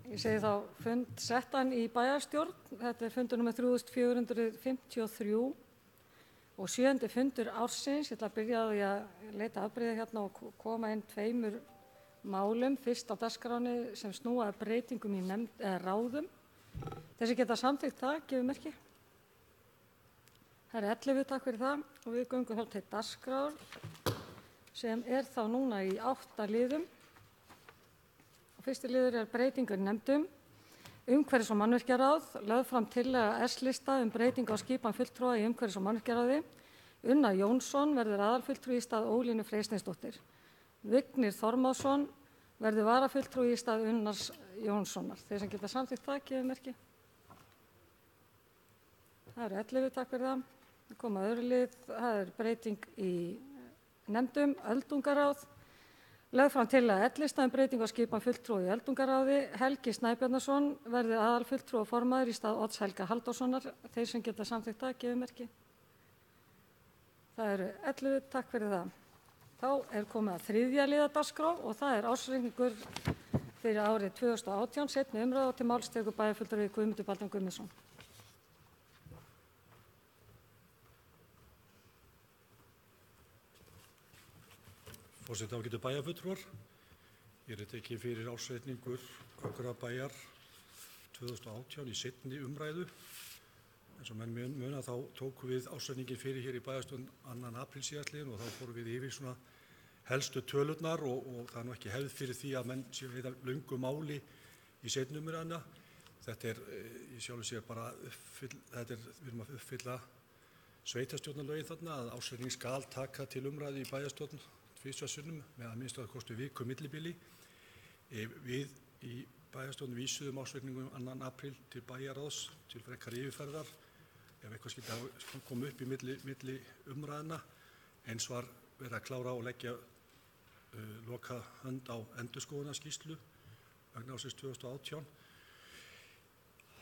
Ég segi þá fund settan í bæjarstjórn. Þetta er fundur nr. 3453 og 7. fundur ársins. Ég ætla að byrja á því að leita afbrigða hérna og koma inn 2 málum. Fyrst á dagskránni sem snúa að breytingum í ráðum. Þessi geta samþykkt það, gefur merki. Það er 11, takk fyrir það, og við göngum þá til dagskrár sem er þá núna í 8 liðum. Og fyrsti liður er breytingur í nefndum. Umhverfis- og mannvirkjaráð, lögð fram tillaga S-lista breytingu á skipan fulltrúa í umhverfis- og mannvirkjaráði. Unnar Jónsson verður aðalfulltrúi í stað Ólínu Freysneinsdóttur. Vignir Þormóðsson verður varafulltrúi í stað Unnars Jónssonar. Þeir sem geta samþykkt það, gefur merki. Það eru 11, takk fyrir það. Koma öðru lið, það er breyting í nefndum, öldungaráð. Lögð fram tillaga S-lista breytingu á skipan fulltrúa í öldungaráði. Helgi Snæbjarnarson verður aðalfulltrúi og formaður í stað Odds Helga Halldórssonar. Þeir sem geta samþykkt það, gefur merki. Það eru 11, takk fyrir það. Þá er komið að 3. liðar dagskrá og það er ársreikningur fyrir árið 2018, seinni umræða og til máls tekur bæjarfulltrúi Guðmundur Baldvin Guðmundsson. Forseti ágætu bæjarfulltrúar. Hér er tekið fyrir ársreikningur Akureyrarbæjar 2018 í seinni umræðu. Eins og menn muna þá tókum við ársreikninginn fyrir hér í bæjarstjórn 2. apríl síðastliðinn og þá fórum við yfir svona helstu tölurnar og það er nú ekki hefð fyrir því að menn séu að eyða löngu máli í seinni umræðuna. Þetta er í sjálfu sér bara við erum að uppfylla sveitarstjórnarlögin þarna að ársreikning skal taka til umræðu í bæjarstjórn tvisvar sinnum með að minnsta kosti viku millibili. Við í bæjarstjórn vísuðum ársreikningum 2. apríl til bæjarráðs til frekari yfirferðar ef eitthvað skyldi koma upp í milli umræðna. Eins var verið að klára og leggja loka hönd á endurskoðunarskýrslu vegna ársins 2018.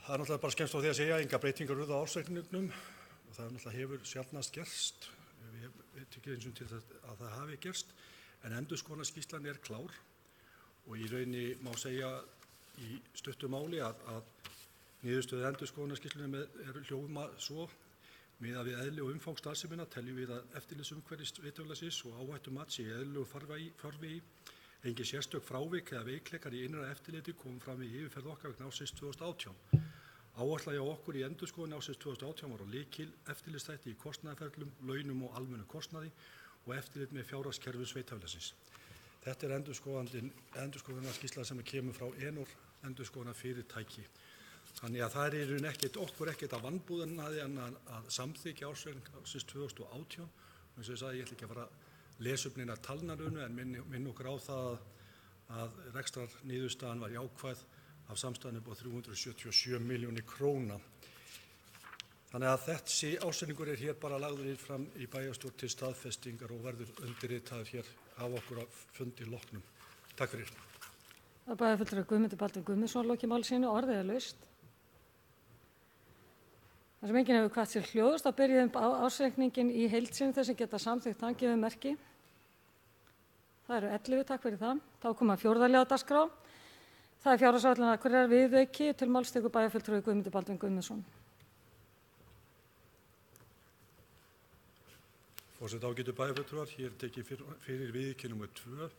Það er náttúrulega bara skemmst á því að segja enga breytingar urðu á ársreikningnum og það náttúrulega hefur sjaldnast gerst. Við tekjum eins og til að það hafi gerst en endurskoðunarskýrslan er klár og í rauninni má segja í stuttu máli að niðurstöður endurskoðunarskýrslunnar eru hljóma svo miðað við eðli og umfang starfseminnar teljum við að eftirlitsumhverfis veitufélagsins og áhættumats í eðlilegu farvegi engin sérstök frávik eða veikleikar í innra eftirliti komum fram í yfirferð okkar vegna ársins 2018. Áætla hjá okkur í endurskoðun ársins 2018 var á lykil eftirlitsþætti í kostnaðarferlum, launum og almennu kostnaði og eftirlit með fjárhagskerfi sveitafélagsins. Þetta er endurskoðunarskýrsla sem kemur frá Enor endurskoðunarfyrirtæki. Þannig að það er okkur ekkert að vanbúðanaði en að samþykja ársreikning ársins 2018. Og eins og ég sagði, ég ætla ekki að fara að lesa upp neina talnarunu en minn okkur á það að rekstrarniðurstaðan var jákvæð af samstæðan upp á 377 milljónir króna. Þannig að þessi ársreikningur er hér bara lagður fram í bæjarstjórn til staðfestingar og verður undirritaður hér af okkur að fundi loknum. Takk fyrir. Það er bæjarfulltrúi Guðmundur Baldvin Guðmundsson lokið máli sínu, orðið er laust. Þar sem enginn hefur hvatt sér hljóðs, þá byrjuðum ársreikninginn í heild sinni þess að geta samþykkt hann gefur merki. Það eru 11, takk fyrir það. Þá koma 4. liðar dagskrá. Það er fjárhagsáætlun Akureyrar viðauki til máls tekur bæjarfulltrúi Guðmundur Baldvin Guðmundsson. Forseti ágætu bæjarfulltrúar, hér tekið fyrir viðauki nr. 2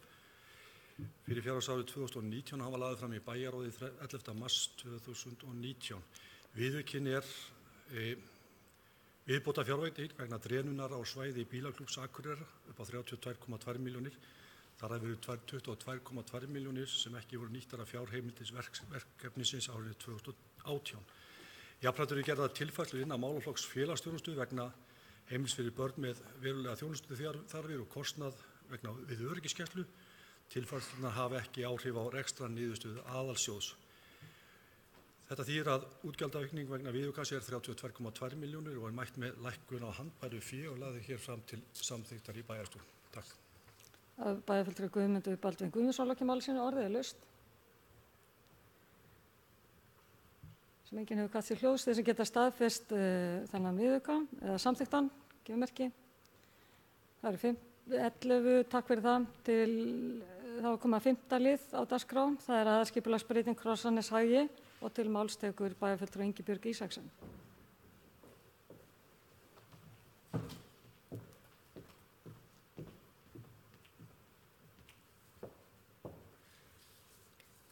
fyrir fjárhagsárið 2019 hann var lagður fram í bæjarráði 11. mars 2019. Viðaukinn er viðbóta fjárveiting vegna dreinunar á svæði bílaklúbbs Akureyrar upp á 32,2 milljónir. Þar hafa verið 22,2 milljónir sem ekki voru nýttar af fjárheimildis verkefnisins árið 2018. Jafnframt eru gerðar tilfærslur innan málaflokks félagsþjónustu vegna heimilis fyrir börn með verulega þjónustuþarfir og kostnað vegna við öryggisgæslu. Tilfærslurnar hafa ekki áhrif á rekstrarniðurstöðu aðalsjóðs. Þetta þýðir að útgjaldaaukning vegna viðaukans er 32,2 milljónir og er mætt með lækkun á handbæru fé og lagði hér fram til samþykktar í bæjarstjórn. Takk. Bæjarfulltrúi Guðmundur Baldvin Guðmundsson lokið máli sínu, orðið er laust. Sem enginn hefur hvatt sér hljóðs, þeir sem geta staðfest þennan viðauka eða samþykktan, gefur merki. Það eru 11, takk fyrir það, til þá er komið að 5. lið á dagskrá. Það er aðalskipulagsbreyting Krossaneshagi og til máls tekur bæjarfulltrúi Ingibjörg Ísaksen.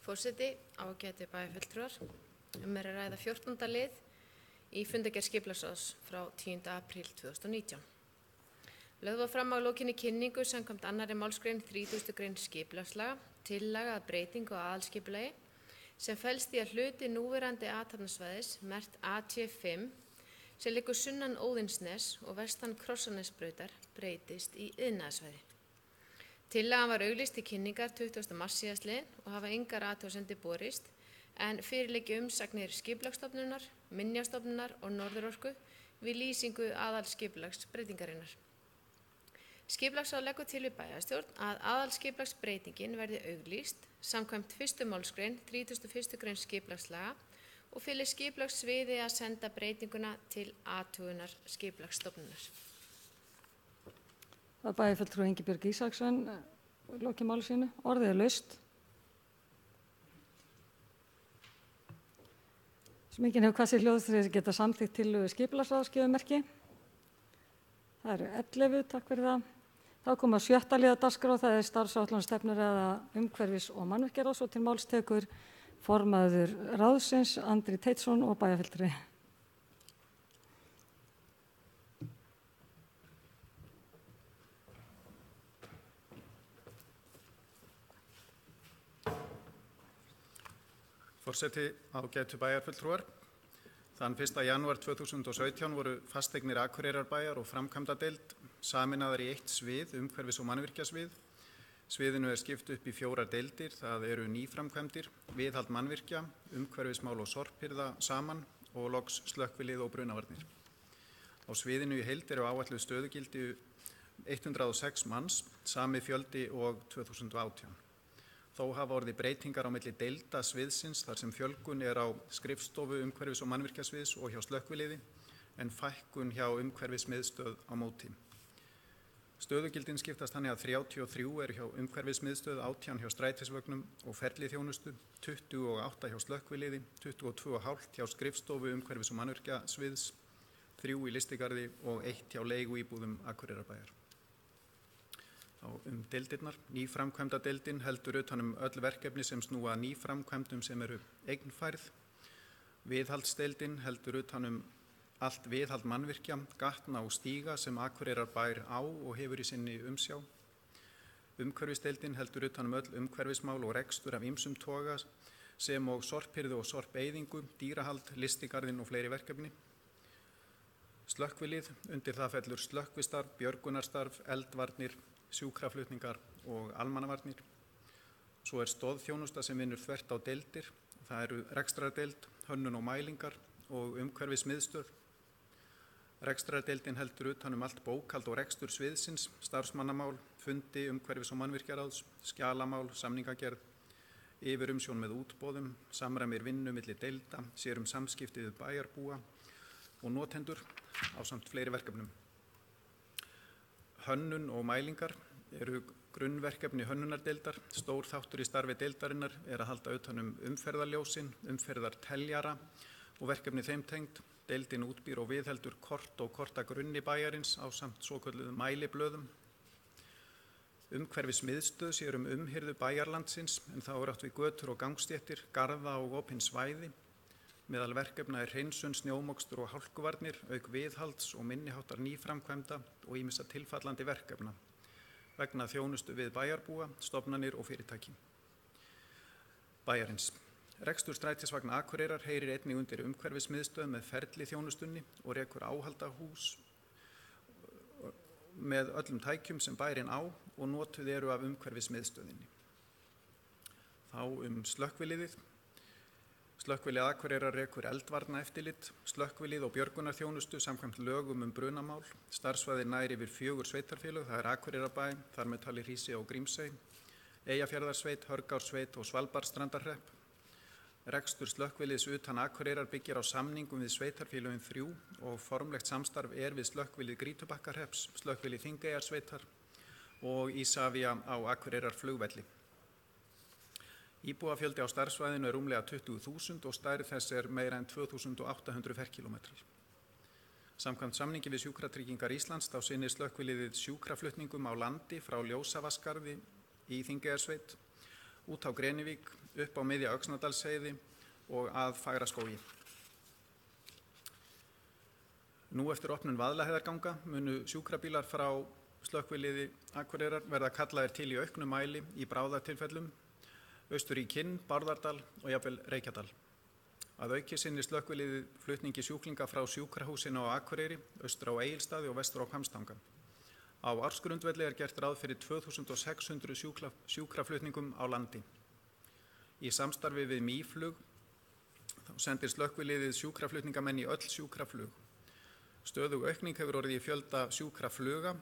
Forseti, ágætu bæjarfulltrúar, er að ræða 14. lið í fundargerð skipulagsráðs frá 10. apríl 2019. Lögð var fram á lokinni kynningu samkvæmt 2. málsgrein 30. grein skipulagslaga tillaga að breytingu á aðalskipulagi sem felst í að hluti núverandi athafnasvæðis merkt AT5 sem liggur sunnan Óðinsnes og vestan Krossanesbrautar breytist í iðnaðarsvæði. Tillagan var auglýst í kynningar 20. mars síðastliðinn og hafa engar athugasemdir borist en fyrir liggi umsagnir Skipulagsstofnunar, Minjastofnunar og Norðurorku við lýsingu aðalskipulagsbreytingarinnar. Skipulagsráð leggur til við bæjarstjórn að aðalskipulagsbreytingin verði auglýst samkvæmt 1. málsgrein 31. grein skipulagslaga og fylgir skipulagssviði að senda breytinguna til athugunar Skipulagsstofnunar. Það er bæjarfulltrúi Ingibjörg Ísaksen lokið máli sínu. Orðið er laust. Sem enginn hefur hvað sér hljóð þegar geta samþykkt tillögu skipulagsráðs gefur merki. Það eru 11, takk fyrir það. Þá koma 7. lið á dagskrá, það er starfsáætlun stefnur eða umhverfis- og mannvirkjaráðs og til máls tekur formaður ráðsins Andri Teitsson og bæjarfulltrúi. Forseti, ágætu bæjarfulltrúar. Þann 1. janúar 2017 voru fasteignir Akureyrarbæjar og framkvæmdadeild sameinaðar í eitt svið, umhverfis- og mannvirkjasvið. Sviðinu er skipt upp í 4 deildir, það eru nýframkvæmdir, viðhald mannvirkja, umhverfismál og sorphirða saman og loks slökkvilið og brunavarnir. Á sviðinu í heild eru áætluð stöðugildi 106 manns, sami fjöldi og 2018. Þó hafa orðið breytingar á milli deilda sviðsins þar sem fjölgun er á skrifstofu umhverfis- og mannvirkjasviðs og hjá slökkviliði en fækkun hjá umhverfismiðstöð á móti. Stöðugildin skiptast þannig að 33 eru hjá umhverfismiðstöð, 18 hjá strætisvögnum og ferliþjónustu, 28 hjá slökkviliði, 22,5 hjá skrifstofu umhverfis- og mannvirkjasviðs, 3 í Listigarði og 1 hjá leiguíbúðum Akureyrarbæjar. Deildirnar. Nýframkvæmdadeildin heldur utan öll verkefni sem snúa að nýframkvæmdum sem eru eignfærð. Viðhaldsdeildin heldur utan allt viðhald mannvirkja, gatna og stíga sem Akureyrarbær á og hefur í sinni umsjá. Umhverfisdeildin heldur utan öll umhverfismál og rekstur af ýmsum toga sem og sorphirðu og sorpeyðingu, dýrahald, listigarðin og fleiri verkefni. Slökkvilið, undir það fellur slökkvistarf, björgunarstarf, eldvarnir, sjúkraflutningar og almannavarnir. Svo er stoðþjónusta sem vinnur þvert á deildir. Það eru rekstrardeild, hönnun og mælingar og umhverfismiðstöð. Rekstrardeildin heldur utan allt bókhald og rekstur sviðsins, starfsmannamál, fundi umhverfis- og mannvirkjaráðs, skjalamál, samningagerð, yfirumsjón með útboðum, samræmir vinnu milli deilda, sér samskipti við bæjarbúa og notendur ásamt fleiri verkefnum. Hönnun og mælingar eru grunnverkefni hönnunardeildar. Stór þáttur í starfi deildarinnar er að halda utan umferðarljósin, umferðarteljara og verkefni þeim tengd. Deildin útbýr og viðheldur kort og kortagrunni bæjarins ásamt svokölluðum mæliblöðum. Umhverfismiðstöð sér umhirðu bæjarlandsins en þá er átt við götur og gangstéttir, garða og opin svæði. Meðal verkefna er hreinsun, snjómokstur og hálkuvarnir, auk viðhalds og minniháttar nýframkvæmda og ýmissa tilfallandi verkefna vegna þjónustu við bæjarbúa, stofnanir og fyrirtæki bæjarins. Rekstur strætisvagna Akureyrar heyrir einnig undir umhverfismiðstöð með ferli þjónustunni og rekur áhaldahús með öllum tækjum sem bærinn á og notuð eru af umhverfismiðstöðinni. Þá slökkviliðið. Slökkvilið Akureyrar rekur eldvarna eftirlit, slökkvilið og björgunarþjónustu samkvæmt lögum brunamál. Starfsvæði nær yfir 4 sveitarfélög, það er Akureyrarbæ, þar með talið Hrísey og Grímsey, Eyjafjarðarsveit, Hörgársveit og Svalbarðsstrandarhrepp. Rekstur slökkviliðs utan Akureyrar byggir á samningum við sveitarfélögin 3 og formlegt samstarf er við slökkvilið Grýtubakkahrepps, slökkvilið Þingeyjarsveitar og Ísafía á Akureyrar flugvelli. Íbúafjöldi á starfsvæðinu rúmlega 20.000 og stærð þess meira en 2.800 ferkílómetrar. Samkvæmt samningi við Sjúkratryggingar Íslands þá sinnir slökkviliðið sjúkraflutningum á landi frá Ljósavaskarði í Þingeyjarsveit, út á Grenivík, upp á miðja Öxnadalsheiði og að Fagraskógi. Nú eftir opnun Vaðlaheiðarganga munu sjúkrabílar frá slökkviliði Akureyrar verða kallaðir til í auknum mæli í bráðatilfellum austur í Kinn, Bárðardal og jafnvel Reykjadal. Að auki sinnir slökkviliðið flutningi sjúklinga frá sjúkrahúsinu á Akureyri, austur á Egilsstaði og vestur á Hvammstanga. Á ársgrundvelli gert ráð fyrir 2600 sjúkraflutningum á landi. Í samstarfi við Mýflug sendir slökkviliðið sjúkraflutningamenn í öll sjúkraflug. Stöðug aukning hefur orðið í fjölda sjúkrafluga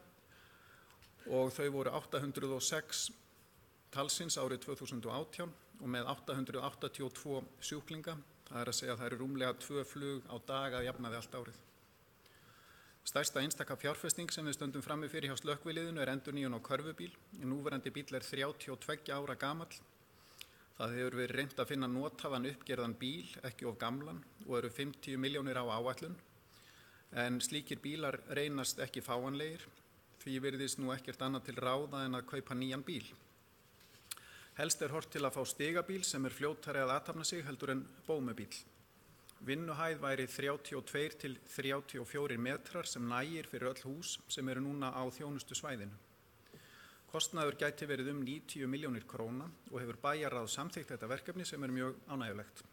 og þau voru 806 talsins árið 2018 og með 882 sjúklinga. Það að segja að það eru rúmlega 2 flug á dag að jafnaði allt árið. Stærsta einstaka fjárfesting sem við stöndum frammi fyrir hjá slökkviliðinu endurnýjun á körfubíl. Núverandi bíll 32 ára gamall. Það hefur verið reynt að finna nothæfan uppgerðan bíl, ekki of gamlan, og eru 50 milljónir á áætlun. En slíkir bílar reynast ekki fáanlegir, því virðist nú ekkert annað til ráða en að kaupa nýjan bíl. Helst horft til að fá stigabíl sem fljótari að athafna sig heldur en bómubíl. Vinnuhæð væri 32 til 34 metrar sem nægir fyrir öll hús sem eru núna á þjónustu svæðinu. Kostnaður gæti verið 90 milljónir króna og hefur bæjarráð samþykkt þetta verkefni sem mjög ánægjulegt.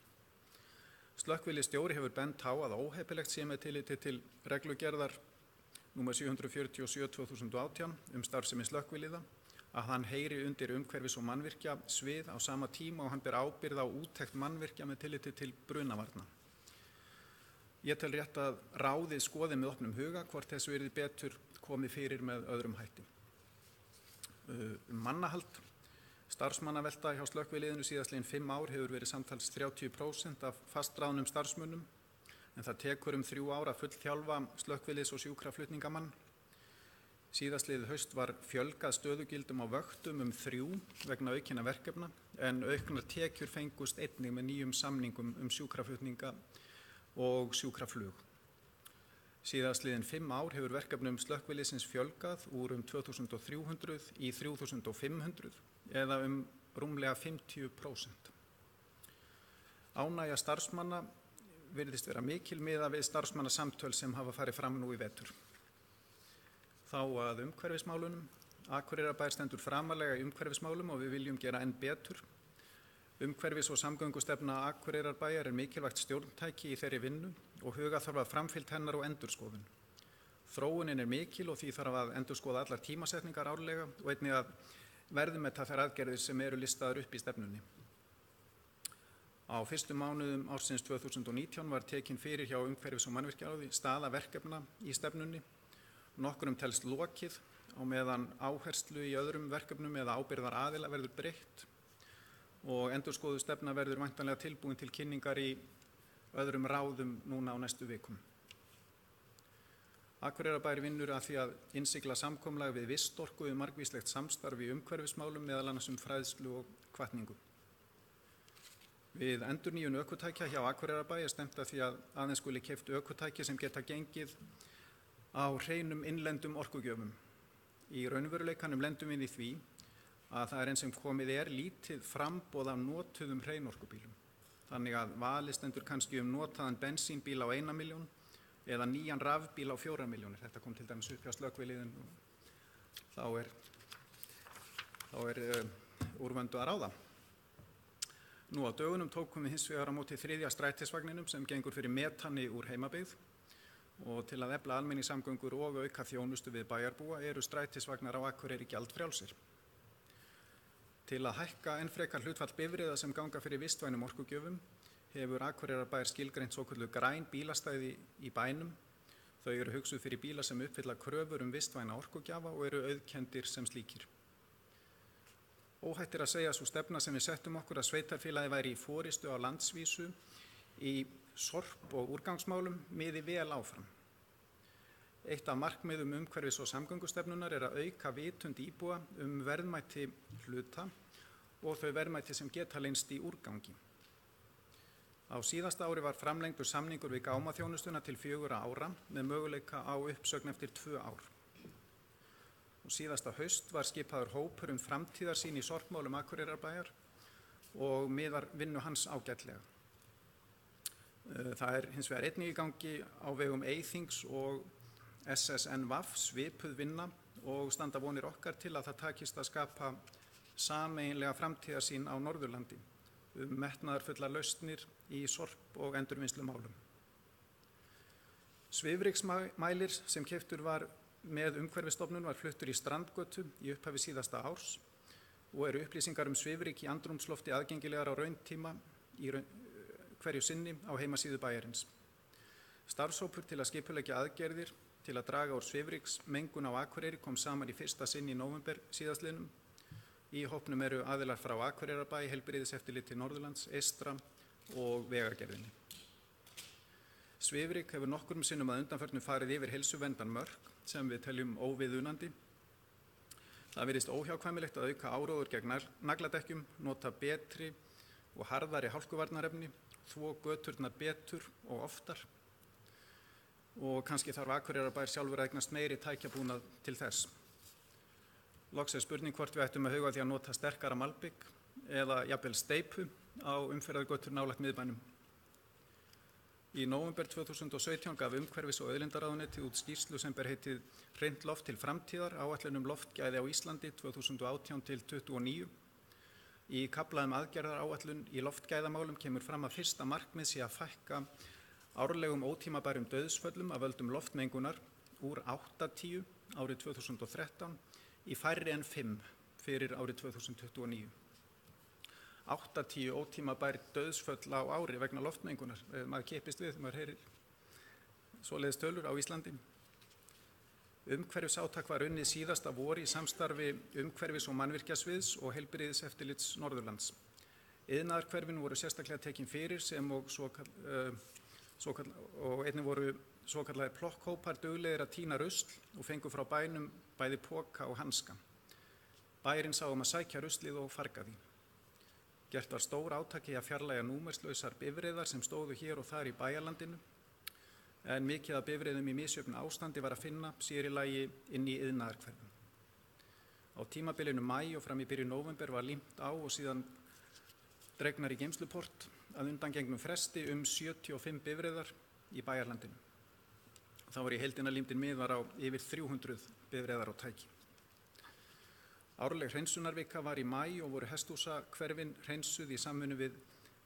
Slökkviliðsstjóri hefur bent á að óheppilegt sé með tilliti til reglugerðar nr. 747/2018 starfsemi slökkviliða að hann heyri undir umhverfis- og mannvirkja svið á sama tíma og hann ber ábyrgð á úttekt mannvirkja með tilliti til brunavarna. Ég tel rétt að ráðið skoði með opnum huga hvort þess yrði betur komið fyrir með öðrum hætti. Mannahald. Starfsmannavelta hjá slökkviliðinu síðastliðin 5 ár hefur verið samtals 30% af fastráðnum starfsmönnum, en það tekur 3 ár að fullþjálfa slökkviliðs- og sjúkraflutningamann. Síðastliðið haust var fjölgað stöðugildum á vöktum 3 vegna aukinna verkefna, en auknar tekjur fengust einnig með nýjum samningum sjúkraflutninga og sjúkraflug. Síðastliðin 5 ár hefur verkefnum slökkviliðsins fjölgað úr 2300 í 3500 eða rúmlega 50%. Ánægja starfsmanna virðist vera mikil miðað við starfsmannasamtöl sem hafa farið fram nú í vetur. Þá að umhverfismálunum. Akureyrarbær stendur framarlega í umhverfismálum og við viljum gera enn betur. Umhverfis- og samgöngustefna Akureyrarbæjar mikilvægt stjórntæki í þeirri vinnu og huga þarf að framfylgd hennar og endurskoðun. Þróunin mikil og því þarf að endurskoða allar tímasetningar árlega og einnig að verðmeta þær aðgerðir sem eru listaðar upp í stefnunni. Á fyrstu mánuðum ársins 2019 var tekin fyrir hjá umhverfis- og mannvirkjaráði staða verkefna í stefnunni. Nokkrum telst lokið á meðan áherslu í öðrum verkefnum eða ábyrgðar aðila verður breytt og endurskoðuð stefna verður væntanlega tilbúin til kynningar í öðrum ráðum núna á næstu vikum. Akureyrarbær vinnur að því að innsigla samkomulag við Vistorku margvíslegt samstarf í umhverfismálum, meðal annars fræðslu og hvatningu. Við endurnýjun ökutækja hjá Akureyrarbæ stefnt að því að aðeins skuli keypt ökutæki sem geta gengið á hreinum innlendum orkugjöfum. Í raunveruleikanum lendum við í því að það eins sem komið lítið framboð af notuðum hreinorkubílum. Þannig að valið stendur kannski notaðan bensínbíl á 1 milljón eða nýjan rafbíl á 4 milljónir. Þetta kom til dæmis upp hjá slökkviliðinu og þá úrvöndu að ráða. Nú á dögunum tókum við hins vegar á móti 3. strætisvagninum sem gengur fyrir metani úr heimabyggð. Og til að efla almenningssamgöngur og auka þjónustu við bæjarbúa eru strætisvagnar á Akureyri gjaldfrjálsir. Til að hækka enn frekar hlutfall bifreiða sem ganga fyrir vistvænum orkugjöfum hefur Akureyrarbær skilgreint svokölluð græn bílastæði í bænum. Þau eru hugsuð fyrir bíla sem uppfylla kröfur vistvæna orkugjafa og eru auðkenndir sem slíkir. Óhætt að segja sú stefna sem við settum okkur að sveitarfélagi væri í forystu á landsvísu í sorp- og úrgangsmálum miði vel áfram. Eitt af markmiðum umhverfis- og samgöngustefnunar að auka vitund íbúa verðmæti hluta og þau verðmæti sem geta leynst í úrgangi. Á síðasta ári var framlengdur samningur við gámaþjónustuna til 4 ára með möguleika á uppsögn eftir 2 ár. Og síðasta haust var skipaður hópur framtíðarsýn í sorpmálum Akureyrarbæjar og miðar vinnu hans ágætlega. Það hins vegar einnig í gangi á vegum Eyþings og SSNVAF svipuð vinna og standa vonir okkar til að það takist að skapa sameiginlega framtíðarsýn á Norðurlandi metnaðarfullar lausnir í sorp- og endurvinnslumálum. Svifryksmælir sem keyptur var með Umhverfisstofnun var fluttur í Strandgötu í upphafi síðasta árs og eru upplýsingar svifryk í andrúmslofti aðgengilegar á rauntíma hverju sinni á heimasíðu bæjarins. Starfshópur til að skipuleggja aðgerðir til að draga úr svifryksmengun á Akureyri kom saman í fyrsta sinn í nóvember síðastliðnum. Í hópnum eru aðilar frá Akureyrarbæ, Heilbrigðiseftirliti Norðurlands, Eystra og Vegagerðinni. Svifryk hefur nokkrum sinnum að undanförnu farið yfir heilsuverndarmörk sem við teljum óviðunandi. Það virðist óhjákvæmilegt að auka áróður gegn nagladekkjum, nota betri og harðari hálkuvarnarefni, þvo göturnar betur og oftar. Og kannski þarf Akureyrarbær sjálfur að eignast meiri tækjabúnað til þess. Loks spurning hvort við ættum að huga því að nota sterkara malbygg eða jafnvel steypu á umferðargötur nálægt miðbænum. Í nóvember 2017 gaf Umhverfis- og auðlindaráðuneytið út skýrslu sem ber heitið Hreint loft til framtíðar, áætlun loftgæði á Íslandi 2018-29. Í kafla aðgerðaráætlun í loftgæðamálum kemur fram að fyrsta markmið sé að fækka árlegum ótímabærum dauðsföllum af völdum loftmengunar úr 80 árið 2013 í færri en 5 fyrir árið 2029. 80 ótímabær dauðsföll á ári vegna loftmengunar. Maður kippist við þegar maður heyrir svoleiðis tölur á Íslandi. Umhverfisátak var unnið síðasta vor í samstarfi umhverfis- og mannvirkjasviðs og Heilbrigðiseftirlits Norðurlands. Iðnaðarhverfin voru sérstaklega tekin fyrir sem og einnig voru svokallaðir plokkhópar duglegir að tína rusl og fengu frá bænum bæði poka og hanska. Bærinn sá að sækja ruslið og farga því. Gert var stór átaki að fjarlægja númerslausar bifreiðar sem stóðu hér og þar í bæjarlandinu, en mikið af bifreiðum í misjöfnu ástandi var að finna sér í lagi inn í iðnaðarhverfum. Á tímabilinu maí og fram í byrjun nóvember var límt á og síðan dregnar í geymsluport að undangengnum fresti 75 bifreiðar í bæjarlandinu. Þá var í heildina límdin miðar á yfir 300 bifreiðar á tæki. Árleg hreinsunarvika var í maí og voru hesthúsahverfin hreinsuð í samvinnu við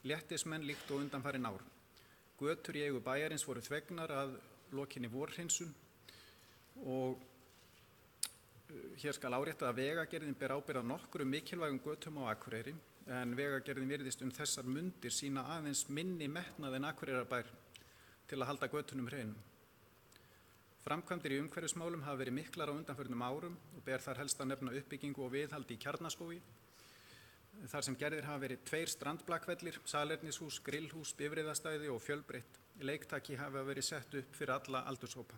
léttismenn líkt og undanfarin ár. Götur í eigu bæjarins voru þvegnar að lokinni vorhreinsun og hér skal árétta að Vegagerðin ber ábyrgð á nokkrum mikilvægum götum á Akureyri, en Vegagerðin virðist þessar mundir sína aðeins minni metnað en Akureyrarbær til að halda götunum hreinum. Framkvæmdir í umhverfismálum hafa verið miklar á undanförnum árum og ber þar helst að nefna uppbyggingu og viðhaldi í Kjarnaskógi, þar sem gerðir hafa verið 2 strandblakvellir, salernishús, grillhús, bifreiðastæði og fjölbreytt leiktaki hafa verið sett upp fyrir alla aldurshópa.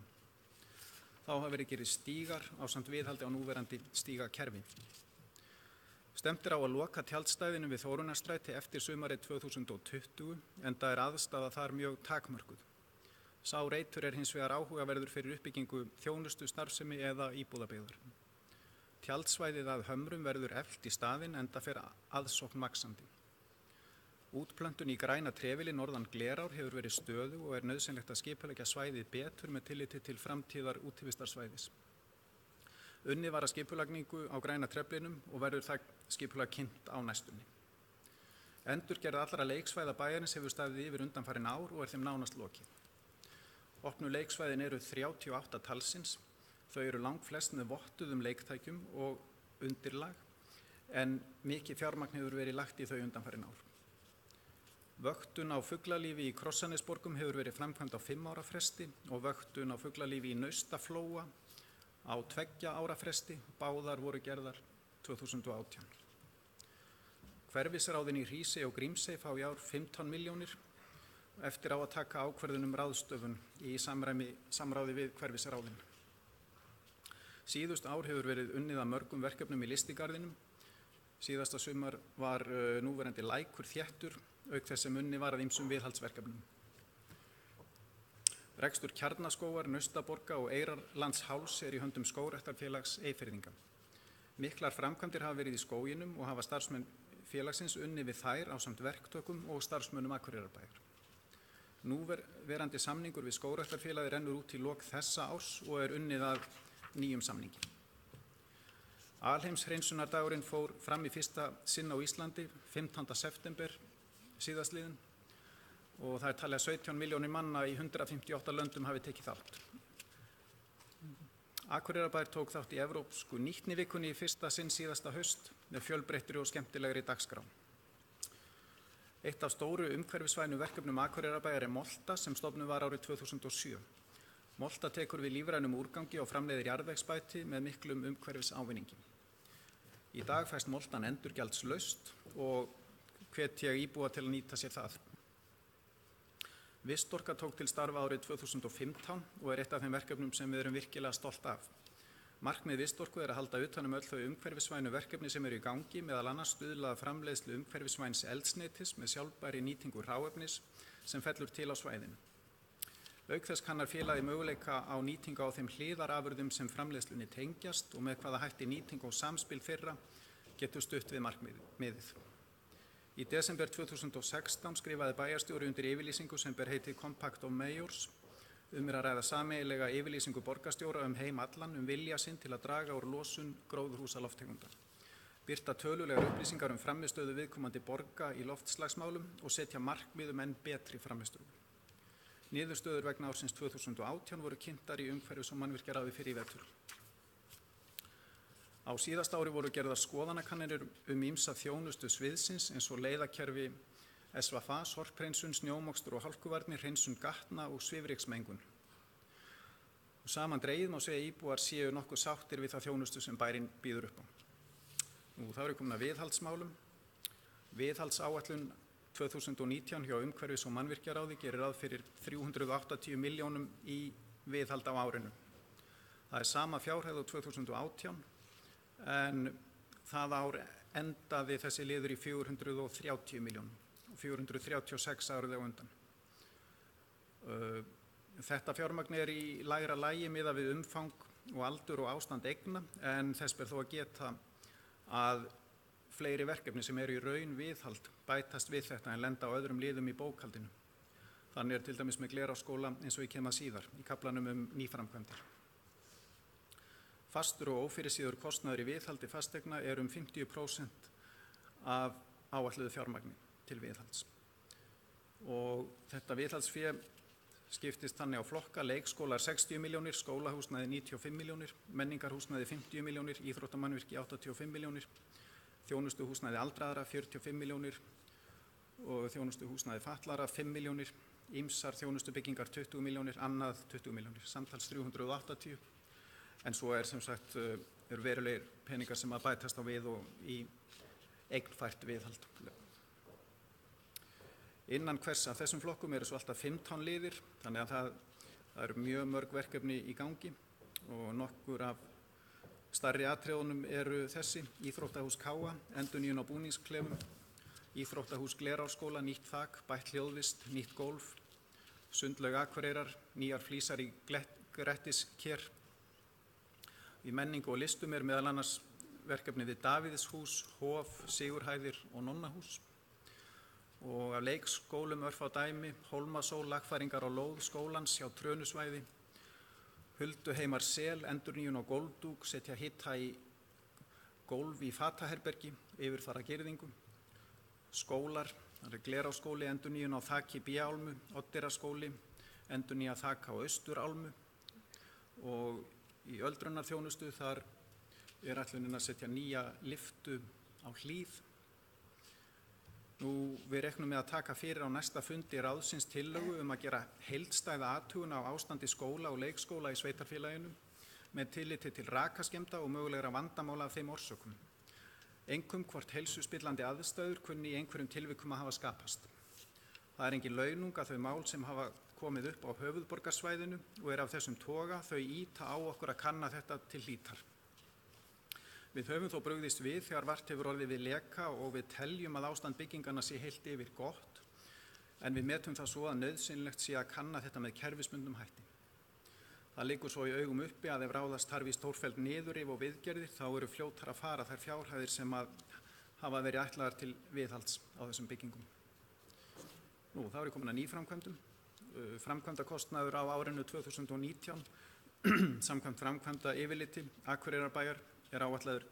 Þá hafa verið gerðir stígar ásamt viðhaldi á núverandi stígakerfi. Stefnt á að loka tjaldstæðinu við Þórunnarstræti eftir sumarið 2020, enda aðstaða þar mjög takmörkuð. Sá reitur hins vegar áhugaverður fyrir uppbyggingu þjónustu starfsemi eða íbúðabyggðar. Tjaldsvæðið að Hömrum verður eflt í staðinn enda fer aðsókn vaxandi. Útplöntun í græna trefili norðan Glerár hefur verið stöðug og nauðsynlegt að skipuleggja svæðið betur með tilliti til framtíðar útivistarsvæðis. Unnið var að skipulagningu á græna treflinum og verður það skipulag kynnt á næstunni. Endurgerð allra leiksvæða bæjarins hefur staðið yfir undanfarin ár og þeim nánast lokið. Opnu leiksvæðin eru 38 talsins. Þau eru langflest með vottuðum leiktækjum og undirlag, en mikið fjármagn hefur verið lagt í þau undanfarin ár. Vöktun á fuglalífi í Krossanesborgum hefur verið framkvæmd á 5 ára fresti og vöktun á fuglalífi í Naustaflóa á 2 ára fresti. Báðar voru gerðar 2018. Hverfisráðin í Hrísey og Grímsey fá í ár 15 milljónir eftir á að taka ákvörðun ráðstöfun í samráði við hverfisráðin. Síðust ár hefur verið unnið að mörgum verkefnum í Lystigarðinum. Síðasta sumar var núverandi lækur þéttur, auk þess sem unnið var að ýmsum viðhaldsverkefnum. Rekstur Kjarnaskógar, Naustaborga og Eyrarlandsháls í höndum Skógræktarfélags Eyfirðinga. Miklar framkvæmdir hafa verið í skóginum og hafa starfsmenn félagsins unnið við þær ásamt verktökum og starfsmönnum Akureyrarbæjar. Núverandi samningur við Skógræktarfélagið rennur út í lok þessa árs og unnið að nýjum samningi. Alheimshreinsunardagurinn fór fram í fyrsta sinn á Íslandi 15. september síðastliðinn og það talið að 17 milljónir manna í 158 löndum hafi tekið þátt. Akureyrarbær tók þátt í evrópsku nýtnivikunni í fyrsta sinn síðasta haust með fjölbreyttri og skemmtilegri dagskrá. Eitt af stóru umhverfisvænu verkefnum Akureyrarbæjar Molta sem stofnuð var árið 2007. Molta tekur við lífrænum úrgangi og framleiðir jarðvegsbæti með miklum umhverfisávinningi. Í dag fæst Moltan endurgjaldslaust og hvet ég íbúa til að nýta sér það. Vistorka tók til starfa árið 2015 og eitt af þeim verkefnum sem við erum virkilega stolt af. Markmið Vistorku að halda utan öll þau umhverfisvænu verkefni sem eru í gangi, meðal annars stuðla að framleiðslu umhverfisvæns eldsneytis með sjálfbærri nýtingu hráefnis sem fellur til á svæðinu. Auk þess kannar félagið möguleika á nýtingu á þeim hliðarafurðum sem framleiðslunni tengjast og með hvaða hætti nýting og samspil þeirra getur stutt við markmiðið. Í desember 2016 skrifaði bæjarstjóri undir yfirlýsingu sem ber heitið Compact of Mayors að ræða sameiginlega yfirlýsingu borgarstjóra heim allan vilja sinn til að draga úr losun gróðurhúsalofttegunda, birta tölulegar upplýsingar frammistöðu viðkomandi borga í loftslagsmálum og setja markmið enn betri frammistöðu. Niðurstöður vegna ársins 2018 voru kynntar í umhverfis- og mannvirkjaráði fyrr í vetur. Á síðasta ári voru gerðar skoðanakannanir ýmsa þjónustu sviðsins eins og leiðakerfi SVFA, sorphreinsun, snjómokstur og hálkuvarnir, hreinsun gatna og svifryksmengun. Saman dregið má segja íbúar séu nokkuð sáttir við það þjónustu sem bærinn býður upp á. Þá eru komin að viðhaldsmálum. Viðhaldsáætlun 2019 hjá umhverfis- og mannvirkjaráði gerir ráð fyrir 380 milljónum í viðhald á árinu. Það sama fjárhæð á 2018 en það ár endaði þessi liður í 430 milljónum og 436 árið á undan. Þetta fjármagn í lægra lagi miðað við umfang og aldur og ástand eigna en þess ber þó að geta að fleiri verkefni sem eru í raun viðhald bætast við þetta en lenda á öðrum liðum í bókhaldinu. Þannig til dæmis með Glerárskóla eins og ég kem að síðar í kaflanum nýframkvæmdir. Fastur og ófyrirsíður kostnaður í viðhaldi fasteigna 50% af áætluðu fjármagni til viðhalds. Og þetta viðhaldsfé skiptist þannig á flokka, leikskólar 60 milljónir, skólahúsnæði 95 milljónir, menningarhúsnæði 50 milljónir, íþróttamannvirki 85 milljónir, þjónustuhúsnæði aldraðra 45 milljónir og þjónustuhúsnæði fatlara 5 milljónir, ýmsar þjónustubyggingar 20 milljónir, annað 20 milljónir, samtals 380. En svo sem sagt verulegir peningar sem að bætast á við og í eignfært viðhald. Innan hvers af þessum flokkum eru svo alltaf 15 liðir, þannig að það eru mjög mörg verkefni í gangi og nokkur af stærri atriðunum eru þessi: Íþróttahús Káa, endurnýjun á búningsklefum, Íþróttahús Glerárskóla, nýtt þak, bætt hljóðvist, nýtt gólf, sundlaug Akureyrar, nýjar flísar í Grettisker. Í menningu og listum meðal annars verkefni við Davíðshús, Hof, Sigurhæðir og Nonnahús. Og af leikskólum örfá dæmi: Hólmasól, lagfæringar á lóð skólans hjá Trönusvæði, Hulduheimar Sel, endurnýjun á gólfdúk, setja hita í gólf í fataherbergi, yfirfara girðingu. Skólar, það er Glerárskóli, endurnýjun á þaki B-álmu, Oddeyraskóli, endurnýja þak á Austurálmu og í öldrunarþjónustu þar ætlunin að setja nýja lyftu á Hlíð. Við reiknum með að taka fyrir á næsta fundi ráðsins tillögu að gera heildstæða athugun á ástandi skóla og leikskóla í sveitarfélaginu með tilliti til rakaskemmda og mögulegra vandamála af þeim orsökum. Einkum hvort heilsuspillandi aðstæður kunni í einhverjum tilvikum að hafa skapast. Það engin launung að þau mál sem hafa komið upp á höfuðborgarsvæðinu og af þessum toga þau ýta á okkur að kanna þetta til hlítar. Við höfum þó brugðist við þegar vart hefur orðið við leka og við teljum að ástand bygginganna sé heilt yfir gott, en við metum það svo að nauðsynlegt sé að kanna þetta með kerfisbundnum hætti. Það liggur svo í augum uppi að ef ráðast þarf í stórfelld niðurrif og viðgerðir þá eru fljótar að fara þær fjárhæðir sem að hafa verið ætlaðar til viðhalds á þessum byggingum. Þá er ég komin að nýframkvæmdum. Framkvæmdakostnaður á árinu 2019 samkvæmt framkvæmda yfirliti Akureyrarbæjar er áætlaður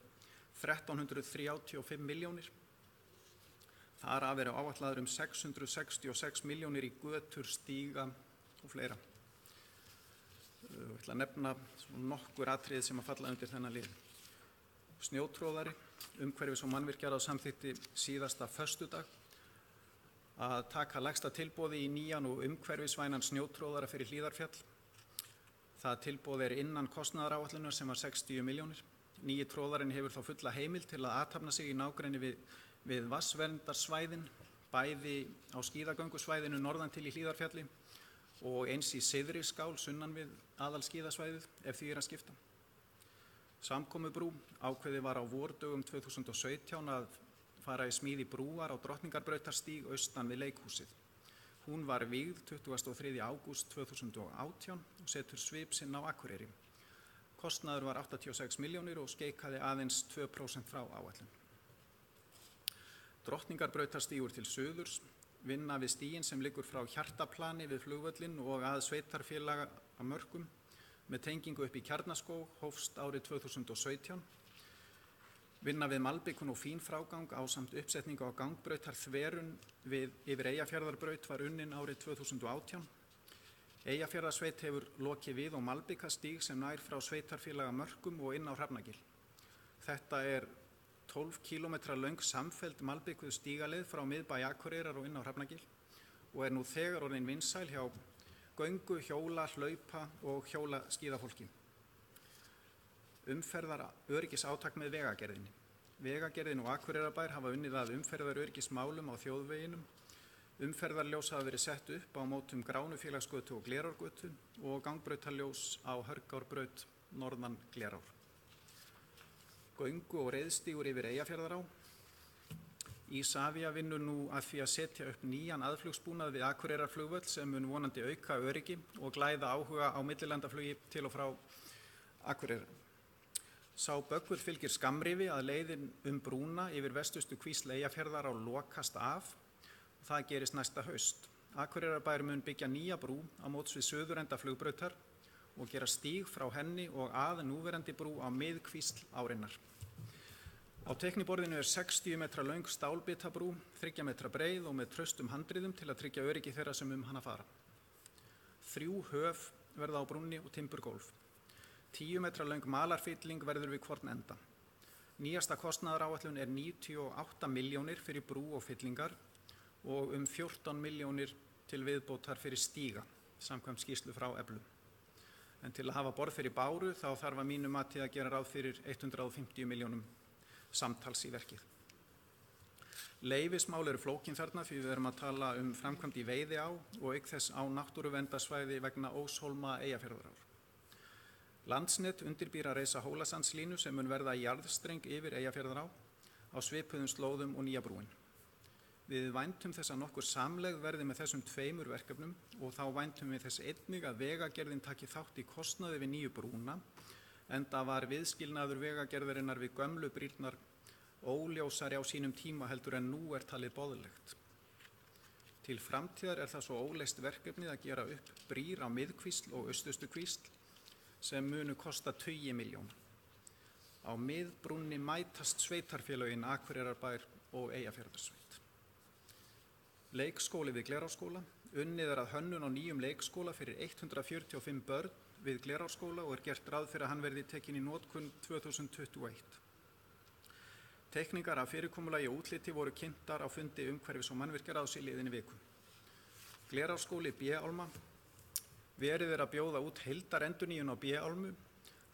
1335 milljónir. Þar af eru áætlaður 666 milljónir í götur, stíga og fleira. Ég ætla að nefna nokkur atriði sem að falla undir þennan lið. Snjótróðari, umhverfis- og mannvirkjaráð samþykkti síðasta föstudag að taka lægsta tilboði í nýjan og umhverfisvænan snjótróðara fyrir Hlíðarfjall. Það tilboð er innan kostnaðaráætlunar sem var 60 milljónir. Nýji tróðarinn hefur þá fulla heimild til að athafna sig í nágrenni við vatnsverndarsvæðin, bæði á skíðagöngusvæðinu norðan til í Hlíðarfjalli og eins í syðri skál sunnan við aðalskíðasvæðið ef því er að skipta. Samkomubrú, ákveðið var á vordögum 2017 að fara í smíði brúar á Drottningarbrautarstíg austan við leikhúsið. Hún var vígð 23. ágúst 2018 og setur svip sinn á Akureyri. Kostnaður var 86 milljónir og skeikaði aðeins 2% frá áætlun. Drottningarbrautarstígur til suðurs, vinna við stíginn sem liggur frá Hjartaplani við flugvöllin og að sveitarfélaga að Mörkum með tengingu upp í Kjarnaskóg hófst árið 2017. Vinna við malbikun og fínfrágang ásamt uppsetningu á gangbrautar þverun yfir Eyjafjarðarbraut var unnin árið 2018. Eyjafjarðarsveit hefur lokið við og malbikastíg sem nær frá sveitarfélaga Mörkum og inn á Hrafnagil. Þetta er 12 km löng samfelld malbikuð stígaleið frá miðbæ Akureyrar og inn á Hrafnagil og er nú þegar orðin vinsæl hjá göngu, hjóla, hlaupa og hjóla skíðafólki. Umferðaröryggisátak með Vegagerðinni. Vegagerðin og Akureyrarbær hafa unnið að umferðaröryggismálum á þjóðveginum. Umferðarljós hafa verið sett upp á mótum Gránufélagsgötu og Glerárgötu og gangbrautarljós á Hörgárbraut norðan Glerár. Göngu- og reiðstígur yfir Eyjafjarðará. Isavia vinnur nú að því að setja upp nýjan aðflugsbúnað við Akureyrarflugvöll sem mun vonandi auka öryggi og glæða áhuga á millilandaflugi til og frá Akureyrar. Sá böggul fylgir skammrifi að leiðin brúna yfir vestustu kvísl Eyjafjarðar á lokast af. Það gerist næsta haust. Akureyrarbær mun byggja nýja brú á móts við suðurenda flugbrautar og gera stíg frá henni og að núverandi brú á miðkvísl árinnar. Á teikniborðinu er 60 metra löng stálbitabrú, 3 metra breið og með traustum handriðum til að tryggja öryggi þeirra sem hana fara. 3 höf verða á brúnni og timburgólf. 10 metra löng malarfylling verður við hvorn enda. Nýjasta kostnaðaráætlun er 98 milljónir fyrir brú og fyllingar og 14 milljónir til viðbótar fyrir stíga, samkvæmt skýrslu frá Eflu. En til að hafa borð fyrir báru þá þarf að mínu mati að gera ráð fyrir 150 milljónum samtals í verkið. Leyfismál eru flókin þarna því við erum að tala framkvæmd í Veiðiá og auk þess á náttúruverndarsvæði vegna Óshólma Eyjafjarðarár. Landsnet undirbýr að reisa Hólasandslínu sem mun verða jarðstreng yfir Eyjafjarðará á svipuðum slóðum og nýja brúin. Við væntum þess að nokkur samlegð verði með þessum 2 verkefnum og þá væntum við þess einnig að Vegagerðin taki þátt í kostnaði við nýju brúna, enda var viðskilnaður Vegagerðarinnar við gömlu brýrnar óljósari á sínum tíma heldur en nú er talið boðlegt. Til framtíðar er það svo óleyst verkefnið að gera upp brýr á miðkvísl og austustu kvísl sem munu kosta 20 milljóna. Á miðbrúnni mætast sveitarfélögin Akureyrarbær og Eyjafjarðarsveit. Leikskóli við Glerárskóla. Unnið er að hönnun á nýjum leikskóla fyrir 145 börn við Glerárskóla og er gert ráð fyrir að hann verði tekinn í notkun 2021. Teikningar af fyrirkomulagi og útliti voru kynntar á fundi umhverfis- og mannvirkjaráðs í liðinni viku. Glerárskóli B-álma. Verið er að bjóða út heildarendurnýjun á B-álmu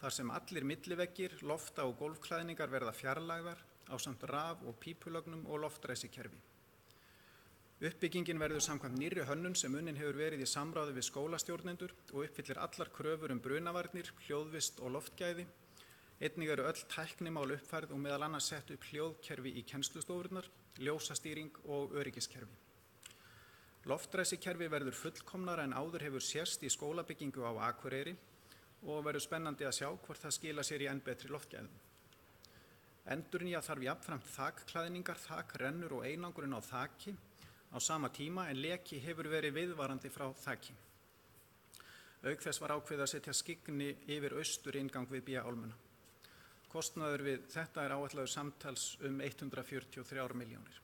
þar sem allir milliveggir, lofta- og gólfklæðningar verða fjarlægðar ásamt raf- og pípulögnum og loftræsikerfi. Uppbyggingin verður samkvæmt nýrri hönnun sem unnin hefur verið í samráði við skólastjórnendur og uppfyllir allar kröfur brunavarnir, hljóðvist og loftgæði. Einnig eru öll tæknimál uppfærð og meðal annars sett upp hljóðkerfi í kennslustofurnar, ljósastýring og öryggiskerfi. Loftræsikerfi verður fullkomnara en áður hefur sést í skólabyggingu á Akureyri og verður spennandi að sjá hvort það skila sér í enn betri loftgæðum. Endurnýja þarf jafnframt þakklæðningar, þakrennur og einangrun á þaki á sama tíma en leki hefur verið viðvarandi frá þaki. Auk þess var ákveðið að setja skyggni yfir austur inngang við B-álmuna. Kostnaður við þetta áætlaður samtals 143 milljónir.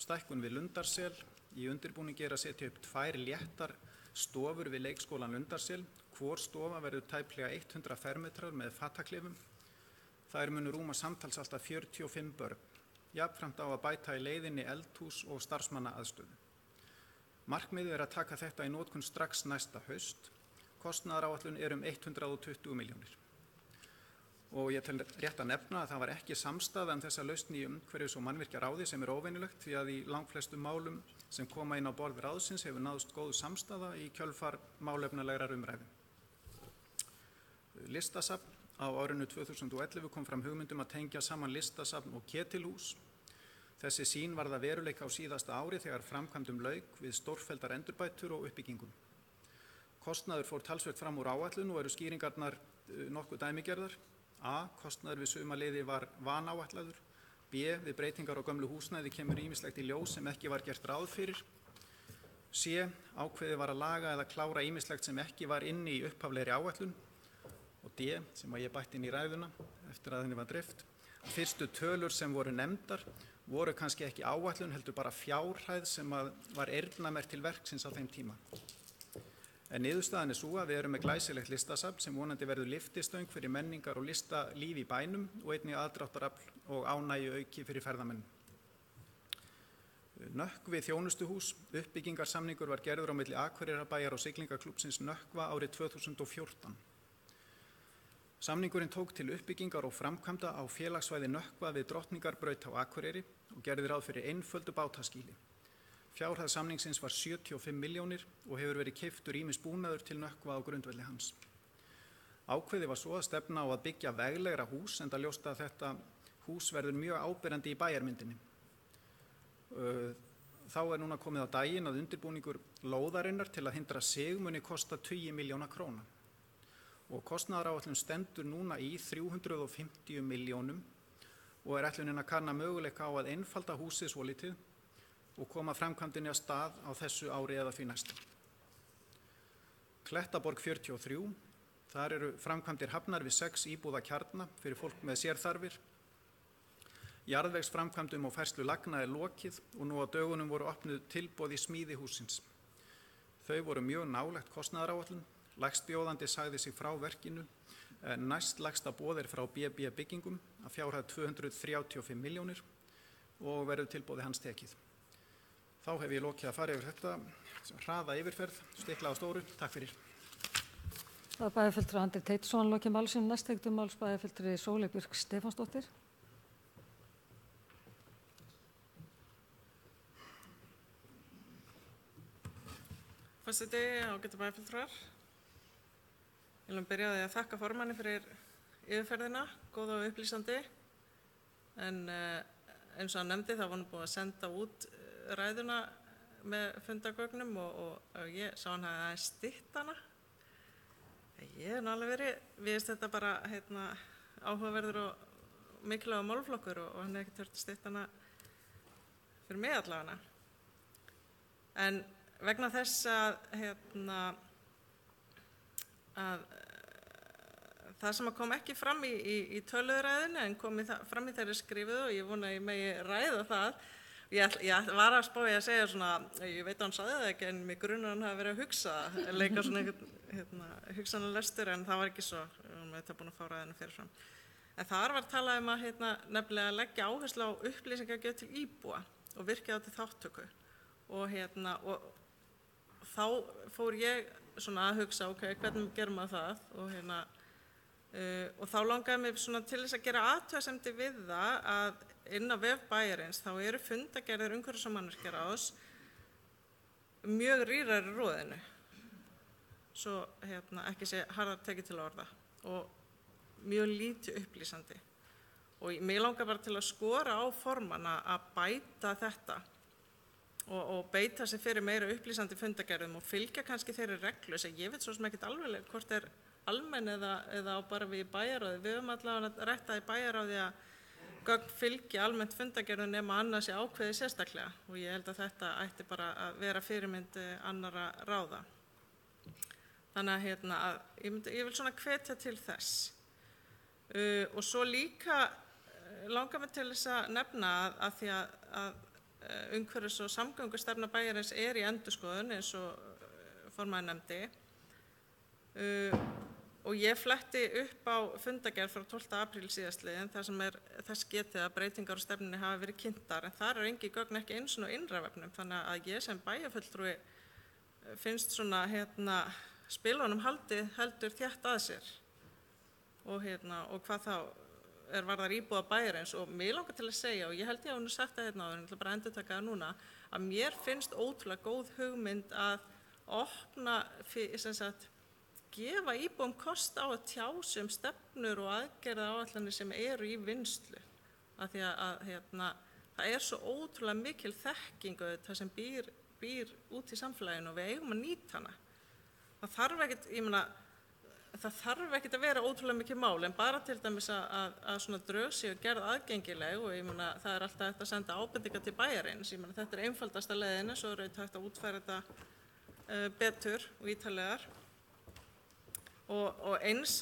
Stækkun við Lundarsel. Í undirbúningi að setja upp 2 léttar stofur við leikskólan Lundarsel. Hvor stofa verður tæplega 100 fermetrar með fataklefum. Þær munu rúma samtals alltaf 45 börn. Jafnframt á að bæta í leiðinni eldhús og starfsmannaaðstöðu. Markmiðið að taka þetta í notkun strax næsta haust. Kostnaðaráætlun er 120 milljónir. Og ég tel rétt að nefna að það var ekki samstaða þessa lausn í umhverfis- og mannvirkjaráði sem óvenjulegt því að í langflestum málum sem koma inn á borð ráðsins hefur náðst góð samstaða í kjölfar málefnalegrar umræðu. Listasafn. Á árinu 2011 kom fram hugmyndum að tengja saman listasafn og ketilhús. Þessi sýn varð að veruleika á síðasta ári þegar framkvæmdum lauk við stórfelldar endurbætur og uppbyggingum. Kostnaður fór talsvert fram úr áætlun og eru skýringarnar nokkuð dæmigerðar. A. Kostnaður við suma liði var vanáætlaður. B. Við breytingar á gömlu húsnæði kemur ýmislegt í ljós sem ekki var gert ráð fyrir. C. Ákveðið var að laga eða klára ýmislegt sem ekki var inni í upphaflegri áætlun. Og D. Sem að ég bætti inn í ræðuna eftir að henni var dreift. Fyrstu tölur sem voru nefndar voru kannski ekki áætlun heldur bara fjárhæð sem var eyrnamerkt til verksins á þeim tíma. En niðurstaðan svo að við erum með glæsilegt listasafn sem vonandi verður lyftistöng fyrir menningar og listalíf í bænum og einnig aðdráttarafl og ánægju auki fyrir ferðamenn. Nökkvi þjónustuhús. Uppbyggingarsamningur var gerður á milli Akureyrarbæjar og Siglingaklúbbsins Nökkva árið 2014. Samningurinn tók til uppbyggingar og framkvæmda á félagssvæði Nökkva við Drottningarbraut á Akureyri og gerði ráð fyrir einföldu bátaskýli. Fjárhæð samningsins var 75 milljónir og hefur verið keyptur ýmis búnaður til Nökkva á grundvelli hans. Ákveðið var svo að stefna á að byggja veglegra hús enda ljóst að þetta hús verður mjög áberandi í bæjarmyndinni. Þá núna komið á daginn að undirbúningur lóðarinnar til að hindra sig muni kosta 20 milljóna króna. Og kostnaðaráætlun stendur núna í 350 milljónum og ætlunin að kanna möguleika á að einfalda húsið svolítið og koma framkvæmdinni að stað á þessu ári eða því næsta. Klettaborg 43. Þar eru framkvæmdir hafnar við 6 íbúða kjarna fyrir fólk með sérþarfir. Jarðvegsframkvæmdum og færslu lagna lokið og nú á dögunum voru opnuð tilboð í smíði hússins. Þau voru mjög nálægt kostnaðaráætlun. Lægstbjóðandi sagði sig frá verkinu. Næst lægsta boð frá BB byggingum að fjárhæð 235 milljónir og verður tilboði hans tekið. Þá hef ég lokið að fara yfir þetta, hraða yfirferð, stikla á stóru. Takk fyrir. Það er bæjarfulltrúi Andri Teitsson lokið málsins. Næst tekur máls bæjarfulltrúi Sóley Björk Stefánsdóttir. Forseti, ágætu bæjarfulltrúar. Ég vil byrja á því að þakka formanni fyrir yfirferðina, góða og upplýsandi. En eins og hann nefndi þá var hann búið að senda út ræðuna með fundagögnum og ég sá hann að stytta hana. Ég hef alveg verið, við veist þetta bara áhugaverður og mikilvægur málflokkur og hann ekkert þurft að stytta hana fyrir mig allavega. En vegna þess að það sem kom ekki fram í töluðræðinu en kom fram í þeirri skrifuðu og ég vona að ég megi ræða það. Ég var að spá ég að segja svona, ég veit að hann sagði það ekki en mig grunar hann hafi verið að hugsa, leika svona einhvern hugsanalestur en það var ekki svo, þetta búin að fá ræðinu fyrirfram. En þar var talað að nefnilega leggja áherslu á upplýsingagjöf til íbúa og virkja á til þáttöku og þá fór ég svona að hugsa, hvernig gerum maður það og þá langaði mig svona til þess að gera athugasemdir við það að inn á vef bæjarins þá eru fundagerðir umhverfis- og mannvirkjaráðs mjög rýrar í roðinu, svo ekki sé harðar tekið til orða og mjög lítið upplýsandi. Og mig langar bara til að skora á formana að bæta þetta og beita sig fyrir meira upplýsandi fundagerðum og fylgja kannski þeirri reglu sem ég veit svo sem ekkert alveg hvort almenn eða bara við í bæjarráði. Við höfum allavega rætt í bæjarráði að gögn fylgi almennt fundagerðum nema annað sé ákveðið sérstaklega og ég held að þetta ætti bara að vera fyrirmynd annarra ráða. Þannig að ég vil svona hvetja til þess. Og svo líka langar mig til þess að nefna að því að umhverfis- og samgöngustefna bæjarins í endurskoðun eins og formaður nefndi og ég fletti upp á fundagerð frá 12. apríl síðastliðinn þar sem þess getið að breytingar á stefnunni hafa verið kynntar en þar engin gögn ekki einu sinni á innra vefnum þannig að ég sem bæjarfulltrúi finnst svona spilunum heldur þétt að sér og hvað þá varðar íbúa bæjarins og mig langar til að segja og ég held ég hafi nú sagt það áður en ég ætla bara að endurtaka það núna að mér finnst ótrúlega góð hugmynd að opna gefa íbúum kost á að tjá sig stefnur og aðgerðaáætlanir sem eru í vinnslu af því að það svo ótrúlega mikil þekking það sem býr út í samfélaginu og við eigum að nýta hana. Það þarf ekkert að vera ótrúlega mikið mál en bara til dæmis að svona drög séu gerð aðgengileg og það alltaf hægt að senda ábendingar til bæjarins. Þetta einfaldasta leiðin svo hægt að útfæra þetta betur og ítarlegar. Og eins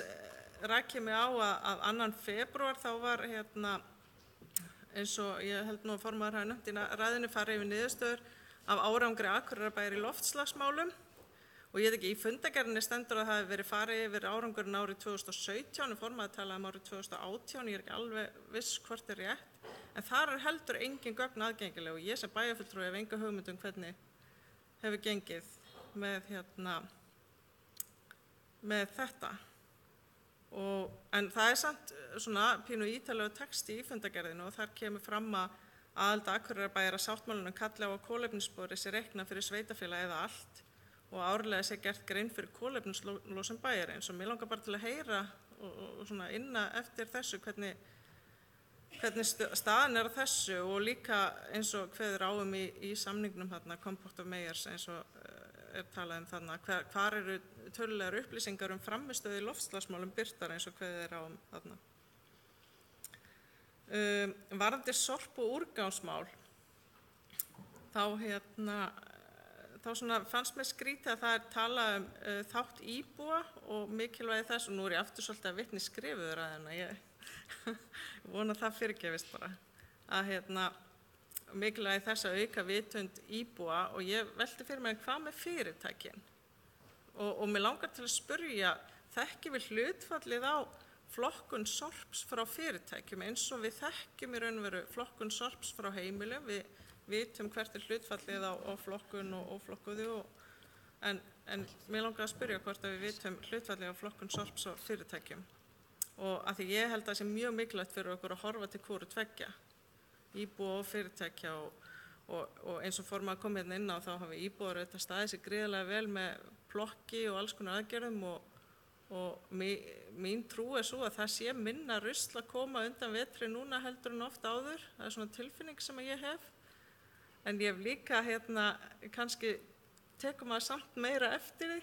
rak ég mig á að 2. febrúar þá var eins og ég held nú að formaður hafi nefnt í ræðunni farið yfir niðurstöður af árangri Akureyrarbæjar í loftslagsmálum. Og ég veit ekki, í fundagerðinni stendur að það hefur verið farið yfir árangurinn árið 2017 og formaður talaði árið 2018, ég ekki alveg viss hvort rétt, en þar heldur engin gögn aðgengileg og ég sem bæjarfulltrúi hef enga hugmynd hvernig hefur gengið með þetta. En það samt svona pínu ítarlegu texti í fundagerðinu og þar kemur fram að aðild Akureyrarbæjar að sáttmálanum kalli á að kolefnisspori sé reiknað fyrir sveitarfélag eða allt og árlega sé gert grein fyrir kolefnislosun bæjarins og mér langar bara til að heyra og svona inna eftir þessu hvernig staðan á þessu og líka eins og kveður á í samningnum Compact of Mayors eins og talað þarna hvar eru tölulegar upplýsingar frammistöðu í loftslagsmálum birtar eins og kveður á þarna. Varðandi sorp- og úrgangsmál þá svona fannst mér skrítið að það talað þátt íbúa og mikilvægi þess og nú ég aftur svolítið að vitni skrifuðu ræðina, ég vona það fyrirgefist bara, að mikilvægi þess að auka vitund íbúa og ég velti fyrir mér hvað með fyrirtækin og mér langar til að spyrja, þekkjum við hlutfallið á flokkun sorps frá fyrirtækjum eins og við þekkjum í raun og veru flokkun sorps frá heimilum, við vitum hvert hlutfallið á flokkun og óflokkuðu en mér langar að spyrja hvort að við vitum hlutfallið á flokkun sorps og fyrirtækjum og af því ég held að það sé mjög mikilvægt fyrir okkur að horfa til hvoru tveggja íbúa og fyrirtækja og eins og formaður kom inn á þá hafi íbúar staðið sig gríðarlega vel með plokki og alls konar aðgerðum og mín trú svo að það sé minna rusl að koma undan vetri núna heldur en oft áður, það svona tilfinning sem ég hef. En ég hef líka kannski tekum maður samt meira eftir því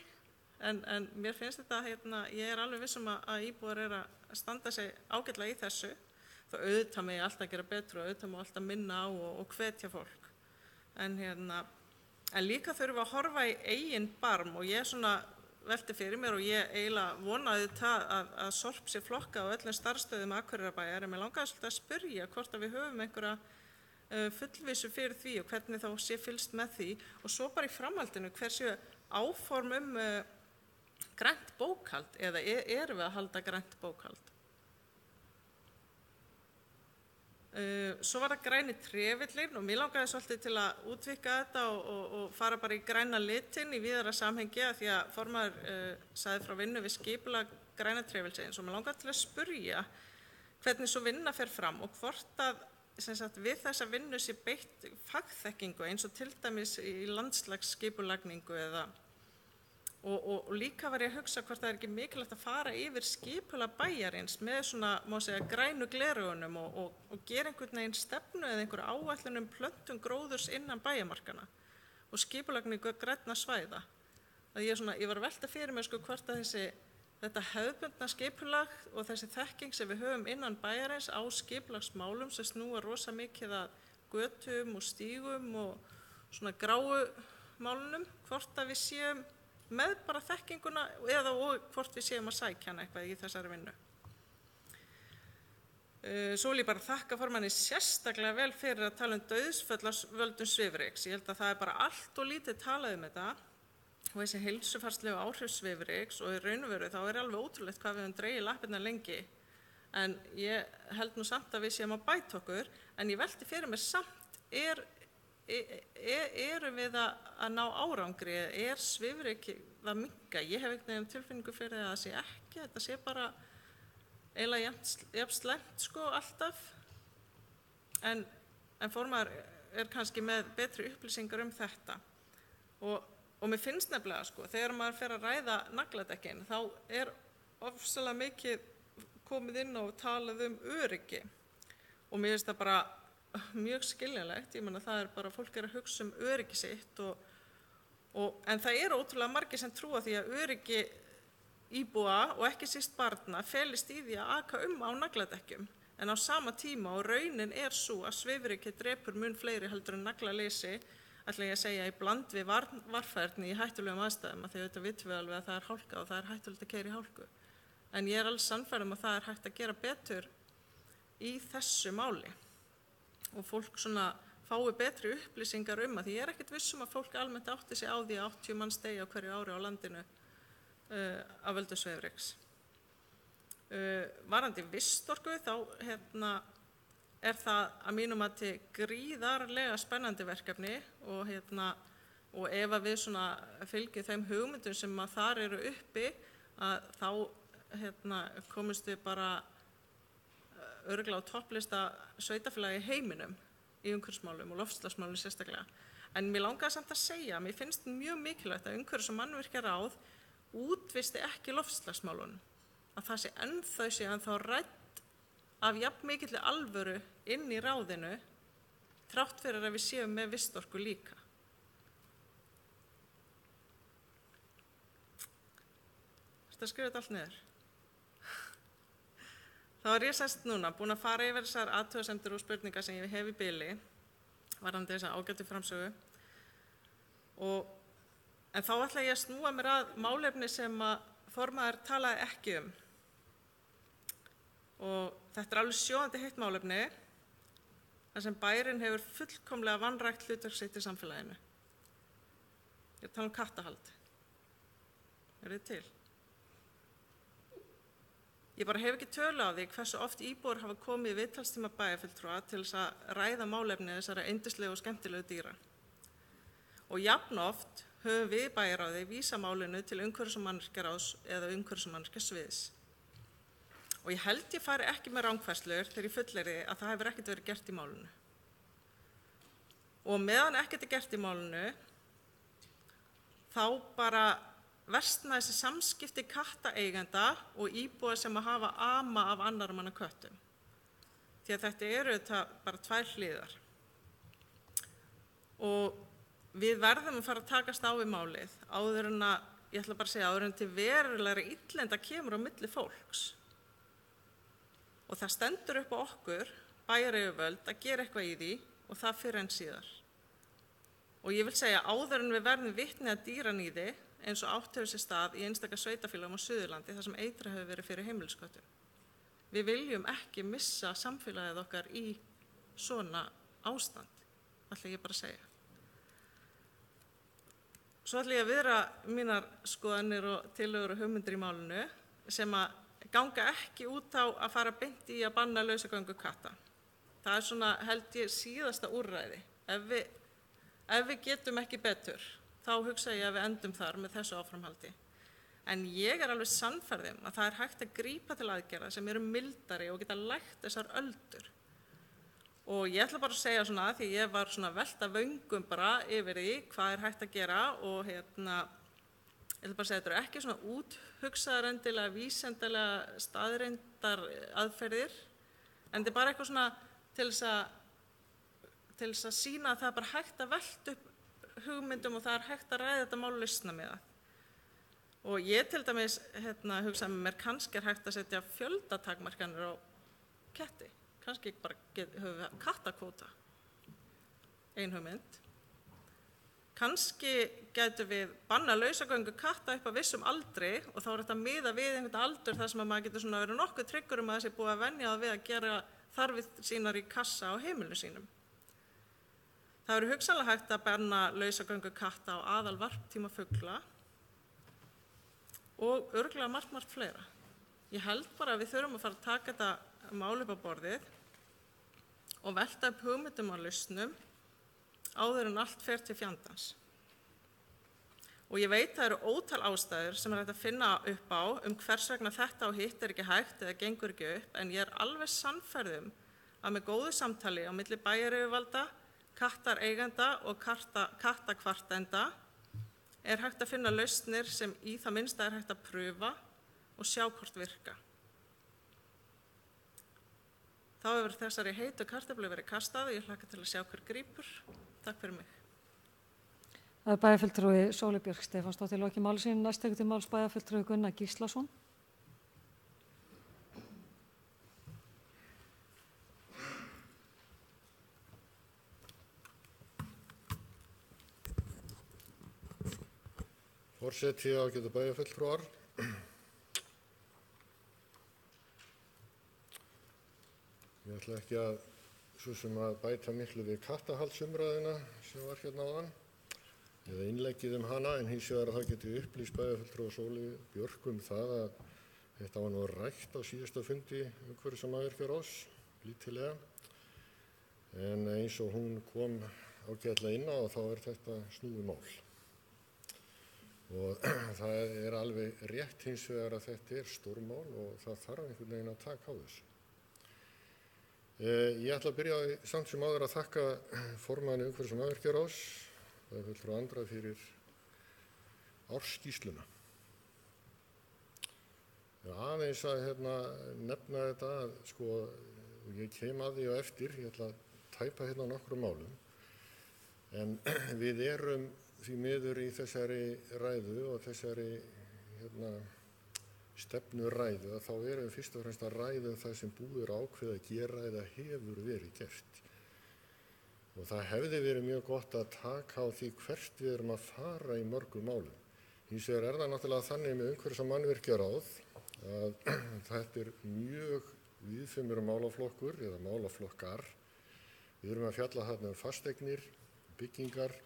en mér finnst þetta ég alveg viss að íbúar að standa sig ágætlega í þessu þá auðvitað mig alltaf gera betur og auðvitað mig alltaf minna á og hvetja fólk en líka þurfum við að horfa í eigin barm og ég svona velti fyrir mér og ég eiginlega vonaði að sorp sé flokkað á öllum starfsstöðum Akureyrarbæjar en mér langaði svolítið að spyrja hvort að við höfum einhverja fullvissu fyrir því og hvernig þá sé fylgst með því og svo bara í framhaldinu hversu áform grænt bókhald eða erum við að halda grænt bókhald. Svo var það græni trefillinn og mér langaði svolítið til að útvíkka þetta og fara bara í græna litinn í víðara samhengi af því að formaður sagði frá vinnu við skipulag græna trefilsins og mér langaði til að spyrja hvernig svo vinna fer fram og hvort að við þessa vinnu sé beitt fagþekkingu eins og til dæmis í landslagsskipulagningu Og líka var ég að hugsa hvort það ekki mikilvægt að fara yfir skipulag bæjarins með svona, má segja, grænu gleraugunum og gera einhvern veginn stefnu eða einhver áætlun plöntun gróðurs innan bæjarmarkana og skipulagningu grænna svæða. Ég var að velta fyrir mér hvort að þetta hefðbundna skipulag og þessi þekking sem við höfum innan bæjarins á skipulagsmálum sem snúa rosa mikið að götum og stígum og svona gráu málunum, hvort að við séum með bara þekkinguna eða og hvort við séum að sækja hana eitthvað í þessari vinnu. Svo vil ég bara þakka formanni sérstaklega vel fyrir að tala dauðsföll af völdum svifryks. Ég held að það er bara allt og lítið talað þetta og þessi heilsufarslegu áhrif svifryks og í raun og veru þá er alveg ótrúlegt hvað við höfum dregið lappirnar lengi. En ég held nú samt að við séum að bæta okkur, en ég velti fyrir mér samt erum við að ná árangri, svifryk að minnka? Ég hef einhvern veginn tilfinningu fyrir að það sé ekki, þetta sé bara eiginlega jafn slæmt alltaf, en formaður er kannski með betri upplýsingar þetta og mér finnst nefnilega þegar maður fer að ræða nagladekkin þá er ofsalega mikið komið inn og talað öryggi og mér finnst það bara mjög skiljanlegt. Ég meina það er bara fólk að hugsa öryggi sitt en það eru ótrúlega margir sem trúa því að öryggi íbúa og ekki síst barna felist í því að aka á nagladekkjum en á sama tíma og raunin er svo að svifryki drepur mun fleiri heldur en naglaleysi, ætla ég að segja, í bland við varfærni í hættulegum aðstæðum, af því auðvitað vitum við alveg að það er hálka og það er hættulegt að keyra í hálku. En ég er alveg sannfærð að það er hægt að gera betur í þessu máli og fólk fái betri upplýsingar að því ég er ekkert viss að fólk almennt átti sig á því að 80 manns deyja á hverju ári á landinu af völdum svifryks. Varðandi vistorku þá er það að mínum mati gríðarlega spennandi verkefni og ef að við fylgjum þeim hugmyndum sem að þar eru uppi að þá komumst við bara örugglega á topplista sveitarfélagi í heiminum í umhverfismálum og loftslagsmálum sérstaklega. En mér langaði samt að segja, mér finnst mjög mikilvægt að umhverfis- og mannvirkjaráð útvisti ekki loftslagsmálunum, að það sé ennþá rædd af jafn mikilli alvöru inn í ráðinu þrátt fyrir að við séum með vistorku líka. Ertu að skrifa þetta allt niður? Þá er ég núna búin að fara yfir þessar athugasemdir og spurningar sem ég hef í bili varðandi þessa ágætu framsögu en þá ætla ég að snúa mér að málefni sem að formaður talaði ekki og þetta er alveg sjóðandi heitt málefni þar sem bærinn hefur fullkomlega vanrækt hlutverk sitt í samfélaginu. Ég tala kattahald. Þið til? Ég bara hef ekki tölu á því hversu oft íbúar hafa komið í viðtalstíma bæjarfulltrúa til þess að ræða málefni þessara yndislegu og skemmtilegu dýra. Og jafn oft höfum við bæjarráði vísa málinu til umhverfis- og mannvirkjaráðs eða umhverfis- og mannvirkjasviðs. Og ég held ég fari ekki með rangfærslur þegar ég fullyrði að það hefur ekkert verið gert í málinu. Og meðan ekkert er gert í málinu, þá bara versna þessi samskipti kattaeigenda og íbúa sem að hafa ama af annarra manna köttum. Því að þetta eru bara tvær hliðar. Og við verðum að fara að takast á við málið áður en að, ég ætla bara að segja, áður en til verulegri illinda kemur á milli fólks. Og það stendur upp á okkur, bæjaryfirvöld, að gera eitthvað í því og það fyrr en síðar. Og ég vil segja, áður en við verðum vitni að dýraníði eins og átt hefur sér stað í einstaka sveitarfélögum á Suðurlandi þar sem eitrað hefur verið fyrir heimilisköttum. Við viljum ekki missa samfélagið okkar í svona ástand, ætla ég bara að segja. Svo ætla ég að viðra mínar skoðanir og tillögur og hugmyndir í málinu sem að ganga ekki út á að fara beint í að banna lausagöngu katta. Það er held ég síðasta úrræði. Ef við getum ekki betur, þá hugsa ég að við endum þar með þessu áframhaldi. En ég er alveg sannfærð að það er hægt að grípa til aðgerða sem eru mildari og geta lægt þessar öldur. Og ég ætla bara að segja því ég var velta vöngum bara yfir því hvað er hægt að gera og ég ætla bara að segja, þetta eru ekki svona úthugsaðar endilega vísendalega staðreyndar aðferðir, en þetta er bara eitthvað svona til þess að sýna að það er bara hægt að velta upp hugmyndum og það er hægt að ræða þetta mál lausna með það. Og ég til dæmis hugsa með mér, kannski er hægt að setja fjöldatakmarkanir á ketti. Kannski bara höfum við kattakvóta, ein hugmynd. Kannski getum við banna lausagöngu katta upp að vissum aldri og þá er þetta miða við einhvern aldur þar sem að maður getur svona verið nokkuð tryggur að það sé búið að venja það við að gera þarfir sínar í kassa á heimilinu sínum. Það eru hugsanlega hægt að banna lausagöngu katta á aðalvarptíma fugla og örugglega margt fleira. Ég held bara að við þurfum að fara að taka þetta mál upp á borðið og velta upp hugmyndum á lausnum áður en allt fer til fjandans. Og ég veit það eru ótal ástæður sem er hægt að finna upp á hvers vegna þetta og hitt er ekki hægt eða gengur ekki upp, en ég er alveg sannfærð að með góðu samtali á milli bæjaryfirvalda, kattareigenda og kattakvartenda er hægt að finna lausnir sem í það minnsta er hægt að pröfa og sjá hvort virka. Þá hefur þessari heitu kartöflu verið kastað og ég hlakka til að sjá hver grípur. Takk fyrir mig. Það er bæjarfulltrúi Sóley Björk Stefánsdóttir lokið máli sínu. Næst tekur til máls bæjarfulltrúi Gunnar Gíslason. Forseti, ágætu bæjarfulltrúar. Ég ætla ekki að svo sem að bæta miklu við kattahaldsumræðina sem var hérna áðan eða innleggið hana, en hins vegar að það geti upplýst bæjarfulltrúa Sóley Björk það að þetta var nú rætt á síðasta fundi umhverfis- og mannvirkjaráðs lítillega, en eins og hún kom ágætlega inn á þá er þetta snúið mál. Og það er alveg rétt hins vegar að þetta er stórmál og það þarf einhvern veginn að taka á þessu. Ég ætla að byrja samt sem áður að þakka formanni umhverfis- og mannvirkjaráðs, bæjarfulltrúa Andra, fyrir ársskýrsluna. Aðeins að nefna þetta, og ég kem að því á eftir, ég ætla að tæpa hérna nokkrum málum, en við erum því miður í þessari ræðu og þessari stefnuræðu að þá erum við fyrst og fremst að ræða það sem búið er ákveðið að gera eða hefur verið gert. Og það hefði verið mjög gott að taka á því hvert við erum að fara í mörgum málum. Hins vegar er það náttúrulega þannig með umhverfis- og mannvirkjaráð að þetta er mjög víðfeðmur málaflokkur eða málaflokkar. Við erum að fjalla þarna fasteignir, byggingar.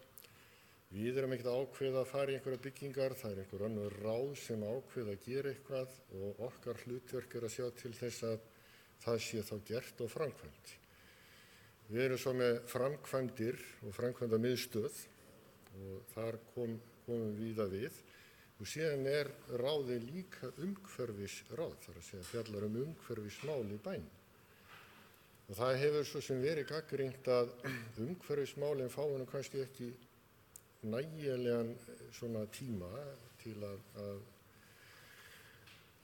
Við erum ekkert ákveðið að fara í einhverja byggingar, það er einhver önnur ráð sem ákveðið að gera eitthvað og okkar hlutverk er að sjá til þess að það sé þá gert og framkvæmt. Við erum svo með framkvæmdir og framkvæmdamiðstöð og þar komum víða við. Og síðan er ráðið líka umhverfisráð, þar að segja fjallar umhverfismál í bænum. Og það hefur svo sem verið gagnrýnt að umhverfismálin fái nú kannski ekki nægilegan svona tíma til að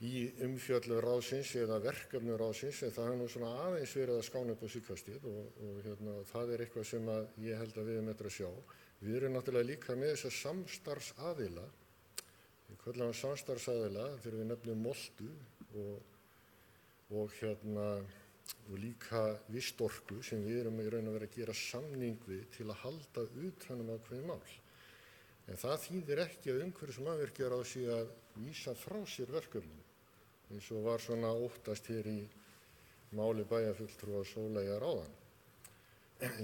í umfjöllun ráðsins eða verkefnum ráðsins, en það hefur nú svona aðeins verið að skána upp á síðkastið og það er eitthvað sem að ég held að við erum eftir að sjá. Við erum náttúrulega líka með þessa samstarfsaðila, við köllum hann samstarfsaðila þegar við nefnum Moltu og líka Vistorku sem við erum í raun að vera að gera samning við til að halda utan ákveðin mál. En það þýðir ekki að umhverfis- og mannvirkjaráð sé að vísa frá sér verkefnum, eins og var svona óttast hér í máli bæjarfulltrúa Sóleyjar áðan.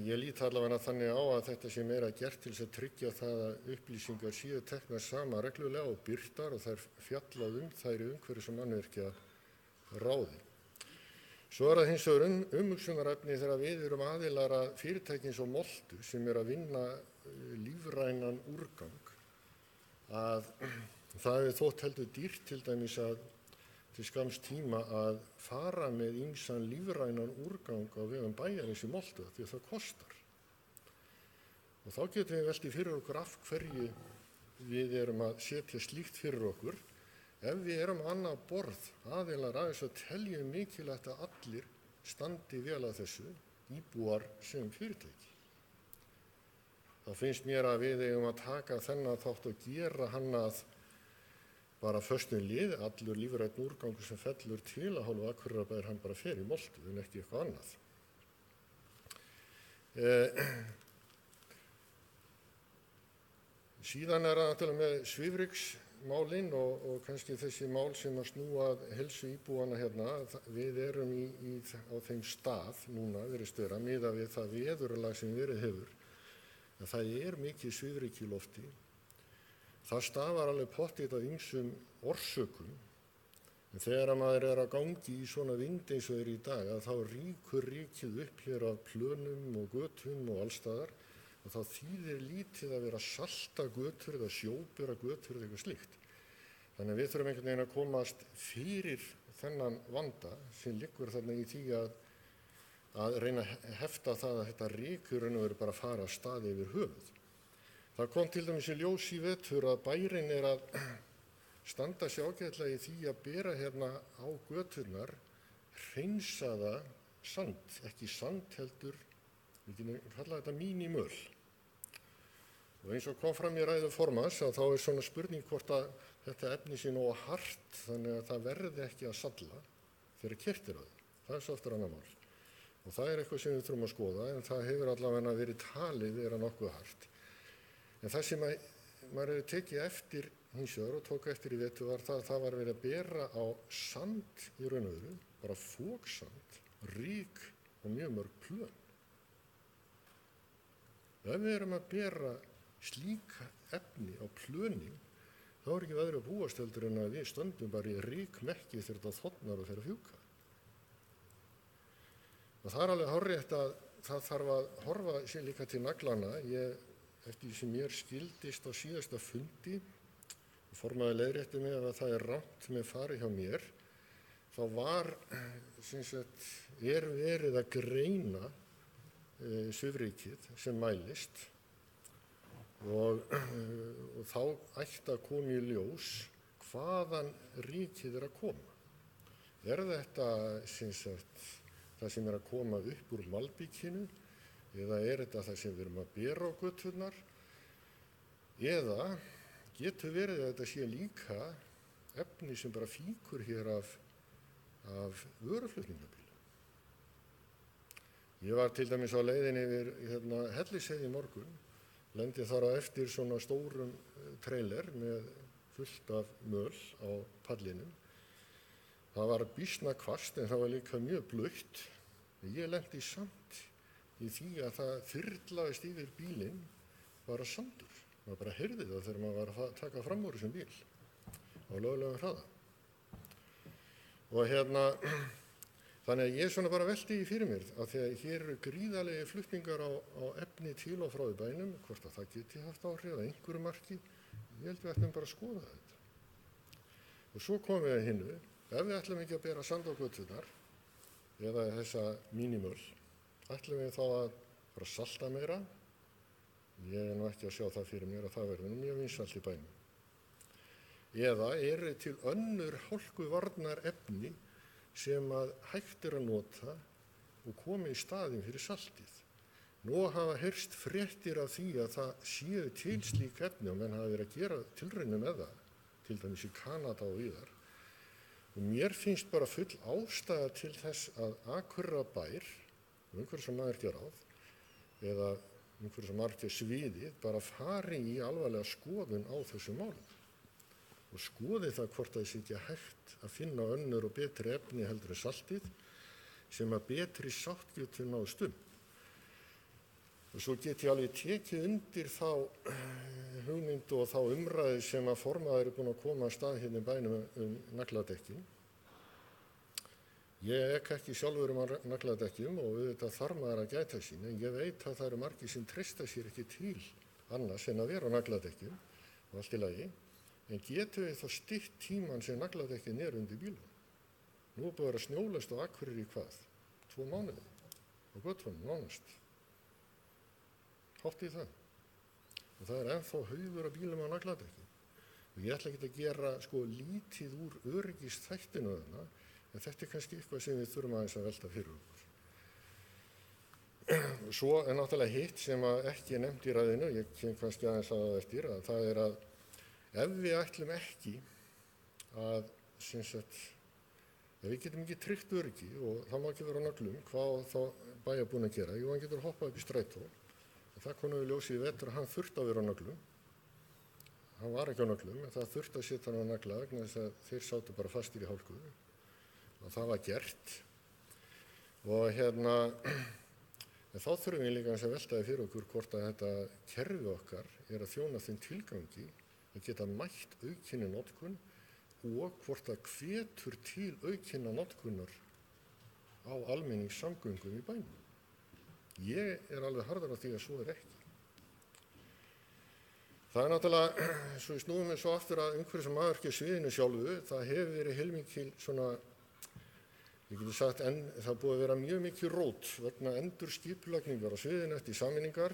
Ég lít allavega þannig á að þetta sé meira gert til þess að tryggja það að upplýsingar séu teknar saman reglulega og birtar og þær fjallað þær í umhverfis- og mannvirkjaráði. Svo er það hins vegar umhugsunarefni þegar við erum aðilar að fyrirtæki eins og Moltu sem er að vinna lífrænan úrgang, að það hefur þótt heldur dýrt til dæmis að til skamms tíma að fara með ýmsan lífrænan úrgang á vegum bæjarins í Moltu því að það kostar. Og þá getum við veltið fyrir okkur af hverju við erum að setja slíkt fyrir okkur, ef við erum annað borð aðilar aðeins að teljum mikilvægt að allir standi vel að þessu, íbúar sem fyrirtæki. Þá finnst mér að við eigum að taka þennan þátt og gera hann að bara föstum lið, allur lífrænn úrgangur sem fellur til að hálfu Akureyrarbæjar hann bara fer í moltu en ekki eitthvað annað. Síðan það náttúrulega með svifryksmálin og kannski þessi mál sem að snúa að heilsu íbúanna hérna. Við erum á þeim stað núna, virðist vera, miðað við það veðurlag sem verið hefur. En það mikið svifryk í lofti. Það stafar alveg pottþétt af ýmsum orsökum. En þegar maður að gangi í svona vind eins og í dag, að þá rýkur rykið upp hér af plönum og götum og allstaðar. Og þá þýðir lítið að vera að salta götur eða sjóbera götur eða eitthvað slíkt. Þannig að við þurfum einhvern veginn að komast fyrir þennan vanda sem liggur þarna í því að reyna að hefta það að þetta rykur raun og veru bara að fara af stað yfir höfuð. Það kom til dæmis í ljós í vetur að bærinn að standa sig ágætlega í því að bera hérna á göturnar hreinsaða sand, ekki sand heldur, við getum kallað þetta mínimöl. Og eins og kom fram í ræðu formanns að þá svona spurning hvort að þetta efni sé nógu hart þannig að það verði ekki að salla þegar keyrt á því. Það svo aftur annað mál. Og það eitthvað sem við þurfum að skoða en það hefur allavega verið talið vera nokkuð hart. En það sem maður hefur tekið eftir hins vegar og tók eftir í vetur var það var verið að bera á sand í raun og veru, bara foksand, ryk og mjög mörg plön. Ef við erum að bera slíka efni á plönin, þá ekki öðru að búast heldur en að við stöndum bara í rykmekki þegar þetta þornar og fer að fjúka. Og það alveg hárrétt að það þarf að horfa sér líka til naglana. Eftir því sem mér skildist á síðasta fundi, formaður leiðrétti mig að það rangt með farið hjá mér, þá var verið að greina svifrykið sem mælist og þá ætti að koma í ljós hvaðan rykið að koma. Þetta það sem að koma upp úr malbikinu eða þetta það sem við erum að bera á göturnar eða getur verið að þetta sé líka efni sem bara fýkur hér af vöruflutningabílum. Ég var til dæmis á leiðinni yfir Hellisheiði í morgun, lendi þar á eftir svona stórum trailer með fullt af möl á pallinum. Það var býsna hvasst en það var líka mjög blautt. Ég lendi samt í því að það þyrlaðist yfir bílinn bara sandur. Maður bara heyrði það þegar maður var að taka fram úr þessum bíl á löglegum hraða. Og þannig að ég svona bara velti því fyrir mér að því að hér eru gríðarlegir flutningar á efni til og frá í bænum, hvort að það geti haft áhrif að einhverju marki, ég held við ætlum bara að skoða þetta. Og svo komum við að hinnu, ef við ætlum ekki að bera sand á göturnar eða þessa mínimöl, ætlum við þá að fara að salta meira. Ég nú ekki að sjá það fyrir mér að það verður mjög vinsælt í bænum. Eða eru til önnur hálkuvarnar efni sem að hægt að nota og koma í staðinn fyrir saltið. Nú hafa heyrst fréttir af því að það séu til slík efni og menn hafa verið að gera tilraunir með það, til dæmis í Kanada og víðar. Og mér finnst bara full ástæða til þess að Akureyrarbær, umhverfis- og mannvirkjaráð, eða umhverfis- og mannvirkjasviðið bara fari í alvarlega skoðun á þessu málum. Og skoði það hvort það sé ekki hægt að finna önnur og betri efni heldur en saltið sem að betri sátt getur náðst um. Og svo get ég alveg tekið undir þá hugmynd og þá umræðu sem að formaður búin að koma að stað hérna í bænum nagladekkin. Ég ekki sjálfur nagladekkjum og auðvitað þarf maður að gæta sín, en ég veit að það eru margir sem treysta sér ekki til annars en að vera á nagladekkjum og allt í lagi. En getum við þá stytt tíman sem nagladekkin undir bílum? Nú búið að vera snjólaust á Akureyri í hvað? 2 mánuði á götunum nánast. Hátt í það. og það er ennþá haugur af bílum á nagladekki. Og ég ætla ekki að gera lítið úr öryggisþættinu þarna, en þetta er kannski eitthvað sem við þurfum aðeins að velta fyrir okkur. Svo er náttúrulega hitt sem ekki er nefnt í ræðinu, ég kem kannski aðeins að það eftir, að það er að ef við ætlum ekki að, ef við getum ekki tryggt öryggi og það má ekki vera á nöglum, hvað þá bæjar búin að gera? Jú, hann getur hoppað upp í strætó. Það kom við ljósið í vetur að hann þurfti að vera á nöglum. Hann var ekki á nöglum, en það þurfti að setja hann á nagla vegna þess að þeir sátu bara fastir í hálku. Og það var gert. Og en þá þurfum við líka að veltaði fyrir okkur hvort að þetta kerfi okkar er að þjóna þeim tilgangi að geta mætt aukinni notkun og hvort það hvetur til aukinna notkunar á almenningssamgöngum í bænum. Ég er alveg harður á því að svo er ekki. Það er náttúrulega, svo við snúum við svo aftur að umhverfis- og mannvirkjasviðinu sjálfu, það hefur verið heilmikil ég geti sagt, það er búið að vera mjög mikið rót vegna endurskipulagningar á sviðinu eftir sameiningar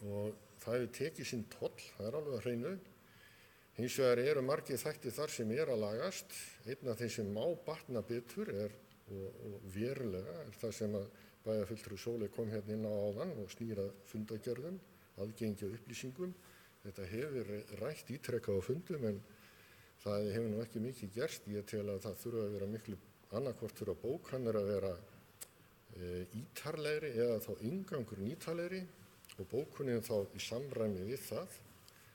og það hefur tekið sinn toll, það er alveg að hreinu. Hins vegar eru margir þættir þar sem er að lagast. Einn af þeim sem má batna betur og verulega er það sem að bæjarfulltrúi Sóley kom hérna inn á áðan og snýr að fundargerðum, aðgengi að upplýsingum. Þetta hefur rætt ítrekað á fundum en það hefur nú ekki mikið gerst. Ég tel að það þurfa að vera miklu annarkvort þurfa bókanir að vera ítarlegri eða þá inngangurinn ítarlegri og bókunin þá í samræmi við það.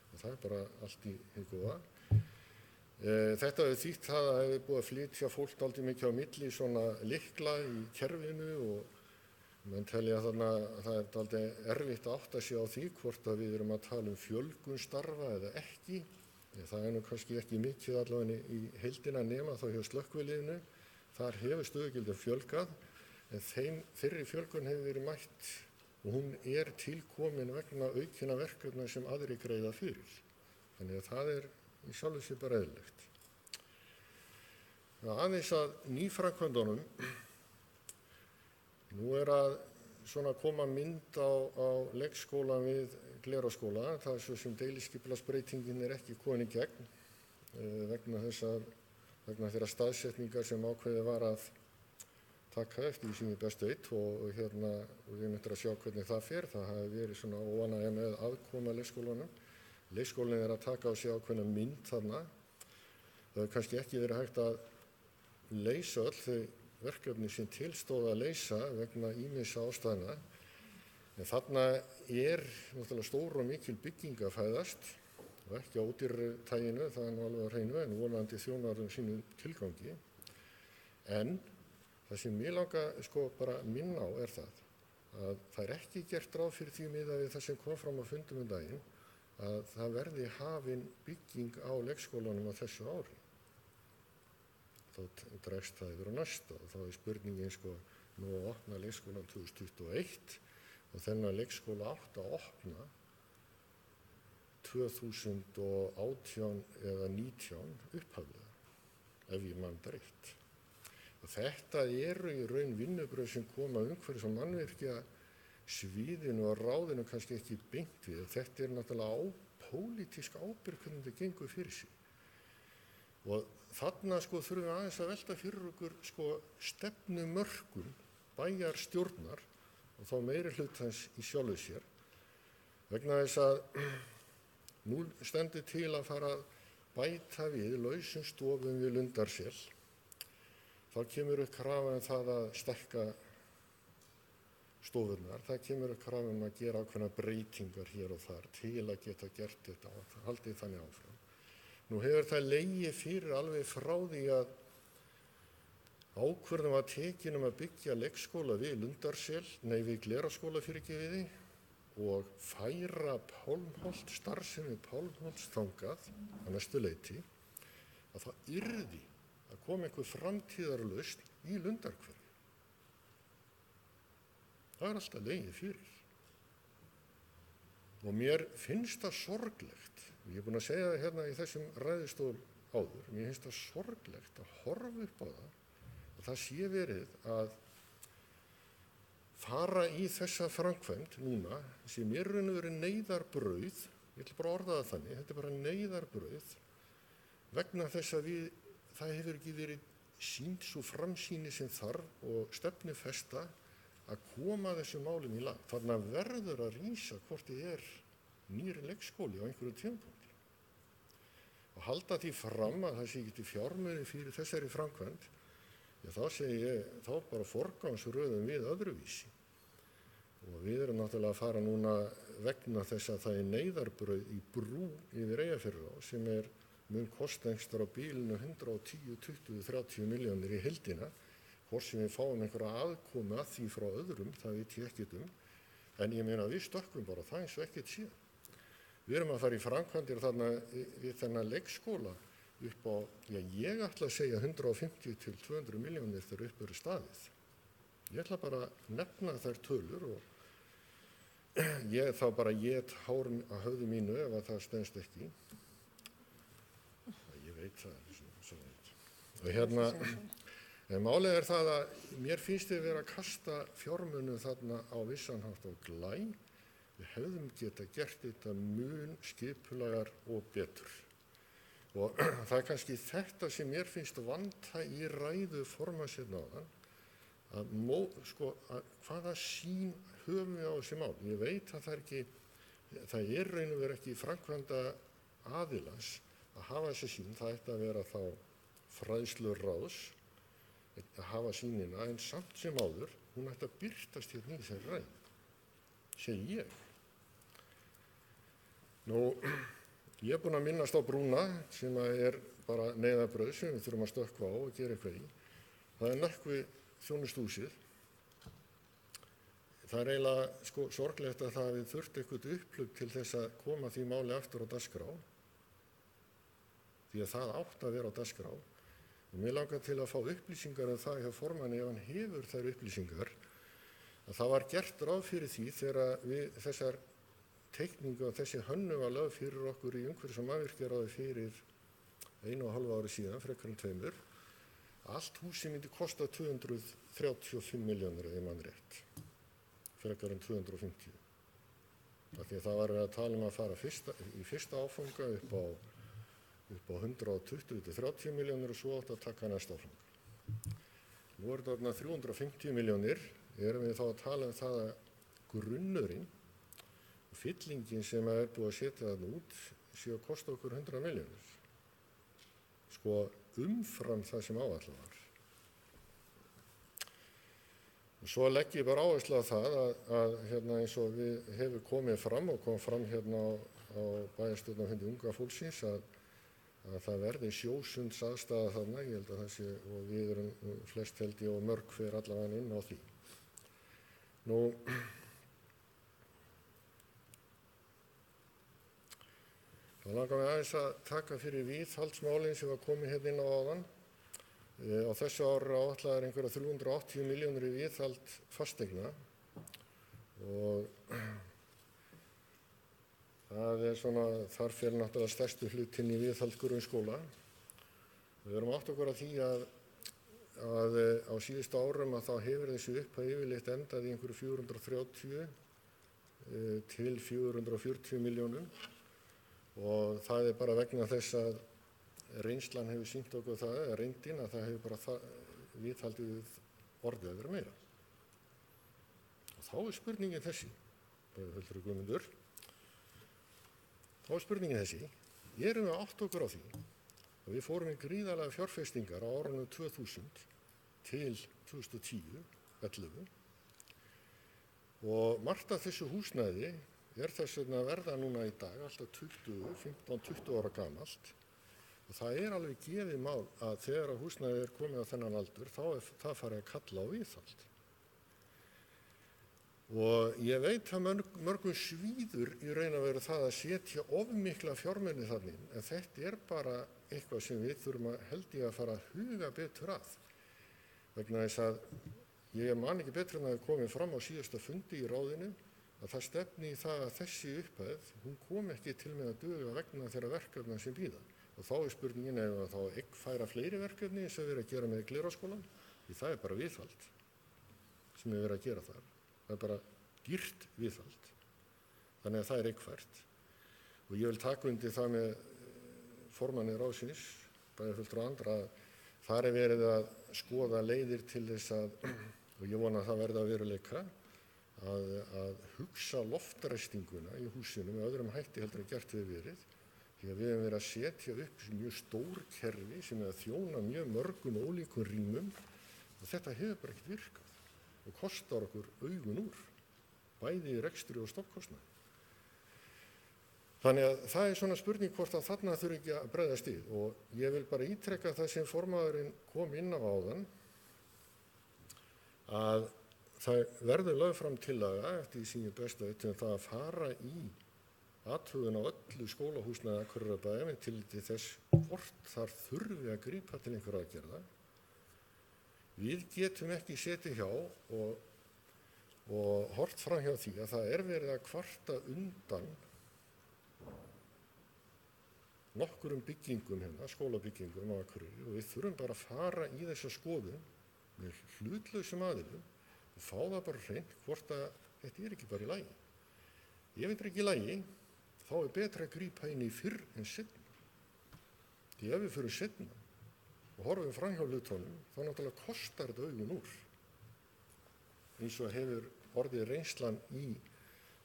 Og það er bara allt í hið góða. Þetta hefur þýtt það að hefur búið að flytja fólk dálítið mikið á milli svona lykla í kerfinu og menn telja þarna að það er dálítið erfitt að átta sig á því hvort að við erum að tala fjölgun starfa eða ekki. Það er nú kannski ekki mikið allavega í heildina nema þá hjá slökkviliðinu. Þar hefur stöðugildum fjölgað en þeirri fjölgun hefur verið mætt og hún er tilkomin vegna aukinna verkefna sem aðri greiða fyrir. Þannig að það er í sjálfu sér bara eðlilegt. Aðeins að nýframkvæmdunum. Nú er að koma mynd á leikskólann við Glerárskóla. Það er svo sem deiliskipulagsbreytingin er ekki komin í gegn vegna þeirra staðsetningar sem ákveðið var að taka eftir því sem ég best veit og við myndir að sjá hvernig það fer. Það hafi verið óánægja með aðkoma leikskólanum. Leikskólinn er að taka á sig ákveðna mynd þarna. Það hefur kannski ekki verið hægt að leysa öll þau verkefni sem tilstóð að leysa vegna ýmissa ástæðna. En þarna er náttúrulega stór og mikil bygging að fæðast og ekki á ódýrtæginu, það er nú alveg á hreinu en vonandi þjónar sínum tilgangi. En það sem ég langa bara minna á er það að það er ekki gert ráð fyrir því miðað við það sem kom fram á fundum daginn að það verði hafin bygging á leikskólanum á þessu ári. Þá dregst það yfir á næsta og þá er spurningin nú að opna leikskólan 2021 og þennan leikskóla átt að opna 2018 eða 19 upphaflega, ef ég man það rétt. Og þetta eru í raun vinnubrögð sem koma umhverfis- og mannvirkjasviðinu og ráðinu kannski ekki beint við. Þetta er náttúrulega pólitísk ábyrgð hvernig þetta gengur fyrir sig. Og þarna þurfum við aðeins að velta fyrir okkur stefnumörkun bæjarstjórnar og þá meiri hlutans í sjálfu sér. Vegna þess að nú stendur til að fara að bæta við lausum stofum við Lundarsel. Þá kemur upp krafa það að stækka stofurnar. Það kemur upp krafa að gera ákveðnar breytingar hér og þar til að geta gert þetta og haldið þannig áfram. Nú hefur það legið fyrir alveg frá því að ákvörðun var tekin að byggja leikskóla við við Glerárskóla og færa Pálmholt, starfsemi Pálmholts þangað á næstu leyti, að það yrði að koma einhver framtíðarlausn í Lundarhverfi. Það er alltaf legið fyrir. Og mér finnst það sorglegt, ég er búinn að segja það hérna í þessum ræðustól áður, mér finnst það sorglegt að horfa upp á það að það sé verið að fara í þessa framkvæmd núna sem er raun og veru neyðarbrauð, ég ætla bara að orða það þannig, þetta er bara neyðarbrauð vegna þess að það hefur ekki verið sýnd svo framsýni sem þarf og stefnufesta að koma þessu málum í lag. Þannig að verður að rísa hvort þið er nýri leikskóli á einhverju tímapunkti. Og halda því fram að það sé ekki fjármuni fyrir þessari framkvæmd, þá segi ég, þá bara forgangsröðum við öðruvísi. Og við erum náttúrulega að fara núna vegna þess að það er neyðarbrauð í brú yfir Eyjafjarðará sem mun kosta einhverstaðar á bilinu 110, 20, 30 milljónir í heildina. Hvort sem við fáum einhverja aðkomu að því frá öðrum, það veit ég ekkert en ég meina við stökkum bara það eins og ekkert síðan. Við erum að fara í framkvæmdir þarna við þennan leikskóla upp á, ég ætla að segja 150 til 200 milljónir þegar upp eru staðið. Ég ætla bara að nefna þær tölur og ég þá bara get hár að höfði mínu ef að það stenst ekki. Ég veit það. Og en málið er það að mér finnst þið vera að kasta fjármunum þarna á vissan hátt á glæ. Við hefðum geta gert þetta mun skipulagar og betur. Og það er kannski þetta sem mér finnst vanta í ræðu formanns hérna áðan, að hvaða sýn höfum við á þessi mál. Ég veit að það er raun og veru ekki framkvæmda aðilans að hafa þessi sýn, það ætti að vera þá fræðsluráðs að hafa sýnina, en samt sem áður, hún ætti að birtast hérna í þessari ræðu, segi ég. Nú, ég er búinn að minnast á brúna sem er bara neyðarbrauð sem við þurfum að stökkva á og gera eitthvað í. Það er Nökkvi þjónustuhúsið. Það er eiginlega sorglegt að það hafi þurft eitthvað upphlaup til þess að koma því máli aftur á dagskrá, því að það átti að vera á dagskrá. Og mér langar til að fá upplýsingar það hjá formanni ef hann hefur þær upplýsingar að það var gert ráð fyrir því þegar þessar teikningu og þessi hönnu var lögð fyrir okkur í umhverfis- og mannvirkjaráði fyrir 1,5 ári síðan, frekar en 2. Allt húsið myndi kosta 235 milljónir eða mann rétt, frekar en 250. Af því að það var að tala að fara í fyrsta áfanga upp á 120 til 30 milljónir og svo átt að taka næsta áfanga. Nú er þetta 350 milljónir, erum við þá að tala það að grunnurinn og fyllingin sem er búið að setja þarna út séu að kosta okkur 100 milljónir. Umfram það sem áætlað var. Og svo legg ég bara áherslu á það að eins og við hefur komið fram og kom fram hérna á bæjarstjórnarfundi unga fólksins að það verði sjósunds aðstæða þarna, ég held að það sé, og við erum flest held ég og mörg hver allavega inn á því. Nú, þá langar við aðeins að taka fyrir viðhaldsmálin sem var komið hérna inn á áðan. Á þessu ári áætlaðar einhverja 380 milljónir í viðhald fasteigna og það er þar fer náttúrulega stærstu hlutinn í viðhald grunnskóla. Við erum átt okkur að því að á síðustu árum að þá hefur þessi upphæð yfirleitt endað í einhverju 430 til 440 milljónum og það er bara vegna þess að reynslan hefur sýnt okkur það, eða reyndin að það hefur bara viðhaldið orðið að vera meira. Og þá er spurningin þessi, Bæjarfulltrúi Guðmundur, þá er spurningin þessi, erum við átt okkur á því að við fórum í gríðarlega fjárfestingar á árunum 2000 til 2010-11 og margt af þessu húsnæði er þess vegna að verða núna í dag alltaf 15-20 ára gamalt og það er alveg gefið mál að þegar að húsnæði er komið á þennan aldur þá er það farið að kalla á viðhald. Og ég veit að mörgum svíður í raun að vera það að setja of mikla fjármuni þannig, en þetta er bara eitthvað sem við þurfum að held ég að fara að huga betur að. Vegna þess að ég man ekki betur en að það komið fram á síðasta fundi í ráðinu að það stefni í það að þessi upphæð, hún kom ekki til með að duga vegna þeirra verkefna sem bíða. Og þá er spurningin ef að þá færa fleiri verkefni sem við erum að gera með Glerárskólann, því það er bara viðhald sem við erum að gera þar. Það er bara dýrt viðhald. Þannig að það er eitthvært. Og ég vil taka undir það með formanni ráðsins, bæjarfulltrúa og andra, að þar er verið að skoða leiðir til þess að, og ég vona að það verði að veruleika, að hugsa loftræstinguna í húsinu með öðrum hætti heldur en gert hefur verið. Því að við hefum verið að setja upp mjög stór kerfi sem er að þjóna mjög mörgum ólíkum rýmum og þetta hefur bara ekkert virkað og kostar okkur augun úr, bæði í rekstri og stofnkostnaði. Þannig að það er svona spurning hvort að þarna þurfi ekki að bregðast í og ég vil bara ítreka það sem formaðurinn kom inn á áðan að það verður lögð fram tillaga eftir því sem ég best veit um það að fara í athugun á öllu skólahúsnæði Akureyrarbæjar með tilliti til þess hvort þar þurfi að grípa til einhverra aðgerða. Við getum ekki setið hjá og horft fram hjá því að það er verið að kvarta undan nokkurum byggingum hérna, skólabyggingum á Akureyri og við þurfum bara að fara í þessa skoðun með hlutlausum aðilum og fá það bara hreint hvort að þetta er ekki bara í lagi. Ef þetta er ekki í lagi, þá er betra að grípa inn í fyrr en seinna. Því ef við fyrir seinna og horfum fram hjá hlutunum, þá náttúrulega kostar þetta augun úr. Eins og hefur orðið reynslan í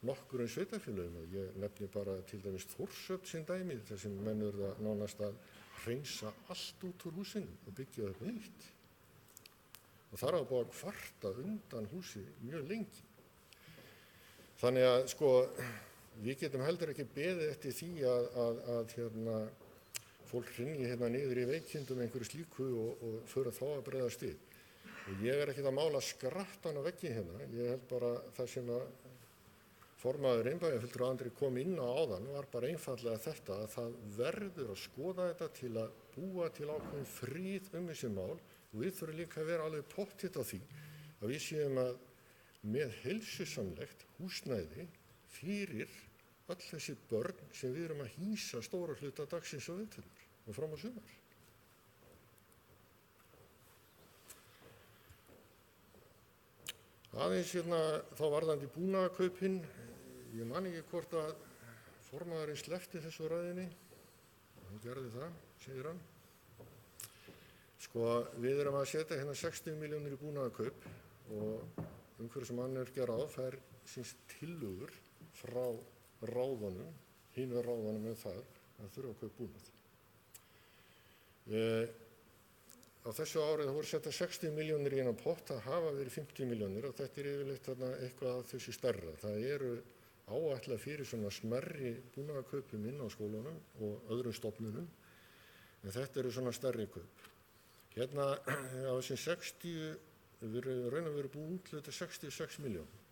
nokkurum sveitarfélögum og ég nefni bara til dæmis Þórshöfn sem dæmi þar sem menn eru að nánast að hreinsa allt út úr húsinu og byggja upp nýtt. Og þar á búið að kvarta undan húsi mjög lengi. Þannig að sko við getum heldur ekki beðið eftir því að fólk hringi hérna niður í veikindum einhverju slíku og fyrir þá að bregðast við. Og ég er ekkert að mála skrattan á veggi hérna, ég held bara það sem að formaður bæjarfulltrúa Andri kom inn á áðan var bara einfaldlega þetta að það verður að skoða þetta til að búa til ákveðin frið þessi mál og við þurfum líka að vera alveg pottþétt á því að við séum að með heilsusamlegt húsnæði fyrir öll þessi börn sem við erum að hýsa stóra hluta dagsins og veturnar og fram á sumar. Aðeins þá varðandi búnaðarkaupin, ég man ekki hvort að formaðurinn sleppti þessu ræðinni, hann gerði það, segir hann. Sko, við erum að setja hérna 60 milljónir í búnaðarkaup og umhverfis mannvirkjaráð fær síns tillögur frá ráðunum, hinu ráðunum það að þurfa að kaupa búnað. Á þessu árið voru setja 60 milljónir í eina pott, það hafa verið 50 milljónir og þetta er yfirleitt eitthvað af þessu stærra. Það eru áætlað fyrir svona smærri búnaðarkaupum inn á skólunum og öðrum stofnunum, en þetta eru svona stærri kaup. Hérna á þessum 60, við raun og veru búin útluta 66 milljónir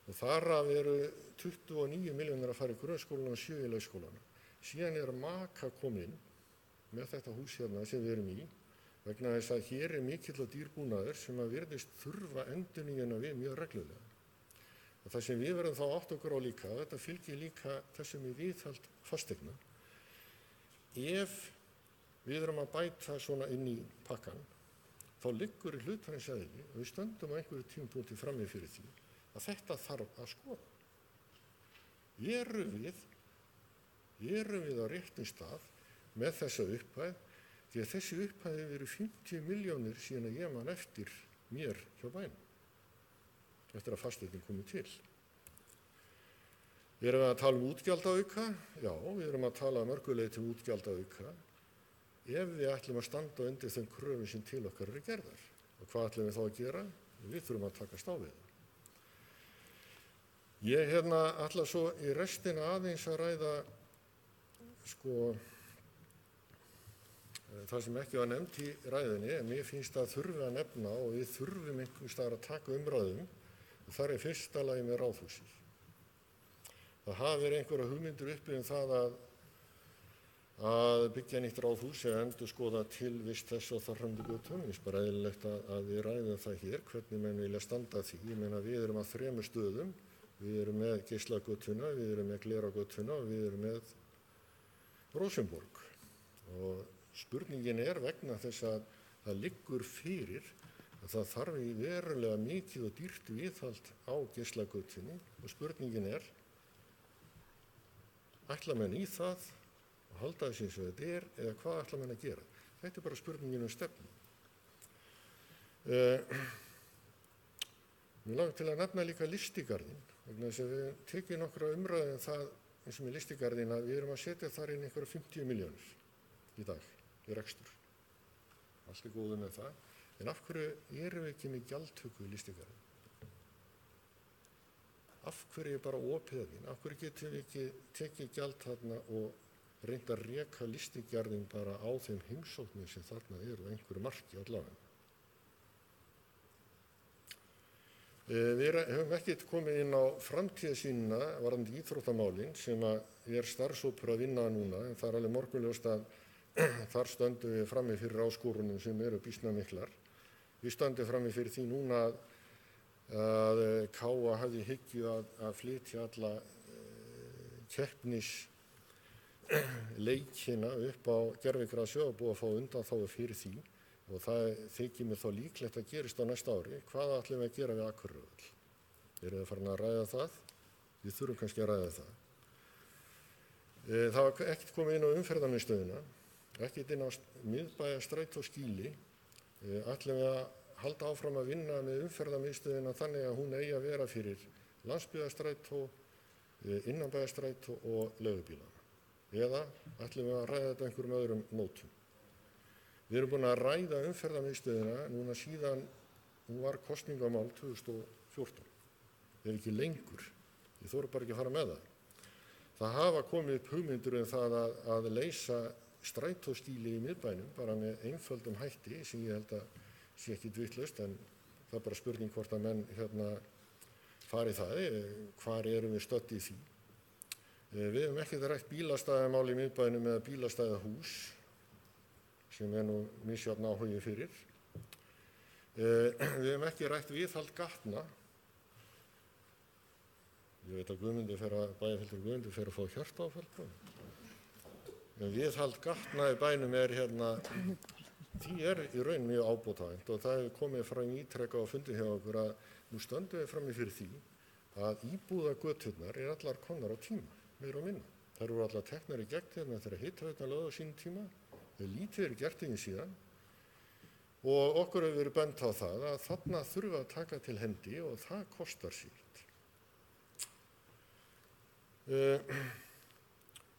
og þar af eru 29 milljónir að fara í grunnskólanum og 7 í leikskólanum. Síðan er Maka komin með þetta hús hérna sem við erum í, vegna þess að hér er mikill og dýr búnaður sem að virðist þurfa endurnýjuna við mjög reglulega. Og það sem við verðum þá átt okkur á líka, þetta fylgir líka þessum í viðhald fasteigna. Ef við erum að bæta svona inn í pakkan, þá liggur í hlutarins eðli og við stöndum á einhverju tímapunkti frammi fyrir því að þetta þarf að skoða. Erum við á réttum stað með þessa upphæð, því að þessi upphæð hefur verið 50 milljónir síðan að ég man eftir mér hjá bænum, eftir að fasteignin komið til. Við erum að tala um útgjaldaauka, já, við erum að tala mörguleyti um útgjaldaauka, ef við ætlum að standa undir þeim kröfum sem til okkar eru gerðar. Og hvað ætlum við þá að gera? Við þurfum að takast á við það. Ég ætla svo í restina aðeins að ræða það sem ekki var nefnt í ræðinni, en mér finnst að þurfi að nefna og við þurfum einhvers staðar að taka umræðum, þar er fyrsta lagi með ráðhúsið. Það hafa verið einhverja hugmyndir uppi um það að byggja nýtt ráðhús eða endurskoða tilvist þess og þarfandi götum. Mér finnst bara eðlilegt að við ræðum það hér, hvernig menn vilja standa að því. Ég meina við erum að 3 stöðum, við erum með Geislagötuna, við erum með Glerárgötuna og við erum með Rósenborg. Og spurningin er vegna þess að það liggur fyrir að það þarf í verulega mikið og dýrt viðhald á Geislagötunni og spurningin er, ætla menn í það og halda þess eins og þetta er eða hvað ætla menn að gera? Þetta er bara spurningin stefnu. Mér langar til að nefna líka Lystigarðinn, vegna þess að við tekjum nokkra umræðum það eins og með Lystigarðinn að við erum að setja þar inn einhverja 50 milljónir í dag í rekstur. Allt er góðu með það, en af hverju erum við ekki með gjaldtöku í Lystigarðinn? Af hverju er bara opið þarna? Af hverju getum við ekki tekið gjald þarna og reynt að reka Lystigarðinn bara á þeim heimsóknum sem þarna eru einhverju marki allavega? Við höfum ekkert komið inn á framtíðarsýnina varðandi íþróttamálin sem er starfshópur að vinna núna, en það er alveg morgunljóst að þar stöndum við frammi fyrir áskorunum sem eru býsna miklar. Við stöndum frammi fyrir því núna að KA hafði hyggju að flytja alla keppnisleikina upp á gervigrasi og búið að fá undanþágu fyrir því. Og það þykir mér þá líklegt að gerist á næsta ári. Hvað ætlum við að gera við Akureyrarvöll? Eru þið farin að ræða það? Við þurfum kannski að ræða það. Það var ekkert komið inn á umferðarmiðstöðina, ekkert inn á miðbæjarstrætóskýli. Ætlum við að halda áfram að vinna með umferðarmiðstöðina þannig að hún eigi að vera fyrir landsbyggðarstrætó, innanbæjarstrætó og leigubílana. Eða ætlum við að ræða þetta einhverjum öðrum nótum. Við erum búin að ræða umferðarmiðstöðina núna síðan hún var kosningamál 2014, ef ekki lengur. Ég þori bara ekki að fara með það. Það hafa komið upp hugmyndir það að leysa strætóskýli í miðbænum bara með einföldum hætti sem ég held að sé ekkit vitlaust, en það er bara spurning hvort að menn fari það, hvar erum við stödd í því. Við höfum ekkert rætt bílastæðamál í miðbænum eða bílastæðahús, sem nú misjafn áhugi fyrir. Við höfum ekki rætt viðhald gatna. Ég veit að bæjarfylgdur Guðmundur fer að fá hjartaáfall. En viðhald gatna í bænum því í raun mjög ábótavant og það hefur komið fram ítrekka á fundi hjá okkur að nú stöndum við frammi fyrir því að íbúðagöturnar allar komnar á tíma, meira og minna. Þær voru allar teknar í gegn þegar hitaveitna lögðu á sínum tíma. Það lítið verið gert inn síðan og okkur hefur verið bent á það að þarna þurfa að taka til hendi og það kostar sitt.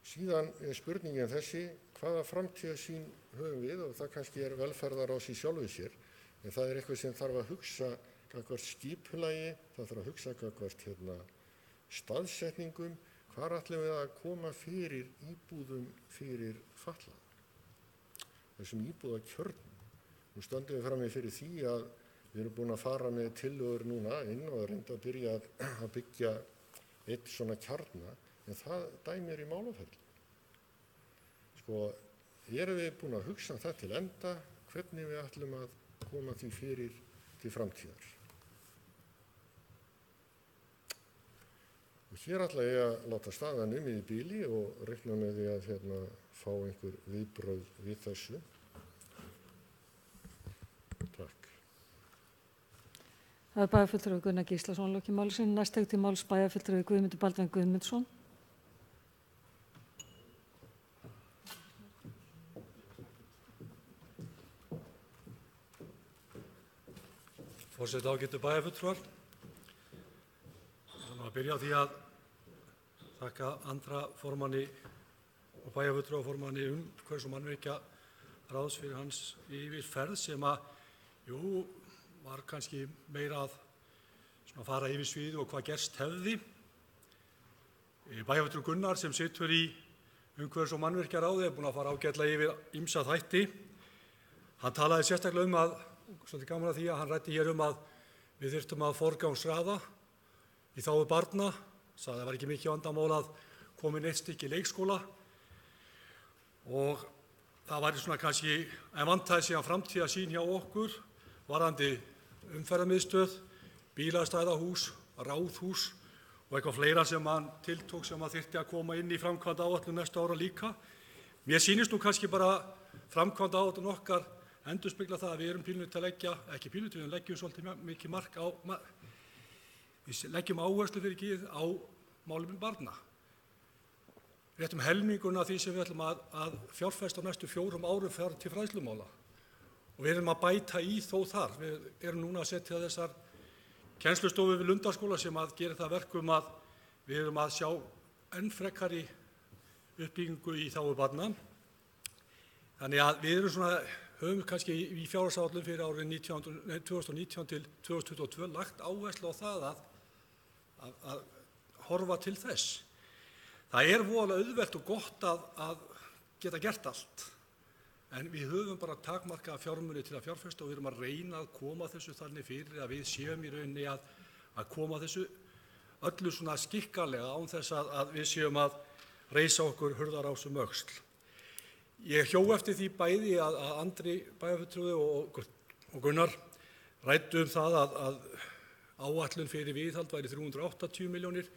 Síðan er spurningin þessi, hvaða framtíðarsýn höfum við, og það kannski er velferðarás í sjálfu sér, en það er eitthvað sem þarf að hugsa gagnvart skipulagi, það þarf að hugsa gagnvart staðsetningum, hvar ætlum við að koma fyrir íbúðum fyrir fatlaða. Þessum íbúðakjörnum. Nú stöndum við frammi fyrir því að við erum búin að fara með tillögur núna inn og reynda að byrja að byggja eitt svona kjarna, en það dæmir í málaferli. Erum við búin að hugsa það til enda, hvernig við ætlum að koma því fyrir til framtíðar. Og hér ætla ég að láta staðan í bíli og reikna með því að fá einhver viðbrögð við þessu. Takk. Það er bæjarfulltrúi Gunnar Gíslason lokið máli sínu. Næst tekur til máls bæjarfulltrúi Guðmundur Baldvin Guðmundsson. Forseti, ágætu bæjarfulltrúar. Það að byrja á því að þakka andra formanni og bæjarfulltrúaformanni umhverfis- og mannvirkjaráðs fyrir hans yfirferð sem var kannski meira að fara yfir sviðið og hvað gerst hefði. Bæjarfulltrúi Gunnar sem situr í umhverfis- og mannvirkjaráði er búinn að fara ágætlega yfir ýmsa þætti. Hann talaði sérstaklega að, svolítið gaman að því að hann ræddi hér að við þyrftum að forgangsraða í þágu barna, sagði að það var ekki mikið vandamál að koma inn eitt stykki leikskóla og það væri svona kannski, en vantaði síðan framtíðarsýn hjá okkur varðandi umferðarmiðstöð, bílastæðahús, ráðhús og eitthvað fleira sem hann tiltók sem að þyrfti að koma inn í framkvæmdaáætlun næsta ára líka. Mér sýnist nú kannski bara framkvæmdaáætlun okkar endurspegla það að við erum pínlítið að leggja, ekki pínlítið, við leggjum svolítið mikið mark á, við leggjum áherslu fyrir gíð á málefni barna. Réttum helminguna því sem við ætlum að fjárfesta á næstu 4 árum fer til fræðslumála. Og við erum að bæta í þó þar. Við erum núna að setja þessar kennslustofur við Lundarskóla sem að gera það verkum að við erum að sjá enn frekari uppbyggingu í þágu barna. Þannig að við erum svona, höfum kannski í fjárhagsáætlun fyrir árið 2019 til 2022 lagt áherslu á það að horfa til þess. Það er voðalega auðvelt og gott að geta gert allt, en við höfum bara takmarkaða fjármuni til að fjárfesta og við erum að reyna að koma þessu þannig fyrir að við séum í rauninni að koma þessu öllu svona skikkanlega án þess að við séum að reisa okkur hurðarás öxl. Ég hjó eftir því bæði að Andri bæjarfulltrúi og Gunnar ræddu það að áætlun fyrir viðhald væri 380 milljónir,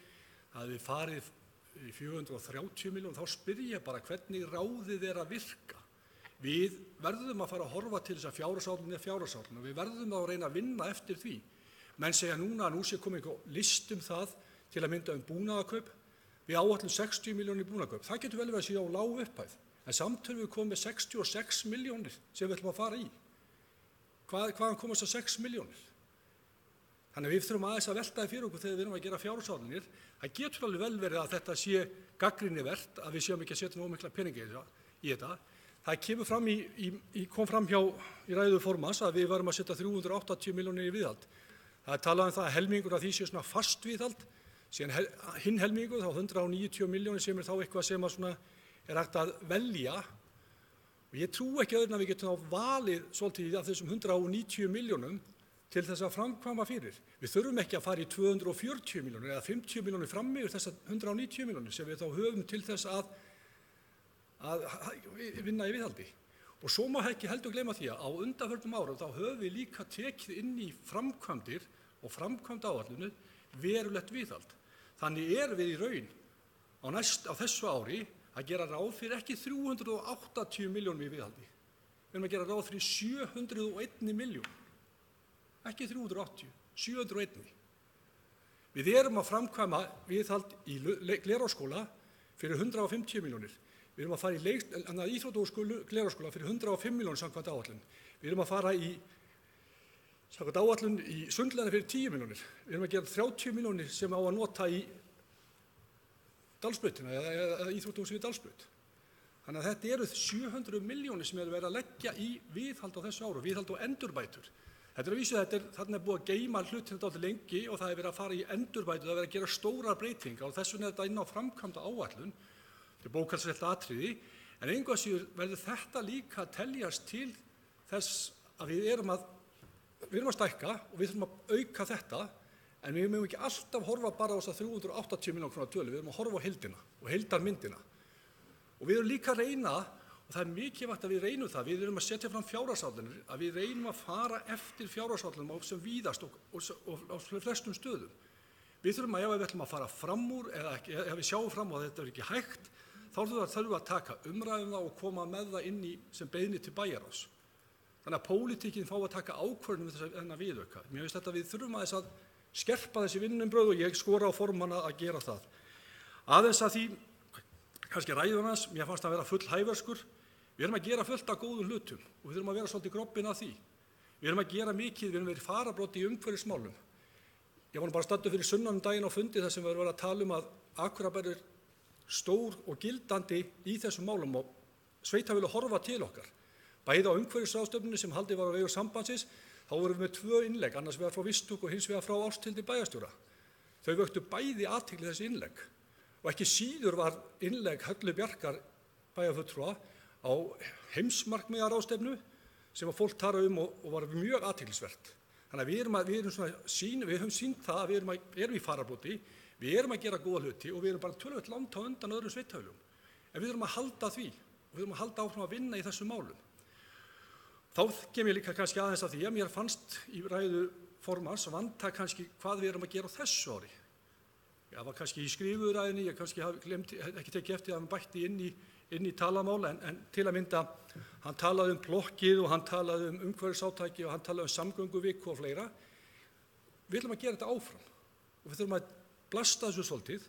að við farið í 430 milljónir, þá spyr ég bara hvernig ráðið er að virka. Við verðum að fara að horfa til þess að fjárhagsáætlun er fjárhagsáætlun og við verðum að reyna að vinna eftir því. Menn segja núna að nú sé komið einhver list það til að mynda búnaðarkaup. Við áætlum 60 milljónir í búnaðarkaup. Það getur vel verið að sé á lág upphæð, en samt höfum við komið með 66 milljónir sem við ætlum að fara í. Hvaðan komast það 6 milljónir? Þannig að við þurfum aðeins að velta því fyrir okkur þegar við erum að gera fjárhagsáætlanir. Það getur alveg vel verið að þetta sé gagnrýnivert, að við séum ekki að setja nógu mikla peninga í þetta. Það kom fram hjá í ræðu formanns að við varum að setja 380 milljónir í viðhald. Það er talað það að helmingur af því sé svona fast viðhald, síðan hinn helmingur þá 190 milljónir sem þá eitthvað sem svona er hægt að velja. Og ég trú ekki öðru en að við getum þá valið svolítið af þessum 190 milljónum til þess að framkvæma fyrir. Við þurfum ekki að fara í 240 milljónir eða 50 milljónir fram yfir þessar 190 milljónir sem við þá höfum til þess að vinna í viðhaldi. Og svo má ekki heldur gleyma því að á undanförnum árum þá höfum við líka tekið inn í framkvæmdir og framkvæmdaáætlunum verulegt viðhald. Þannig við í raun á þessu ári að gera ráð fyrir ekki 380 milljónum í viðhaldi. Við erum að gera ráð fyrir 701 milljón. Ekki 380, 701. Við erum að framkvæma viðhald í Glerárskóla fyrir 150 milljónir. Við erum að fara í íþrótta- og Glerárskóla fyrir 105 milljónir samkvæmt áætlun. Við erum að fara í samkvæmt áætlun í Sundlaugina fyrir 10 milljónir. Við erum að gera 30 milljónir sem á að nota í Dalsbrautina eða íþróttahúsið við Dalsbraut. Þannig að þetta eru 700 milljónir sem verið að leggja í viðhald á þessu ári, viðhald og endurbætur. Þetta er að vísu, þarna er búið að geyma hlutina dálítið lengi og það er verið að fara í endurbætur, það er verið að gera stórar breytingar og þess vegna er þetta inn á framkvæmda áætlun. Þetta er bókhaldslega atriði, en engu að síður verður þetta líka að teljast til þess að við erum að stækka og við þurfum að auka þetta, en við mögum ekki alltaf horfa bara á þess að 380 milljóna króna tölu, við erum að horfa á heildina og heildarmyndina. Og við erum líka að reyna, og það er mikilvægt að við reynum það, við erum að setja fram fjárhagsáætlanir, að við reynum að fara eftir fjárhagsáætlunum á sem víðast og á flestum stöðum. Við þurfum ef við ætlum að fara fram úr, eða ef við sjáum fram á að þetta er ekki hægt, þá þurfum við að taka umræðum það og koma með það inn í sem beiðni til bæjarráðs. Þannig að pólitíkin fá að taka ákvörðun við þennan viðauka. Mér finnst þetta við þurfum aðeins að skerpa þessi vinnubrögð og ég skora á formanna að gera það. Aðeins að því, kannski ræðan hans, mér fannst að vera full hæverskur. Við erum að gera fullt af góðum hlutum og við þurfum að vera svolítið grobbin að því. Við erum að gera mikið, við erum verið farabroddi í umhverfismálum. Ég var bara staddur fyrir sunnan daginn á fundi þar sem við erum að tala að Akureyrarbær er stór og gildandi í þessum málum og sveitarfélög horfa til okkar. Bæði á umhverfisráðstefnunni sem haldið var á vegum sambandsins, þá vorum við með 2 innlegg, annars vegar frá Vistúk og hins vegar frá Ásthildi bæjarstjóra. Þau vöktu bæði athygli þessi innlegg og ekki síður var innlegg Höllu Bjarkar bæjarfulltrúa á heimsmarkmiðaráðstefnu sem að fólk tala og var mjög athyglisvert. Þannig að við höfum sýnt það að við erum í fararbroddi, við erum að gera góða hluti og við erum bara töluvert langt á undan öðrum sveitarfélögum. En við þurfum að halda því og við þurfum að halda áfram að vinna í þessum málum. Þá kem ég líka kannski aðeins að því að mér fannst í ræðu formanns vanta kannski hvað við erum að gera á þessu ári. Það var kannski í skrifuræðinni, ég kannski ekki tekið eftir að hann bætti inn í inn í talamál, en til að mynda, hann talaði blokkið og hann talaði umhverfisátaki og hann talaði samgönguviku og fleira. Við ætlum að gera þetta áfram og við þurfum að blasta þessu svolítið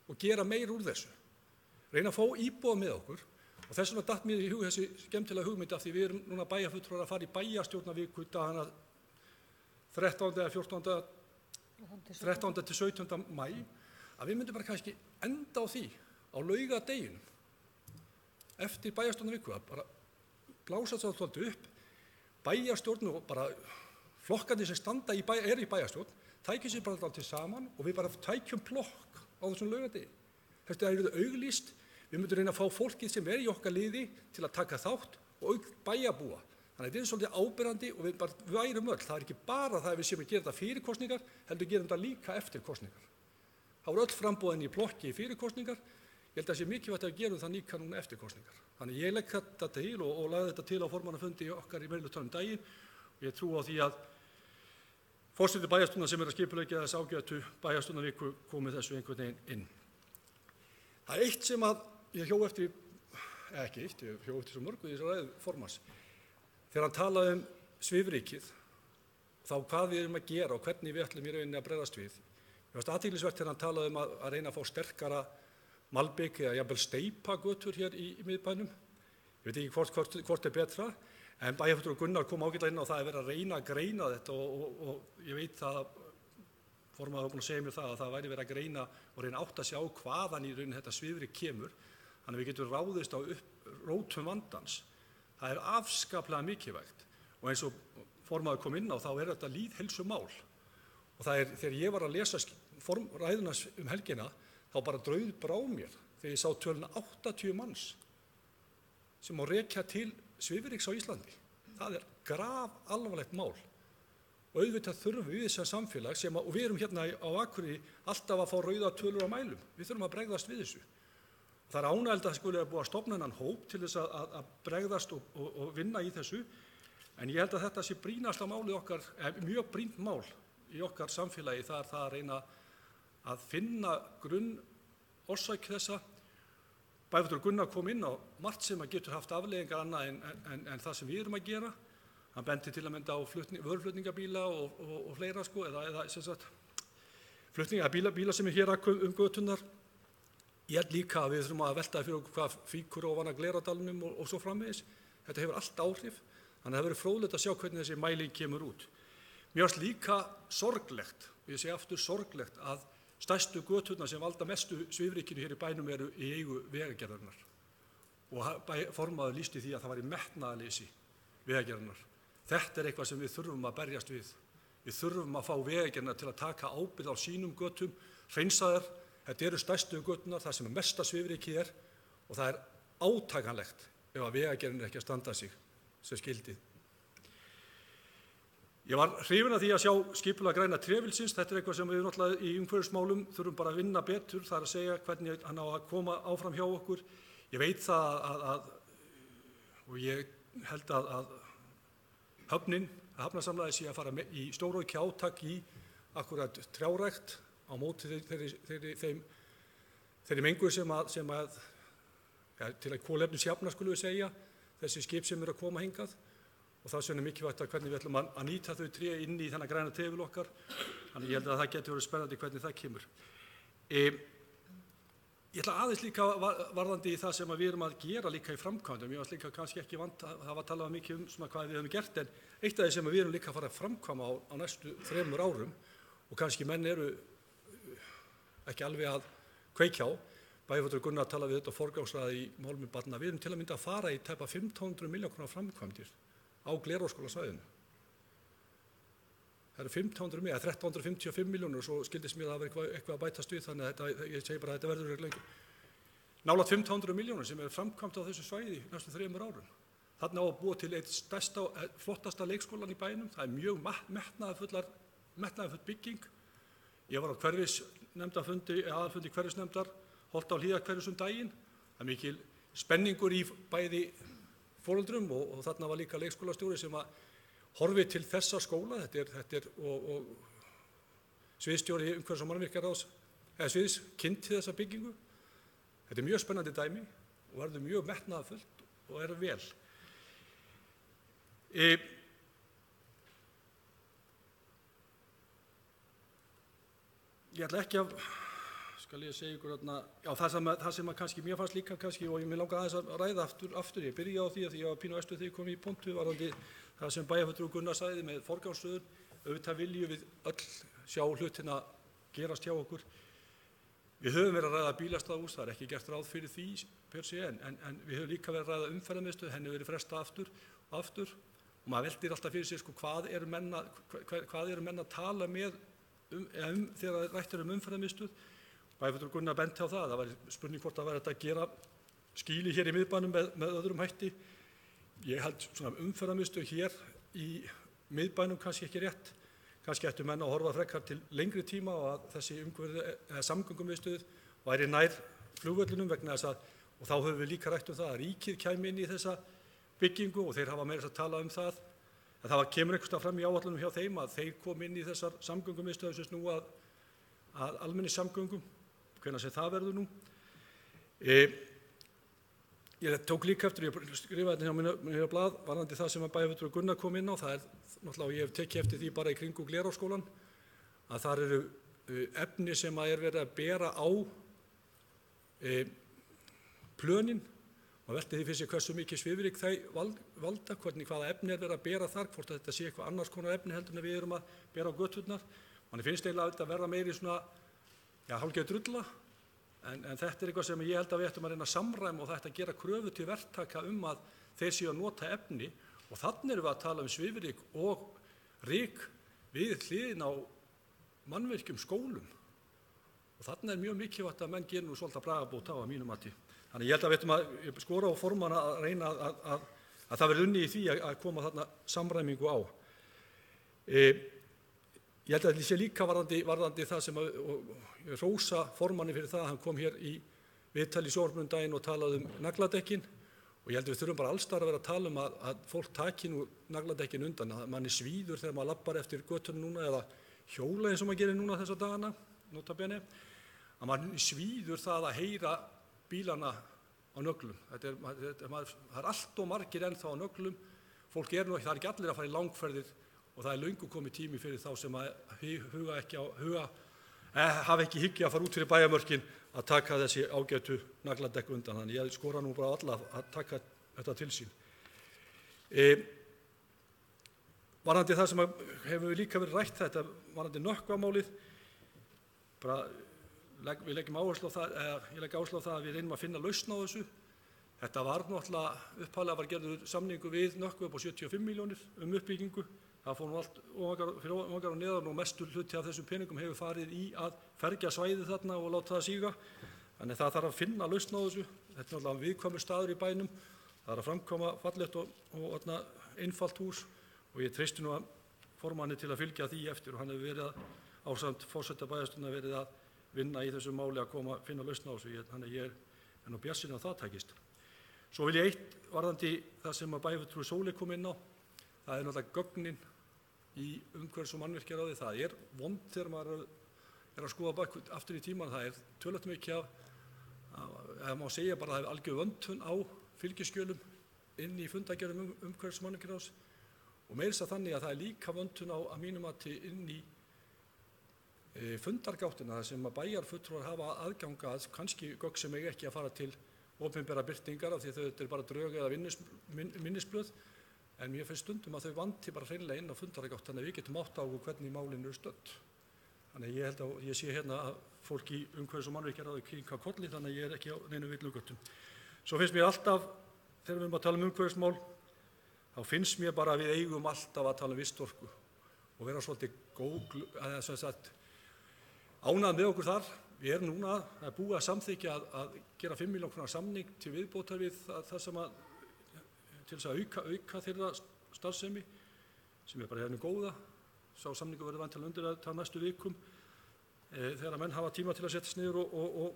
og gera meir úr þessu. Reyna að fá íbúa með okkur og þess vegna datt mér í hug þessi skemmtilega hugmynd af því við erum núna bæjarfulltrúar að fara í bæjarstjórnarviku dagana 13. eða 13. til 17. maí, að við myndum bara kannski enda á því á laugardeginum eftir bæjarstjórnarviku að bara blása það svolítið upp, bæjarstjórn og bara flokkarnir sem standa í bæjarstjórn, tækjum sér bara til saman og við bara tækjum plokk á þessum laugardegi. Þetta er auglýst, við myndum reyna að fá fólkið sem í okkar liði til að taka þátt og bæjarbúa. Þannig að þetta er svolítið áberandi og við bara værum öll. Það er ekki bara það að við séum að gera þetta fyrir kosningar, heldur gerum þetta líka eftir kosningar. Það voru öll framboðin í plokki fyrir kosningar. Ég held að það sé mikilvægt að við gerum það líka núna eftir kosningar. Þannig ég legg þetta til og lagði þetta til á formannafundi okkar í meirihlutanum daginn og ég trúi á því að forseti bæjarstjórnar sem að skipuleggja þess ágætu bæjarstjórnarviku komið þessu einhvern veginn inn. Það er eitt sem að ég hjó eftir, ekki eitt, ég hjó eftir svo mörgu í þessari ræðu formanns. Þegar hann talaði svifrykið, þá hvað við erum að gera og hvernig við ætlum í rauninni að bregðast við. Mér fannst athyglisvert þegar hann talaði að reyna að fá sterkara malbik eða jafnvel steipagötur hér í miðbænum. Ég veit ekki hvort er betra, en bæjarfulltrúi Gunnar kom ágætlega inn á það að vera að reyna að greina þetta og ég veit það að formaður var búinn að segja mér það að það væri verið að greina og reyna átt að sjá hvaðan í rauninni þetta svifryk kemur, þannig að við getum ráðist á rótum vandans. Það er afskaplega mikilvægt og eins og formaður kom inn á þá er þetta lýðheilsumál og það er þegar ég var að lesa ræðuna helgina þá bara brá mér þegar ég sá töluna 80 manns sem má rekja til svifryks á Íslandi. Það er grafalvarlegt mál og auðvitað þurfum við sem samfélag og við erum hérna á Akureyri alltaf að fá rauða tölur á mælum. Við þurfum að bregðast við þessu. Það er ánægjulegt að það skuli búið að stofna þennan hóp til þess að bregðast og vinna í þessu, en ég held að þetta sé brýnasta málið okkar, mjög brýnt mál í okkar samfélagi, það er það að reyna að finna grunnorsök þessa. Bæjarfulltrúi Gunnar kom inn á margt sem að getur haft afleiðingar annað en það sem við erum að gera. Hann benti til að mynda á vöruflutningabíla og fleira eða sem sagt bíla sem er hér göturnar. Ég held líka að við þurfum að velta fyrir okkur hvað fíkur ofan að Glerárdalnum og svo framvegis. Þetta hefur allt áhrif, þannig að það verður fróðlegt að sjá hvernig þessi mæling kemur út. Mér finnst líka sorglegt, og ég segi aftur sorglegt, að stærstu göturnar sem valda mestu svifrykinu hér í bænum eru í eigu Vegagerðarinnar. Og formaður lýsti því að það væri metnaðarleysi Vegagerðarinnar. Þetta er eitthvað sem við þurfum að berjast við. Við þurfum að fá Vegagerðina til að taka ábyrgð á sínum götum, hreinsa þær. Þetta eru stærstu göturnar, það sem mesta svifrykið er og það er átakanlegt ef að Vegagerðin er ekki að standa sig sem skyldi. Ég var hrifinn af því að sjá skipulag græna trefilsins. Þetta er eitthvað sem við náttúrulega í umhverfismálum þurfum bara að vinna betur, það er að segja hvernig hann á að koma áfram hjá okkur. Ég veit það og ég held að hafnarsamlagið sé að fara í stóraukið átak í akkurat trjárækt á móti þeirri mengun sem til að kolefnisjafna skulum við segja, þessi skip sem eru að koma hingað og það er mikilvægt að hvernig við ætlum að nýta þau tré inn í þennan græna trefil okkar. Þannig ég held að það getur verið spennandi hvernig það kemur. Ég ætla aðeins líka varðandi í það sem við erum að gera líka í framkvæmdum. Ég var líka kannski ekki vant að það var talað mikið um hvað við höfum gert, en eitt af því sem við erum líka að fara að framkvæma á næstu 3 árum og kannski menn eru ekki alveg að kveikja á. Bæjarfulltrúi Gunnar talaði við þetta og forgangsraði í málum barna. Við erum til að mynda að fara í tæpa 1.500 milljóna króna framkvæmdir á Glerárskólasvæðinu. Það eru 1.355 milljónir og svo skildist mér að það var eitthvað að bætast við, þannig að ég segi bara að þetta verður lengur. Nálægt 1.500 milljónir sem er framkvæmt á þessu svæði næstu 3 árum. Þarna á að búa til eitt stærsta, flottasta leikskólan í bænum. Það er mjög metnaðarfull bygging. Ég var á aðalfundi hverfisnefndar, Holtá Hlíðarhverfis daginn. Það er mikil spenningur í bæði foreldrum og þarna var líka leikskólastjóri sem að horfi til þessa skóla. Þetta er og sviðsstjóri umhverfis- og mannvirkjaráðs, eða sviðs kynnti þessa byggingu. Þetta er mjög spennandi dæmi og verður mjög metnaðarfullt og er vel. Ég ætla ekki að, skal ég segja ykkur þarna, já það sem að kannski mér fannst líka kannski og ég mér langaði aðeins að ræða aftur, ég byrjaði á því að ég var pínu æstu þegar ég kom í pontu varðandi það sem bæjarfulltrúi Gunnar sagði með forgangsröðun, auðvitað viljum við öll sjá hlutina gerast hjá okkur. Við höfum verið að ræða bílastæðahús, það er ekki gert ráð fyrir því per se en við höfum líka verið að ræða umferðarmiðstöð, henni verið frestað aftur og maður veltir alltaf fyrir sér sko, hvað eru menn að tala með þegar rætt umferðarmiðstöð. Bæjarfulltrúi Gunnar benti á það var spurning hvort það væri hægt að gera skýli hér í miðbænum með öðrum hætti. Ég held svona umferðarmiðstöð hér í miðbænum kannski ekki rétt. Kannski ættu menn að horfa frekar til lengri tíma og að þessi samgöngumiðstöð væri nær flugvöllunum vegna þess að, og þá höfum við líka rætt það að ríkið kæmi inn í þessa byggingu og þeir hafa meira að tala það. En það kemur einhvers staðar fram í áætlunum hjá þeim að þeir komi inn í þessar samgöngumiðstöðum sem snúa að almenningssamgöngum, hvenær sem það verður nú. Ég tók líka eftir, ég skrifaði þetta hjá mér á blað, varðandi það sem að bæjarfulltrúi Gunnar kom inn á, það náttúrulega, og ég hef tekið eftir því bara í kringum Glerárskólann, að þar eru efni sem að verið að bera á plönin, og velti því fyrir sig hversu mikið svifryk þau valda, hvaða efni verið að bera þar, hvort að þetta sé eitthvað annars konar efni heldur en við erum að bera á göturnar. Manni finnst eiginlega að þetta verða meiri svona, hálfgerð drulla. En þetta er eitthvað sem ég held að við ættum að reyna að samræma og þetta að gera kröfu til verktaka að þeir séu að nota efni og þannig erum við að tala svifryk og ryk við hliðina á mannvirkjum skólum og þannig mjög mikilvægt að menn gera nú svolítið bragarbót á að mínu mati. Þannig ég held að við ættum að skora á formann að reyna að það verði unnið í því að koma þarna samræmingu á. Ég held að þetta sé líka varðandi það sem ég hrósa formanni fyrir það að hann kom hér í viðtal í sjónvarpinu daginn og talaði nagladekkin og ég held að við þurfum bara alls staðar að vera að tala að fólk taki nú nagladekkin undan, að manni svíður þegar maður lappar eftir götunum núna eða hjóla eins og maður gerir núna þessa dagana, nota bene, að manni svíður það að heyra bílana á nöglum. Það er allt og margir ennþá á nöglum, fólk það er ekki allir að fara í langferðir og það er löngu komið tími fyrir þá sem að hafa ekki hyggju að fara út fyrir bæjarmörkin að taka þessi ágætu nagladekk undan. Þannig ég skora nú bara alla að taka þetta til sín. Varðandi það sem hefur líka verið rætt þetta, varðandi nökkvamálið, við leggjum áherslu á það, ég legg áherslu á það að við reynum að finna lausn á þessu. Þetta var náttúrulega upphaflega var gerður samningu við Nökkvi upp á 75 milljónir uppbyggingu. Það fór nú allt fyrir ofangar og neðan og mestur hluti af þessum peningum hefur farið í að fergja svæðið þarna og láta það síga. Þannig það þarf að finna lausn á þessu. Þetta er náttúrulega viðkvæmur staður í bænum. Það er að framkvæma fallegt og einfalt hús og ég treysti nú að formanni til að fylgja því eftir og hann hefur verið ásamt forseta bæjarstjórnar verið að vinna í þessu máli að finna lausn á þessu. Þannig ég er nú bjartsýnn að það takist. Svo vil ég eitt varðandi það sem að bæjarfulltrúi Sóley kom inn á. Það er náttúrulega gögnin í umhverfis- og mannvirkjaráði. Það er vond þegar maður er að skoða aftur í tíman. Það er töluvert mikið ef má segja bara að það er algjör vöntun á fylgiskjölum inn í fundargerðum umhverfis- og mannvirkjaráðs og meira þess að þannig að það er líka vöntun á að mínu mati inn í fundargáttina sem að bæjarfulltrúar hafa aðgang að kannski gögn sem eiga ekki að fara til opinberra birtingar af því að þau eru bara drög eða minnisblöð. En mér finnst stundum að þau vanti bara hreinlega inn á fundargátt þannig að við getum átt á hvernig málin eru stödd. Þannig ég held að ég sé hérna að fólk í umhverfis- og mannvirkjaráði kinka kolli þannig að ég er ekki á neinu villugöttum. Svo finnst mér alltaf, þegar við erum að tala umhverfismál, þá finnst mér bara að við eigum alltaf að tala vistorku og vera svolítið ánægð með okkur þar. Við erum núna, það er búið að samþykkja að gera 5 milljóna króna samning til viðbótar við það sem að til þess að auka þeirra starfsemi sem er bara hérna góða. Sá samningu verður væntanlega undir að það næstu vikum þegar menn hafa tíma til að setjast niður og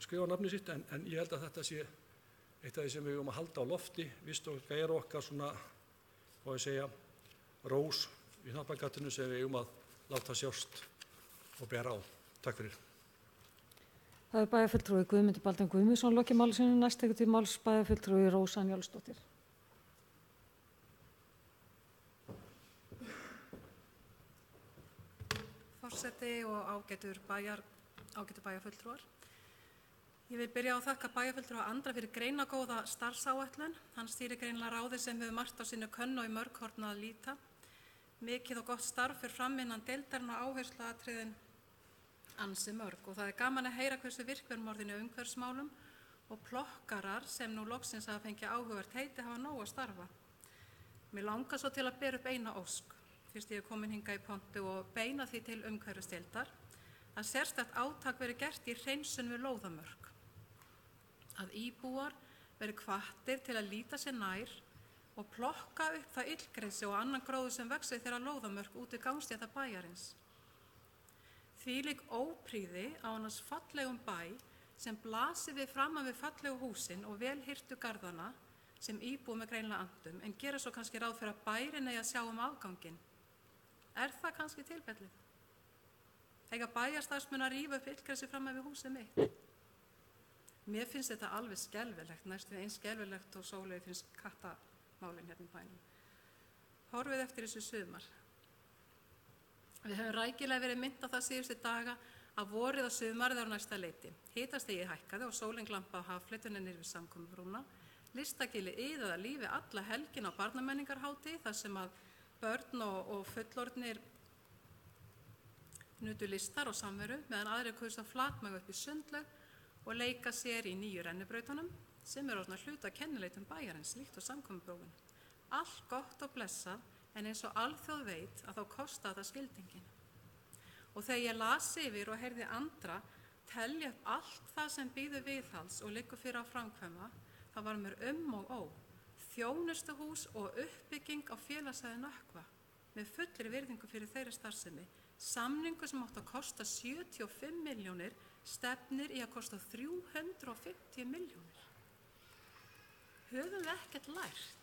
skrifa nafnið sitt en ég held að þetta sé eitt af því sem við eigum að halda á lofti. Vistorka er okkar svona, hvað ég segja, rós í hnappagatinu sem við eigum að láta sjást og bera á. Takk fyrir. Það er bæjarfulltrúi Guðmundur Baldvin Guðmundsson lokið máli sínu. Næst tekur til máls bæjarfulltrúi Rósa Njálsdóttir. Forseti og ágætu bæjarfulltrúar. Ég vil byrja á að þakka bæjarfulltrúa Andra fyrir greinagóða starfsáætlun. Hann stýrir greinilega ráði sem hefur margt á sínu könnu og í mörg horn að líta. Mikið og gott starf fyrir fram innan deildarinnar og áhersluatriðin ansi mörg og það er gaman að heyra hversu virk við erum orðin í umhverfismálum og plokkarar sem nú loksins að fengja áhugavert heiti hafa nóg að starfa. Mér langar svo til að bera upp eina ósk, fyrst ég er komin hingað í pontu og beina því til umhverfisdeildar, að sérstakt átak veri gert í hreinsun við lóðamörk. Að íbúar veri hvattir til að líta sér nær og plokka upp það illgresi og annan gróður sem vexir þeirra lóðamörk út í gangstétta bæjarins. Þvílík óprýði á annars fallegum bæ sem blasir við framan við fallegu húsin og vel hirtu garðana sem íbúa með greinilega andum en gera svo kannski ráð fyrir að bærin eigi að sjá afganginn. Er það kannski tilfellið? Eiga bæjarstarfsmenn að rífa upp illgresi framan við húsið mitt? Mér finnst þetta alveg skelfilegt, næstum eins skelfilegt og Sóleyju finnst kattamálin hérna í bænum. Horfið eftir þessu sumar. Við höfum rækilega verið minnt á það síðustu daga að vorið og sumarið á næsta leiti. Hitastigið hækkaði og sólin glampa á haffletunni niður við samkomubrúna. Listagili iðaði lífi alla helgin á barnamenningarhátíð þar sem að börn og fullorðnir nutu listar og samveru meðan aðrir kusu að flatmaga upp í sundlaug og leika sér í nýju rennibrautunum sem orðnar hluta kennileitum bæjarins líkt og samkomubrúin. Allt gott og blessað en eins og alþjóð veit að þá kostaði það skildingin. Og þegar ég las yfir og heyrði Andra telja upp allt það sem býður viðhalds og liggur fyrir að framkvæma, það var mér og ó. Þjónustuhús og uppbygging á félagsæði Nökkva með fullri virðingu fyrir þeirri starfsemi. Samningu sem átti að kosta 75 milljónir stefnir í að kosta 350 milljónir. Höfum við ekkert lært?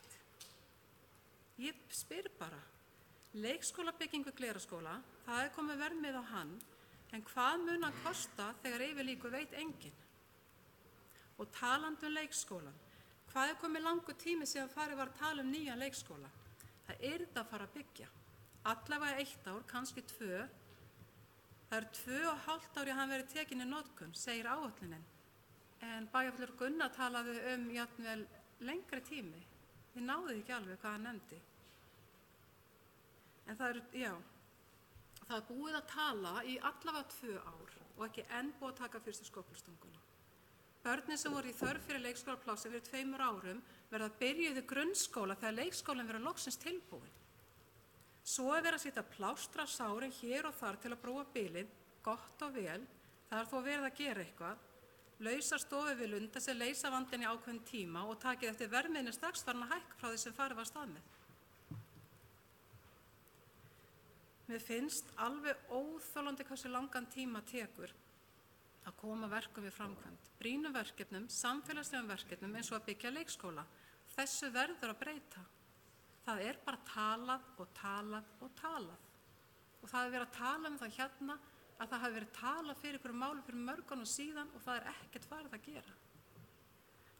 Ég spyr bara. Leikskólabyggingu Gleraskóla, það er komið verðmið á hann, en hvað mun hann kosta þegar yfirlíku veit enginn? Og talandi um leikskólan, hvað er komið langur tími síðan farið var að tala um nýjan leikskóla? Það yrði að fara að byggja. Allavega 1 ár, kannski 2. Það er 2,5 ári að hann verið tekin í notkun, segir áætlunin. En bæjarfulltrúi Gunnar talaði jafnvel lengri tími. Þið náðuð ekki alveg hvað hann nefndi. En það er búið að tala í allavega 2 ár og ekki enn búið að taka fyrstu skóflustunguna. Börnin sem voru í þörf fyrir leikskólaplássi fyrir 2 árum verða að byrja í grunnskóla þegar leikskólinn verður loksins tilbúin. Svo er verið að setja plástra sárin hér og þar til að brúa bilið, gott og vel, það er þó verið að gera eitthvað. Lausar stofi við lunda sem leysa vandinn í ákveðin tíma og takið eftir verðmiðinu strax farin að hækka frá því sem farið var stað með. Mér finnst alveg óþolandi hversu langan tíma tekur að koma verkum við framkvæmd. Brýnum verkefnum, samfélagslegum verkefnum eins og að byggja leikskóla. Þessu verður að breyta. Það er bara talað og talað og talað. Og það er verið að tala um það hérna að það hafi verið talað fyrir ykkur máli fyrir mörgunum síðan og það er ekkert farið að gera.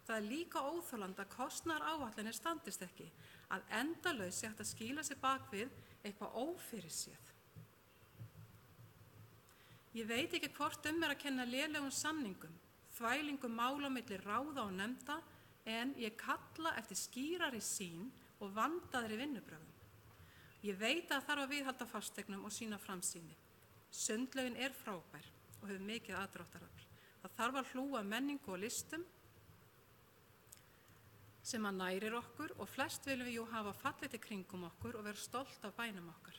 Það er líka óþolandi að kostnaðaráætlanir standist ekki, að endalaust sé hægt að skýla sig bak við eitthvað ófyrirséð. Ég veit ekki hvort er að kenna lélegum samningum, þvælingum mála á milli ráða og nefnda, en ég kalla eftir skýrari sýn og vandaðri vinnubrögðum. Ég veit að þarf að viðhalda fasteignum og sína framsýni. Sundlaugin er frábær og hefur mikið aðdráttarafl. Það þarf að hlúa menningu og listum sem að nærir okkur og flest viljum við hafa fallið til kringum okkur og vera stolt af bænum okkar.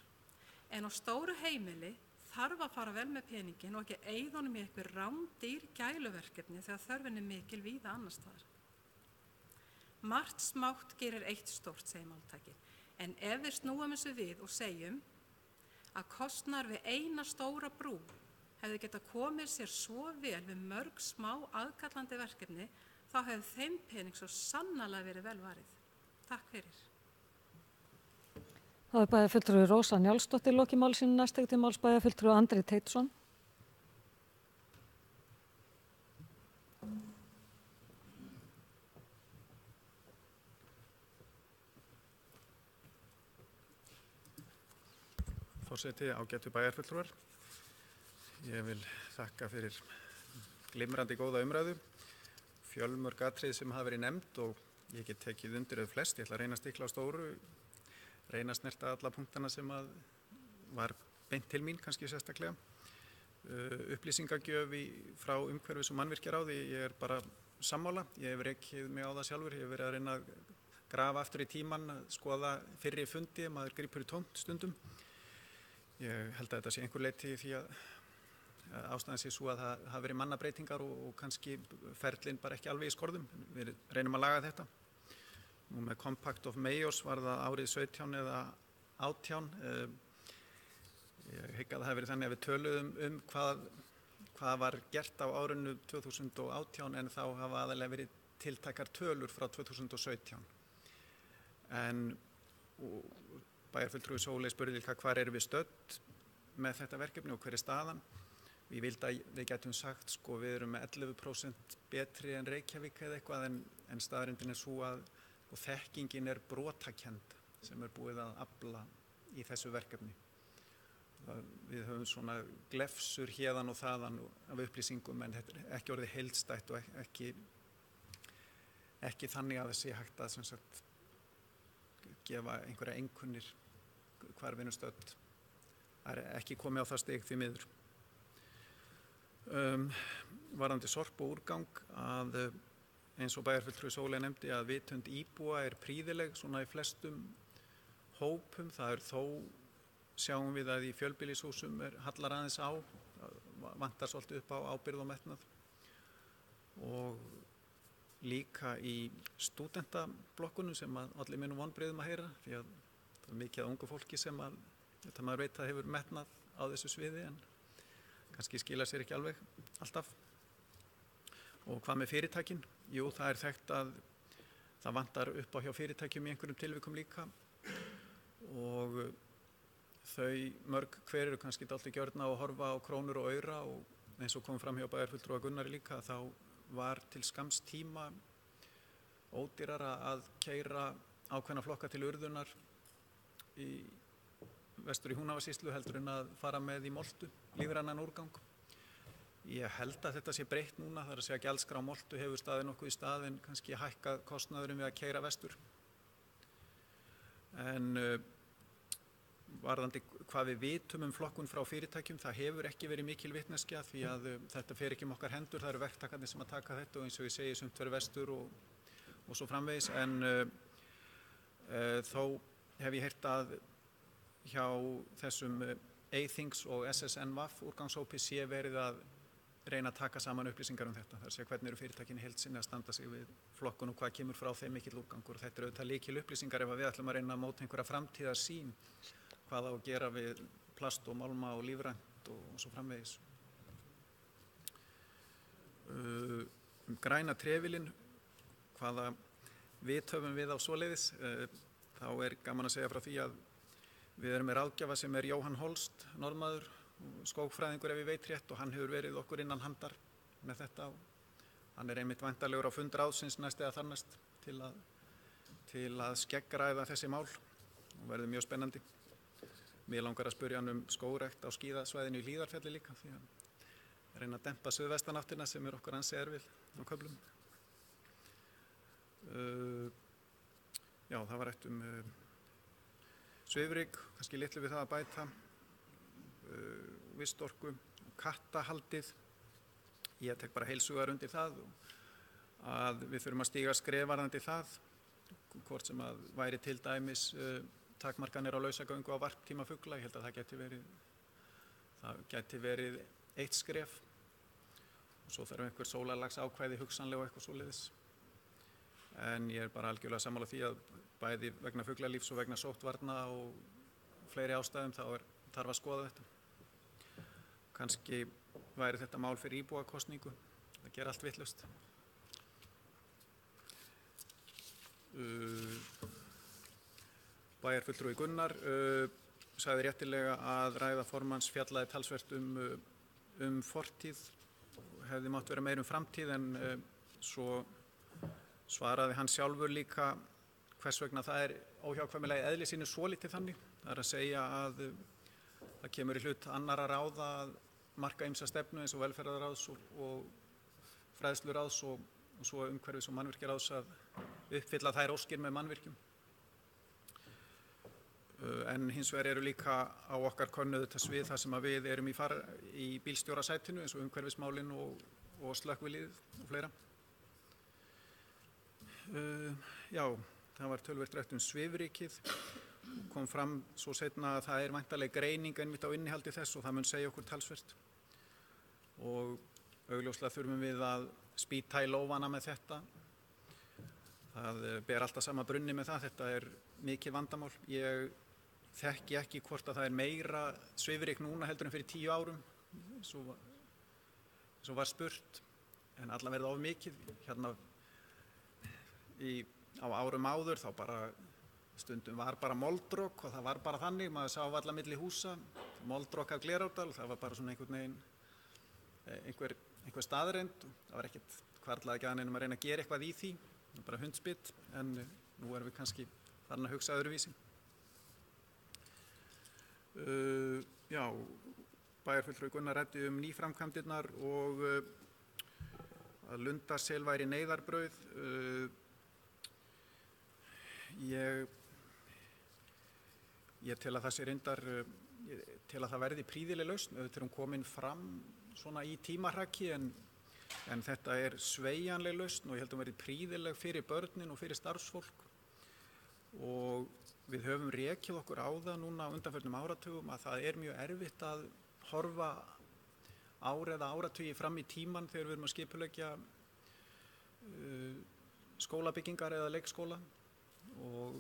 En á stóru heimili þarf að fara vel með peningin og ekki eyða honum í eitthvað rándýr gæluverkefni þegar þörfin er mikil víða annars staðar. Margt smátt gerir eitt stórt, segir máltækið. En ef við snúum þessu við og segjum að kostnaður við eina stóra brú hefði getað komið sér svo vel við mörg smá aðkallandi verkefni, þá hefði þeim pening svo sannarlega verið vel varið. Takk fyrir. Það er bæjarfulltrúi Rósa Njálsdóttir lokið máli sínu. Næst tekur til máls bæjarfulltrúi Andri Teitsson. forseti, ágætu bæjarfulltrúar. Ég vil þakka fyrir glimrandi góða umræðu, fjölmörg atriði sem hafa verið nefnd og ég get tekið undir þau flest. Ég ætla að reyna að stikla á stóru, reyna að snerta alla punktana sem að var beint til mín, kannski sérstaklega. Upplýsingagjöf frá umhverfis- og mannvirkjaráði, ég er bara sammála. Ég hef rekið mig á það sjálfur, ég hef verið að reyna að grafa aftur í tíman, skoða fyrri fundi, maður grípur í tómt stundum. Ég held að þetta sé einhver leyti því að ástæðan sé svo að það hafa verið mannabreitingar og kannski ferlinn bara ekki alveg í skorðum. Við reynum að laga þetta. Nú með Compact of Mayors var það árið 17 eða 18. Ég hygg að það hafi verið þannig að við töluðum hvað var gert á árinu 2018 en þá hafa aðalega verið tiltækar tölur frá 2017. En bæjarfulltrúi Sóley spurði líka hvar erum við stödd með þetta verkefni og hver er staðan. Ég vildi að við getum sagt, sko, við erum með 11% betri en Reykjavík eða eitthvað en staðreyndin er svo að þekkingin er brotakend sem er búið að afla í þessu verkefni. Við höfum svona glefsur hérðan og þaðan af upplýsingum en þetta er ekki orðið heildstætt og ekki þannig að þessi hægt að sem sagt, gefa einhverja einkunnir hvar við erum stödd. Það er ekki komið á það stig því miður. Varðandi sorp og úrgang að eins og bæjarfulltrúi Sóley nefndi að vitund íbúa er prýðileg svona í flestum hópum. Það er þó, sjáum við að í fjölbýlishúsum hallar aðeins á, vantar svolítið upp á ábyrgð og metnað og líka í stúdentablokkunum sem allir minnum vonbrigðum að heyra því að það er mikið af ungu fólki sem að þetta maður veit að hefur metnað á þessu sviði en kannski skila sér ekki alveg alltaf. Og hvað með fyrirtækin? Jú, það er þekkt að það vantar upp á hjá fyrirtækjum í einhverjum tilvikum líka og þau mörg hver eru kannski dálítið gjörna að horfa á krónur og aura og eins og kom fram hjá bæjarfulltrúa Gunnari líka þá var til skamms tíma ódýrara að keyra ákveðna flokka til urðunar vestur í Húnavatnssýslu heldur en að fara með í moltu, lífrænan úrgang. Ég held að þetta sé breytt núna, það er að segja gjaldskrá moltu hefur staðið nokkuð í stað en kannski hækkað kostnaðurinn við að keyra vestur. En varðandi hvað við vitum flokkun frá fyrirtækjum, það hefur ekki verið mikil vitneskja því að þetta fer ekki okkar hendur, það eru verktakarnir sem að taka þetta og eins og ég segi sumt fyrir vestur og svo framvegis en þó hef ég heyrt að hjá þessum Eyþings og SSNVAF úrgangshópi sé verið að reyna að taka saman upplýsingar þetta. Það er að segja hvernig eru fyrirtækin í heild sinni að standa sig við flokkun og hvað kemur frá þeim mikill úrgangur. Þetta eru auðvitað lykil upplýsingar ef við ætlum að reyna að móta einhverja framtíðarsýn hvað á að gera við plast og málma og lífrænt og svo framvegis. Græna trefilinn, hvaða höfum við á svoleiðis, þá er gaman að segja frá því að við erum með ráðgjafa sem er Jóhann Holst, norðmaður, skógfræðingur ef ég veit rétt og hann hefur verið okkur innan handar með þetta og hann er einmitt væntanlegur á fund ráðsins næst eða þarnæst til að skeggræða þessi mál og verður mjög spennandi. Mér langar að spyrja hann skógrækt á skíðasvæðinu í Hlíðarfjalli líka því að reyna að dempa suðvestanáttina sem er okkur ansi erfið á köflum. Já, það var eitt svifryk, kannski litlu við það að bæta, vistorku, kattahaldið. Ég tek bara heilsugar undir það að við þurfum að stíga skref varðandi það, hvort sem að væri til dæmis takmarkanir á lausagöngu á varptíma fugla. Ég held að það gæti verið eitt skref og svo þarf einhver sólarlags ákvæði hugsanlega og eitthvað svoleiðis. En ég er bara algjörlega sammála því að bæði vegna fuglalífs og vegna sóttvarna og fleiri ástæðum þá þarf að skoða þetta. Kannski væri þetta mál fyrir íbúakosningu, það ger allt vitlaust. Bæjarfulltrúi Gunnar sagði réttilega að ræða formanns fjallaði talsvert fortíð, hefði mátt vera meir framtíð en svo svaraði hann sjálfur líka hvers vegna það er óhjákvæmilega í eðli sínu svolítið þannig. Það er að segja að það kemur í hlut annarra ráða að marka ýmsa stefnu eins og velferðarráðs og fræðsluráðs og svo umhverfis- og mannvirkjaráðs að uppfylla þær óskir með mannvirkjum. En hins vegar eru líka á okkar könnuðu þetta svið þar sem að við erum í bílstjórasætinu eins og umhverfismálin og slökkviliðið og fleira. Já, það var töluvert rætt svifrykið. Kom fram svo seinna að það er væntanleg greining einmitt á innihaldi þess og það mun segja okkur talsvert. Og augljóslega þurfum við að spýta í lófana með þetta. Það ber alltaf sama brunni með það, þetta er mikið vandamál. Ég þekki ekki hvort að það er meira svifryk núna heldur en fyrir 10 árum, svo var spurt, en allavega of mikið. Hérna á árum áður þá bara stundum var bara moldrok og það var bara þannig, maður sá alla milli húsa, moldrok af Glerárdal, það var bara svona einhvern veginn einhver staðreind og það var ekkert hvarflaði ekki að neinum að reyna að gera eitthvað í því, bara hundspýtt, en nú erum við kannski farin að hugsa öðruvísi. Já, bæjarfulltrúi Gunnar ræddi nýframkvæmdirnar og að Lundarsel væri neyðarbrauð. Ég tel að það sé reyndar, til að það verði prýðileg lausn, auðvitað er hún komin fram svona í tímahraki en þetta er sveigjanleg lausn og ég held að hún verði prýðileg fyrir börnin og fyrir starfsfólk og við höfum rekið okkur á það núna á undanförnum áratugum að það er mjög erfitt að horfa ár eða áratugi fram í tíman þegar við erum að skipuleggja skólabyggingar eða leikskóla og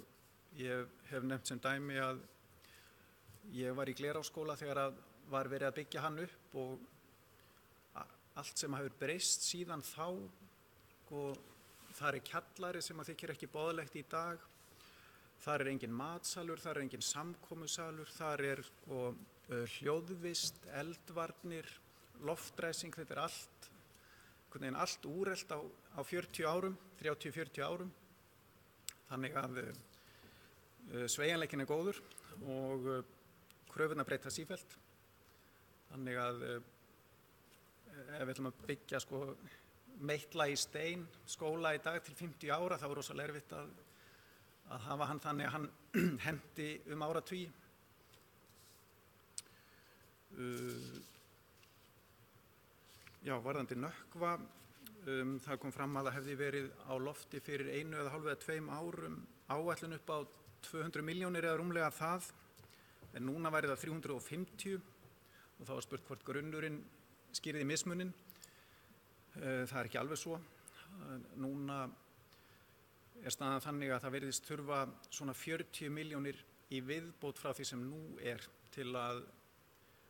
ég hef nefnt sem dæmi að ég var í Glerárskóla þegar að var verið að byggja hann upp og allt sem hefur breyst síðan þá og þar er kjallari sem að þykir ekki boðlegt í dag, þar er engin matsalur, þar er engin samkomusalur, þar er hljóðvist, eldvarnir, loftræsing, þetta er allt úrelt á 40 árum, 30-40 árum. Þannig að sveigjanleikinn er góður og kröfurnar breytast sífellt. Þannig að ef við ætlum að byggja meitla í stein skóla í dag til 50 ára þá er rosalega erfitt að hafa hann þannig að hann henti áratugi. Já, varðandi Nökkva, það kom fram að það hefði verið á lofti fyrir 1,5 eða 2 árum áætlun upp á 200 milljónir eða rúmlega það, en núna væri það 350 og þá var spurt hvort grunnurinn skýrði mismuninn. Það er ekki alveg svo. Núna er staðan þannig að það virðist þurfa svona 40 milljónir í viðbót frá því sem nú er til að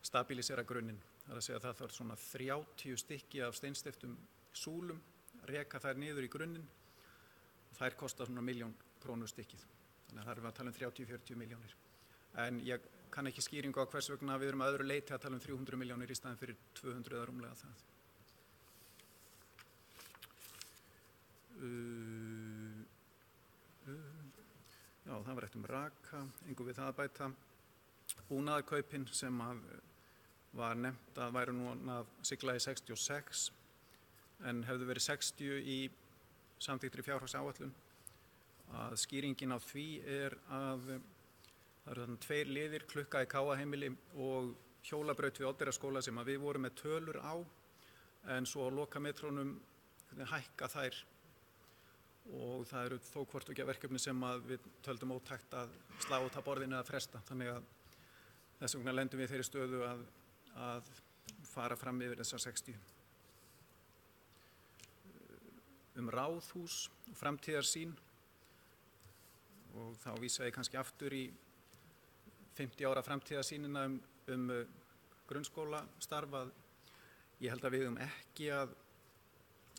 stabilisera grunninn. Það er að segja að það þarf svona 30 stykki af steinsteyptum súlum, reka þær niður í grunninn og þær kosta svona 1 milljón krónur stykkið. Þannig að það erum við að tala 30-40 milljónir. En ég kann ekki skýringu á hvers vegna við erum að öðru leyti að tala 300 milljónir í staðinn fyrir 200 eða rúmlega það. Já, það var eitt raka, engu við það að bæta. Búnaðarkaupin sem var nefnt að væru núna að sigla í 66 en hefðu verið 60 í samþykktri fjárhagsáætlun. Að skýringin á því er að það eru þannig 2 liðir, klukka í Káaheimili og hjólabraut við Oddeyrarskóla sem að við vorum með tölur á en svo á lokametrónum hækka þær og það eru þó hvort og ekki verkefni sem að við töldum ótækt að slá út af borðinu eða fresta. Þannig að þess vegna lendum við þeirri stöðu að fara fram yfir þessar 60. Ráðhús og framtíðarsýn og þá vísa ég kannski aftur í 50 ára framtíðarsýnina grunnskólastarf að ég held að við ekki að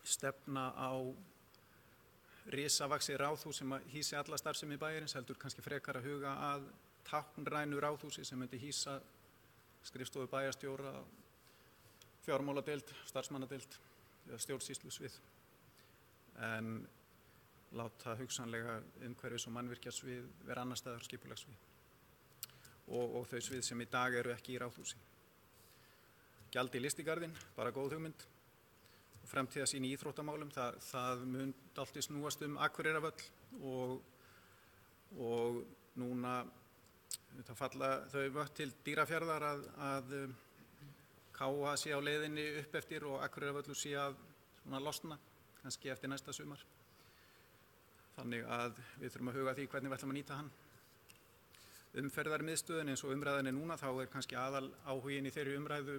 stefna á risavaxið ráðhús sem hýsi alla starfsemi bæjarins, heldur kannski frekar að huga að táknrænu ráðhúsi sem myndi hýsa skrifstofu bæjarstjóra, fjármáladeild, starfsmannadeild eða stjórnsýslusvið en láta hugsanlega umhverfis- og mannvirkjasvið vera annar staðar skipulagssvið. og þau svið sem í dag eru ekki í Ráðhúsi. Gjald í listigarðinn, bara góð hugmynd. Og framtíðarsýn í íþróttamálum, það mun dálítið snúast Akureyrarvöll og núna það falla þau vött til Dýrafjarðar að KA sé á leiðinni upp eftir og Akureyrarvöllur sé að svona losna, kannski eftir næsta sumar. Þannig að við þurfum að huga því hvernig við ætlum að nýta hann. Umferðarmiðstöðin eins og umræðan núna, þá kannski aðal áhugin í þeirri umræðu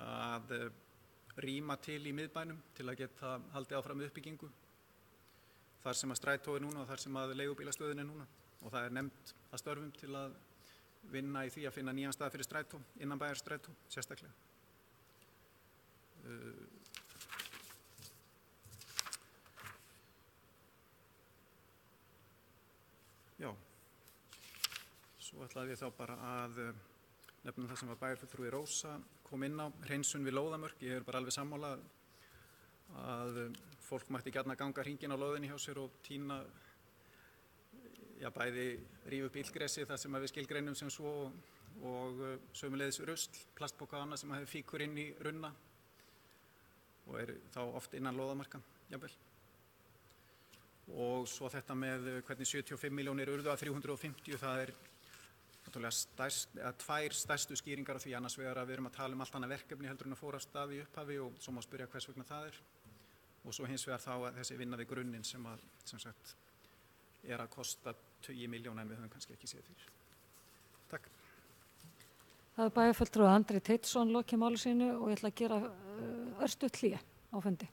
að rýma til í miðbænum til að geta haldið áfram uppbyggingu. Þar sem að strætó núna og þar sem að leigubílastöðin núna. Og það nefnt að störfum til að vinna í því að finna nýjan stað fyrir strætó, innanbæjarstrætó sérstaklega. Já, svo ætlaði ég þá bara að nefna það sem var bæjarfulltrúi Rósa kom inn á, hreinsun við lóðamörk. Ég er bara alveg sammála að fólk mætti gjarna ganga hringinn á lóðinni hjá sér og tína, bæði rífa upp illgresi þar sem við skilgreinum sem svo og sömuleiðis rusl, plastpoka og annað sem hefur fíkur inn í runna og þá oft innan lóðamarka, jafnvel. Og svo þetta með hvernig 75 milljónir urðu að 350, það náttúrulega tvær stærstu skýringar á því, annars vegar að við erum að tala um allt annað verkefni heldur en að fóra af stað í upphafi og svo má spyrja hvers vegna það og svo hins vegar þá að þessi vinna við grunninn sem sagt að kosta 20 milljóna en við höfum kannski ekki séð fyrir. Takk. Það er bæjarfulltrúi Andri Teitsson lokið máli sínu og ég ætla að gera örstutt hlé á fundi.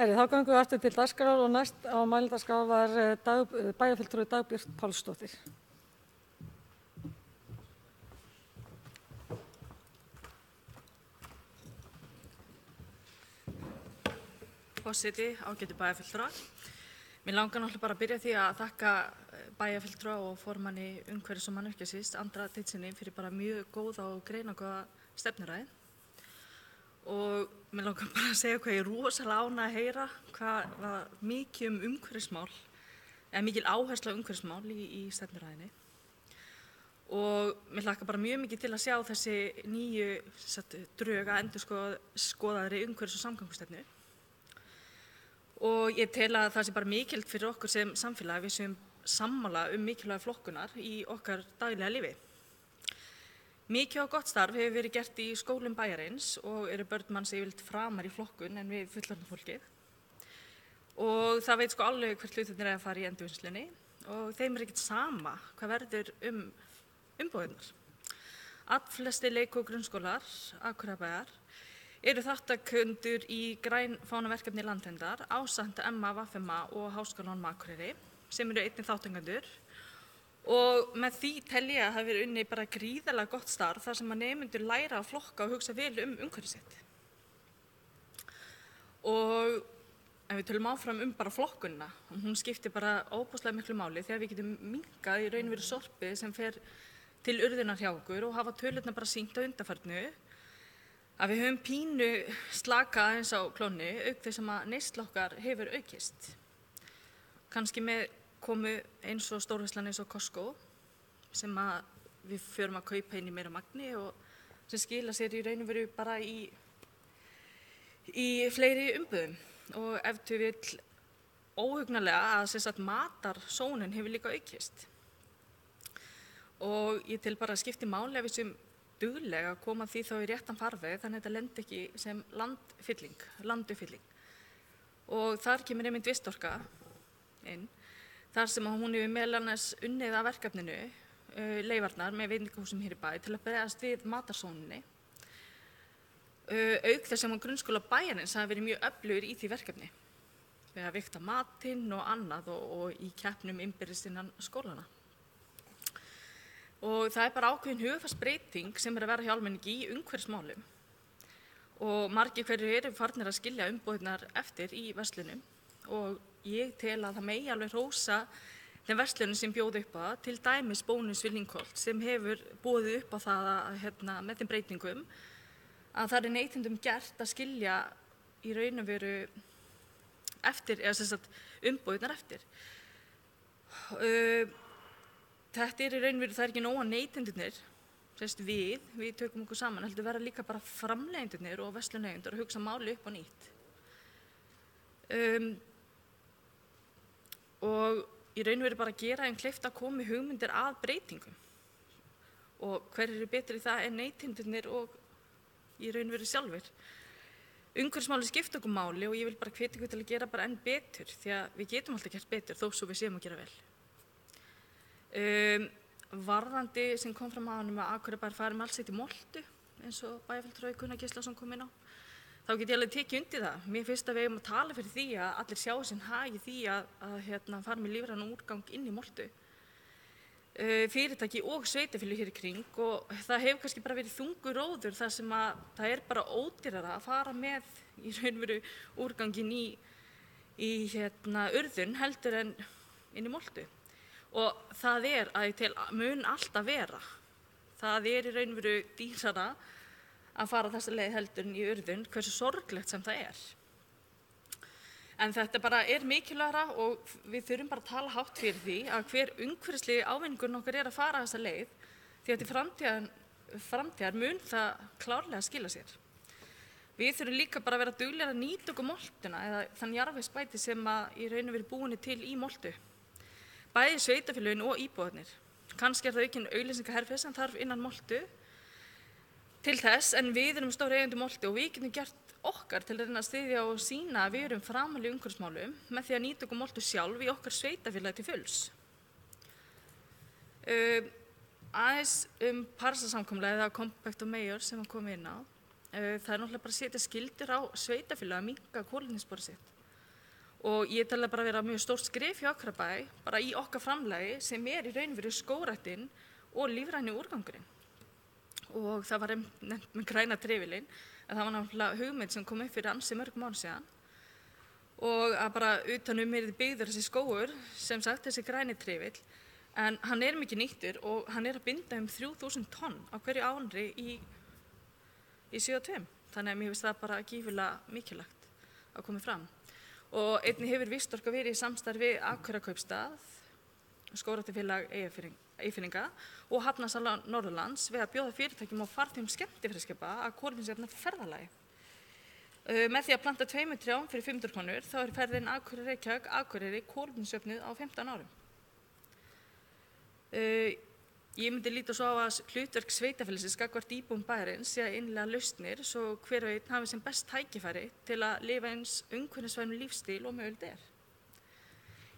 Þá göngum við aftur til dagskrár og næst á mælendaskrá var bæjarfulltrúi Dagbjört Pálsdóttir. Forseti, ágætu bæjarfulltrúar. Mér langar náttúrulega bara að byrja því að þakka bæjarfulltrúa og formanni umhverfis- og mannvirkjasviðs Andra Teitssyni fyrir bara mjög góða og greinargóða stefnuræðu. Og mér langar bara að segja hvað ég er rosalega ánægð að heyra hvað var mikið umhverfismál, eða mikil áhersla á umhverfismál í stefnuræðinni. Og mér hlakkar bara mjög mikið til að sjá þessi nýju drög að endurskoðaðri umhverfis- og samgöngustefnu. Og ég tel að það sé bara mikilvægt fyrir okkur sem samfélag við séum sammála mikilvægi flokkunar í okkar daglega lífi. Mikið og gott starf hefur verið gert í skólum bæjarins og eru börn manns yfirleitt framar í flokkun en við fullorðna fólkið. Og það veit alveg hvert hlutirnir er að fara í endurvinnslunni og þeim er ekkert sama hvað verður umbúðirnar. Allflestir leik- og grunnskólar Akureyrarbæjar eru þáttakendur í grænfánaverkefni Landverndar ásamt MA, VFMA og Háskólanum á Akureyri sem eru einnig þátttakendur. Og með því tel ég að það hafi verið unnið bara gríðarlega gott starf þar sem að nemendur læra að flokka og hugsa vel umhverfið sitt. Og ef við tölum áfram bara flokkunina, hún skiptir bara óbúslega miklu máli þegar við getum minnkað í raun og veru sorpið sem fer til urðunar hjá okkur og hafa tölurnar bara sýnt á undanförnu að við höfum pínu slakað aðeins á klónni auk þess að neysla okkar hefur aukist. Kannski með komu eins og stórverslanir eins og Costco sem að við förum að kaupa inn í meira magni og sem skila sér í raun og veru bara í fleiri umbúðum. Og ef til vill óhugnarlega að matarsóunin hefur líka aukist. Og ég tel bara að skipti máli ef við séum duglega að koma því þá í réttan farveg þannig að þetta lendi ekki sem landuppfylling. Og þar kemur einmitt Vistorka inn. Þar sem hún hefur meðal annars unnið að verkefninu Leifarnar með veitingahúsum hér í bæ til að bregðast við matarsóuninni. Auk þess sem grunnskóla bæjarins hafi verið mjög öflugur í því verkefni við að vigta matinn og annað og í keppnum innbyrðis innan skólana. Og það er bara ákveðin hugfarsbreyting sem er að vera hjá almenningi í umhverfismálum og margir hverjir eru farnir að skilja umbúðirnar eftir í verslunum og ég tel að það megi alveg hrósa þeim verslunum sem bjóða upp á það, til dæmis Bónus við Lyngholt sem hefur boðið upp á það að með þeim breytingum að það er neytendum gert að skilja í raun og veru eftir, eða umbúðirnar eftir. Þetta er í raun og veru, það er ekki nóg að neytendurnir, við tökum okkur saman, heldur vera líka bara framleiðendurnir og verslunareigendur að hugsa máli upp á nýtt. Og í raun og veru bara að gera þeim kleift að koma hugmyndir að breytingum. Og hver eru betri í það en neytendurnir og í raun og veru sjálfur. Umhverfismáli skipta okkur máli og ég vil bara hvetja ykkur til að gera bara enn betur því að við getum alltaf gert betur þó svo við séum að gera vel. Varðandi sem kom fram að honum að Akureyrarbær fari með alls eitt í moltu eins og bæjarfulltrúi Gunnar Gíslason kom inn á. Þá get ég alveg tekið undir það. Mér finnst að við eigum að tala fyrir því að allir sjá sinn hag í því að fara með lífrænan úrgang inn í moltu. Fyrirtæki og sveitarfélög hér í kring og það hefur kannski bara verið þungur róður þar sem að það er bara ódýrara að fara með í raun og veru úrganginn í urðun heldur en inn í moltu. Og það er að ég tel mun alltaf vera. Það er í raun og veru dýrara að fara þessa leið heldur en í urðun, hversu sorglegt sem það er. En þetta bara er mikilvægara og við þurfum bara að tala hátt fyrir því að hver umhverfislegi ávinningurinn okkar er að fara þessa leið því að til framtíðar mun það klárlega skila sér. Við þurfum líka bara að vera duglegir að nýta okkur moltuna eða þann jarðvegsbæti sem að í raun og veru búinni til í moltu. Bæði sveitarfélögin og íbúarnir. Kannski er það aukin auglýsingaherferð sem þarf innan moltu til þess en við erum stór eigendur moltu og við getum gert okkar til að reyna að styðja og sýna að við erum framarlega í umhverfismálum með því að nýta okkur moltu sjálf í okkar sveitarfélagi til fulls. Aðeins Parísarsamkomulagið eða Compact of Mayors sem kom inn á. Það er náttúrulega bara að setja skyldur á sveitarfélagi að minnka kolefnissporið sitt. og ég tel það bara vera mjög stórt skref hjá Akureyrarbæ, bara í okkar framlagi sem í raun og veru skógræktin og lífræni úrgangurinn. Og það var nefnt með græna trefilinn, en það var náttúrulega hugmynd sem kom upp fyrir ansi mörgum árum síðan og að bara utanum yrði byggður þessi skógur, sem sagt þessi græni trefill, en hann mikið nýttur og hann að binda 3000 tonn á hverju ári í CO2. Þannig að mér finnst það bara gífurlega mikilvægt að koma fram. Og einnig hefur Vistorka verið í samstarfi Akureyrarkaupstað, Skógræktarfélag Eyjafirðinga og Hafnarsala Norðurlands við að bjóða fyrirtækjum og farþegum skemmtiferðaskipa að kolefnisjafna ferðalagi. Með því að planta 2 trjám fyrir 500 krónur þá ferðin Akureyri kolefnisjöfnuð á 15 árum. Ég myndi líta svo á að hlutverk sveitarfélagsins gagnvart íbúum bæjarins sé að innleiða lausnir svo hver og einn hafi sem best tækifæri til að lifa eins umhverfisvænum lífstíl og mögulegt er.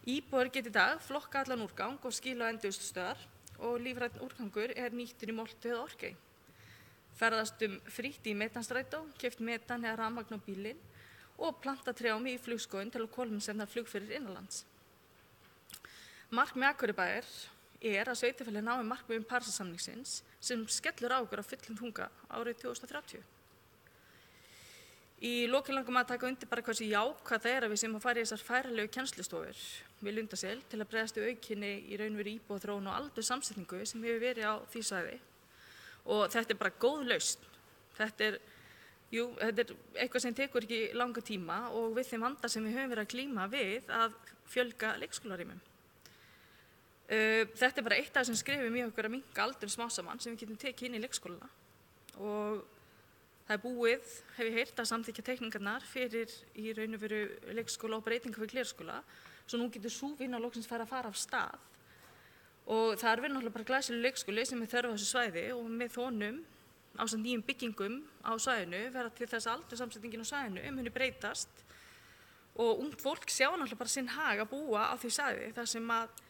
Íbúar geta í dag flokka allan úrgang og skila á endurvinnslustöðvar og lífrænn úrgangur nýttur í moltu eða Orkey. Ferðast frítt í metanstrætó, keypt metan eða rafmagn á bílinn og planta trjám í flugskóginn til að kolefnisjafna flugferðir innanlands. Markmið Akureyrarbæjar að sveitarfélagið nái markmiðum Parísarsamningsins sem skellur á okkur á fullum þunga árið 2030. Í lokin langar maður að taka undir bara hversu jákvætt það að við sem að fara í þessar færanlegu kennslustofur við Lundasel til að bregðast við aukinni í raun og veru íbúaþróun og aldurssamsetningu sem hefur verið á því svæði. Og þetta bara góð lausn. Þetta eitthvað sem tekur ekki langa tíma og við þeim vanda sem við höfum verið að glíma við að fjölga leikskólarýmum. Þetta bara eitt af þessum skrefum í okkur að minnka aldur smám saman sem við getum tekið inn í leikskólana. Og það búið, hef ég heyrt, að samþykkja teikningarnar fyrir í raun og veru leikskóla og breytingu fyrir glerskóla, svo nú getur sú vinna loksins fara af stað. Og það verið náttúrulega bara glæsilegur leikskóli sem þörf á þessu svæði og með honum ásamt nýjum byggingum á svæðinu verða til þess að aldurssamsetningin á svæðinu muni breytast og ungt fólk sjá náttúrulega bara sinn hag að búa á því svæði þar sem að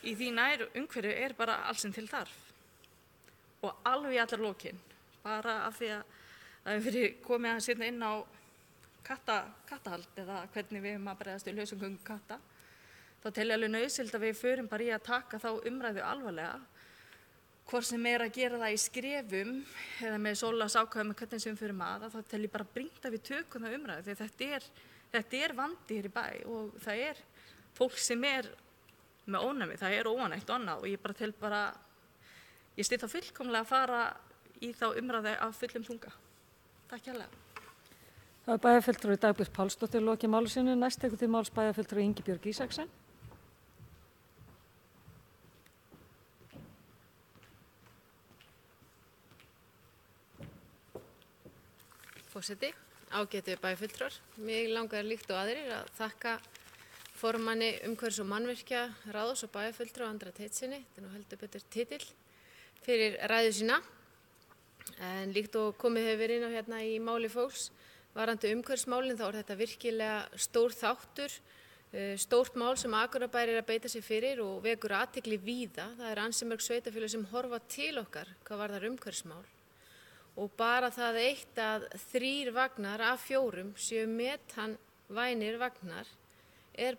í því nær umhverfi bara alls sem til þarf. Og alveg í allar lokin, bara af því að það hefur verið komið að setja inn á kattahald eða hvernig við höfum að bregðast við lausungöngu katta, þá tel ég alveg nauðsynlegt að við förum bara í að taka þá umræðu alvarlega, hvort sem að gera það í skrefum eða með sólarlagsákvæðum með hvernig sem við förum að, þá tel ég bara brýnt að við tökum það umræðu því þetta vandi hér í bæ og það fólk sem með ónæmi, það óanægt og annað og ég bara tel ég styð þá fullkomlega að fara í þá umræðu af fullum þunga. Takk hérlega. Það var bæjarfulltrúi Dagbjört Pálsdóttir lokið máli sínu. Næst tekur til máls bæjarfulltrúi Ingibjörg Ísaksen. Forseti, ágætu bæjarfulltrúar. Mig langar líkt og aðrir að þakka formanni umhverfis- og mannvirkja ráðs og bæjarfulltrúa Andra Teitssyni, þetta heldur betur titill, fyrir ræðu sína. En líkt og komið hefur verið inn á hérna í máli fólks varðandi umhverfismálin þá þetta virkilega stór þáttur, stórt mál sem Akureyrarbær að beita sig fyrir og vekur athygli víða. Það ansi mörg sveitarfélög sem horfa til okkar hvað varðar umhverfismál. Og bara það eitt að 3 vagnar af 4 séu metanvænir vagnar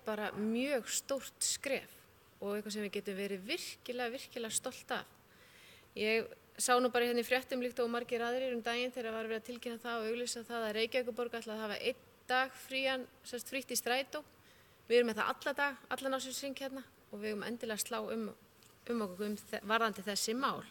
bara mjög stórt skref og eitthvað sem við getum verið virkilega stolt af. Ég sá nú bara hérna í fréttum líkt og margir aðrir daginn þegar var verið að tilkynna það og auglýsa það að Reykjavíkurborg ætlaði að hafa 1 dag frítt í strætó. Við erum með það alla dag, allan ársins hring hérna og við endilega slá okkur varðandi þessi mál.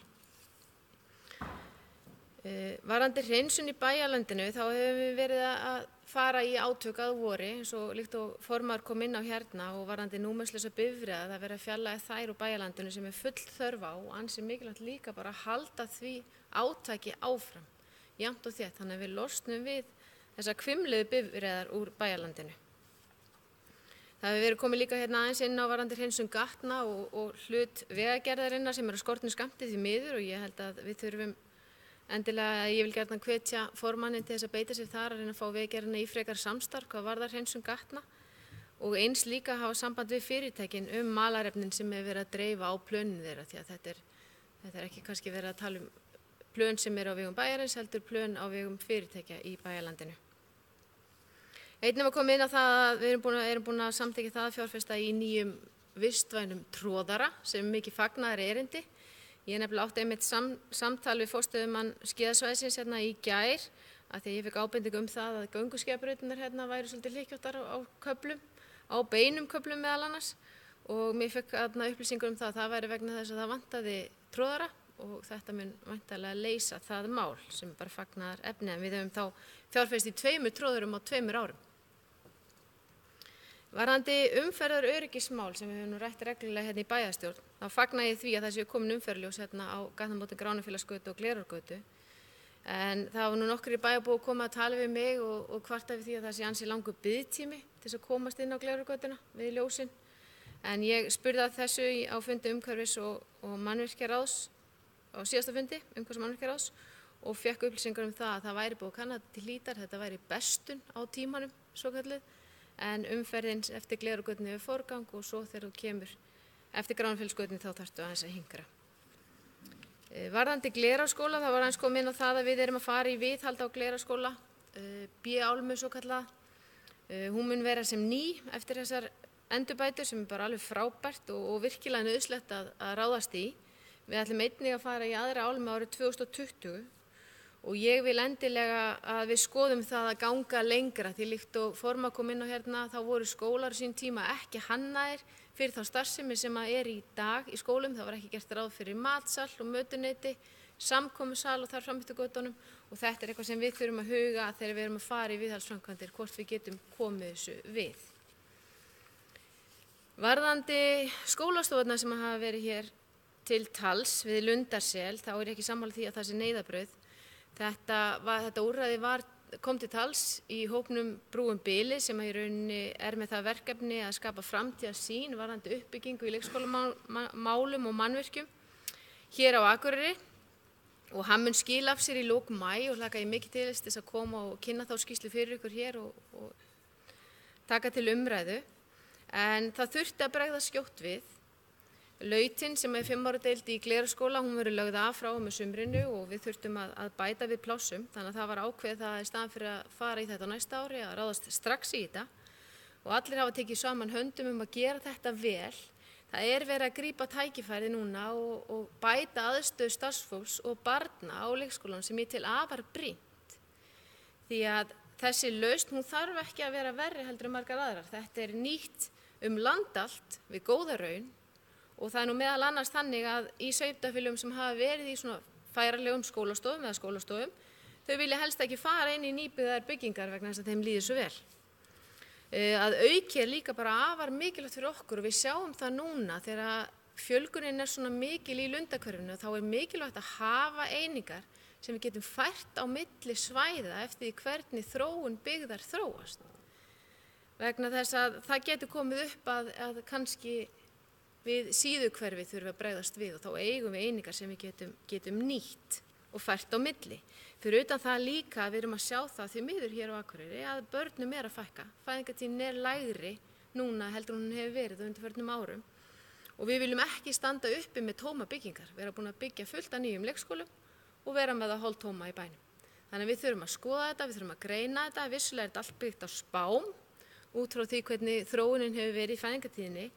Varðandi hreinsun í bæjarlandinu þá hefum við verið að fara í átök að vori eins og líkt og formaður kom inn á hérna og varðandi númerslausa bifreiða það verið að fjarlægja þær úr bæjarlandinu sem full þörf á og ansi mikilvægt líka bara að halda því átaki áfram jafnt og þétt þannig að við losnum við þessar hvimleiðu bifreiðar úr bæjarlandinu. Það hefur verið komið líka hérna aðeins inn á varðandi hreinsun gatna og hlut vegagerðarinnar sem að skortnu skammti því miður og ég held að við þurfum endilega, ég vil gjarnan hvetja formanninn til þess að beita sér þar að reyna að fá vegagerðina í frekar samstarf hvað varðar hreinsun gatna og eins líka hafa samband við fyrirtækin malarefnin sem hefur verið að dreifa á plönin þeirra því að þetta ekki kannski verið að tala plön sem á vegum bæjarins heldur plön á vegum fyrirtækja í bæjarlandinu. Einnig var komið inn á það að við erum búin að samþykkja það að fjárfesta í nýjum vistvænum tróðara sem er mikið fagnaðar erindi. Ég nefnilega átti einmitt samtal við forstöðumann skíðasvæðisins hérna í gær af því að ég fekk ábendingu það að gönguskíðabrautirnar hérna væru svolítið hlykkjóttar á köflum, á beinum köflum meðal annars og mér fekk upplýsingur það að það væri vegna þess að það vantaði tróðara og þetta mun væntanlega leysa það mál sem er bara fagnaðar efni en við höfum þá fjárfest í 2 tróðurum á 2 árum. Varðandi umferðaröryggismál sem við höfum nú rætt reglulega hérna í bæjarstjórn, þá fagna ég því að það séu komin umferðarljós hérna á gatnamóti Gránafélagsgötu og Glerárgötu. En það var nú nokkrir í bæjarbúi að koma að tala við mig og kvarta við því að það sé ansi langur biðtími til þess að komast inn á Glerárgötuna við ljósin. En ég spurði að þessu á fundi umhverfis og mannvirkjaráðs á síðasta fundi umhverfis og mannvirkjaráðs og fekk upplýsingar það að það væri búið að kanna til hlítar, þetta væri bestun á tímanum svokallið. En umferðin eftir Glerárgötunni hefur forgang og svo þegar þú kemur eftir Gránafélagsgötunni þá þarftu aðeins að hingra. Varðandi Glerárskóla þá var aðeins komið inn á það að við erum að fara í viðhald á Glerárskóla, B-álmu svo kallað. Hún mun vera sem ný eftir þessar endurbætur sem er bara alveg frábært og virkilega nauðsynlegt að ráðast í. Við ætlum einnig að fara í aðra álmu árið 2020. Og ég vil endilega að við skoðum það að ganga lengra því líkt og forma kom inn á hérna þá voru skólar sín tíma ekki hannaðir fyrir þá starfsemi sem er í dag í skólum. Það var ekki gert ráð fyrir matsal og mötuneyti, samkomusal og þar fram eftir götunum og þetta er eitthvað sem við þurfum að huga þegar við erum að fara í viðhaldsframkvæmdir hvort við getum komið þessu við. Varðandi skólastofurnar sem hafa verið hér til tals við Lundarsel þá er ég ekki sammála því að það sé neyðarbrauð. Þetta úrræði kom til tals í hópnum Brúum bili sem í rauninni er með það verkefni að skapa framtíðarsýn varðandi uppbyggingu í leikskólamálum og mannvirkjum hér á Akureyri og hann mun skila af sér í lok maí og hlakka ég mikið til þess að koma og kynna þá skýrslu fyrir ykkur hér og taka til umræðu. En það þurfti að bregða skjótt við. Lautin sem er 5 ára deild í Glerárskóla, hún verður lögð af frá með sumrinu og við þurftum að bæta við plássum. Þannig að það var ákveðið það í staðan fyrir að fara í þetta næsta ári að ráðast strax í þetta. Og allir hafa tekið saman höndum að gera þetta vel. Það er verið að grípa tækifæri núna og bæta aðstöðu starfsfólks og barna á leikskólanum sem ég til afar brýnt. Því að þessi lausn, hún þarf ekki að vera verri heldur en margar aðrar. Þetta er nýtt land allt við góða raun. Og það er nú meðal annars þannig að í sveitarfélögum sem hafa verið í svona færanlegum skólastofum eða skólastofum, þau vilja helst ekki fara inn í nýbyggðar byggingar vegna þess að þeim líður svo vel. Að auki er líka bara afar mikilvægt fyrir okkur og við sjáum það núna þegar fjölgunin er svona mikil í Lundahverfinu þá er mikilvægt að hafa einingar sem við getum fært á milli svæða eftir því hvernig þróun byggðar þróast. Vegna þess að það getur komið upp að kannski við síðuhverfi þurfum að bregðast við og þá eigum við einingar sem við getum nýtt og fært á milli. Fyrir utan það líka við erum að sjá það því miður hér á Akureyri að börnum er að fækka. Fæðingartíðnin er lægri núna heldur hún hefur verið á undanförnum árum og við viljum ekki standa uppi með tóma byggingar. Við erum búin að byggja fullt af nýjum leikskólum og vera með það hálftóma í bænum. Þannig að við þurfum að skoða þetta, við þurfum að greina þetta. Vissulega er þetta allt byggt á spám út frá því hvernig þróunin hefur verið í fæðingartíðinni.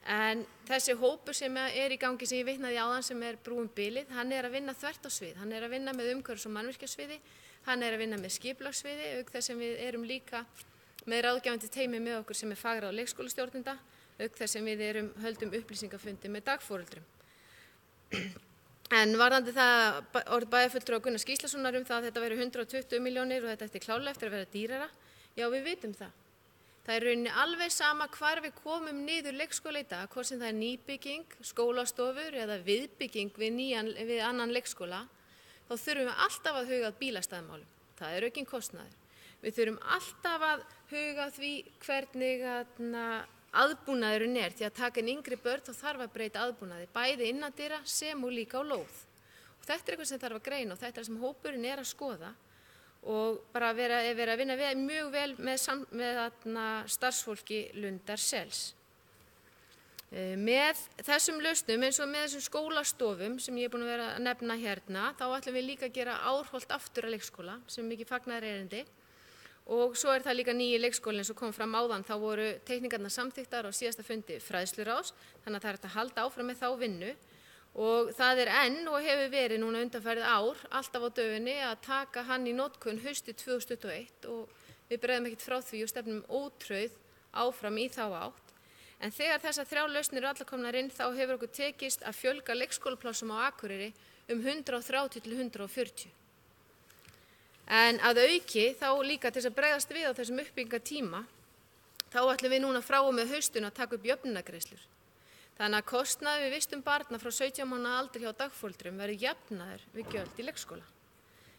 En þessi hópur sem er í gangi sem ég vitnaði áðan sem er Brúum bilið, hann er að vinna þvert á svið. Hann er að vinna með umhverfis- og mannvirkjasviði, hann er að vinna með skipulagssviði, auk þess sem við erum líka með ráðgjafandi teymi með okkur sem er fagráð leikskólastjórnenda, auk þess sem við höldum upplýsingafundi með dagforeldrum. En varðandi það orð bæjarfulltrúa Gunnars Gíslasonar það að þetta væri 120 milljónir og þetta ætti klárlega eftir að vera dýrara, já við vitum það. Það er rauninni alveg sama hvar við komum niður leikskóla í dag, hvort sem það er nýbygging, skólastofur eða viðbygging við annan leikskóla, þá þurfum við alltaf að huga að bílastæðamálum. Það er aukinn kostnaður. Við þurfum alltaf að huga því hvernig aðbúnaðurinn er, því að taka inn yngri börn þá þarf að breyta aðbúnaði, bæði innandyra sem og líka á lóð. Og þetta er eitthvað sem þarf að greina og þetta er sem hópurinn er að skoða. Og bara vera að vinna mjög vel með starfsfólki Lundarsels. Með þessum lausnum eins og með þessum skólastofum sem ég er búin að vera að nefna hérna, þá ætlum við líka að gera Árholt aftur að leikskóla sem mikið fagnaðarerindi Og svo það líka nýji leikskólinn sem kom fram áðan, þá voru teikningarnar samþykktar á síðasta fundi fræðsluráðs, þannig að það hægt að halda áfram með þá vinnu og það enn og hefur verið núna undanfarið ár alltaf á döfinni að taka hann í notkun haustið 2021 og við bregðum ekkert frá því og stefnum ótrauð áfram í þá átt. En þegar þessar 3 lausnir eru allar komnar inn þá hefur okkur tekist að fjölga leikskólaplássum á Akureyri 130 til 140. En að auki þá líka til þess að bregðast við á þessum uppbyggingartíma, þá ætlum við núna frá og með haustinu að taka upp jöfnunargreiðslur. Þannig að kostnaður við vistun barna frá 17 mánaða aldri hjá dagforeldrum verður jafnaður við gjöld í leikskóla,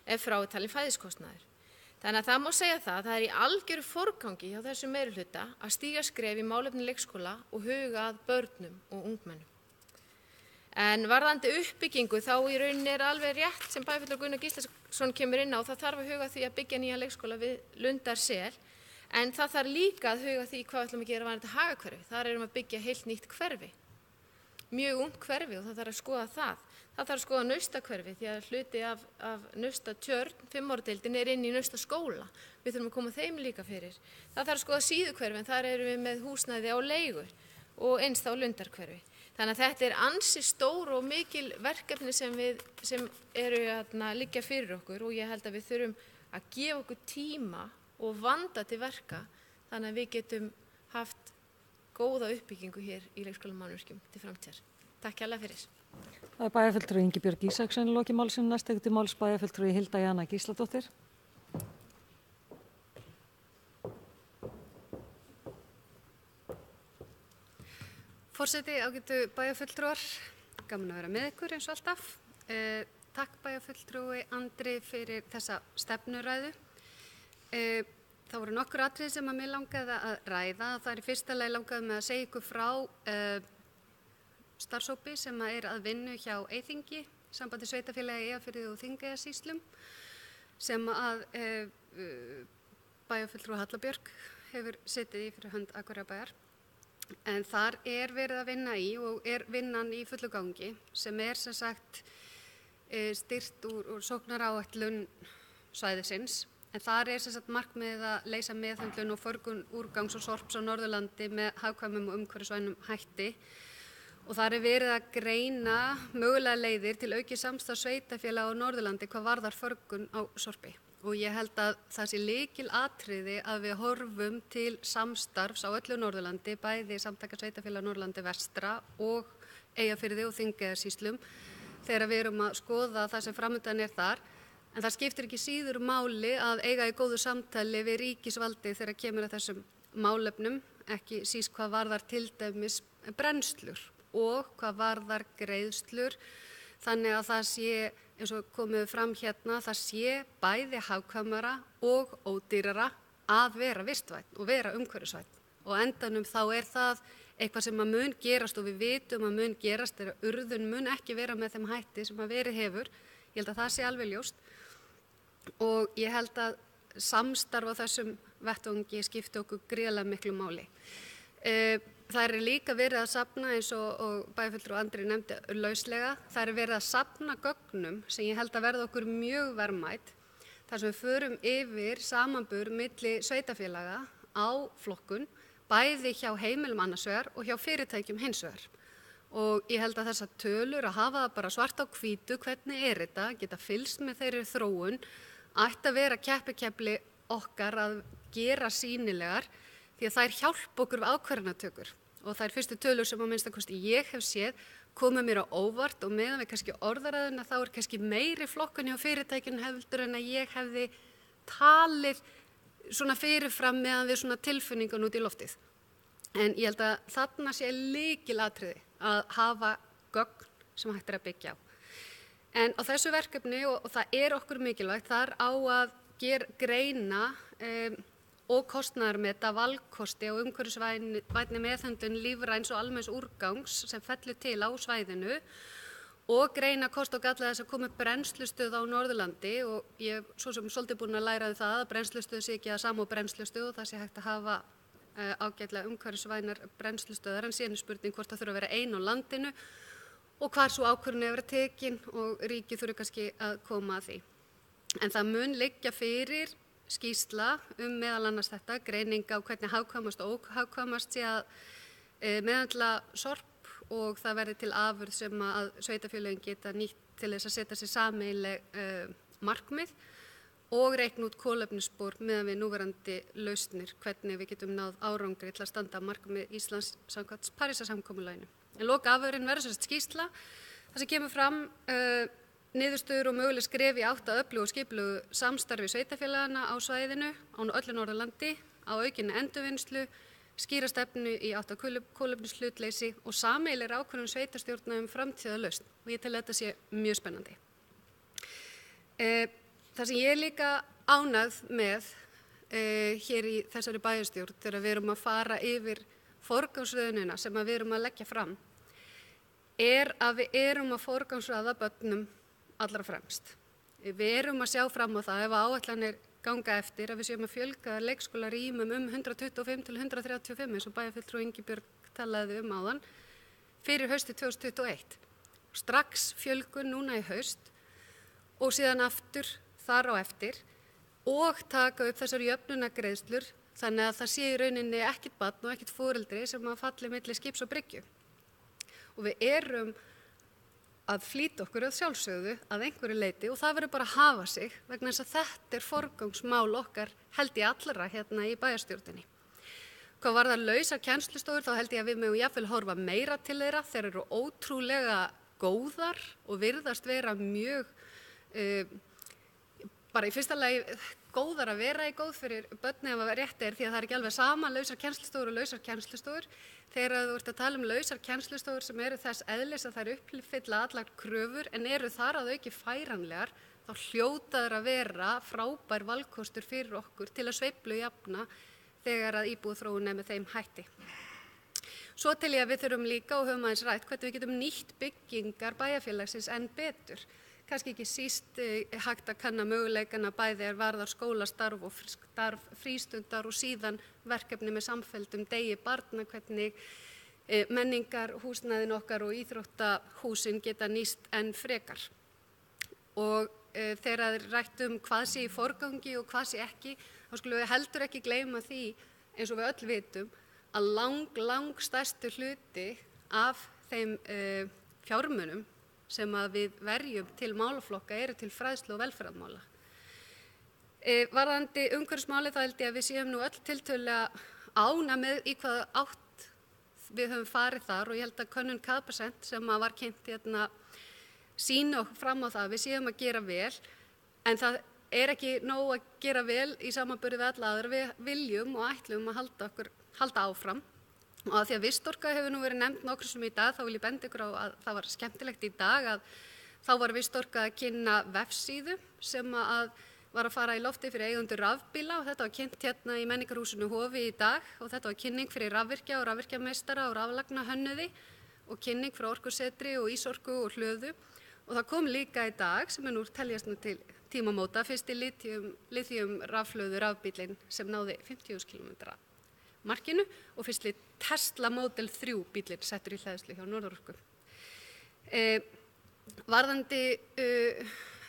ef frá talin fæðiskostnaður. Þannig að það má segja það í algjöru forgangi hjá þessum meirihluta að stíga skref í málefni leikskóla og huga að börnum og ungmennum. En varðandi uppbyggingu þá í rauninni alveg rétt sem bæjarfulltrúi Gunnar Gíslason kemur inn á, það þarf að huga því að byggja nýjan leikskóla við Lundarsel, en það þarf líka að huga því hvað við ætlum að gera varðandi Hagahverfi. Þar erum að byggja heilt nýtt hverfi, mjög ungt hverfi og það þarf að skoða það. Það þarf að skoða Naustahverfi því að hluti af Naustatjörn, 5 ára deildin inn í Naustaskóla. Við þurfum að koma þeim líka fyrir. Það þarf að skoða Síðuhverfi en þar erum við með húsnæði á leigu og eins þá Lundarhverfi. Þannig að þetta ansi stór og mikil verkefni sem eru að liggja fyrir okkur og ég held að við þurfum að gefa okkur tíma og vanda til verka þannig að við getum haft góða uppbyggingu hér í leikskólamannvirkjum til framtíðar. Takk hérlega fyrir. Það bæjarfulltrúi Ingibjörg Ísaksen lokið máli sínu, næst tekur til máls bæjarfulltrúi Hilda Jana Gísladóttir. Forseti, ágætu bæjarfulltrúar, gaman að vera með ykkur eins og alltaf. Takk bæjarfulltrúi Andri fyrir þessa stefnuræðu. Það voru nokkur atriði sem að mig langaði að ræða. Það í fyrsta lagi langaði mig að segja ykkur frá starfshópi sem að vinnu hjá Eyþingi, sambandi sveitarfélagi Eyjafirði og Þingeyjarsýslum, sem að bæjarfulltrúi Halla Björk hefur setið í fyrir hönd Akureyrarbæjar. En þar verið að vinna í og vinnan í fullu gangi sem sem sagt styrt úr sóknaráætlun svæðisins. En þar sem sagt markmiðið að leysa meðhöndlun og förgun úrgangs og sorps á Norðurlandi með hagkvæmum og umhverfisvænum hætti. Og þar verið að greina mögulega leiðir til aukið samstarf sveitarfélaga á Norðurlandi hvað varðar förgun á sorpi. Og ég held að það sé lykilatriði að við horfum til samstarfs á öllu Norðurlandi, bæði samtaka sveitarfélaga Norðurlandi vestra og Eyjafirði og Þingeyjarsýslum, þegar við erum að skoða það sem framundan þar. En það skiptir ekki síður máli að eiga í góðu samtali við ríkisvaldi þegar kemur að þessum málefnum, ekki síst hvað varðar til dæmis brennslur og hvað varðar greiðslur, þannig að það sé, eins og komið fram hérna, það sé bæði hagkvæmara og ódýrara að vera vistvænn og vera umhverfisvænn. Og endanum þá það eitthvað sem að mun gerast og við vitum að mun gerast þegar urðun mun ekki vera með þeim hætti sem að verið hefur. Ég held að það sé alveg ljóst og ég held að samstarf á þessum vettvangi skipti okkur gríðarlega miklu máli. Það líka verið að safna eins og bæjarfulltrúi Andri nefndi lauslega. Það verið að safna gögnum sem ég held að verða okkur mjög verðmæt. Þar sem við förum yfir samanburð milli sveitarfélaga á flokkun, bæði hjá heimilum annars vegar og hjá fyrirtækjum hins vegar. Og ég held að þessar tölur að hafa það bara svart á hvítu, hvernig þetta, geta fylgst með þeirri þróun, ætti að vera keppikefli okkar að gera sýnilegar því að þær hjálpa okkur við ákvarðanatökur. Og þær fyrstu tölur sem að minnstakosti ég hef séð koma mér á óvart og meðan við kannski orðaræðuna þá kannski meiri flokkun hjá fyrirtækjum heldur en að ég hefði talið svona fyrirfram meðan við svona tilfinningun út í loftið. En ég held að þarna sé lykilatriði að hafa gögn sem hægt að byggja á. En á þessu verkefni, og það okkur mikilvægt, þar á að greina og kostnaðarmeta valkosti og umhverfisvænni meðhöndlun lífræns og almenns úrgangs sem fellur til á svæðinu og greina kost og galla þess að koma upp brennslustöð á Norðurlandi og ég svo sem svolítið búin að læra það að brennslustöð sé ekki að sama og brennslustöð og það sé hægt að hafa ágætlega umhverfisvænar brennslustöðar en síðan spurning hvort það þurfa að vera ein á landinu og hvar svo ákvörðun vera tekin og ríkið þurfi kannski að koma að því. En það mun liggja fyrir skýrsla meðal annars þetta, greining á hvernig hagkvæmast og óhagkvæmast sé að meðhöndla sorp og það verði til afurð sem að sveitarfélögin geta nýtt til þess að setja sér sameiginleg markmið og reikna út kolefnisspor meðan við núverandi lausnir, hvernig við getum náð árangri til að standa markmið Íslands samkvæmt Parísarsamkomulaginu. En lokaafurðin verður sem sagt skýrsla, það sem kemur fram niðurstöður og möguleg skref í átt að öflugu og skipulegu samstarfi sveitarfélagana á svæðinu, á öllu Norðurlandi, á aukinni endurvinnslu, skýra stefnu í átt að kolefnishlutleysi og sameiginlegri ákvörðun sveitarstjórna framtíðarlausn. Og ég tel að þetta sé mjög spennandi. Það sem ég er líka ánægð með hér í þessari bæjarstjórn þegar við erum að fara yfir forgangsröðunina sem við erum að leggja fram er að við erum að forgangsraða börnum allra fremst. Við erum að sjá fram á það ef áætlanir ganga eftir að við séum að fjölga leikskólarýmum 125 til 135 eins og bæjarfulltrúi Ingibjörg talaði áðan fyrir haustið 2021. Strax fjölgun núna í haust og síðan aftur þar á eftir og taka upp þessar jöfnunargreiðslur þannig að það sé í rauninni ekkert barn og ekkert foreldri sem að falli milli skips og bryggju. Og við erum að flýta okkur að sjálfsögðu að einhverju leyti og það verður bara að hafa sig vegna þess að þetta er forgangsmál okkar held ég allra hérna í bæjarstjórninni. Hvað varðar lausar kennslustofur þá held ég að við megum jafnvel horfa meira til þeirra, þeir eru ótrúlega góðar og virðast vera mjög bara í fyrsta lagi góðar að vera í góð fyrir börni ef að rétt er því að það er ekki alveg sama lausar kennslustofur og lausar kennslustofur. Þegar þú ert að tala lausar kennslustofur sem eru þess eðlis að þær uppfylla allar kröfur en eru þar að auki færanlegar, þá hljóta þær að vera frábær valkostur fyrir okkur til að sveiflujafna þegar að íbúðaþróun er með þeim hætti. Svo tel ég að við þurfum líka og höfum aðeins rætt hvernig við getum nýtt byggingar bæjarfélagsins enn betur. Kannski ekki síst hægt að kanna möguleikana bæði varðar skólastarf og starf frístundar og síðan verkefni með samfelldum degi barna, hvernig menningar, húsnæðin okkar og íþróttahúsin geta nýst enn frekar. Og þegar það er rætt hvað sé í forgangi og hvað sé ekki, þá skulum við heldur ekki gleyma því, eins og við öll vitum, að lang stærstu hluti af þeim fjármunum sem að við verjum til málaflokka eru til fræðslu og velferðarmála. Varðandi umhverfismáli þá held ég að við séum nú öll tiltölulega ánægð með í hvaða átt við höfum farið þar og ég held að könnun Capacent sem var kynnt hérna sýni okkur fram á það að við séum að gera vel en það er ekki nóg að gera vel í samanburði við alla aðra, við viljum og ætlum að halda áfram. Og að því að vistorka hefur nú verið nefnd nokkrum sem í dag, þá vil ég benda ykkur á að það var skemmtilegt í dag að þá var vistorka að kynna vefsíðu sem að var að fara í lofti fyrir eigendur rafbíla og þetta var kynnt hérna í menningarhúsinu Hofi í dag og þetta var kynning fyrir rafvirkja og rafvirkjameistara og raflagnahönnuði og kynning frá Orkusetri og Ísorku og Hlöðu og það kom líka í dag sem nú teljast nú til tímamóta fyrsti lithium rafhlöðu rafbílinn sem náði 50.000 km markinu og fyrstli Tesla Model 3 bílinn settur í hleðslu hjá Norðurorku. Varðandi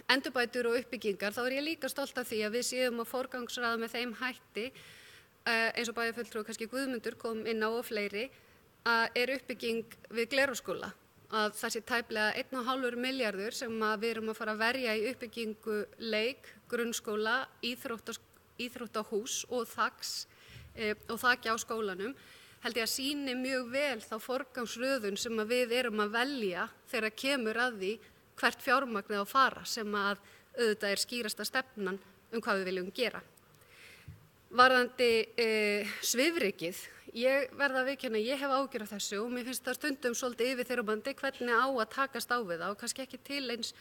endurbætur og uppbyggingar þá er ég líka stolt af því að við séum að forgangsraða með þeim hætti eins og bæjarfulltrúi kannski Guðmundur kom inn á og fleiri að er uppbygging við Glerárskóla að það sé tæplega 1,5 milljarður sem að við erum að fara að verja í uppbyggingu leik, grunnskóla, íþróttahús og þakja á skólanum, held ég að sýni mjög vel þá forgangsröðun sem að við erum að velja þegar kemur að því hvert fjármagnið á að fara sem að auðvitað er skýrasta stefnan hvað við viljum gera. Varðandi svifrykið, ég verða að viðurkenna, ég hef áhyggjur af þessu og mér finnst það stundum svolítið yfirþyrmandi hvernig á að takast á við það og kannski ekki til eins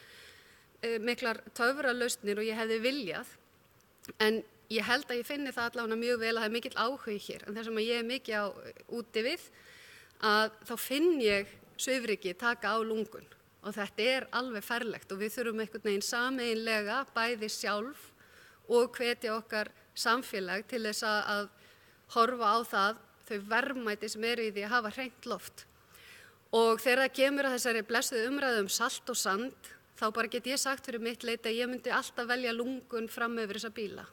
miklar töfralausnir og ég hefði viljað, en ég held að ég finni það allavega mjög vel að það er mikill áhugi hér, en þess að ég er mikið úti við, að þá finn ég svifryki taka á lungun og þetta er alveg ferlegt og við þurfum einhvern veginn sameiginlega bæði sjálf og hvetja okkar samfélag til þess að horfa á það, þau verðmæti sem eru í því að hafa hreint loft. Og þegar það kemur að þessari blessuðu umræðu salt og sand, þá bara get ég sagt fyrir mitt leyti að ég myndi alltaf velja lungun fram yfir þessa bíla.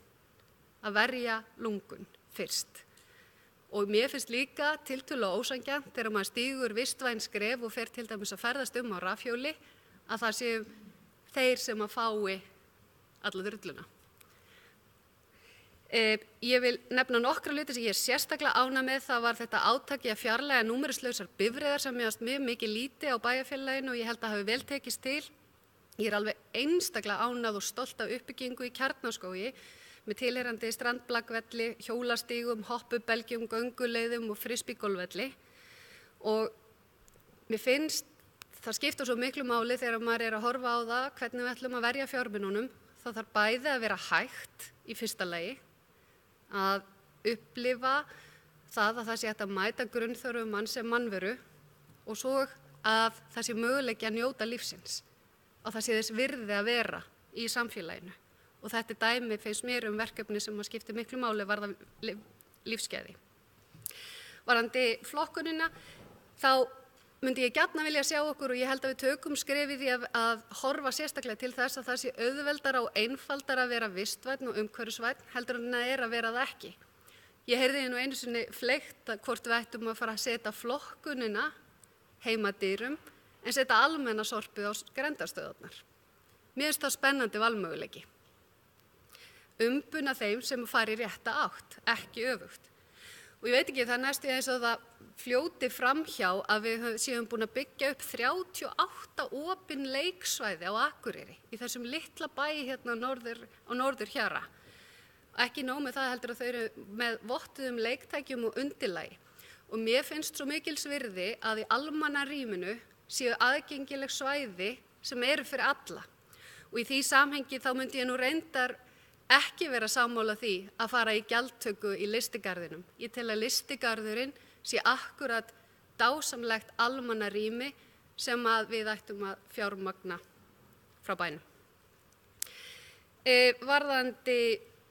að verja lungun fyrst. Og mér finnst líka tiltölulega ósanngjarnt þegar maður stígur vistvæn skref og fer til dæmis að ferðast á rafhjóli að það séu þeir sem að fái alla drulluna. Ég vil nefna nokkra hluti sem ég sérstaklega ánægð með. Það var þetta átaki að fjarlægja númerislausar bifreiðar sem mér fannst mjög mikið lítið á bæjarfélaginu og ég held að hafi vel tekist til. Ég er alveg einstaklega ánægð og stolt af uppbyggingu í Kjarnaskógi með tilheyrandi strandblakvelli, hjólastígum, hoppubeljum, gönguleiðum og frisbígolfvelli. Og mér finnst það skipta svo miklu máli þegar maður er að horfa á það hvernig við ætlum að verja fjármununum. Það þarf bæði að vera hægt í fyrsta lagi, að upplifa það að það sé hægt að mæta grunnþörfum manns sem mannveru og svo að það sé möguleiki að njóta lífsins og það sé þess virði að vera í samfélaginu. Og þetta dæmi finnst mér verkefni sem skiptir miklu máli varða lífsgæði. Varðandi flokkunina, þá myndi ég gjarnan vilja sjá okkur og ég held að við tökum skrefið í að horfa sérstaklega til þess að það sé auðveldara og einfaldara að vera vistvænn og umhverfisvænn heldur en það er að vera það ekki. Ég heyrði nú einu sinni fleygt að hvort við ættum að fara að setja flokkunina heimadyrum en setja almenna sorpið á grenndarstöðarnar. Mér finnst það spennandi valmöguleiki. Umbuna þeim sem fari í rétta átt, ekki öfugt. Og ég veit ekki, það næstu eins og það fljóti framhjá að við séum búin að byggja upp 38 opin leiksvæði á Akureyri í þessum litla bæi hérna á norður hjara. Ekki nóg með það heldur að þau eru með vottuðum leiktækjum og undirlagi. Og mér finnst svo mikils virði að í almannarýminu séu aðgengileg svæði sem eru fyrir alla. Og í því samhengi þá myndi ég nú reyndar ekki vera sammála því að fara í gjaldtöku í lystigarðinum. Ég tel að lystigarðurinn sé akkurat dásamlegt almannarými sem að við ættum að fjármagna frá bænum. Varðandi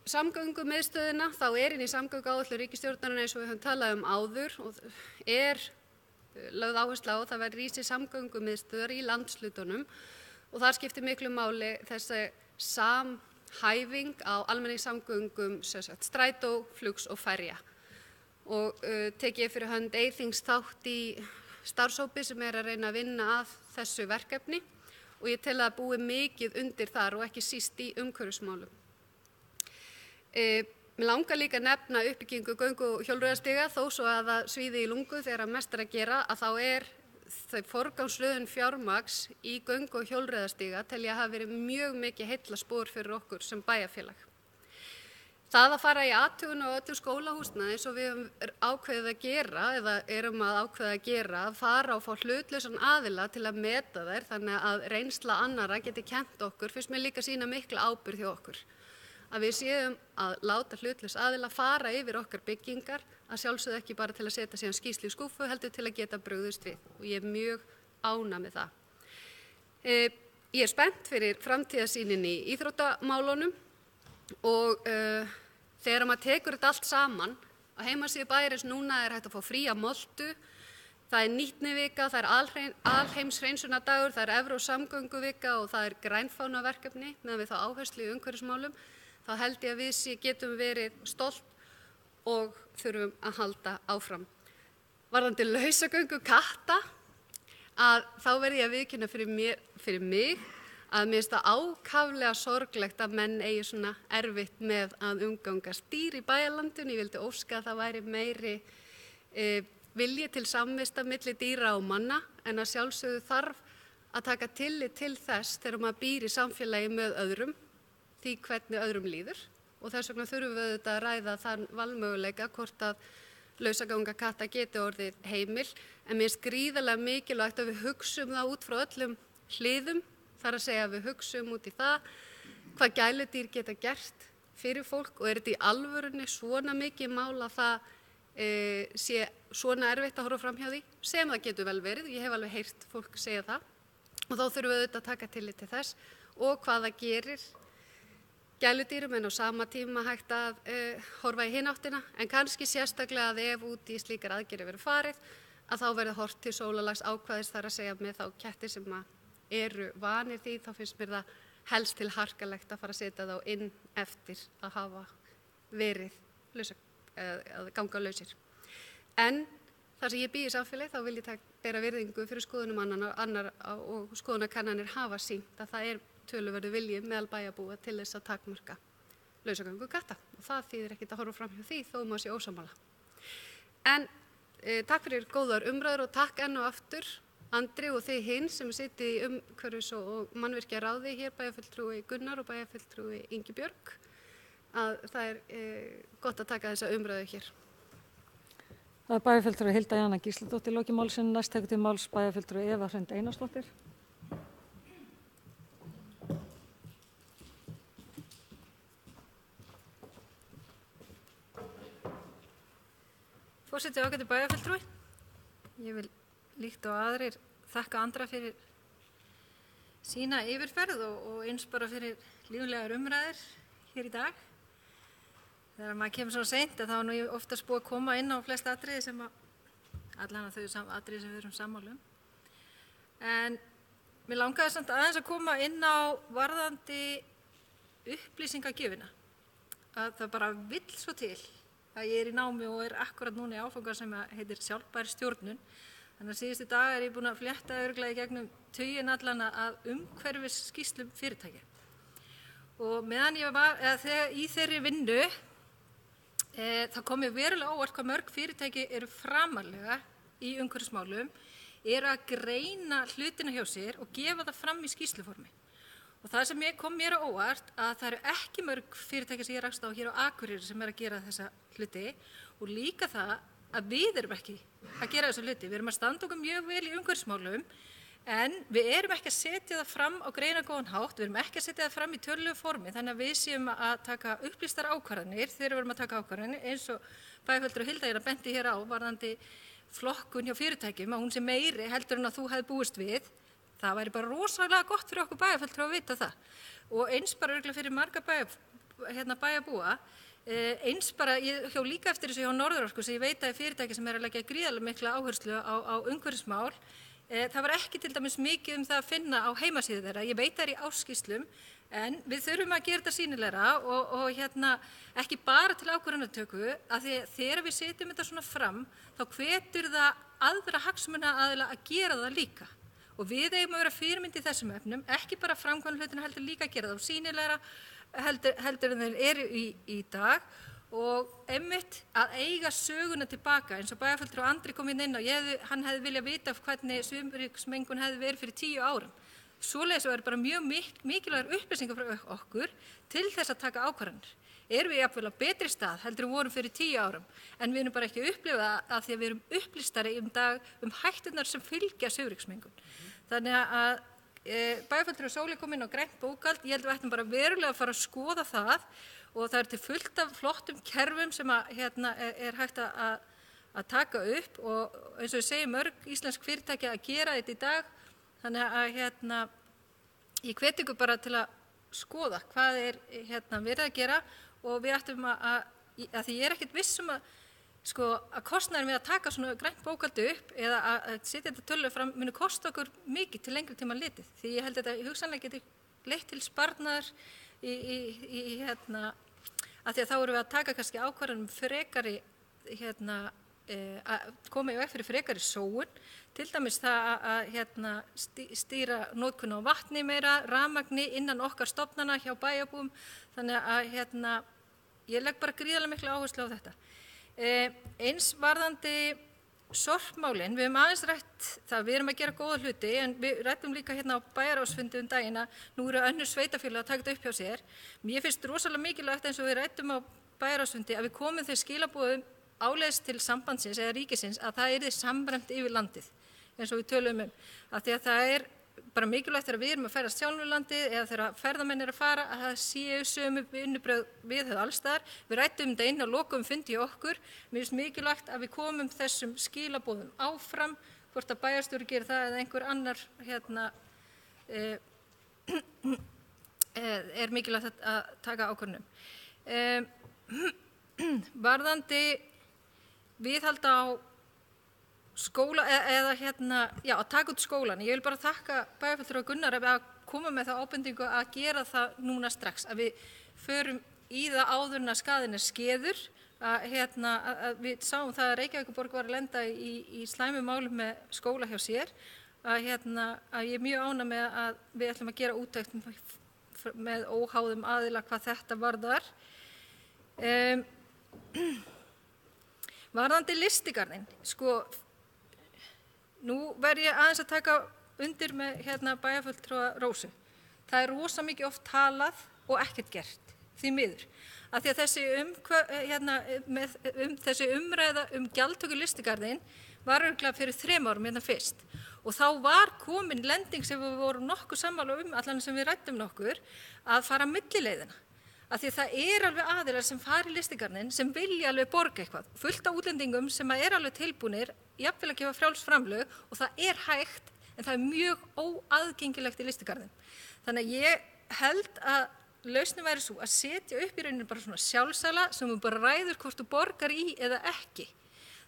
samgöngumiðstöðina, þá er inn í samgönguáætlun ríkisstjórnarinnar eins og við höfum talað áður og er lögð áhersla á að það verði rísi samgöngumiðstöðar í landshlutunum og þar skiptir miklu máli þessi samhæfing á almenningssamgöngum strætó, flugs og ferja. Og tek ég fyrir hönd Eyþings þátt í starfshópi sem er að reyna að vinna að þessu verkefni og ég tel að búi mikið undir þar og ekki síst í umhverfismálum. Mér langar líka að nefna uppbyggingu göngu- og hjólreiðastiga þó svo að það svíði í lungu þegar mest er að gera að þá er þau forgangsröðun fjármagns í göngu- og hjólreiðastiga tel ég að hafa verið mjög mikið heillaspor fyrir okkur sem bæjarfélag. Það að fara í athugun á öllu skólahúsnæði eins og við höfum ákveðið að gera eða erum að ákveða að gera, að fara og fá hlutlausan aðila til að meta þær þannig að reynsla annarra geti kennt okkur, finnst mér líka sýna mikla ábyrgð hjá okkur. Að við séum að láta hlutlaus aðila fara yfir okkar byggingar, að sjálfsögðu ekki bara til að setja síðan skýrslu í skúffu, heldur til að geta brugðist við og ég er mjög ánægð með það. Ég er spennt fyrir framtíðarsýnin í íþróttamálunum og þegar maður tekur þetta allt saman, á heimasíðu bæjarins núna er hægt að fá fría moltu, það er nýtnivika, það er alheimshreinsunardagur, það er Evrósamgönguvika og það er grænfánaverkefni meðan við þá áherslu í umhverfismálum, þá held ég að við getum verið stolt og þurfum að halda áfram. Varðandi lausagöngu katta, að þá verði ég að viðurkenna fyrir mig að mér finnst það ákaflega sorglegt að menn eigi svona erfitt með að umgangast dýr í bæjarlandinu. Ég vildi óska að það væri meiri vilji til samvista milli dýra og manna en að sjálfsögðu þarf að taka tillit til þess þegar maður býr í samfélagi með öðrum, því hvernig öðrum líður og þess vegna þurfum við auðvitað að ræða þann valmöguleika hvort að lausaganga katta geti orðið heimil en mér finnst gríðarlega mikilvægt að við hugsum það út frá öllum hliðum. Það er að segja að við hugsum út í það hvað gæludýr geta gert fyrir fólk og er þetta í alvörunni svona mikið mál að það sé svona erfitt að horfa fram hjá því sem það getur vel verið, ég hef alveg heyrt fólk segja það og þá þurfum við auðvitað að taka tillit til þess og hvað það gerir gæludýrum en á sama tíma hægt að horfa í hina áttina en kannski sérstaklega að ef út í slíkar aðgerðir verður farið að þá verður horft til sólarlags ákvæðis þar að segja með þá ketti sem eru vanir því, þá finnst mér það helst til harkalegt að fara að setja þá inn eftir að hafa verið að ganga lausir. En þar sem ég bý í samfélagi þá vil ég bera virðingu fyrir skoðunum annar og skoðunarkannanir hafa sýnt að það töluverður vilji meðal bæjarbúa til þess að takmarka lausagöngu katta og það þýðir ekkert að horfa fram hjá því þó maður sé ósammála. En takk fyrir góðar umræður og takk enn og aftur Andri og þið hinn sem sitið í umhverfis- og mannvirkjaráði hér, bæjarfulltrúi Gunnar og bæjarfulltrúi Ingibjörg, að það gott að taka þessa umræðu hér. Það er bæjarfulltrúi Hilda Jana Gísladóttir loki málsins, næst tekur til máls bæjarfulltrúi Eva Hrund Einarsdóttir. Forseti ágæti bæjarfulltrúi, ég vil líkt og aðrir þakka Andra fyrir sína yfirferð og eins bara fyrir líflegar umræður hér í dag. Þegar maður kemur svo seint þá nú oftast búið að koma inn á flest atriði sem allan að þau atriði sem við erum sammála um. En mér langaði samt aðeins að koma inn á varðandi upplýsingagjöfina. Að það bara vill svo til að ég í námi og akkurat núna í áfanga sem heitir sjálfbær stjórnun. Þannig að síðustu dag ég búin að flétta örugglega í gegnum tuginn allan að umhverfisskýrslum fyrirtækja. Og meðan ég var, þegar í þeirri vinnu, þá kom ég verulega óvart hvað mörg fyrirtæki eru framarlega í umhverfismálum, eru að greina hlutina hjá sér og gefa það fram í skýrsluformi. Og það sem kom mér á óvart að það eru ekki mörg fyrirtæki sem ég rakst á hér á Akureyri sem að gera þessa hluti og líka það að við erum ekki að gera þessu hluti. Við erum að standa okkur mjög vel í umhverfismálum en við erum ekki að setja það fram á greinargóðan hátt, við erum ekki að setja það fram í tölulegu formi þannig að við séum að taka upplýstar ákvarðanir þegar við erum að taka ákvarðanir eins og bæjarfulltrúi Hilda er að benti hér á varðandi flokkun hjá fyrirtækjum að hún sé meiri heldur en að þú hefði búist við. Það væri bara rosalega gott fyrir okkur bæjarfulltrúa að vita það og eins bara örugglega fyrir marga bæjarbúa. Eins bara, ég hjó líka eftir þessu hjá Norðurorku sem ég veit að fyrirtæki sem að leggja gríðarlega mikla áherslu á umhverfismál. Það var ekki til dæmis mikið það að finna á heimasíðu þeirra. Ég veit það í áskýrslum en við þurfum að gera þetta sýnilegra og ekki bara til ákvörðunartöku af því þegar við setjum þetta svona fram þá hvetur það aðra hagsmunaaðila að gera það líka. Og við eigum að vera fyrirmynd í þessum efnum, ekki bara framkvæmd hlutina heldur líka að gera það og sýnilegra heldur en þeir eru í dag og einmitt að eiga söguna tilbaka eins og bæjarfulltrúi Andri kom inn á, hann hefði viljað vita hvernig svifryksmengun hefði verið fyrir 10 árum. Svoleiðis er bara mjög mikilvægar upplýsingar frá okkur til þess að taka ákvarðanir. Erum við jafnvel á betri stað heldur vorum fyrir 10 árum en við erum bara ekki að upplifa það af því að við erum upplýstari hætturnar sem fylgja svifryksmengun. Þannig að bæjarfulltrúi Sóley kom inn á grænt bókhald, ég held að við ættum bara verulega að fara að skoða það og það til fullt af flottum kerfum sem er hægt að taka upp og eins og ég segi mörg íslensk fyrirtæki að gera þetta í dag þannig að ég hvet ykkur bara til að skoða hvað verið að gera og við ættum að því ég ekki viss að kostnaðurinn við að taka svona grænt bókhaldi upp eða að setja þetta tölu fram muni kosta okkur mikið til lengri tíma litið því ég held að þetta hugsanlega geti leitt til sparnaðar að því að þá erum við að taka kannski ákvarðanum frekari að koma í veg fyrir frekari sóun til dæmis það að stýra notkun á vatni meira, rafmagni innan okkar stofnana hjá bæjarbúum þannig að ég legg bara gríðarlega mikla áherslu á þetta. Eins varðandi sorpmálin, við höfum aðeins rætt það, við erum að gera góða hluti en við rættum líka á bæjarráðsfundi daginn að nú eru önnur sveitarfélög að taka þetta upp hjá sér. Mér finnst rosalega mikilvægt eins og við rættum á bæjarráðsfundi að við komum þeir skilaboðum áleiðis til sambandsins eða ríkisins að það yrði samræmt yfir landið eins og við tölum af því að það er bara mikilvægt þegar við erum að ferðast sjálfur landið eða þegar ferðamenn að fara að það séu sömu vinnubrögð við þau allstaðar. Við rættum þetta inn á lokum fundi í okkur. Mér finnst mikilvægt að við komum þessum skilaboðum áfram, hvort að bæjarstjóri gerir það eða einhver annar er mikilvægt að taka ákvörðunum. Varðandi viðhalda á skóla eða að taka út skólan. Ég vil bara þakka bæjarfulltrúa Gunnar að koma með það ábendingu að gera það núna strax, að við förum í það áður en að skaðinn skeður. Að við sáum það að Reykjavíkurborg var að lenda í slæmum málum með skóla hjá sér. Að ég er mjög ánægð með að við ætlum að gera úttekt með óháðum aðila hvað þetta varðar. Varðandi lystigarðinn, sko, nú verð ég aðeins að taka undir með bæjarfulltrúa Rósu. Það er rosa mikið oft talað og ekkert gert, því miður. Af því að þessi umræða gjaldtöku lystigarðinn var örugglega fyrir 3 árum fyrst. Og þá var komin lending sem við vorum nokkuð sammála allan sem við ræddum nokkur, að fara millileiðina. Af því að það alveg aðilar sem fara í lystigarðinn sem vilja alveg borga eitthvað. Fullt af útlendingum sem alveg tilbúnir, jafnvel að gefa frjáls framlög og það hægt, en það mjög óaðgengilegt í lystigarðinn. Þannig að ég held að lausnin væri svo að setja upp í rauninu bara svona sjálfsala sem þú bara ræður hvort þú borgar í eða ekki.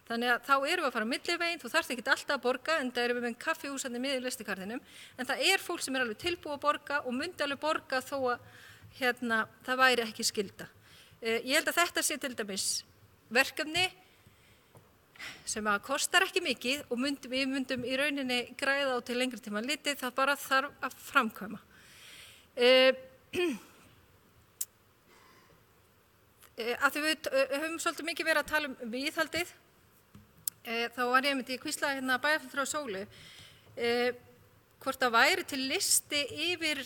Þannig að þá erum við að fara milliveginn, þú þarft ekki alltaf að borga, en það erum við með kaffihúsandi miður lystigarðinum, en það fólk sem alveg tilbúið að borga og myndi alveg borga þó að það væri ekki skylda. Ég held að þetta sé til dæmis verkefni sem að kostar ekki mikið og við myndum í rauninni græða á til lengri tíma litið, það bara þarf að framkvæma. Að því við höfum svolítið mikið verið að tala viðhaldið, þá var ég myndi hvísla bæjarfulltrúa Sólu, hvort það væri til listi yfir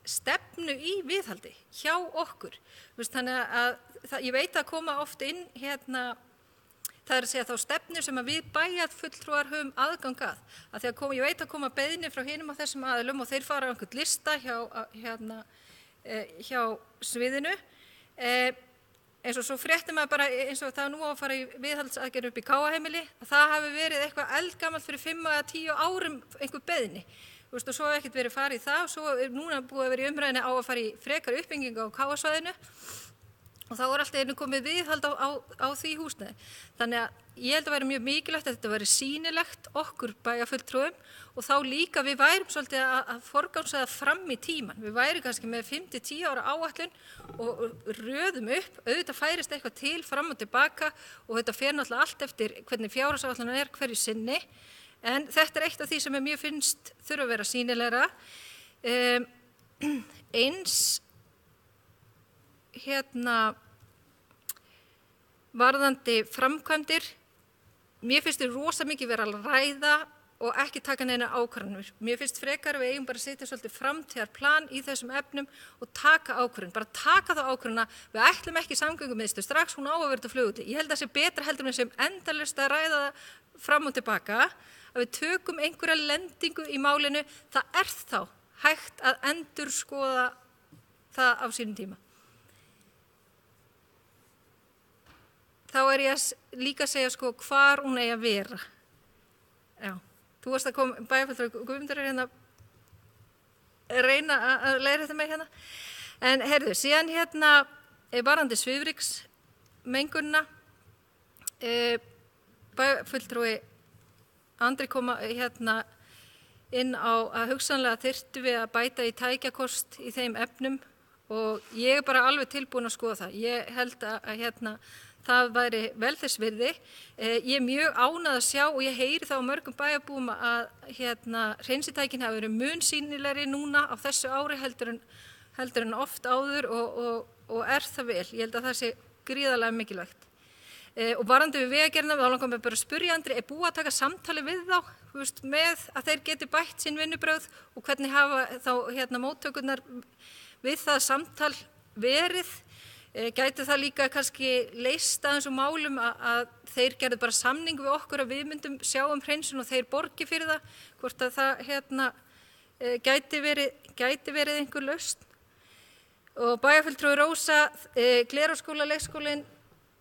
stefnu í viðhaldi hjá okkur. Þannig að ég veit að koma oft inn það að segja þá stefnu sem að við bæjarfulltrúar höfum aðgang að. Því að ég veit að koma beiðni frá hinum á þessum aðilum og þeir fara á einhvern lista hjá sviðinu. Eins og svo fréttir maður bara eins og það nú á að fara í viðhaldsaðgerð upp í Káaheimili, að það hafi verið eitthvað eldgamalt fyrir 5 eða 10 árum einhver beiðni. Og svo hefur ekkert verið farið í það og svo núna búið að vera í umræðinni á að fara í frekari uppbyggingu á Káasvæðinu og þá alltaf einu komið viðhald á því húsnæði. Þannig að ég held að vera mjög mikilvægt að þetta veri sýnilegt okkur bæjarfulltrúum og þá líka við værum svolítið að forgangsraða fram í tíman. Við værum kannski með 5-10 ára áætlun og röðum upp, auðvitað færist eitthvað til fram og tilbaka og þetta fer náttúrulega allt eftir hvernig fjárhagsáætlunin hverju sinni. En þetta eitt af því sem mér finnst þurfa að vera sýnilegra. Eins varðandi framkvæmdir, mér finnst þau rosa mikið vera að ræða og ekki taka neina ákvarðanir. Mér finnst frekar við eigum bara að setja svolítið framtíðarplan í þessum efnum og taka ákvörðun. Bara taka þá ákvörðuna, við ætlum ekki samgöngumiðstöð strax, hún á að vera til flugvelli. Ég held að það sé betra heldur en sem endalaust að ræða það fram og tilbaka, að við tökum einhverja lendingu í málinu, það þá hægt að endurskoða það á sínum tíma. Þá ég líka að segja hvar hún eigi að vera. Já, þú varst að koma, bæjarfulltrúi Guðmundur að reyna að læra þetta mig En heyrðu, síðan varðandi svifryksmengunina, bæjarfulltrúi Andri koma inn á að hugsanlega þyrftum við að bæta í tækjakost í þeim efnum og ég bara alveg tilbúin að skoða það. Ég held að það væri vel þess virði. Ég mjög ánægð að sjá og ég heyri það á mörgum bæjarbúum að hreinsitækin hafa verið mun sýnilegri núna á þessu ári heldur en oft áður og það vel. Ég held að það sé gríðarlega mikilvægt. Og varðandi við vegagerðina, þá langar mig bara að spyrja Andri, búið að taka samtali við þá, með að þeir geti bætt sín vinnubrögð og hvernig hafa þá móttökurnar við það samtal verið? Gæti það líka kannski leyst aðeins úr málum að þeir gerðu bara samning við okkur að við myndum sjá hreinsun og þeir borgi fyrir það, hvort að það gæti verið einhver lausn. Og bæjarfulltrúi Rósa, Glerárskóla, leikskólinn,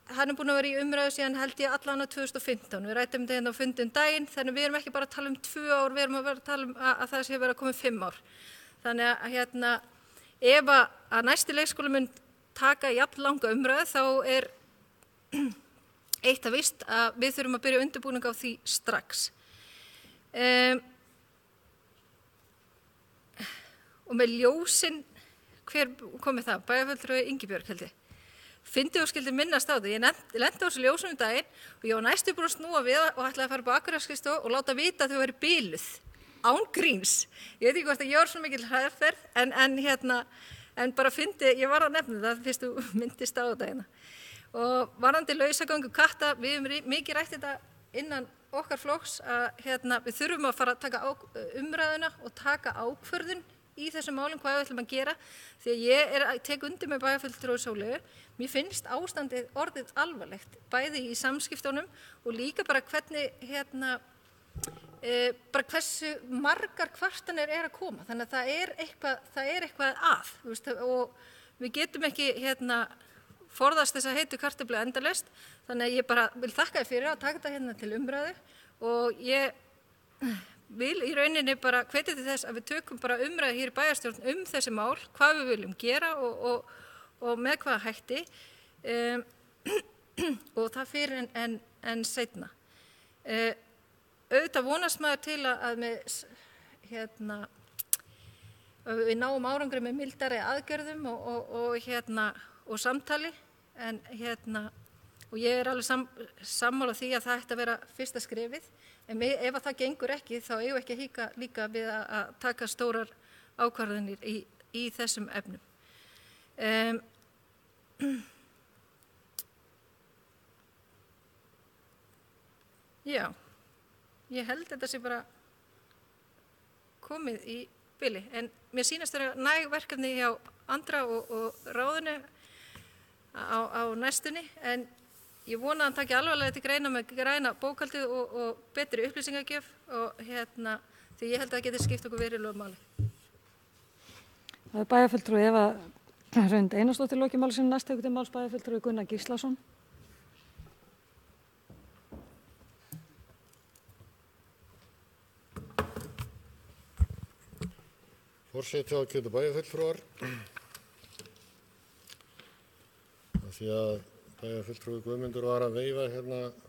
hann búinn að vera í umræðu síðan held ég allan á 2015. Við ræddum þetta á fundum daginn, þannig við erum ekki bara að tala 2 ár, við erum að vera að tala að það sé verið að koma 5 ár. Þannig að ef að næsti leikskóli mun taka jafn langa umræðu, þá eitt að víst að við þurfum að byrja undirbúning á því strax. Og með ljósin, hver komið það? Bæjarfulltrúi Ingibjörg held ég. Fyndi og skildi minnast á þetta. Ég lendi á þessu ljósum í daginn og ég var næstu búin að snúa við og ætlaði að fara upp á Akureyrarskristofu og láta vita að þau væri biluð. Án gríns. Ég veit ekki hvort að ég var svo mikil hraðferð en bara fyndi, ég var að nefna það fyrst þú myndist á þetta hérna. Og varðandi lausagöngu katta, við höfum mikið rætt þetta innan okkar flokks að við þurfum að fara að taka umræðuna og taka ákvörðun í þessum málum hvað við ætlum að gera því að ég tek undir með bæjarfulltrúa Sóleyju. Mér finnst ástandið orðið alvarlegt bæði í samskiptunum og líka bara hvernig bara hversu margar kvartanir að koma. Þannig að það er eitthvað að veist, og við getum ekki forðast þess að heitu kartöflu endalaust. Þannig að ég bara vil þakka þér fyrir að taka þetta til umræðu og ég vil í rauninni bara hvetja til þess að við tökum bara umræðu hér í bæjarstjórn þessi mál, hvað við viljum gera og með hvaða hætti og það fyrir en seinna. Auðvitað vonast maður til að við náum árangri með mildari aðgerðum og samtali og ég alveg sammála því að það ætti að vera fyrsta skrefið. En ef að það gengur ekki, þá eigum við ekki að hika líka við að taka stórar ákvarðanir í þessum efnum. Já, ég held þetta sé bara komið í bili. En mér sýnast vera næg verkefni hjá Andra og ráðinu á næstunni. En ég vona að hann taki alvarlega til greina með græna bókhaldið og betri upplýsingagjöf og því ég held að það geti skipt okkur verulega máli. Það er bæjarfulltrúi Eva Hrund Einarsdóttir lokið máli sinni næst tekur til máls bæjarfulltrúi Gunnar Gíslason. Forseti ágætu bæjarfulltrúar. Því að bæjarfulltrúi Guðmundur var að veifa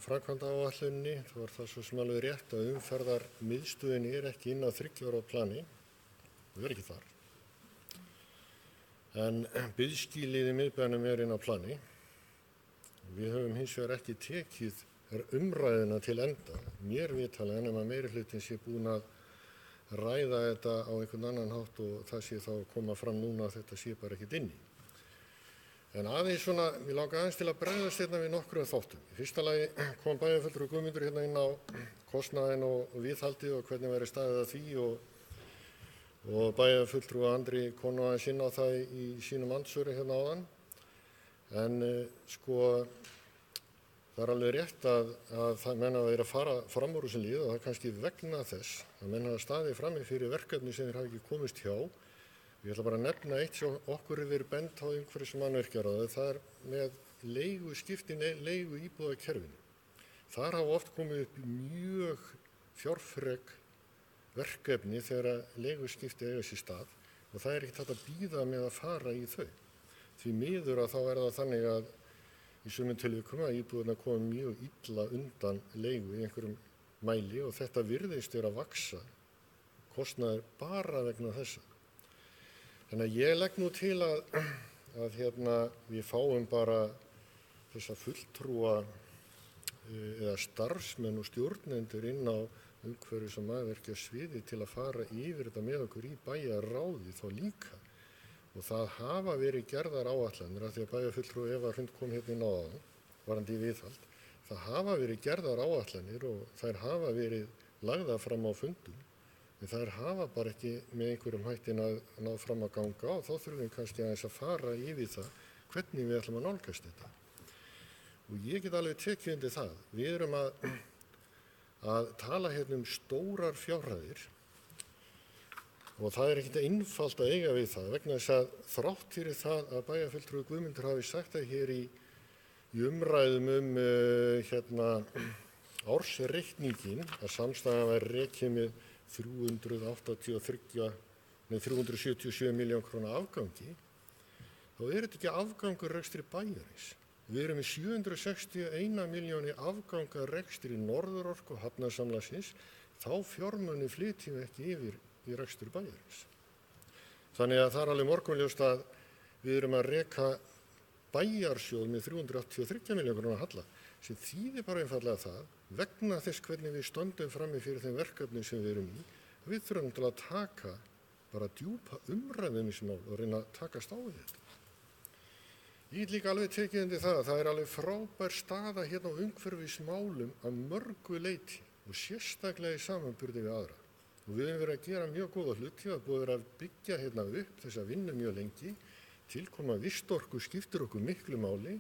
framkvæmdaáætluninni, þá var það svo sem alveg rétt að umferðarmiðstöðin ekki inn á 3 ára plani, það ekki þar. En biðskýlið í miðbænum inn á plani. Við höfum hins vegar ekki tekið umræðuna til enda. Mér vitalega nema meirihlutinn sé búin að ræða þetta á einhvern annan hátt og það sé þá að koma fram núna að þetta sé bara ekkert inni. En aðeins svona, mér langar aðeins til að bregðast við nokkrum þáttum. Í fyrsta lagi kom bæjarfulltrúi Guðmundur inn á kostnaðinn og viðhaldið og hvernig væri staðið að því og bæjarfulltrúi Andri kom aðeins inn á það í sínum andsvörum áðan. En það er alveg rétt að það menn að vera að fara fram úr þessum lið og það er kannski vegna þess að menn hafa staðið frammi fyrir verkefni sem þeir hafa ekki komist hjá. Ég ætla bara að nefna eitt sem okkur hefur verið bent á umhverfis- og mannvirkjaráði, það er með leigu íbúðakerfinu. Þar hafa oft komið upp mjög fjárfrek verkefni þegar leiguskipti eiga sér stað og það er ekkert hægt að bíða með að fara í þau. Því miður að þá er það þannig að í sumum tilvikum að íbúðirnar koma mjög illa undan leigu í einhverjum mæli og þetta virðist vera að vaxa kostnaður bara vegna þessa. Þannig að ég legg nú til að við fáum bara þessa fulltrúa eða starfsmenn og stjórnendur inn á umhverfis- og mannvirkjasviði til að fara yfir þetta með okkur í bæjarráði þá líka. Og það hafa verið gerðar áætlanir af því að bæjarfulltrúi Eva Hrund kom inn á áðan, varðandi viðhald. Það hafa verið gerðar áætlanir og þær hafa verið lagðar fram á fundum. En þær hafa bara ekki með einhverjum hættin að ná fram að ganga og þá þurfum við kannski aðeins að fara yfir það hvernig við ætlum að nálgast þetta. Og ég get alveg tekið undir það. Við erum að tala um stórar fjárhæðir og það er ekkert einfalt að eiga við það vegna þess að þrátt fyrir það að bæjarfulltrúi Guðmundur hafi sagt það hér í umræðum ársreikningin að samstæðan væri rekið með 377 milljón króna afgangi, þá er þetta ekki afgangur rekstri bæjarins. Við erum með 761 miljóni afgangar rekstri Norðurorku og Hafnasamlagsins, þá fjármuni flytjum við ekki yfir í rekstur bæjarins. Þannig að það er alveg morgunljóst að við erum að reka bæjarsjóð með 383 milljónir króna halla, sem þýðir bara einfallega það, vegna þess hvernig við stöndum frammi fyrir þeim verkefnum sem við erum í, við þurfum til að taka bara djúpa umræðum í þessu mál og reyna að takast á við þetta. Ég get líka alveg tekið undir það að það er alveg frábær staða hérna á umhverfismálum að mörgu leyti og sérstaklega í samanburði við aðra. Og við höfum verið að gera mjög góða hluti, það er búið að byggja hérna upp þessa vinnu mjög lengi, tilkoma vistorku skiptir okkur miklu máli.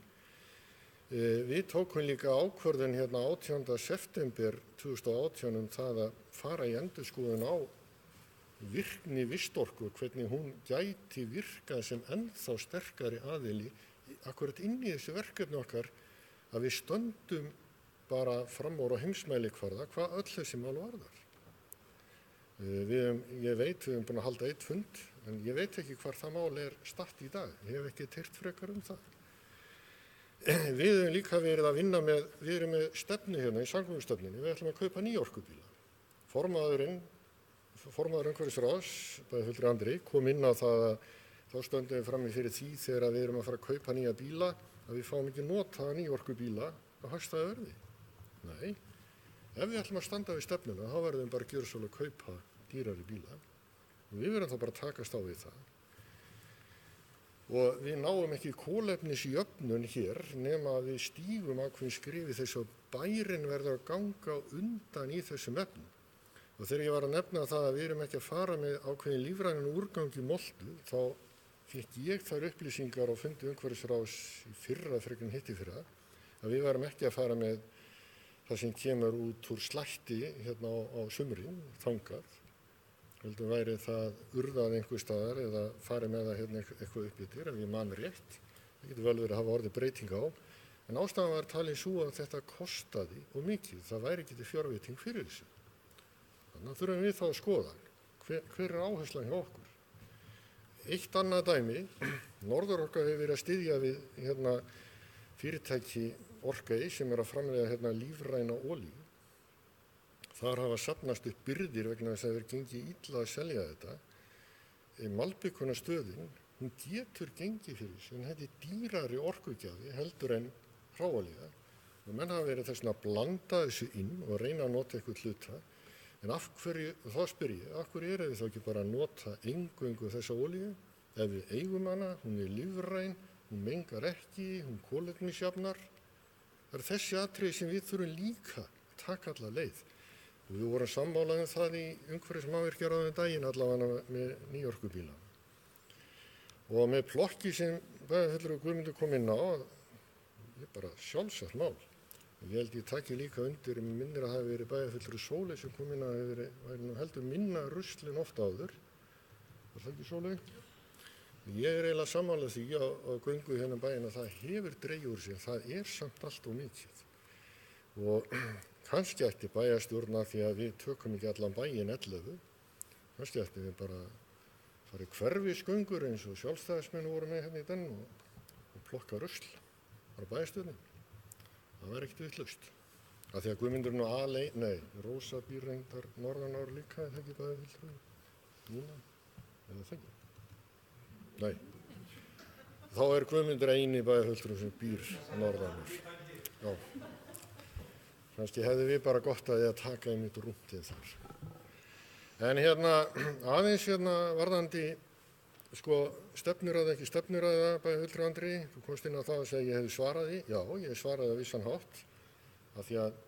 Við tókum líka ákvörðun hérna 18. september 2018 það að fara í endurskoðun á virkni vistorku, hvernig hún gæti virkað sem ennþá sterkari aðili akkurat inn í þessu verkefni okkar að við stöndum bara fram úr á heimsmælikvarða hvað öll þessi mál varðar. Ég veit, við höfum búin að halda 1 fund, en ég veit ekki hvar það mál er statt í dag. Ég hef ekki heyrt frekar það. Við höfum líka verið að vinna með, við erum með stefnu hérna í samgöngustefnunni, við ætlum að kaupa nýorkubíla. Formaður umhverfisráðs, Bæjarfulltrúi Andri, kom inn á það að þá stöndum við frammi fyrir því þegar við erum að fara að kaupa nýja bíla að við fáum ekki notaða nýorkubíla á hagstæðu verði. Nei, ef við ætlum að standa við stefnuna þá verðum við bara að gjöra svolítið að kaupa dýrari bíla og við verðum þá bara að takast á við það. Og við náum ekki kolefnisjöfnun hér nema að við stígum ákveðin skrifi þess að bærinn verður að ganga undan í þessum efnum. Og þegar ég var að nefna það að við erum ekki að fara með ákveðin lífrænan úrgang í moltu, þá fékk ég þær upplýsingar á fundi umhverfisráðs í fyrra frekar en hitt í fyrra, að við varum ekki að fara með það sem kemur út úr slætti hérna á sumrin, þangað. Heldur væri það urðað einhver staðar eða farið með það hérna eitthvað upp yfir, ef ég man rétt. Það getur vel verið að hafa orðið breyting á. En ástæðan var talin sú að þetta kostaði og mikið. Það væri ekki til fjárveiting fyrir þessu. Þannig að þurfum við þá að skoða hver er áherslan hjá okkur. Eitt annað dæmi, Norðurorka hefur verið að styðja við hérna, fyrirtæki Orkei sem er að framleiða hérna, lífræna olíu. Þar hafa safnast upp byrðir vegna þess að það er gengið illa að selja þetta. Malbikunastöðin, hún getur gengið fyrir þessu, en þetta er dýrari orkugjafi heldur en hráolía. Og menn hafa verið þess að blanda þessu inn og reyna að nota eitthvað hluta. En af hverju, þá spyr ég, af hverju erum við þá ekki bara að nota eingöngu þessa olíu? Ef við eigum hana, hún er lífræn, hún mengar ekki, hún kolefnisjafnar. Það er þessi atriði sem við þurfum líka að taka alla leið. Og við vorum sammálaðið það í umhverfismannvirkjaráðum daginn allavega með nýorkubíla. Og með plokki sem Bæjarfulltrúi Guðmundur kom inn á, er bara sjálfsagt mál. Ég held ég taki líka undir, minnir að það hefur verið Bæjarfulltrúi Sóley sem kom inn að það væri heldur minna rusl en oft áður. Var það ekki Sóley? Ég er eiginlega sammálað því á göngu hérna bæinn að það hefur dregið úr sig, það er samt allt of mikið. Og kannski ætti bæjarstjórna því að við tökum ekki allan bæinn 11, kannski ætti við bara farið hverfisgöngur eins og sjálfstæðismenn voru með hérna í den og plokka rusl bara bæjarstjórnin. Það væri ekkert vitlaust. Af því að Guðmundur nú Rósa býr reyndar norðanári líka, er það ekki Bæjarfulltrúi? Núna? Eða það ekki? Nei. Þá er Guðmundur eini Bæjarfulltrúi sem býr norðanári. Já. Kannski hefði við bara gott að taka einmitt rúntið þar. En hérna, aðeins hérna varðandi stefnuræða, ekki stefnuræða, Bæjarfulltrúi Andri, þú komst inn á það að segja ég hefði svarað því. Já, ég svaraði á vissan hátt, af því að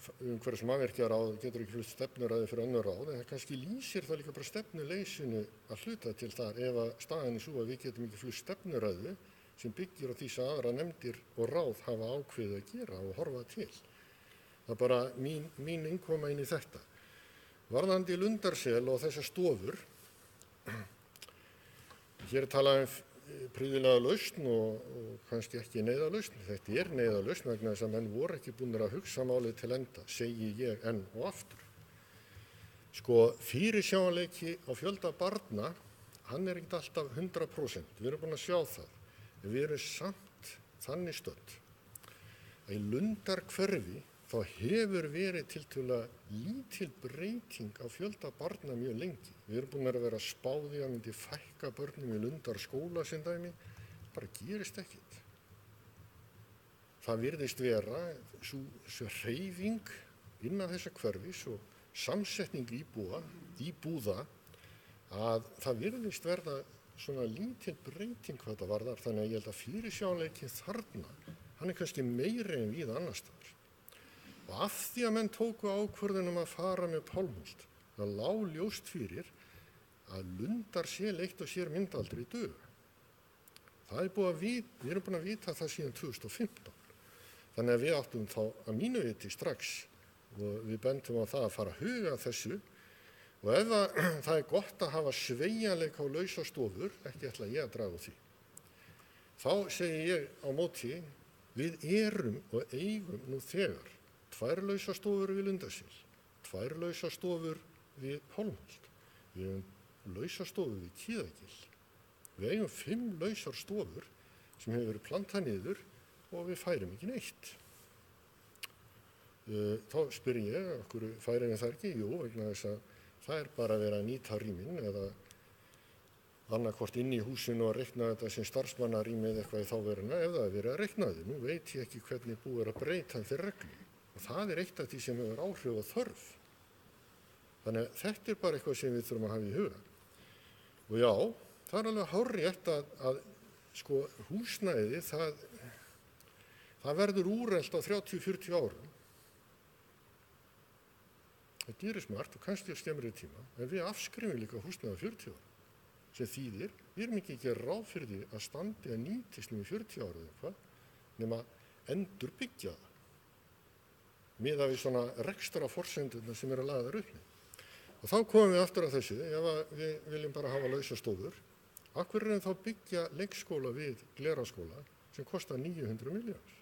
umhverfismannvirkjaráð getur ekki flutt stefnuræði fyrir önnur ráð, en það kannski lýsir það líka bara stefnuleysinu að hluta til þar ef að staðan er svo að við getum ekki flutt stefnuræðu sem byggir á því sem aðra nefndir og ráð hafa ákveðið að gera og horfa til. Það er bara mín innkoma inn í þetta. Varðandi Lundarsel og þessar stofur, hér er talað prýðilega lausn og kannski ekki neyðarlausn. Þetta er neyðarlausn vegna þess að menn voru ekki búnir að hugsa málið til enda, segi ég enn og aftur. Fyrirsjáanleiki á fjölda barna, hann er ekkert alltaf 100%. Við erum búin að sjá það. En við erum samt þannig stödd að í Lundarhverfi þá hefur verið tiltölulega lítil breyting á fjölda barna mjög lengi. Við erum búin að vera að spá því að myndi fækka börnum í Lundarskóla sem dæmi, bara gerist ekkert. Það virðist vera svo hreyfing innan þessa hverfis og samsetning íbúða að það virðist verða svona lítil breyting hvað þetta varðar, þannig að ég held að fyrirsjáanleikin þarna, hann kannski meiri en víða annars staðar. Og af því að menn tóku ákvörðun að fara með Pálmholt, það lá ljóst fyrir að Lundarsel eitt og sér myndi aldrei duga. Það við erum búin að vita það síðan 2015. Þannig að við áttum þá að mínu viti strax og við bendum á það að fara að huga þessu og ef það er gott að hafa sveigjanleika á lausastofur, ekki ætla ég að draga úr því. Þá segi ég á móti, við erum og eigum nú þegar 2 lausastofur við Lundarsel, 2 lausastofur við Pálmholt, við eigum lausastofur við Kiðagil, við eigum 5 lausar stofur sem hefur verið plantað niður og við færum ekki neitt. Þá spyr ég, okkur færum við það ekki? Jú, vegna þess að það er bara að vera að nýta rýmin eða annarkvort inn í húsinu og reikna þetta sem starfsmannarými eða eitthvað í þáveruna ef það er verið að reikna þið. Nú veit ég ekki hvernig búið er að breyta þeir reglum og það er eitt af því sem hefur áhrif og þörf. Þannig að þetta er bara eitthvað sem við þurfum að hafa í huga. Og já, það er alveg hárrétt að sko húsnæði það verður úrelt á 30-40 árum. Það gerist margt og kannski á skemmri tíma, en við afskrifum líka húsnæði á 40 árum, sem þýðir, við erum ekki að gera ráð fyrir því að standi að nýtist nú í 40 ára eða eitthvað, nema endur byggja það, miðað við svona rekstra forsendurna sem eru að laga þar upp með. Og þá komum við aftur að þessu, ef við viljum bara hafa lausastofur, af hverju erum þá byggja leikskóla við Glerárskóla sem kostar 900 milljónir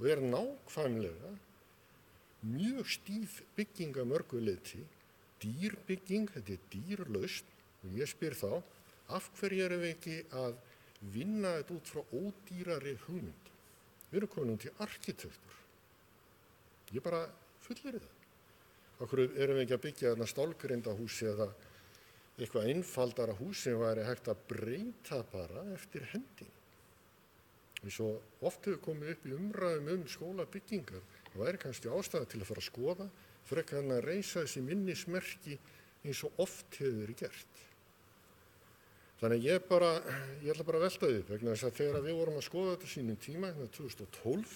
og er nákvæmlega mjög stíf bygging að mörgu leyti, dýr bygging, þetta er dýr lausn og ég spyr þá, af hverju erum við ekki að vinna þetta út frá ódýrari hugmynd? Við erum komin út í arkitektur. Ég bara fullyrði það. Af hverju erum við ekki að byggja þarna stálgrindahúsi eða eitthvað einfaldara hús sem væri hægt að breyta bara eftir hendinni. Eins og oft hefur komið upp í umræðum skólabyggingar, það væri kannski ástæða til að fara að skoða frekar en að reisa þessi minnismerki eins og oft hefur verið gert. Þannig að ég ætla bara að velta upp vegna þess að þegar við vorum að skoða þetta sínum tíma, 2012,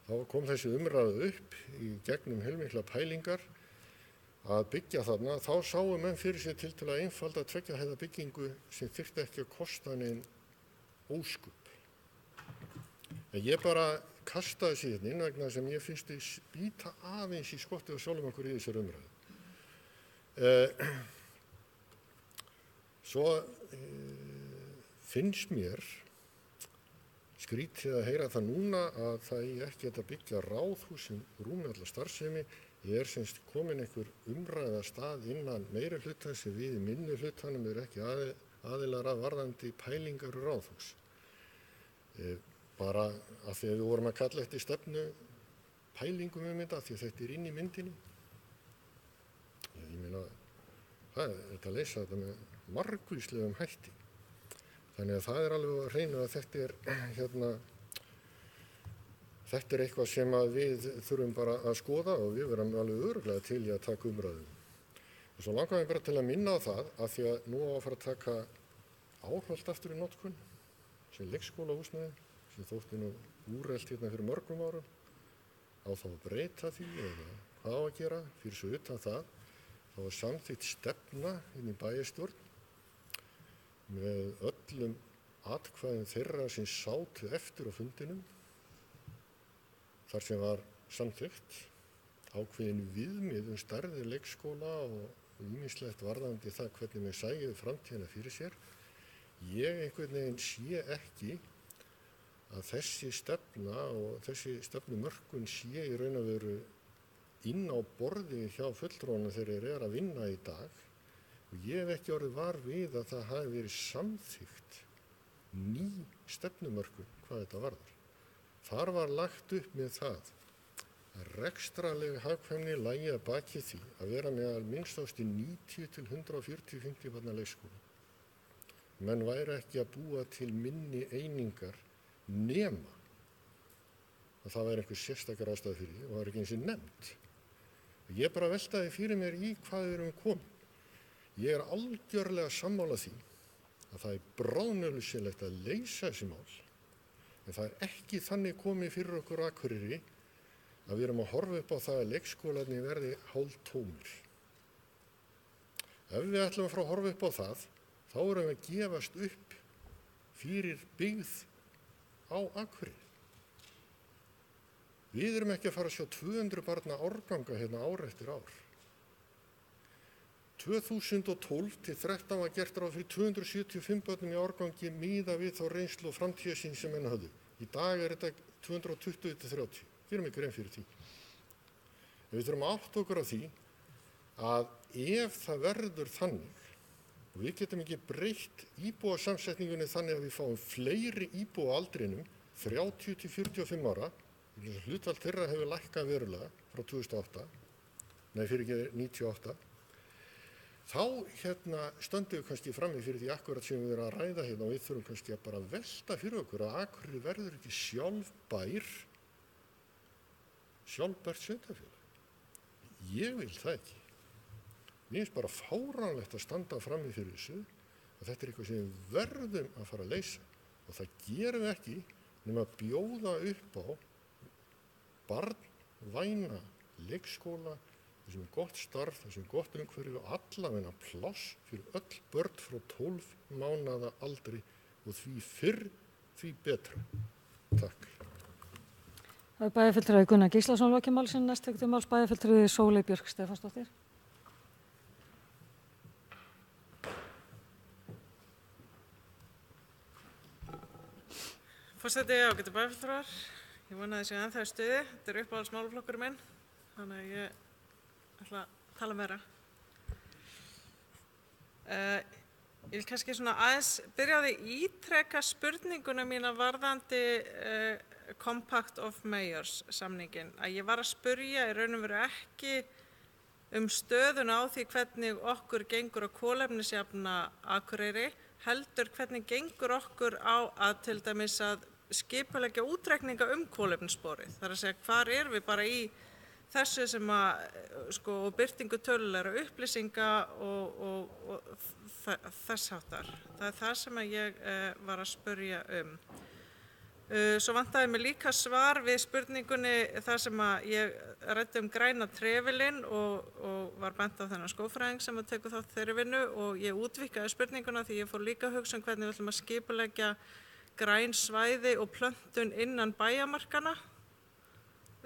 þá kom þessi umræðu upp í gegnum heilmikla pælingar að byggja þarna, þá sáu menn fyrir sér tiltölulega einfalda 2 hæða byggingu sem þyrfti ekki að kosta nein óskup. En ég bara kastaði þessi hérna inn vegna sem ég finnst þið spýta aðeins í skottið og sjálfum okkur í þessari umræðu. Svo finnst mér skrítið að heyra það núna að það eigi ekki að byggja ráðhús sem rúmi alla starfsemi. Ég er semst komin einhver umræða stað innan meiri hluta sem við í minni hlutanum er ekki aðilar að varðandi pælingar og ráðhús. Bara af því að við vorum að kalla eftir stefnu pælingum þetta, af því að þetta er inn í myndinni. Ég meina, það er þetta að leysa þetta með margvíslegum hætti. Þannig að það er alveg að hreinu að þetta er eitthvað sem að við þurfum bara að skoða og við verum alveg örugglega til í að taka umræðum. Og svo langar við bara til að minna á það, af því að nú á að fara að taka Árholt aftur í notkun, sem leikskólahúsnæði, sem þótti nú úrelt hérna fyrir mörgum árum, á þá að breyta því eða hvað á að gera, fyrir svo utan það, þá var samþykkt stefna inn í bæjarstjórn með öllum atkvæðum þeirra sem sátu eftir á fundinum, þar sem var samþykkt ákveðin viðmið stærðir leikskóla og ýmislegt varðandi það hvernig við sæjum framtíðina fyrir sér. Ég einhvern veginn sé ekki að þessi stefna og þessi stefnumörkun sé í raun og veru inn á borði hjá fulltrúanum þegar þeir eru að vinna í dag og ég hef ekki orðið var við að það hafi verið samþykkt ný stefnumörkun hvað þetta varðar. Þar var lagt upp með það rekstraleg hagkvæmni lægi að baki því að vera með minnst ást í 90 til 140-50 barna leikskóla. Menn væri ekki að búa til minni einingar nema að það væri einhver sérstakar ástæða fyrir því og það er ekki eins og nefnt. Ég bara veltaði fyrir mér í hvað við erum komin. Ég er algjörlega sammála því að það er bráðnauðsynlegt að leysa þessi mál, en það er ekki þannig komið fyrir okkur á Akureyri að við erum að horfa upp á það að leikskólarnir verði hálftómir. Ef við ætlum að fara að horfa upp á það, þá erum við að gefast upp fyrir byggð á Akureyri. Við erum ekki að fara að sjá 200 barna árganga hérna ár eftir ár. 2012 til 13 var gert ráð fyrir 275 börnum í árgangi miðað við þá reynslu og framtíðarsýn sem menn höfðu. Í dag er þetta 220 til 30. Gerum ekki grein fyrir því. Við þurfum að átta okkur á því að ef það verður þannig, og við getum ekki breytt íbúasamsetningunni þannig að við fáum fleiri íbúa á aldrinum, 30 til 45 ára, hlutfall þeirra hefur lækkað verulega frá 98, þá stöndum við kannski frammi fyrir því akkurat sem við erum að ræða hérna og við þurfum kannski að bara velta fyrir okkur að Akureyri verður ekki sjálfbært sveitarfélag. Ég vil það ekki. Mér finnst bara fáránlegt að standa frammi fyrir þessu og þetta er eitthvað sem við verðum að fara að leysa og það gerum við ekki nema að bjóða upp á barnvæna leikskóla, þessum gott starf, þessum gott umhverfi og allavega pláss fyrir öll börn frá 12 mánaða aldri og því fyrr, því betra. Takk. Það er bæjarfulltrúi Gunnar Gíslason lokið málsins, næst tekur til máls bæjarfulltrúi Sóley Björk Stefánsdóttir. Forseti, ágætu bæjarfulltrúar, ég vona að þessi ennþá í stuði, þetta er uppáhaldsmálaflokkurinn minn, þannig að ég ætla að tala meira. Ég vil kannski aðeins byrja á því að ítreka spurninguna mína varðandi Compact of Mayors samningin. Að ég var að spyrja í raun og veru ekki stöðuna á því hvernig okkur gengur að kolefnisjafna Akureyri, heldur hvernig gengur okkur á að til dæmis að skipuleggja útreikninga kolefnissporið. Það er að segja hvar erum við bara í þessu sem og birtingu tölulegra upplýsinga og þess háttar. Það er það sem ég var að spyrja Svo vantaði mig líka svar við spurningunni þar sem ég ræddi græna trefilinn og var bent á þennan skógfræðing sem tekur þátt þeirri vinnu og ég útvíkkaði spurninguna því ég fór líka að hugsa hvernig við ætlum að skipuleggja græn svæði og plöntun innan bæjamarkana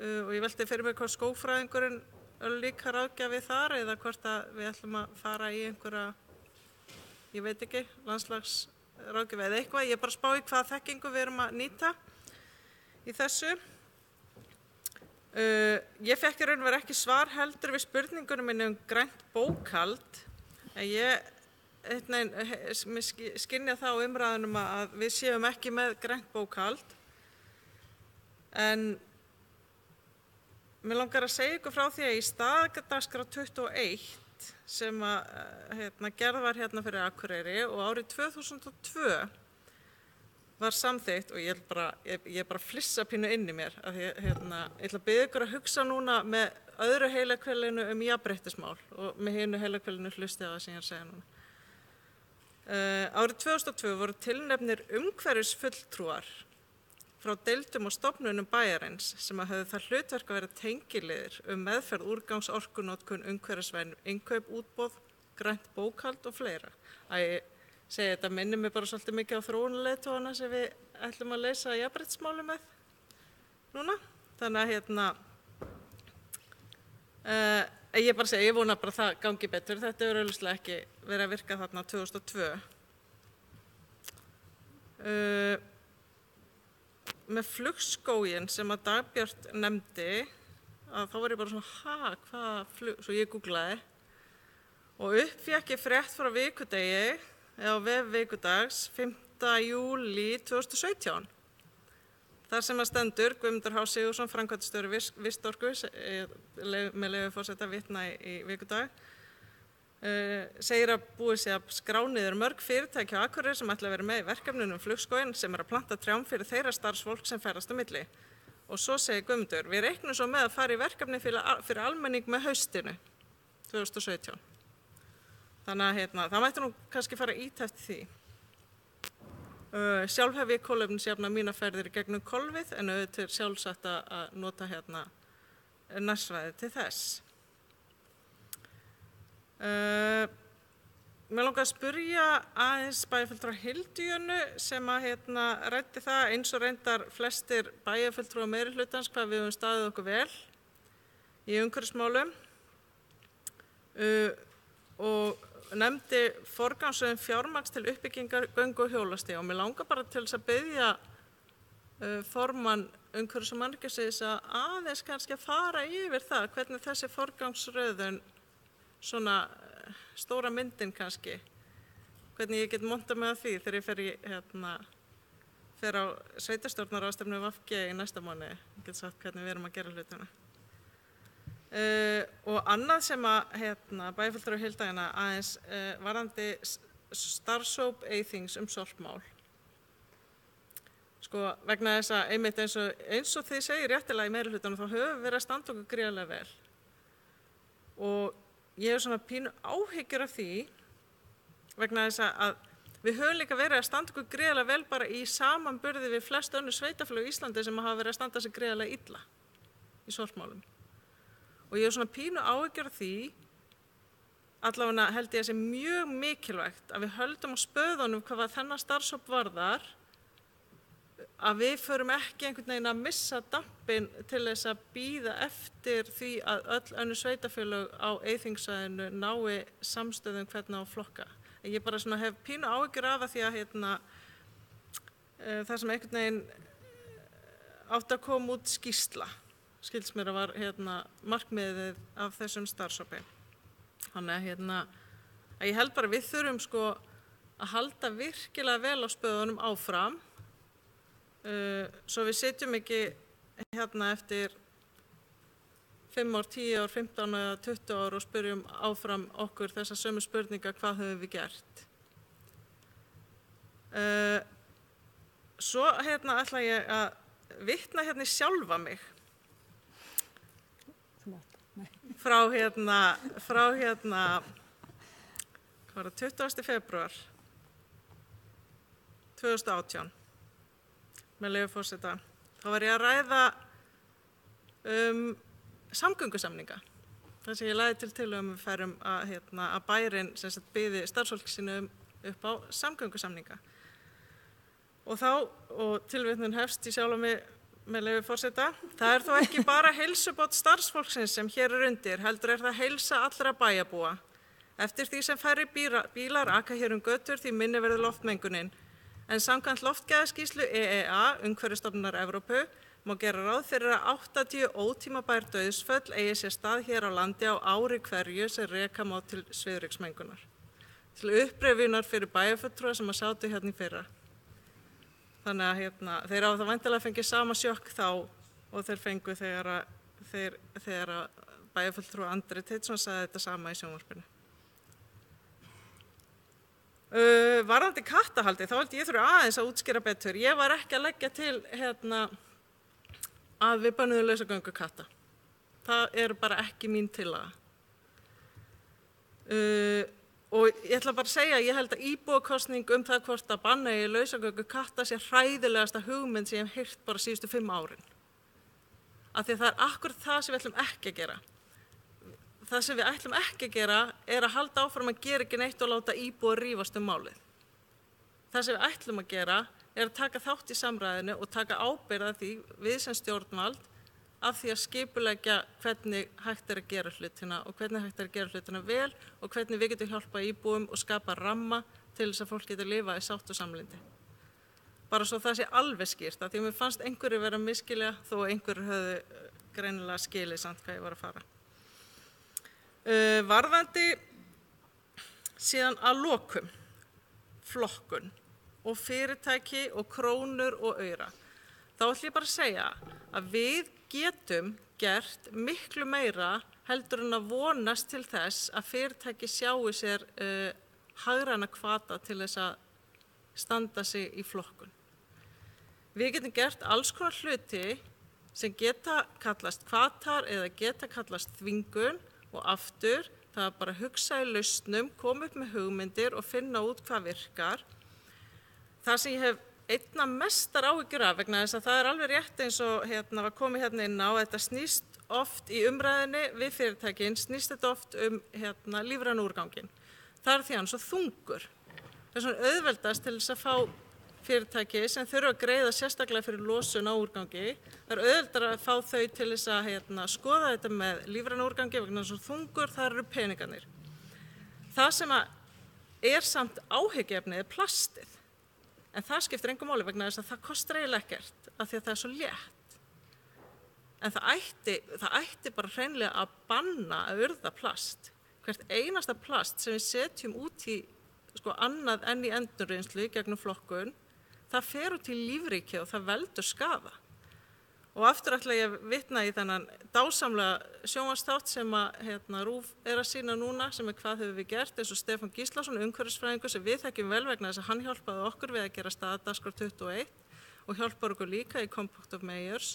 og ég velti fyrir mig hvort skógfræðingurinn líka ráðgjafi þar eða hvort að við ætlum að fara í einhverja, ég veit ekki, landslagsráðgjafi eða eitthvað. Ég er bara að spá í hvaða þekkingu við erum að nýta í þessu. Ég fekk í raun og veru ekki svar heldur við spurningunum minni grænt bókhald. Ég skynja það á umræðunum að við séum ekki með grænt bókhald. En mér langar að segja ykkur frá því að í staðdagskrá 21 sem gerð var hérna fyrir Akureyri og árið 2002 var samþykkt og ég bara flissa pínu inn í mér að ég ætla að biðja ykkur að hugsa núna með öðru heilakvælinu jafnréttismál og með hinu heilakvælinu hlustið á það sem ég er að segja núna. Árið 2002 voru tilnefnir umhverfisfulltrúar frá deildum og stofnunum bæjarins sem höfðu það hlutverk að vera tengiliðir meðferð úrgangs, orkunotkun, umhverfisvæn, innkaup, útboð, grænt bókhald og fleira. Ég segi þetta minnir mig bara svolítið mikið á þróunarleiðtogana sem við ætlum að leysa jafnréttismáli með núna. Þannig að ég bara segi, ég vona bara það gangi betur. Þetta hefur augljóslega ekki verið að virka þarna 2002. Með flugskóginn sem að Dagbjört nefndi, þá var ég bara svona, hvaða flug, svo ég googlaði og upp fékk ég frétt frá vikudegi, eða á vef vikudags, 5. júlí 2017. þar sem að stendur Guðmundur H. Sigurðsson, framkvæmdastjóri Vistorku, með leyfi forseta vitna í Vikudag, segir að búið sé að skrá niður mörg fyrirtæki á Akureyri sem ætla að vera með í verkefninu Flugskóginn sem að planta trjám fyrir þeirra starfsfólk sem ferðast á milli. Og svo segir Guðmundur, við reiknum svo með að fara í verkefni fyrir almenning með haustinu 2017. Þannig að það mætti nú kannski fara ít eftir því. Sjálf hef ég kolefnisjafna mína ferðir í gegnum kolfið en auðvitað sjálfsagt að nota nærsvæði til þess. Mér langar að spyrja aðeins bæjarfulltrúa Hildu Jönu sem að ræddi það eins og reyndar flestir bæjarfulltrúa meirihlutans hvað við höfum staðið okkur vel í umhverfismálum og nefndi forgangsröðun fjármagns til uppbyggingar göngu- og hjólastíga og mér langar bara til þess að biðja formann umhverfis- og mannvirkjasviðs að aðeins kannski að fara yfir það hvernig þessi forgangsröðun svona stóra myndin kannski, hvernig ég get montað með því þegar ég fer á sveitarstjórnarráðstefnu VG í næsta mánuði, ég get sagt hvernig við erum að gera hlutina. Og annað sem að bæjarfulltrúi Hilda aðeins varðandi starfshóp Eyþings sorpmál. Sko vegna þess að einmitt eins og þið segir réttilega í meirihlutanum þá höfum við verið að standa okkur gríðarlega vel. Og ég hef svona pínu áhyggjur af því vegna þess að við höfum líka verið að standa okkur gríðarlega vel bara í samanburði við flest önnur sveitarfélög í Íslandi sem hafa verið að standa sig gríðarlega illa í sorpmálum. Og ég hef svona pínu áhyggjur af því, allavega held ég að sé mjög mikilvægt að við höldum á spöðunum hvað þennan starfshóp varðar, að við förum ekki einhvern veginn að missa dampinn til þess að bíða eftir því að öll önnur sveitarfélög á Eyþingssvæðinu nái samstöðum hvernig á flokka. Ég bara svona hef pínu áhyggjur af því að það sem einhvern veginn átti að koma út skýrsla, skilst mér að var markmiðið af þessum starfshópi. Þannig að ég held bara við þurfum sko að halda virkilega vel á spöðunum áfram. Svo við sitjum ekki eftir 5 ár, 10 ár, 15 eða 20 ár og spyrjum áfram okkur þessa sömu spurninga hvað höfum við gert. Svo ætla ég að vitna í sjálfa mig frá 20. febrúar 2018. Með leyfi forseta. Þá var ég að ræða samgöngusamninga. Það sem ég lagði til tillögu við færum að bærinn biði starfsfólki sínu upp á samgöngusamninga. Og tilvitnun hefst í sjálfa mig með leyfi forseta. Það er þó ekki bara heilsubót starfsfólksins sem hér undir, heldur það heilsa allra bæjarbúa. Eftir því sem færri bílar aka hér götur því minni verður loftmengunin. En samkvæmt loftgæðaskýrslu EEA, Umhverfisstofnunar Evrópu, má gera ráð fyrir að 80 ótímabær dauðsföll eigi sér stað hér á landi á ári hverju sem reka má til svifryksmengunar. Til upprifjunar fyrir bæjarfulltrúa sem að sátu í fyrra. Þannig að þeir hafa það væntanlega fengið sama sjokk þá og þeir fengu þegar bæjarfulltrúa Andri Teitsson sagði þetta sama í sjónvarpinu. Varðandi kattahaldi, þá held ég þurfi aðeins að útskýra betur. Ég var ekki að leggja til að við bönnuðum lausagöngu katta. Það er bara ekki mín tillaga. Og ég ætla bara að segja að ég held að íbúakosning það hvort að banna í lausagöngu katta sé hræðilegasta hugmynd sem ég hef heyrt bara síðustu 5 árin. Af því að það er akkurat það sem við ætlum ekki að gera. Það sem við ætlum ekki að gera er að halda áfram að gera ekki neitt og láta íbúa rífast málið. Það sem við ætlum að gera er að taka þátt í samræðinu og taka ábyrgð af því við sem stjórnvald af því að skipuleggja hvernig hægt að gera hlutina og hvernig hægt að gera hlutina vel og hvernig við getum hjálpað íbúum og skapa ramma til þess að fólk getur lifað í sátt og samlyndi. Bara svo það sé alveg skýrt, af því að mér fannst einhverju vera að misskilja þó einhverju höfðu greinilega skilið samt hvað ég var að fara. Varðandi síðan að lokum flokkun og fyrirtæki og krónur og aura. þá ætlum ég bara að segja að við getum gert miklu meira heldur en að vonast til þess að fyrirtæki sjáu sér hagræna hvata til þess að standa sig í flokkun. Við getum gert alls konar hluti sem geta kallast hvatar eða geta kallast þvingun og aftur það er bara að hugsa í lausnum, koma upp með hugmyndir og finna út hvað virkar. Það sem ég hef einna mestar áhyggjur af vegna þess að það er alveg rétt eins og var komið hérna inn á, þetta snýst oft í umræðinni við fyrirtækin, snýst þetta oft lífræna úrganginn. Það er því hann svo þungur. Það er svona auðveldast til þess að fá fyrirtæki sem þurfa að greiða sérstaklega fyrir losun á úrgangi. Það er auðveldar að fá þau til þess að skoða þetta með lífræna úrgangi vegna þess að þungur, það eru peningarnir. Það sem er samt áhyggjuefnið er plastið. En það skiptir engu máli vegna þess að það kostar eiginlega ekkert af því að það er svo létt. En það ætti bara hreinlega að banna að urða plast. Hvert einasta plast sem við setjum út í annað enn í endurreynslu gegnum flokkun, það fer út í lífríki og það veldur skaða. Og aftur ætla ég að vitna í þennan dásamlega sjónvarpsþátt sem RÚV er að sýna núna, sem hvað höfum við gert, eins og Stefán Gíslason, umhverfisfræðingur sem við þekkjum vel vegna þess að hann hjálpaði okkur við að gera staðdagskrá 21 og hjálpar okkur líka í Compact of Mayors.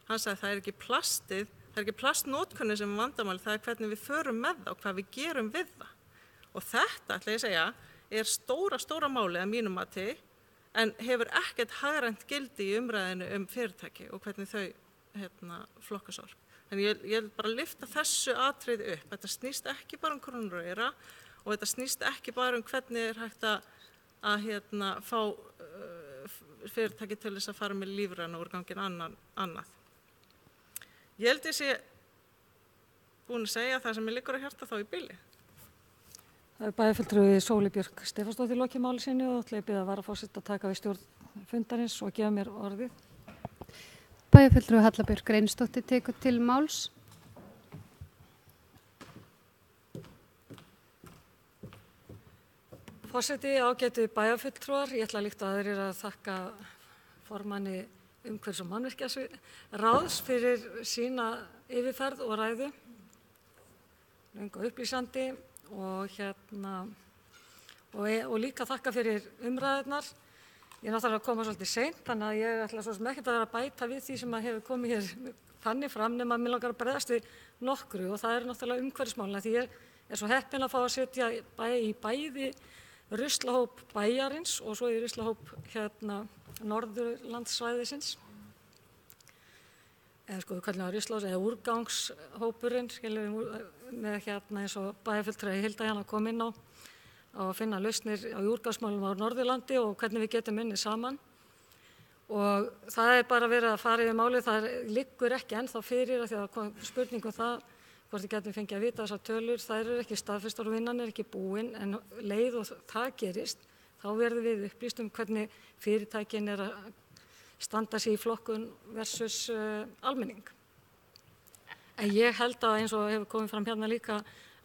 Hann sagði það er ekki plastið, það er ekki plastnótkunni sem er vandamál, það er hvernig við förum með það og hvað við gerum við það. Og þetta, ætla ég að segja, er stóra málið að mínum mati, en hefur ekkert hagrænt gildi í umræðinu fyrirtæki og hvernig þau flokka sorp. En ég vil bara lyfta þessu atriði upp. Þetta snýst ekki bara krónur og aura og þetta snýst ekki bara hvernig er hægt að fá fyrirtæki til þess að fara með lífræna úrganginn annað. Ég held ég sé búin að segja það sem ég liggur að hjarta þá í bili. Það er bæjarfulltrúi Sóli Björk Stefánsdóttir lokið máli sinni og ætla ég að biðja varaforseta að taka við stjórn fundarins og gefa mér orðið. Bæjarfulltrúi Halla Björk Reynisdóttir tekur til máls. Forseti, ágætu bæjarfulltrúar, ég ætla líkt og aðrir að þakka formanni umhverfis- og mannvirkjaráðs fyrir sína yfirferð og ræðu, löng og upplýsandi. Og líka þakka fyrir umræðurnar. Ég er náttúrulega að koma svolítið seint, þannig að ég ætla svo sem ekkert að vera að bæta við því sem hefur komið hér þannig fram nema að mér langar að bregðast við nokkru og það er náttúrulega umhverfismálin. Því ég er svo heppin að fá að setja í bæði ruslahóp bæjarins og svo í ruslahóp Norðurlandssvæðisins. Eða við kallum það ruslahóps eða úrgangshópurinn, með eins og bæjarfulltrúi Hilda kom inn á að finna lausnir á úrgangsmálum á Norðurlandi og hvernig við getum unnið saman. Og það er bara verið að fara yfir málið, það liggur ekki ennþá fyrir því að spurningum það hvort við getum fengið að vita þessar tölur, það eru ekki staðfestar og vinnan er ekki búin, en leið og það gerist, þá verðum við upplýst hvernig fyrirtækin er að standa sig í flokkun versus almenning. En ég held að eins og hefur komið fram hérna líka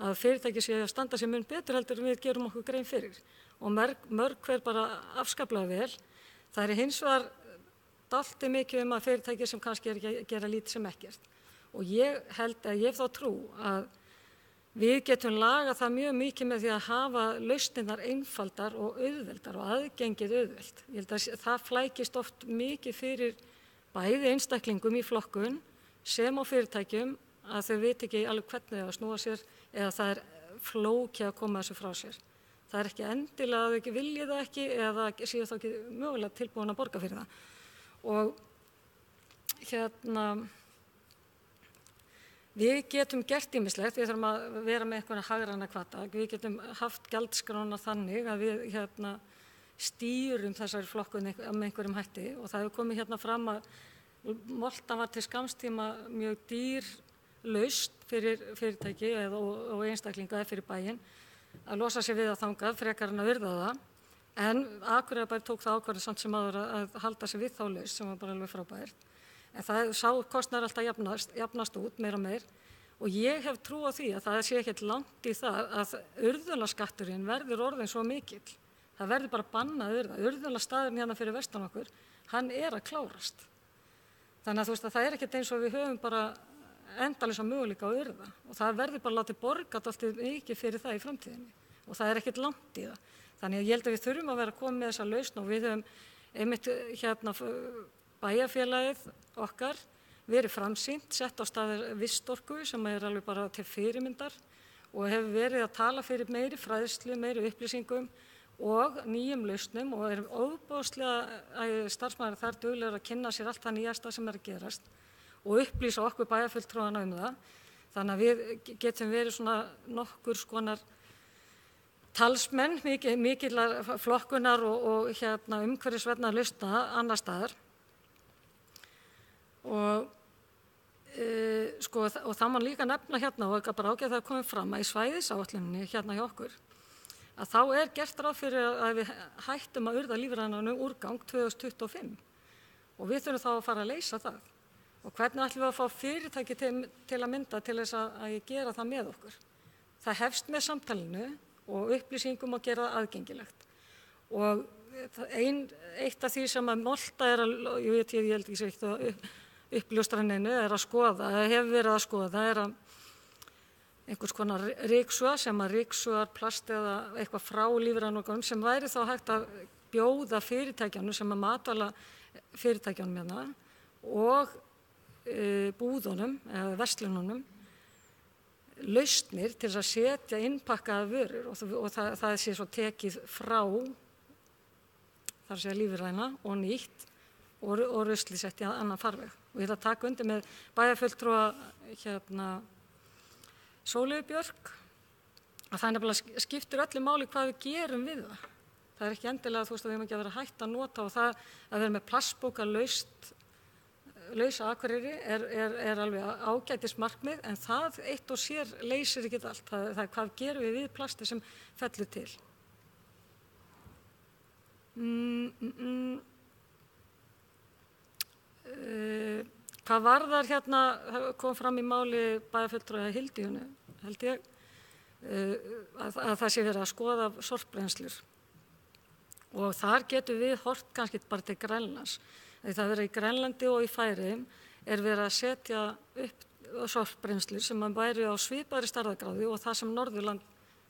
að fyrirtæki séu að standa sig mun betur heldur en við gerum okkur grein fyrir og mörg hver bara afskaplega vel. Það er hins vegar dálítið mikið að fyrirtæki sem kannski er ekki að gera lítið sem ekkert. Og ég held að ég hef þá trú að við getum lagað það mjög mikið með því að hafa lausnirnar einfaldar og auðveldar og aðgengið auðveld. Ég held að það flækist oft mikið fyrir bæði einstaklingum í flokkun sem á fyrirtækjum að þau veit ekki alveg hvernig það snúa sér eða það er flókið að koma þessu frá sér. Það er ekki endilega að þau ekki vilja það ekki eða séu þá ekki mögulega tilbúin að borga fyrir það. Og við getum gert ýmislegt, við þurfum að vera með eitthvað hagræna hvata. Við getum haft gjaldskrána þannig að við stýrum þessari flokkun með einhverjum hætti og það hefur komið fram að moltan var til skamstíma mjög dýr lausn fyrir fyrirtæki og einstaklinga eða fyrir bæinn að losa sig við að þangað frekar en að virða það. En Akureyrarbær tók það ákvörðun samt sem áður að halda sig við þá lausn sem var bara alveg frábært. En það sá kostnaður alltaf jafnast út meira og meir og ég hef trú á því að það sé ekkert langt í það að urðunarskatturinn verður orðinn svo mikill. Það verður bara bannað urða. Urðunarstaðurinn hérna fyrir vestan okkur, hann er að klárast. Þannig að þú veist að það ekkert eins og við höfum bara endalausa möguleika á urða og það verður bara látið borga alltaf mikið fyrir það í framtíðinni og það ekkert langt í það. Þannig að ég held að við þurfum að vera að koma með þessa lausn og við höfum einmitt bæjarfélagið okkar verið framsýnt, sett á stað Vistorku sem alveg bara til fyrirmyndar og hefur verið að tala fyrir meiri fræðslu, meiri upplýsingum og nýjum lausnum og ofboðslega starfsmaður þar duglegur að kynna sér allt það nýjasta sem að gerast og upplýsa okkur bæjarfulltrúana það. Þannig að við getum verið svona nokkur skonar talsmenn, mikillar flokkunar og umhverfisvænna lausna annar staðar. Og það má líka nefna og bara ágætt að koma fram að í svæðisáætluninni hjá okkur að þá gert ráð fyrir að við hættum að urða lífrænan úrgang 2025 og við þurfum þá að fara að leysa það. Og hvernig ætlum við að fá fyrirtæki til að mynda til þess að gera það með okkur? Það hefst með samtalinu og upplýsingum og gera það aðgengilegt. Og eitt af því sem að Molta ég held ekki sér eitt uppljóstranninu að skoða, hefur verið að skoða, að einhvers konar ryksuga sem að ryksugar plast eða eitthvað frá lífrænum sem væri þá hægt að bjóða fyrirtækjanum sem að matvæla fyrirtækjanum og búðunum eða verslununum lausnir til að setja innpakkaða vörur og það sé svo tekið frá þar sé lífræna og nýtt og rusli sett í annan farveg. Og ég ætla að taka undir með bæjarfulltrúa Sóleyju Björk að það nefnilega skiptir öllu máli hvað við gerum við það. Það ekki endilega að við höfum ekki að vera hætt að nota og það að vera með plastbóka lausa Akureyri alveg ágætis markmið en það eitt og sér leysir ekki allt. Það hvað gerum við plasti sem fellur til. Hvað varðar kom fram í máli bæjarfulltrúa Hildíunu, held ég, að það sé verið að skoða sorpbrennslur. Og þar getum við horft kannski bara til Grænlands. Það verið í Grænlandi og í Færeyjum verið að setja upp sorpbrennslur sem væri á svipaðri stærðargráðu og það sem Norðurland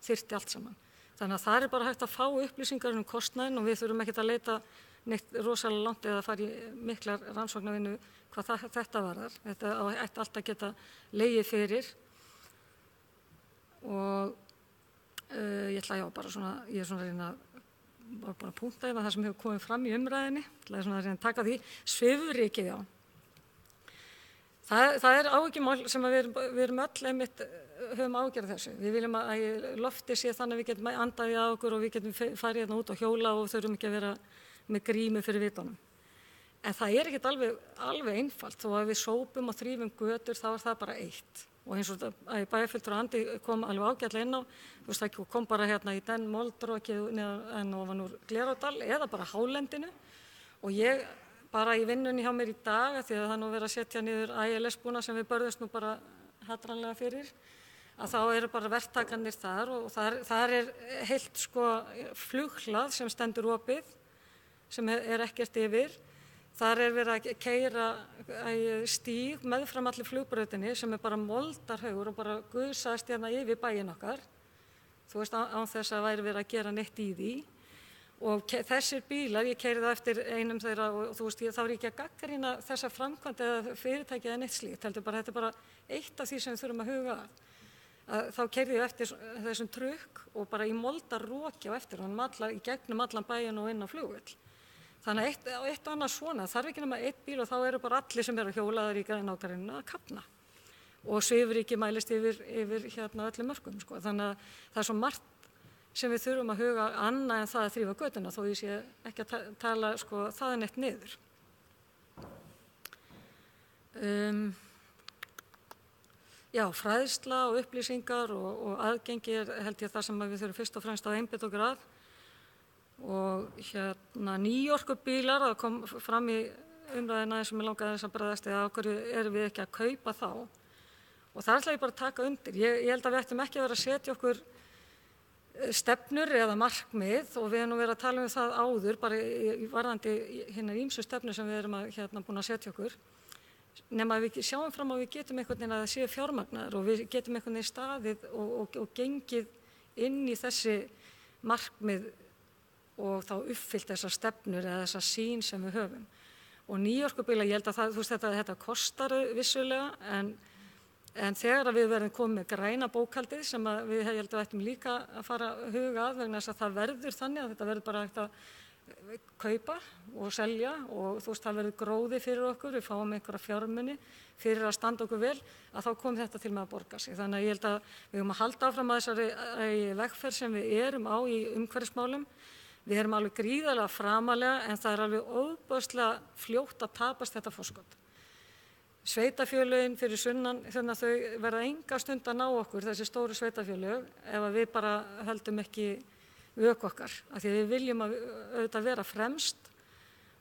þyrfti allt saman. Þannig að það bara hægt að fá upplýsingar kostnaðinn og við þurfum ekkert að leita neitt rosalega langt eða fara í miklar rannsóknarvinnu hvað þetta varðar. Þetta ætti alltaf að geta legið fyrir og ég ætla ég er svona að reyna bara að punkta það sem hefur komið fram í umræðinni. Ég ætla svona að reyna að taka því. Svifrykið, já. Það áhyggjumál sem við erum öll einmitt höfum ágjörð þessu. Við viljum að loftið sé þannig að við getum andað í okkur og við getum farið út og hjóla og þurfum ekki að vera með grímu fyrir vitunum. En það ekkert alveg einfalt. Þó að við sópum og þrífum götur þá það bara eitt. Og eins og bæjarfulltrúi Andi kom alveg ágætlega inn á, það kom bara í den moldrokið en ofan úr Glerárdal eða bara hálendinu. Og ég bara í vinnunni hjá mér í dag, því að það verið að setja niður ILS-búna sem við börðumst nú bara hatranlega fyrir, að þá bara verktakarnir þar og þar heilt flughlað sem stendur opið, sem ekkert yfir. Þar verið að keyra stíg meðfram allir flugbrautinni sem bara moldarhaugur og bara gusaðist yfir bæinn okkar. Þú veist, án þess að væri verið að gera neitt í því. Og þessir bílar, ég keyrði það eftir einum þeirra og þú veist, þá ekki að gagnrýna þessa framkvæmd eða fyrirtæki eða neitt slíkt. Þetta bara eitt af því sem við þurfum að huga að. Þá keyrði ég eftir þessum trukk og bara í moldarroki á eftir honum í gegnum allan bæinn og inn á flugvöll. Þannig að eitt og annað svona, þarf ekki nema eitt bíl og þá eru bara allir sem að hjólaðar í nágrenninu að kafna. Og svifryki mælist yfir öllum mörkum. Þannig að það svo margt sem við þurfum að huga annað en það að þrífa götuna, þó ég sé ekki að tala það neitt niður. Já, fræðsla og upplýsingar og aðgengi held ég það sem við þurfum fyrst og fremst að einbeita okkur að. Og nýorkubílar, það kom fram í umræðina sem ég langaði þess að bregðast eða okkur erum við ekki að kaupa þá. Og það ætla ég bara að taka undir. Ég held að við ættum ekki að vera að setja okkur stefnur eða markmið og við erum verið að tala það áður bara varðandi hinnar ýmsu stefnur sem við erum búin að setja okkur. nema að við sjáum fram á við getum einhvern veginn að það séu fjármagnaðar og við getum einhvern veginn staðið og gengið inn í þessi markmið og þá uppfyllt þessar stefnur eða þessar sýn sem við höfum. Og nýorkubíla, ég held að það, þú veist, þetta kostar vissulega, en þegar við verðum komið með græna bókhaldið sem við ég held að ættum líka að fara að huga að vegna þess að það verður þannig að þetta verður bara hægt að kaupa og selja og þú veist, það verður gróði fyrir okkur, við fáum einhverja fjármuni fyrir að standa okkur vel, að þá kom þetta til með að borga sig. Þannig að ég held að við höfum að halda áfram að þessari vegferð sem við erum á í umhverfismálum. Við erum alveg gríðarlega framalega en það alveg ofboðslega fljótt að tapast þetta forskot. Sveitafélögin fyrir sunnan, þannig að þau verða enga stund að ná okkur, þessi stóru sveitafélög, ef við bara höldum ekki vök okkar. Af því að við viljum að auðvitað vera fremst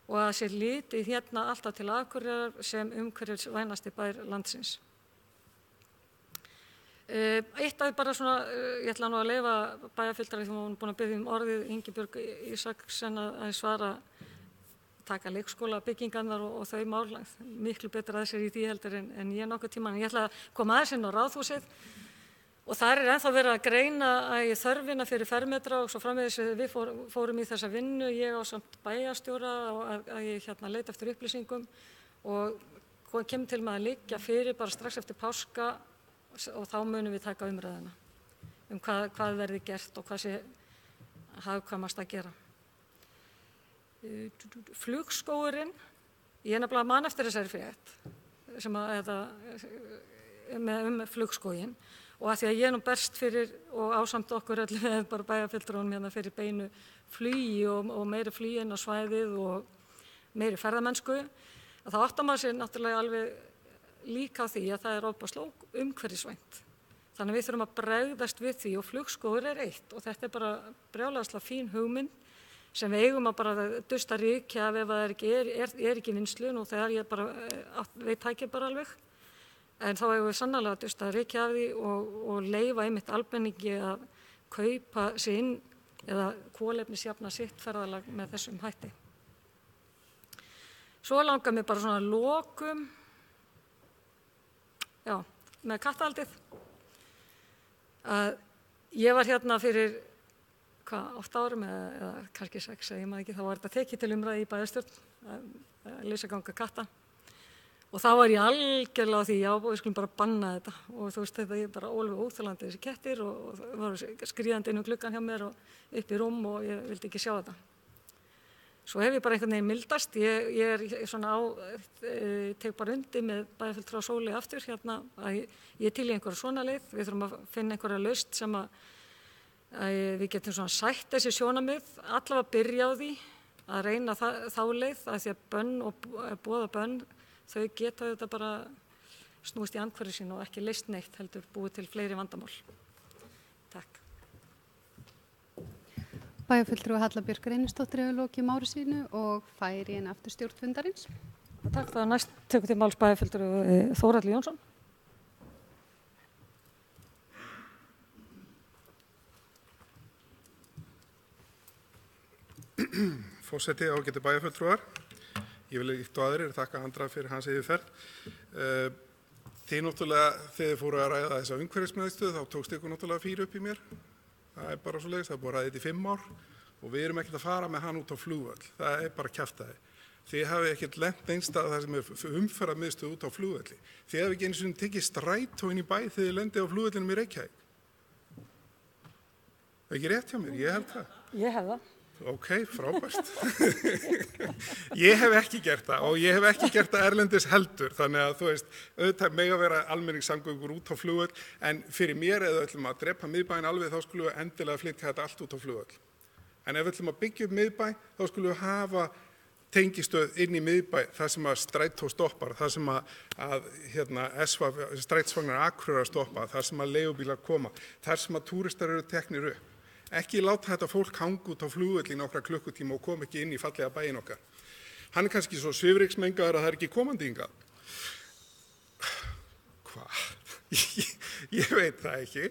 og að sé litið hérna alltaf til Akureyrar sem umhverfisvænasti bær landsins. Eitt af bara svona, ég ætla nú að leyfa bæjarfylltari því hún er búin að biðja orðið Ingibjörg Ísaksen að svara taka leikskóla byggingarnar og þau mál miklu betur að sér í því heldur en ég nokkuð tíma. En ég ætla að koma aðeins inn á Ráðhúsið og þar ennþá verið að greina þörfina fyrir fermetra og svo framvegis við fórum í þessa vinnu, ég á samt bæjarstjóra og að ég leita eftir upplýsingum og kemur til með að liggja fyrir bara strax eftir páska og þá munum við taka umræðuna hvað verði gert og hvað sé hagkvæmast að gera. Flugskógurinn, ég nefnilega man eftir þessari frétt sem með flugskóginn og að því að ég nú berst fyrir og ásamt okkur öll með bara bæjarfulltrúum hérna fyrir beinu flugi og meiri flugi inn á svæðið og meiri ferðamennsku, að þá áttar maður sér náttúrulega alveg líka á því að það er ofboðslega umhverfisvænt. Þannig að við þurfum að bregðast við því og flugskógur er eitt og þetta er bara brjálæðislega fín hugmynd sem við eigum að bara dusta ryki af ef það er ekki vinslu og þegar ég bara veit tækir bara alveg. En þá eigum við sannarlega að dusta ryki af því og leyfa einmitt almenningi að kaupa sig inn eða kolefnisjafna sitt ferðalag með þessum hætti. Svo langar mér bara svona lokum með kattahaldið. Ég var hérna fyrir 8 árum eða kannski 6, ég maður ekki, þá var þetta tekið til umræði í bæjarstjórn að lausaganga katta og þá var ég algjörlega á því, við skulum bara banna þetta og þú veist þetta, ég bara ólfið óþolandi þessi kettir og voru skríðandi inn gluggann hjá mér og upp í rúm og ég vildi ekki sjá þetta. Svo hef ég bara einhvern veginn mildast, ég er svona tek bara undir með bæjarfulltrúa Sóli aftur hérna að ég til í einhverja svona leið, við þurfum að finna einhverja lausn sem að við getum svona sætt þessi sjónarmið, allavega byrja á því að reyna þá leið að því að bönn og boða bönn, þau geta þetta bara snúist í andhverju sín og ekki leyst neitt heldur búið til fleiri vandamál. Takk. Bæjarfulltrúi Halla Björk Reynisdóttir hefur lokið máli sínu og færi inn aftur stjórn fundarins. Takk, það næst tekur til máls bæjarfulltrúi Þórhallur Jónsson. Forseti, ágætu bæjarfulltrúar. Ég vil líkt og aðrir þakka Andra fyrir hans yfirferð. Þið náttúrulega, þegar þið fóru að ræða þessa umhverfismiðstöð, þá tókst ykkur náttúrulega 4 upp í mér. Það er bara svoleiðis, það er búið að ræða þetta í 5 ár og við erum ekkert að fara með hann út á flugvöll. Það er bara kjaftaði. Þið hafið ekkert lent einstað þar sem er umferðarmiðstöð út á flugvölli. Þið hafið ekki einu sinni tekið strætó inn í bæ þegar þið lendið á flugvöllinum í Reykjavík. Það er ekki rétt hjá mér, ég held það. Ég hef það. Ok, frábært. Ég hef ekki gert það og ég hef ekki gert það erlendis heldur, þannig að þú veist, auðvitað mega vera almenningssamgöngur út á flugvöll, en fyrir mér eða ætlum að drepa miðbæinn alveg þá skulum við endilega flytja þetta allt út á flugvöll. En ef við ætlum að byggja upp miðbæ, þá skulum við hafa tengistöð inn í miðbæ, það sem að strætó stoppar, það sem að strætisvagnar Akureyrar stoppa, það sem að leigubílar koma, þar sem að túristar eru teknir upp. Ekki láta þetta fólk hanga út á flugvöll í nokkra klukkutíma og koma ekki inn í fallega bæinn okkar. Hann er kannski svo svifryksmengaður að það er ekki komandi hingað. Hvað? Ég veit það ekki.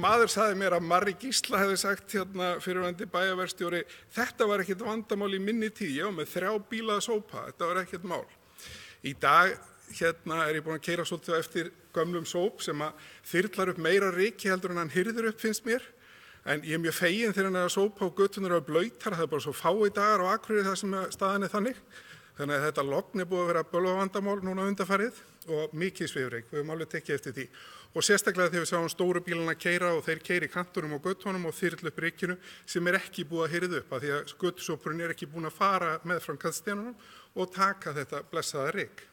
Maður sagði mér að Marri Gísla hefði sagt hérna fyrrverandi bæjarverkstjóri, þetta var ekkert vandamál í minni tíð, ég var með 3 bíla að sópa, þetta var ekkert mál. Í dag er ég búin að keyra svolítið á eftir gömlum sóp sem að þyrlar upp meira ryki heldur en hann hirðir upp, finnst mér. En ég er mjög fegin þegar hann að sópa og götunar á blautar, það er bara svo fái dagar á Akureyri þar sem staðan er þannig. Þannig að þetta logn er búið að vera bölvavandamál núna undanfarið og mikið svifryk, við höfum alveg tekið eftir því. Og sérstaklega þegar við sjáum stóru bílana keyra og þeir keyri kantunum og göttunum og þyrla upp rykinu sem er ekki búið að hirða upp, af því að götusópurinn er ekki búin að fara meðfram kantsteinunum og taka þetta blessaða ryk.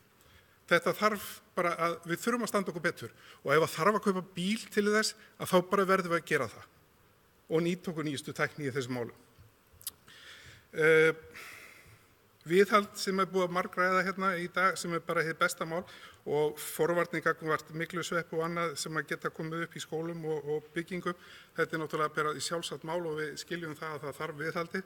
Þetta þarf bara að, við þurfum að standa okkur betur og ef það þarf að kaupa bíl til þess, að þá bara verðum við að gera það og nýta okkur nýjustu tækni í þessum málum. Viðhald sem er búið að margræða hérna í dag sem er bara hið besta mál og forvarning gagnvart myglusvepp og annað sem að geta komið upp í skólum og byggingum. Þetta er náttúrulega bara í sjálfsagt mál og við skiljum það að það þarf viðhaldi.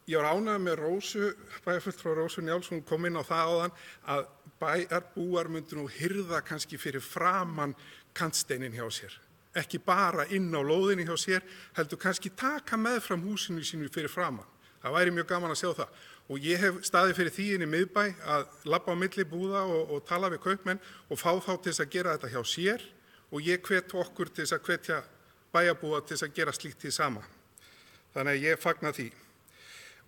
Ég var ánægður með Rósu, bæjarfulltrúa Rósu Njáls, hún kom inn á það áðan að bæjarbúar myndu nú hirða kannski fyrir framan kantsteinin hjá sér. Ekki bara inn á lóðinni hjá sér, heldur kannski taka meðfram húsinu sínu fyrir framan. Það væri mjög gaman að sjá það og ég hef staðið fyrir því inn í miðbæ að labba á milli búða og tala við kaupmenn og fá þá til þess að gera þetta hjá sér og ég hvet okkur til þess að hvetja bæjarbúa til þess að gera slíkt því sama. Þannig að ég fagna því.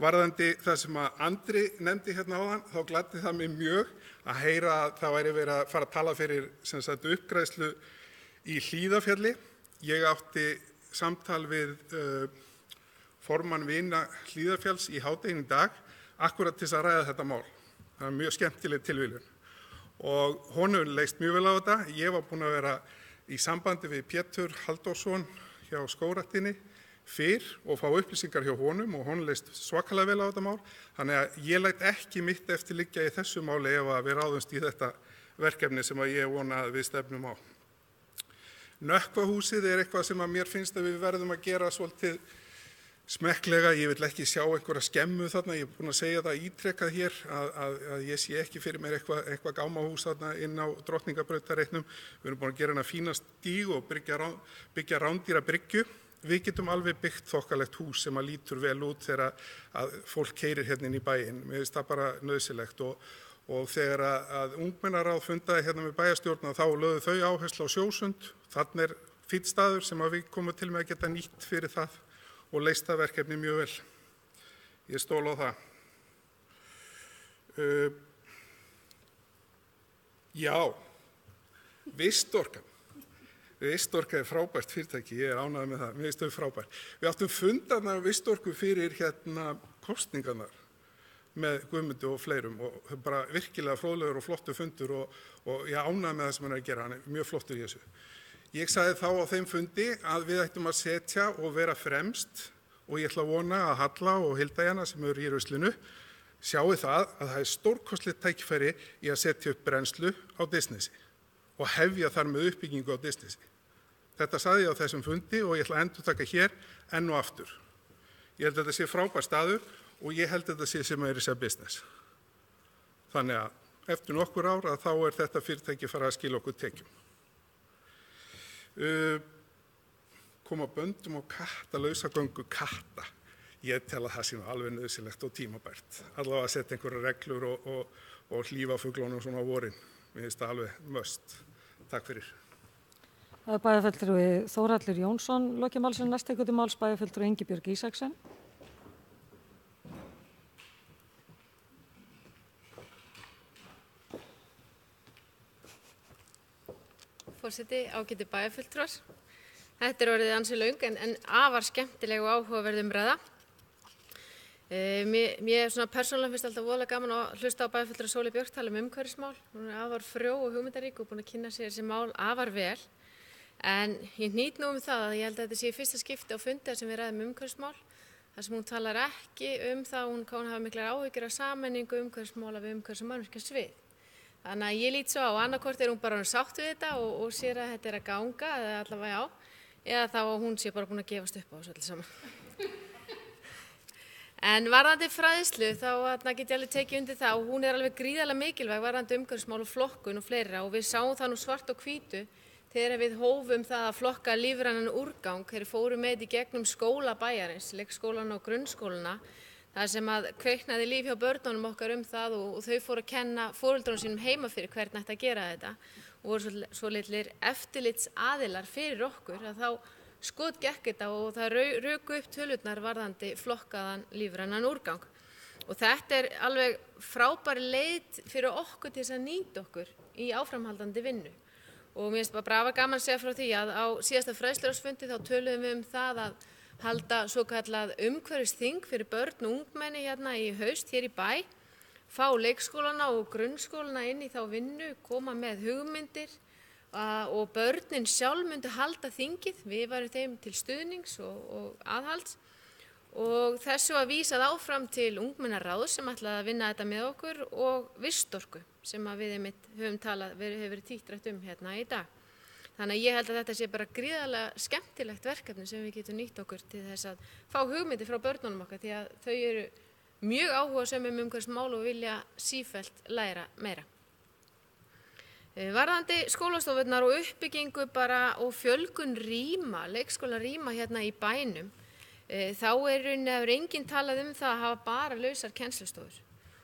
Varðandi það sem að Andri nefndi hérna áðan, þá gladdi það mig mjög að heyra að það væri verið að fara að tala fyrir uppgræðslu í Hlíðarfjalli. Ég átti samtal við formann vina Hlíðarfjalls í hádeginu í dag, akkurat til þess að ræða þetta mál. Það er mjög skemmtileg tilviljun. Og honum leist mjög vel á þetta. Ég var búin að vera í sambandi við Pétur Halldórsson hjá Skógræktinni fyrr og fá upplýsingar hjá honum og honum leist svakalega vel á þetta mál. Þannig að ég læt ekki mitt eftir liggja í þessu máli ef að við ráðumst í þetta verkefni sem að ég vona að við stefnum á. Nökkvahúsið er eitthvað sem að mér finnst að við verðum að gera svolítið smekklega. Ég vil ekki sjá einhverja skemmu þarna, ég er búin að segja það ítrekkað hér að ég sé ekki fyrir mér eitthvað gámahús þarna inn á Drottningabrautarreitnum. Við erum búin að gera hana fína stíg og byggja rándýra bryggju. Við getum alveg byggt þokkalegt hús sem að lítur vel út þegar að fólk keyrir hérna inn í bæinn. Mér finnst það bara nauðsynlegt og þegar að ungmennaráð fundaði hérna með bæjarstjórna þá lögðu þau áherslu á Sjósund. Þarna er fínn staður sem að við komum til með að geta nýtt fyrir það og leyst það verkefni mjög vel. Ég stól á það. Já, Vistorkan. Vistorka er frábært fyrirtæki, ég er ánægður með það, mér finnst þau frábært. Við áttum fundarna Vistorku fyrir kosningarnar með Guðmundi og fleirum og bara virkilega fróðlegur og flottur fundur og ég ánægður með það sem hann er að gera, hann er mjög flottur í þessu. Ég sagði þá á þeim fundi að við ættum að setja og vera fremst og ég ætla að vona að Halla og Hilda Jana sem eru í ruslinu sjáu það að það er stórkostlegt tækifæri í að setja upp brennslu á Disneysi og hefja þar með uppbyggingu á Disneysi. Þetta sagði ég á þessum fundi og ég ætla að endurtaka hér enn og aftur. Ég held að þetta sé frábær staður og ég held að þetta sé sem er þess að business. Þannig að eftir nokkur ár að þá er þetta fyrirtæki fara að skila okkur tekjum. Koma böndum og lausagöngu katta. Ég tel að það sé alveg nauðsynlegt og tímabært. Allavega að setja einhverja reglur og hlífa fuglunum svona á vorin. Mér finnst það alveg must. Takk fyrir. Það er bæjarfulltrúi Þórhallur Jónsson, lokið málsins næst tekur til máls bæjarfulltrúi Ingibjörg Ísaksen. Forseti, ágætu bæjarfulltrúar. Þetta er orðið ansi löng en afar skemmtileg og áhugaverð umræða. Mér svona persónulega finnst alltaf voðalega gaman að hlusta á bæjarfulltrúa Sólu Björk tala umhverfismál. Hún er afar frjó og hugmyndarík og búin að kynna sér þessi mál afar vel. En ég hnýt nú það að ég held að þetta sé í fyrsta skipti á fundi sem við ræðum umhverfismál. Þar sem hún talar ekki það hún hafa miklar áhyggjur af sameiningu umhverfismála við umhverfis- og mannvirkjasvið. Þannig að ég lít svo á annarkvort er hún bara sátt við þetta og sér að þetta er að ganga eða allavega já, eða þá að hún sé bara búin að gefast upp á þessu öllu saman. En varðandi fræðslu þá get ég alveg tekið undir það og hún er alveg gríðarlega mikilvæg varðandi umhverfismál og flokkun og fleira og við sáum það nú svart og hvítu þegar við hófum það að flokka lífrænan úrgang þegar fórum með í gegnum skóla bæjarins, leikskólana og grunnskólana. Það sem að kveiknaði líf hjá börnunum okkar það og þau fóru að kenna foreldrunum sínum heima fyrir hvernig ætti að gera þetta og voru svo litlir eftirlitsaðilar fyrir okkur að þá skotgekk þetta og það ruku upp tölurnar varðandi flokkaðan lífrænan úrgang. Og þetta alveg frábær leið fyrir okkur til þess að nýta okkur í áframhaldandi vinnu. Og mér finnst bara gaman að segja frá því að á síðasta fræðsluráðsfundi þá töluðum við það að halda svo kallað umhverfisþing fyrir börn og ungmenni hérna í haust hér í bæ, fá leikskólana og grunnskólana inn í þá vinnu, koma með hugmyndir og börnin sjálf myndu halda þingið, við varum þeim til stuðnings og aðhalds og þessu að vísað áfram til ungmennaráðs sem ætlaði að vinna þetta með okkur og Vistorku sem að við höfum talað, hefur verið títtrætt hérna í dag. Þannig að ég held að þetta sé bara gríðarlega skemmtilegt verkefni sem við getum nýtt okkur til þess að fá hugmyndir frá börnunum okkar því að þau eru mjög áhugasöm umhverfismál og vilja sífellt læra meira. Varðandi skólastofurnar og uppbyggingu bara og fjölgun rýma, leikskólarýma hérna í bænum, þá hefur enginn talað það að hafa bara lausar kennslustofur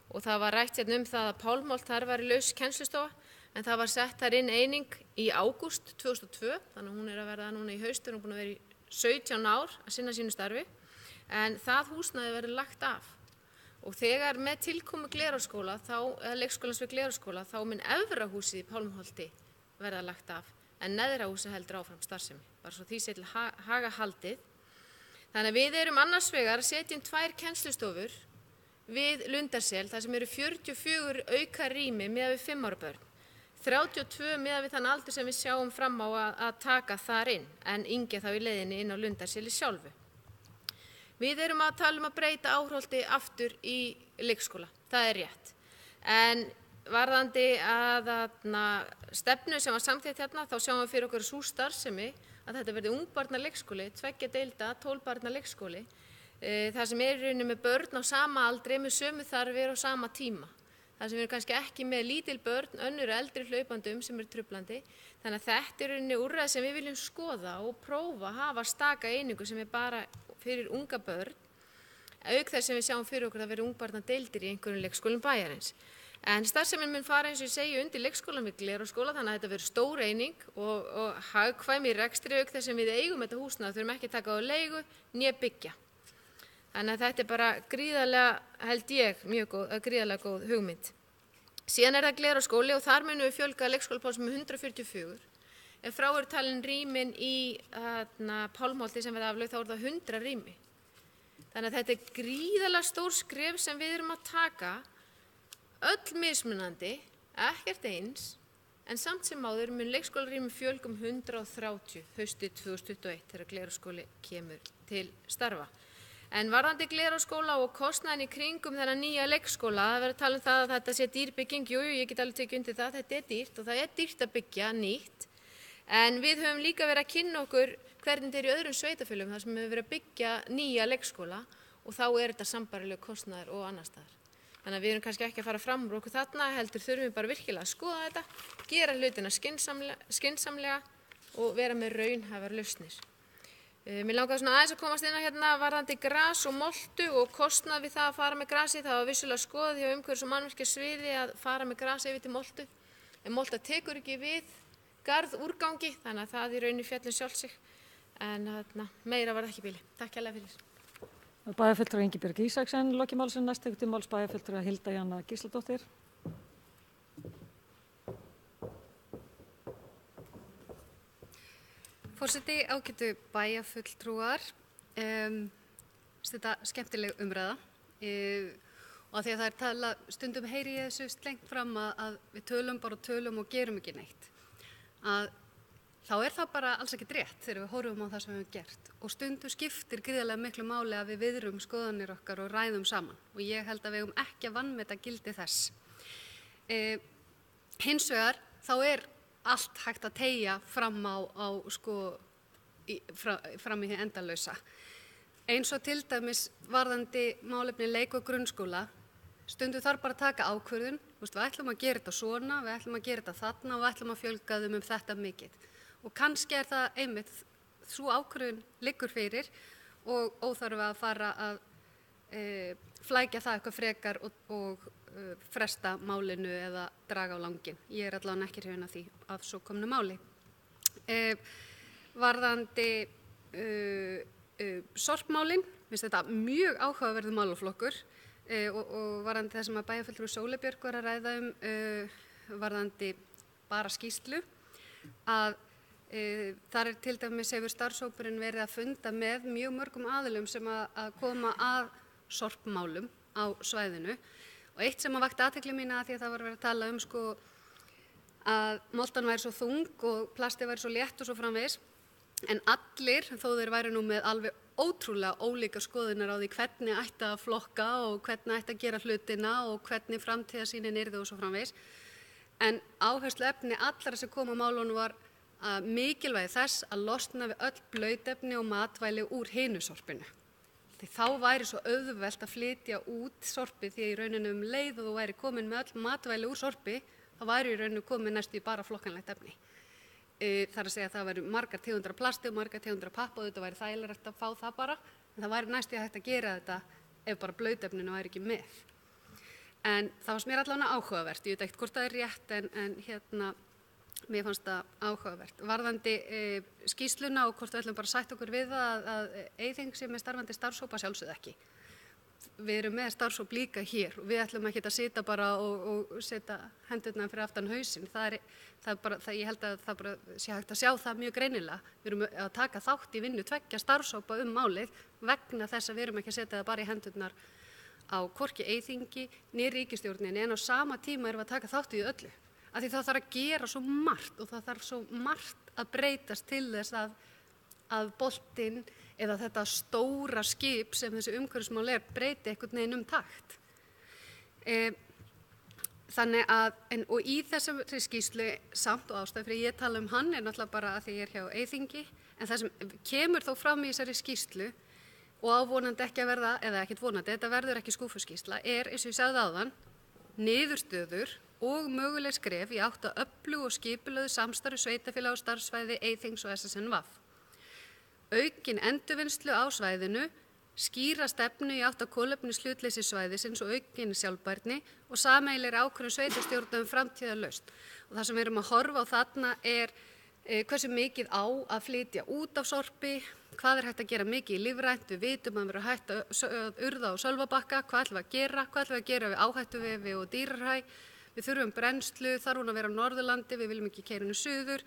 og það var rætt hérna það að Pálmholt þar var laus kennslustofa en það var sett þar inn eining í ágúst 2002, þannig að hún að verða núna í haust, hún er búin að vera í 17 ár að sinna sínu starfi, en það húsnæði verður lagt af. Og þegar með tilkomu Glerárskóla, leikskólans við Glerárskóla, þá mun efra húsið í Pálmholti verða lagt af, en neðra húsið heldur áfram starfsemi, bara svo því sé til haga haldið. Þannig að við erum annars vegar að setja inn 2 kennslustofur við Lundarsel, þar sem eru 44 auka rými miðað við 5 ára börn. 32 miðað við þann aldur sem við sjáum fram á að taka þar inn, en yngja þá í leiðinni inn á Lundarseli sjálfu. Við erum að tala að breyta Árholti aftur í leikskóla, það er rétt. En varðandi að stefnu sem var samþykkt hérna, þá sjáum við fyrir okkur sú starfsemi að þetta verði ungbarna leikskóli, 2 deilda, 12 barna leikskóli, þar sem er í rauninni með börn á sama aldri með sömu þarfir á sama tíma. Það sem eru kannski ekki með lítil börn, önnur eldri hlaupandum sem eru truflandi. Þannig að þetta er rauninni úrræði sem við viljum skoða og prófa að hafa staka einingu sem er bara fyrir unga börn, auk þess sem við sjáum fyrir okkur að vera ungbarna deildir í einhverjum leikskólum bæjarins. En starfsemin mun fara eins og ég segi undir leikskólan við Glerárskóla, þannig að þetta verður stór eining og hagkvæm í rekstri auk þess sem við eigum þetta húsnæði, þurfum ekki að taka á leigu né byggja. Þannig að þetta er bara gríðarlega, held ég, gríðarlega góð hugmynd. Síðan er það Glerárskóli og þar munum við fjölga leikskólaplássum með 144. Ef frá eru talin rýmin í Pálmholti sem verða aflögð, þá er það 100 rými. Þannig að þetta er gríðarlega stór skref sem við erum að taka, öll mismunandi, ekkert eins, en samt sem áður mun leikskólarými fjölgum 130 haustið 2021 þegar Glerárskóli kemur til starfa. En varðandi Glerárskóla og kostnaðinn í kringum þennan nýja leikskóla, það verður að tala það að þetta sé dýr bygging, jú, ég get alveg tekið undir það, þetta er dýrt og það er dýrt að byggja nýtt. En við höfum líka verið að kynna okkur hvernig þetta er í öðrum sveitarfélögum þar sem við höfum verið að byggja nýja leikskóla og þá er þetta sambærileg kostnaður og annar staðar. Þannig að við erum kannski ekki að fara fram úr okkur þarna, heldur þurfum við bara virkilega að skoða þetta, gera hlutina skynsamlega og vera með raunhæfar lausnir. Mér langaði svona aðeins að komast inn á hérna varðandi gras og moltu og kostnað við það að fara með grasi. Það var vissulega skoðað hjá umhverfis- og mannvirkjasviði að fara með grasi yfir til moltu. En molta tekur ekki við garðúrgangi, þannig að það í rauninni fjallin sjálf sig. En meira var það ekki bíli. Takk hérlega fyrir. Bæjarfulltrúi Ingibjörg Ísaksen, lokið málsins, næst tekur til máls bæjarfulltrúi Hilda Jana Gísladóttir. Forseti, ágætu bæjarfulltrúar, þetta skemmtileg umræða og því að það er tala, stundum heyri ég þessu slengt fram að við tölum og gerum ekki neitt. Að þá er það bara alls ekki rétt þegar við horfum á það sem við höfum gert og stundum skiptir gríðarlega miklu máli að við viðrum skoðanir okkar og ræðum saman og ég held að við höfum ekki að vanmeta gildi þess. Hins vegar þá er allt hægt að teygja fram fram í hið endalausa. Eins og til dæmis varðandi málefni leik- og grunnskóla, stundum þarf bara að taka ákvörðun, við ætlum að gera þetta svona, við ætlum að gera þetta þarna og við ætlum að fjölga þeim þetta mikið. Og kannski er það einmitt, svo ákvörðun liggur fyrir og óþarf að fara að flækja það eitthvað frekar og fresta málinu eða draga á langinn. Ég allavega ekki hrifin af því af svo komnu máli. Varðandi sorpmálin, finnst þetta mjög áhugaverður málaflokkur og varðandi það sem að bæjarfulltrúi Sóley Björk var að ræða varðandi bara skýrslu, að þar til dæmis hefur starfshópurinn verið að funda með mjög mörgum aðilum sem að koma að sorpmálum á svæðinu. Og eitt sem að vakti athygli mína, því að það var verið að tala sko að moltan væri svo þung og plastið væri svo létt og svo framvegis, en allir, þó þeir væri nú með alveg ótrúlega ólíka skoðunar á því hvernig ætti að flokka og hvernig ætti að gera hlutina og hvernig framtíðarsýnin yrði og svo framvegis, en áhersluefni allra sem kom á málunum var að mikilvægi þess að losna við öll blautefni og matvæli úr hinu sorpinu. Því þá væri svo auðvelt að flytja út sorpið, því að í rauninu leið og þú væri komin með öll matvæli úr sorpi, þá væri í rauninu komin næstu í bara flokkanlegt efni. Það að segja að það væri margar tegundar af plasti og margar tegundar af pappa og þetta væri þægilegt að fá það bara, en það væri næstu hægt að gera þetta ef bara blautefninu væri ekki með. En það fannst mér allavega áhugavert, ég veit ekkert hvort það er rétt en mér fannst það áhugavert. Varðandi skýrsluna og hvort við ætlum bara að sætta okkur við að Eyþing sé með starfandi starfshópa, sjálfsögðu ekki. Við erum með starfshóp líka hér og við ætlum ekki að sitja bara og setja hendurna fyrir aftan hausinn. Ég held að það bara sé hægt að sjá það mjög greinilega. Við erum að taka þátt í vinnu 2 starfshópa málið vegna þess að við erum ekki að setja það bara í hendurnar á hvorki Eyþingi né ríkisstjórninni, en á sama tíma erum við að taka þátt í öllu. Af því það þarf að gera svo margt og það þarf svo margt að breytast til þess að boltinn eða þetta stóra skip sem þessi umhverfismál breyti einhvern veginn takt. Þannig að, og í þessari skýrslu samt og ástæð fyrir ég tala hann náttúrulega bara að því ég hjá Eyþingi, en það sem kemur þó fram í þessari skýrslu og ávonandi ekki að verða, eða ekkert vonandi, þetta verður ekki skúfuskýrsla, eins og ég sagði áðan, niðurstöður og möguleg skref í átt að öflugu og skipulögðu samstarfi sveitarfélaga og starfssvæði Eyþings og SSNV. Aukin endurvinnslu á svæðinu, skýra stefnu í átt að kolefnishlutleysi svæðisins og aukin sjálfbærni og sameiginlegri ákvörðun sveitarstjórna framtíðarlausn. Og það sem við erum að horfa á þarna hversu mikið á að flytja út af sorpi, hvað hægt að gera mikið í lífrænt, við vitum að vera hægt að urða og Sölvabakka, hvað ætlum við að gera við áhættuvefi og dýrarhæ. Við þurfum brennslu, þarf hún að vera á Norðurlandi, við viljum ekki keyra henni suður,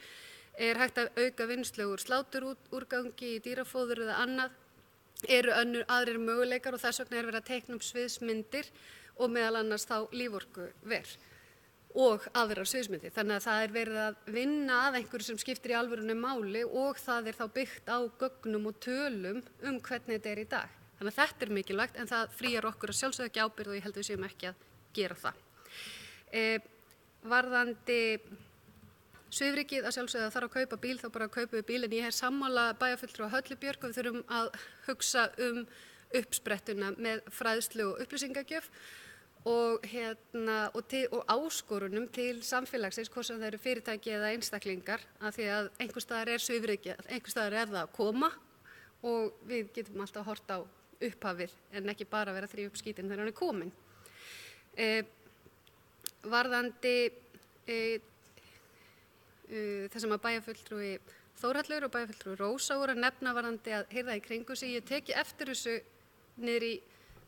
hægt að auka vinnslu úr sláturúrgangi í dýrafóður eða annað, eru aðrir möguleikar og þess vegna verið að teikna sviðsmyndir og meðal annars þá líforkuver og aðrar sviðsmyndir. Þannig að það verið að vinna að einhverju sem skiptir í alvörunni máli og það þá byggt á gögnum og tölum hvernig þetta í dag. Þannig að þetta mikilvægt en það fríar okkur að sjálfsögðu ekki ábyrgð og ég held við séum ekki að gera það. Varðandi svifrykið að sjálfsögðu að þarf að kaupa bíl þá bara kaupum við bíl, en ég sammála bæjarfulltrúa Höllu Björk og við þurfum að hugsa uppsprettuna með fræðslu og upplýsingagjöf og áskorunum til samfélagsins, hvort sem það eru fyrirtæki eða einstaklingar, af því að einhvers staðar svifrykið, einhvers staðar það að koma og við getum alltaf hort á upphafið en ekki bara vera að þrífa upp skítinn þegar hann kominn. Varðandi það sem að bæjarfulltrúi Þórhallur og bæjarfulltrúi Rósa voru að nefna varðandi að hirða í kringu sig. Ég teki eftir þessu niður í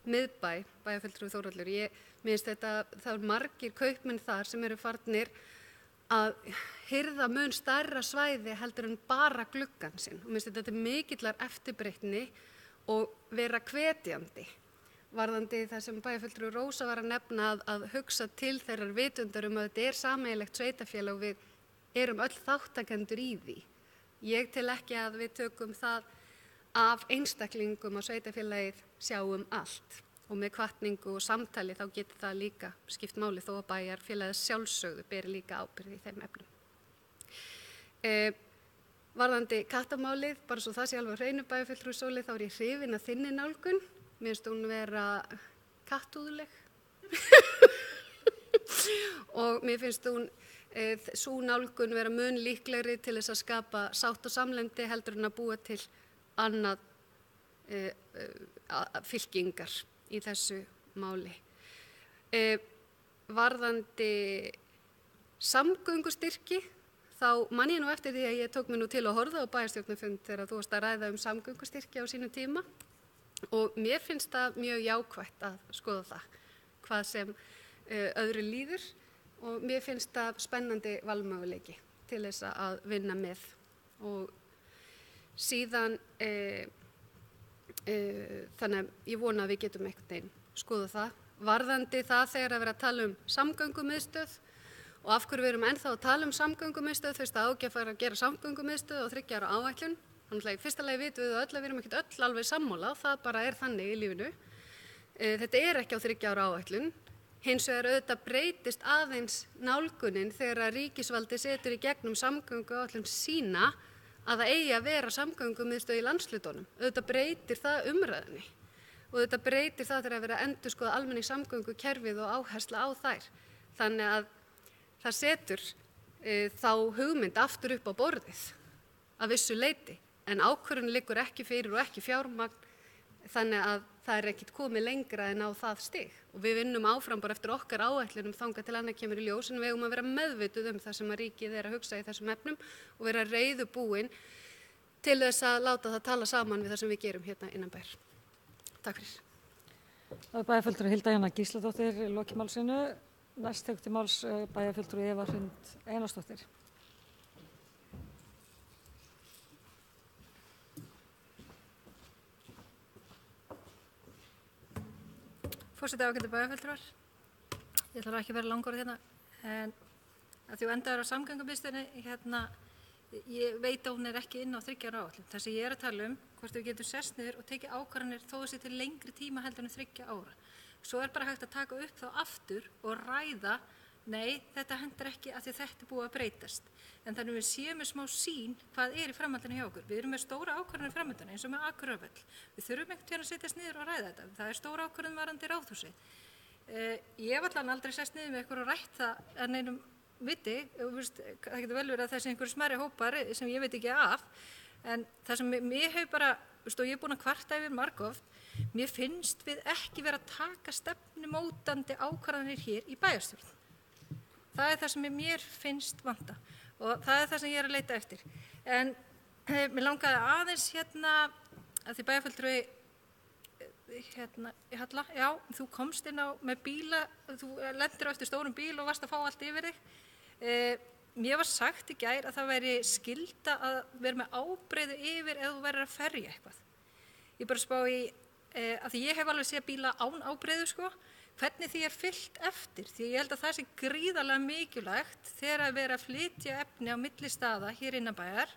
miðbæ, bæjarfulltrúi Þórhallur. Mér finnst þetta, það eru margir kaupmenn þar sem eru farnir að hirða mun stærra svæði heldur en bara gluggann sinn. Og mér finnst þetta mikillar eftirbreytni og vera hvetjandi. Varðandi það sem bæjarfulltrúi Rósa var að nefna að hugsa til þeirrar vitundar að þetta sameiginlegt sveitarfélag og við erum öll þáttakendur í því. Ég tel ekki að við tökum það af einstaklingum að sveitarfélagið sjáum allt og með hvatningu og samtali þá getur það líka skipt máli þó að bæjarfélagið sjálfsögðu beri líka ábyrgð í þeim efnum. Varðandi kattamálið, bara svo það sé alveg hreinu bæjarfulltrúi Sóley, þá ég hrifin að þinni nálgun. Mér finnst hún vera kattúðleg og mér finnst hún sú nálgun vera mun líklegri til þess að skapa sátt og samlyndi heldur en að búa til annað fylkingar í þessu máli. Varðandi samgöngustyrki, þá man ég nú eftir því að ég tók mig nú til að horfa á bæjarstjórnarfund þegar þú varst að ræða samgöngustyrki á sínum tíma og mér finnst það mjög jákvætt að skoða það, hvað sem öðru líður og mér finnst það spennandi valmöguleiki til þess að vinna með og síðan þannig að ég vona að við getum einhvern veginn skoða það. Varðandi það þegar að vera að tala samgöngumiðstöð og af hverju við erum ennþá að tala samgöngumiðstöð, þú veist að ekki að fara að gera samgöngumiðstöð og 3 ára áætlun. Þannig að í fyrsta lagi vitum við öll að við erum ekkert öll alveg sammála, það bara þannig í lífinu. Þetta ekki á 3 ára áætlun. Hins vegar auðvitað breytist aðeins nálgunin þegar að ríkisvaldi setur í gegnum samgönguáætlun sína að það eigi að vera samgöngumiðstöð í landshlutunum. Auðvitað breytir það umræðunni og auðvitað breytir það þegar að vera að endurskoða almenningssamgöngukerfið og áhersla á þær. Þannig að það setur þá hugmynd aftur upp á borðið að vissu leyti, en ákvörðun liggur ekki fyrir og ekki fjármagn, þannig að það ekkert komið lengra en á það stig. Og við vinnum áfram bara eftir okkar áætlunum þangað til annað kemur í ljós, en við eigum að vera meðvituð það sem að ríkið að hugsa í þessum efnum og vera reiðubúin til þess að láta það tala saman við það sem við gerum hérna innan bæjar. Takk fyrir. Það bæjarfulltrúi Hilda Jana Gísladóttir í loki málsinu. Næst tekur til máls bæjarfulltrúi Eva Hrund Einarsdóttir. Forseti, ágætu bæjarfulltrúar. Ég ætla ekki að vera langur hérna, en að því endaður á samgöngumiðstöðinni ég veit að hún ekki inn á 3 ára áætlun. Það sem ég að tala hvort við getum sest niður og tekið ákvarðanir þó að sé til lengri tíma heldur en 3 ára. Svo bara hægt að taka upp þá aftur og ræða, nei, þetta hendur ekki af því að þetta búið að breytast. En þannig við séum með smá sýn hvað í framhaldinu hjá okkur. Við erum með stóra ákvarðanir í framhaldinu eins og með Akureyrarvöll. Við þurfum einhvern veginn að setjast niður og ræða þetta. Það stóra ákvarðan varðandi Ráðhúsið. Ég hef allan aldrei sest niður með ykkur og rætt það að neinum viti. Það getur vel verið að þessi einhverju smærri hópar sem ég veit ekki af. En það sem mér hefur bara, og ég er búin að kvarta yfir margoft, mér finnst við ekki vera að taka stefnumótandi ákvarðanir hér í bæjarstjórn. Það það sem mér finnst vanta og það það sem ég að leita eftir. En mér langaði aðeins að því bæjarfulltrúi Halla, já, þú komst inn á með bíla, þú lendir á eftir stórum bíl og varst að fá allt yfir þig. Mér var sagt í gær að það væri skylda að vera með ábreiðu yfir ef þú verður að ferja eitthvað. Ég bara spá í, að því ég hef alveg séð bíla án ábreiðu hvernig því fylgt eftir, því ég held að það sé gríðarlega mikilvægt þegar að vera að flytja efni á milli staða hér innan bæjar,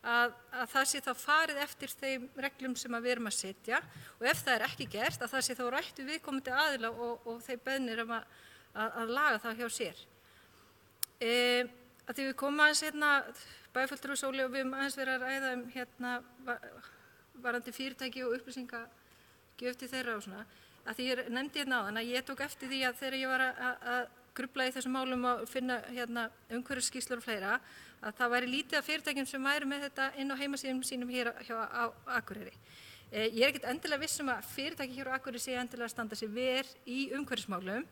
að það sé þá farið eftir þeim reglum sem við erum að setja og ef það ekki gert, að það sé þá rætt við viðkomandi aðila og þeir beðnir að laga það hjá sér. Að því við komum aðeins bæjarfulltrúi Sóli og við höfum aðeins verið að ræða varðandi fyrirtæki og upplýsingagjöf til þeirra og svona, að því ég nefndi áðan að ég tók eftir því að þegar ég var að grufla í þessum málum og finna umhverfisskýrslur og fleira, að það væri lítið af fyrirtækjum sem væri með þetta inn á heimasíðum sínum hér á Akureyri. Ég ekkert endilega viss að fyrirtæki hér á Akureyri sé endilega að standa sig vel í umhverfismálum.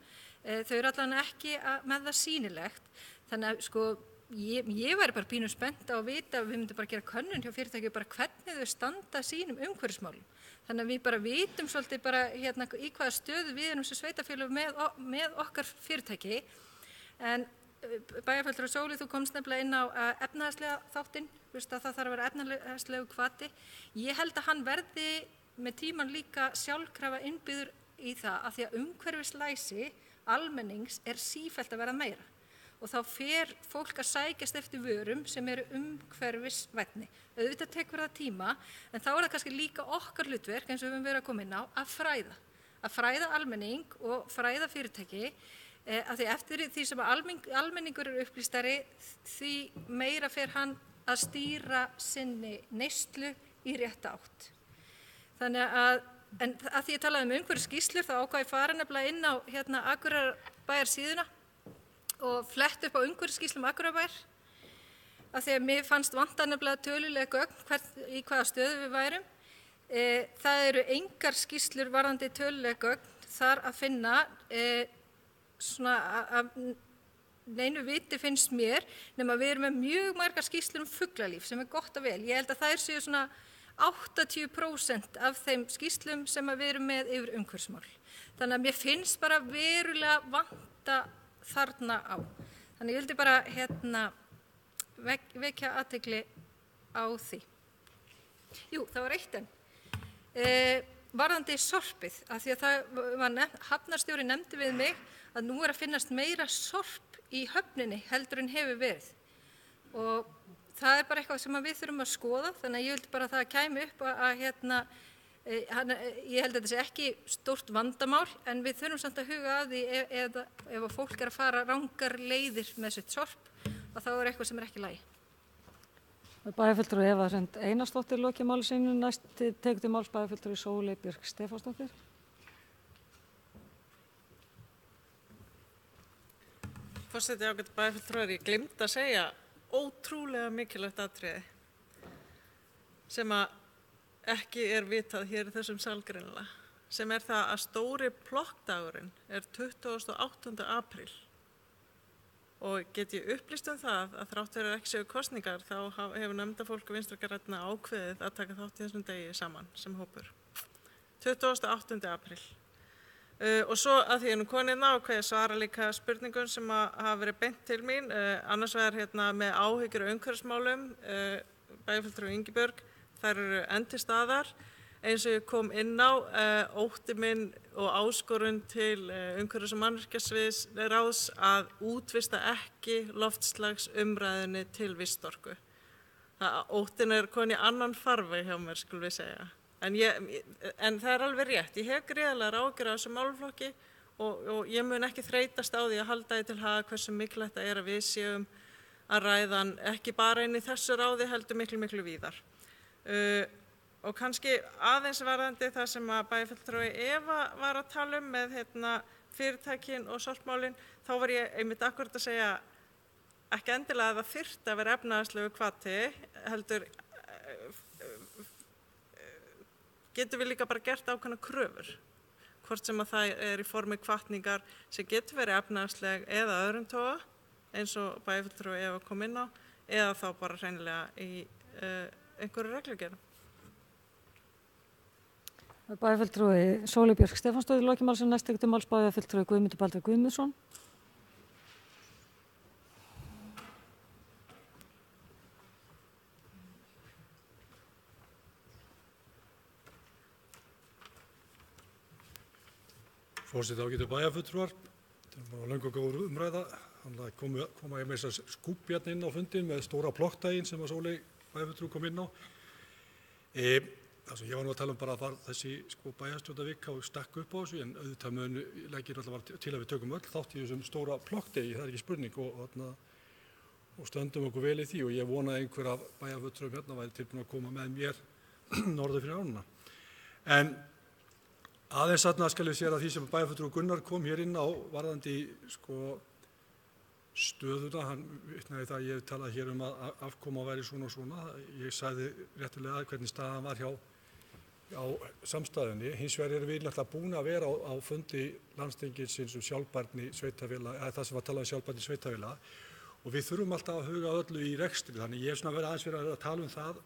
Þau eru allan ekki með það sýnilegt. Þannig að ég væri bara pínu spennt á að vita að við myndum bara gera könnun hjá fyrirtæki bara hvernig þau standa sínum umhverfismálum. Þannig að við bara vitum svolítið bara í hvaða stöðu við erum sem sveitarfélög með okkar fyrirtæki. En bæjarfulltrúi Sóli, þú komst nefnilega inn á efnahagslega þáttinn, að það þarf að vera efnahagslegu hvati. Ég held að hann verði með tíman líka sjálfkrafa innbyggður í það að því að umhverfislæsi almennings sífellt að vera meira. Og þá fer fólk að sækjast eftir vörum sem eru umhverfisvænni. Auðvitað tekur það tíma, en þá það kannski líka okkar hlutverk, eins og við höfum verið að koma inn á, að fræða almenning og fræða fyrirtæki, að því eftir því sem almenningur upplýstari, því meira fer hann að stýra sinni neyslu í rétta átt. Þannig en að því ég talaði umhverfisskýrslur, þá ákvað ég fara nefnilega inn á Akureyrarbæjar síðuna og flett upp á umhverfisskýrslum Akureyrarbæjar, að því að mér fannst vanta nefnilega tölulega gögn í hvaða stöðu við værum. Það eru engar skýrslur varðandi töluleg gögn þar að finna svona af neinu viti finnst mér, nema við erum með mjög margar skýrslur fuglalíf sem gott og vel. Ég held að þær séu svona 80% af þeim skýrslum sem við erum með yfir umhverfismál. Þannig að mér finnst bara verulega vanta þarna á. Þannig ég vildi bara vekja athygli á því. Jú, það var eitt enn. Varðandi sorpið, af því að það var hafnarstjóri nefndi við mig að nú að finnast meira sorp í höfninni heldur en hefur verið. Og það bara eitthvað sem við þurfum að skoða, þannig að ég vildi bara að það kæmi upp að ég held að þetta sé ekki stórt vandamál, en við þurfum samt að huga að því ef fólk að fara rangar leiðir með sitt sorp, að þá eitthvað sem ekki í lagi. Bæjarfulltrúi Eva Hrund Einarsdóttir lokið máli sínu, næst tekur til máls bæjarfulltrúi Sóley Björk Stefánsdóttir. Forseti, ágætu bæjarfulltrúar, ég gleymdi að segja ótrúlega mikilvægt atriði sem að ekki vitað hér í þessum sal greinilega, sem það að stóri plokkdagurinn 28. apríl. Og get ég upplýst það að þrátt fyrir ekki séu kosningar þá hefur nefndafólk og Vinstri-grænna ákveðið að taka þátt í þessum degi saman sem hópur. 28. apríl. Og svo að því nú komin ákveð ég svara líka spurningum sem hafa verið beint til mín, annars vegar með áhyggjur og umhverfismálum, bæjarfulltrúi Ingibjörg, þær eru enn til staðar. Eins og ég kom inn á, ótti minn og áskorun til umhverfis- og mannvirkjasviðsráðs að útvista ekki loftslagsumræðunni til vistorku. Óttin komin í annan farveg hjá mér, skulum við segja. En það alveg rétt, ég hef gríðarlegar áhyggjur af þessum málaflokki og ég mun ekki þreytast á því að halda því til haga hversu mikilvægt það að við séum að ræða hann ekki bara inn í þessu ráði heldur miklu víðar. Og kannski aðeins varðandi það sem að bæjarfulltrúi Eva var að tala með fyrirtækin og sorpmálin, þá var ég einmitt akkurat að segja ekki endilega að það þyrfti að vera efnahagslegu hvati, heldur getum við líka bara gert ákveðnar kröfur, hvort sem að það í formi hvatningar sem getur verið efnahagsleg eða öðrum toga, eins og bæjarfulltrúi Eva kom inn á, eða þá bara hreinlega í einhverju reglugerð. Bæjarfulltrúi Sóley Björk Stefánsdóttir lokið máli sínu, næst tekur til máls bæjarfulltrúi Guðmundur Baldvin Guðmundsson. Forseti, ágætu bæjarfulltrúar, þetta var löng og góð umræða, þannig að koma ég með þess að skúpjarn inn á fundin með stóra plokkdaginn sem að Sóley bæjarfulltrúi kom inn á. Það sem ég var nú að tala bara að fara þessi bæjarstjórnarvika og stakk upp á þessu, en auðvitað leggir alltaf til að við tökum öll þátt í þessum stóra plokkdegi, það ekki spurning, og stöndum okkur vel í því og ég vona að einhver af bæjarfulltrúum hérna væri tilbúin að koma með mér norður fyrir ánuna. En aðeins þarna skal við sér að því sem bæjarfulltrúi Gunnar kom hér inn á varðandi stöðuna, hann vitnaði það að ég talaði hér að afkoma væri svona og svona. Ég sagði réttilega hvernig staðan var hjá samstæðunni. Hins vegar erum við náttúrulega búin að vera á fundi landsþingsins sjálfbærni sveitarfélaga, eða það sem var talað sjálfbærni sveitarfélaga, og við þurfum alltaf að huga öllu í rekstri. Þannig ég hef aðeins verið að tala það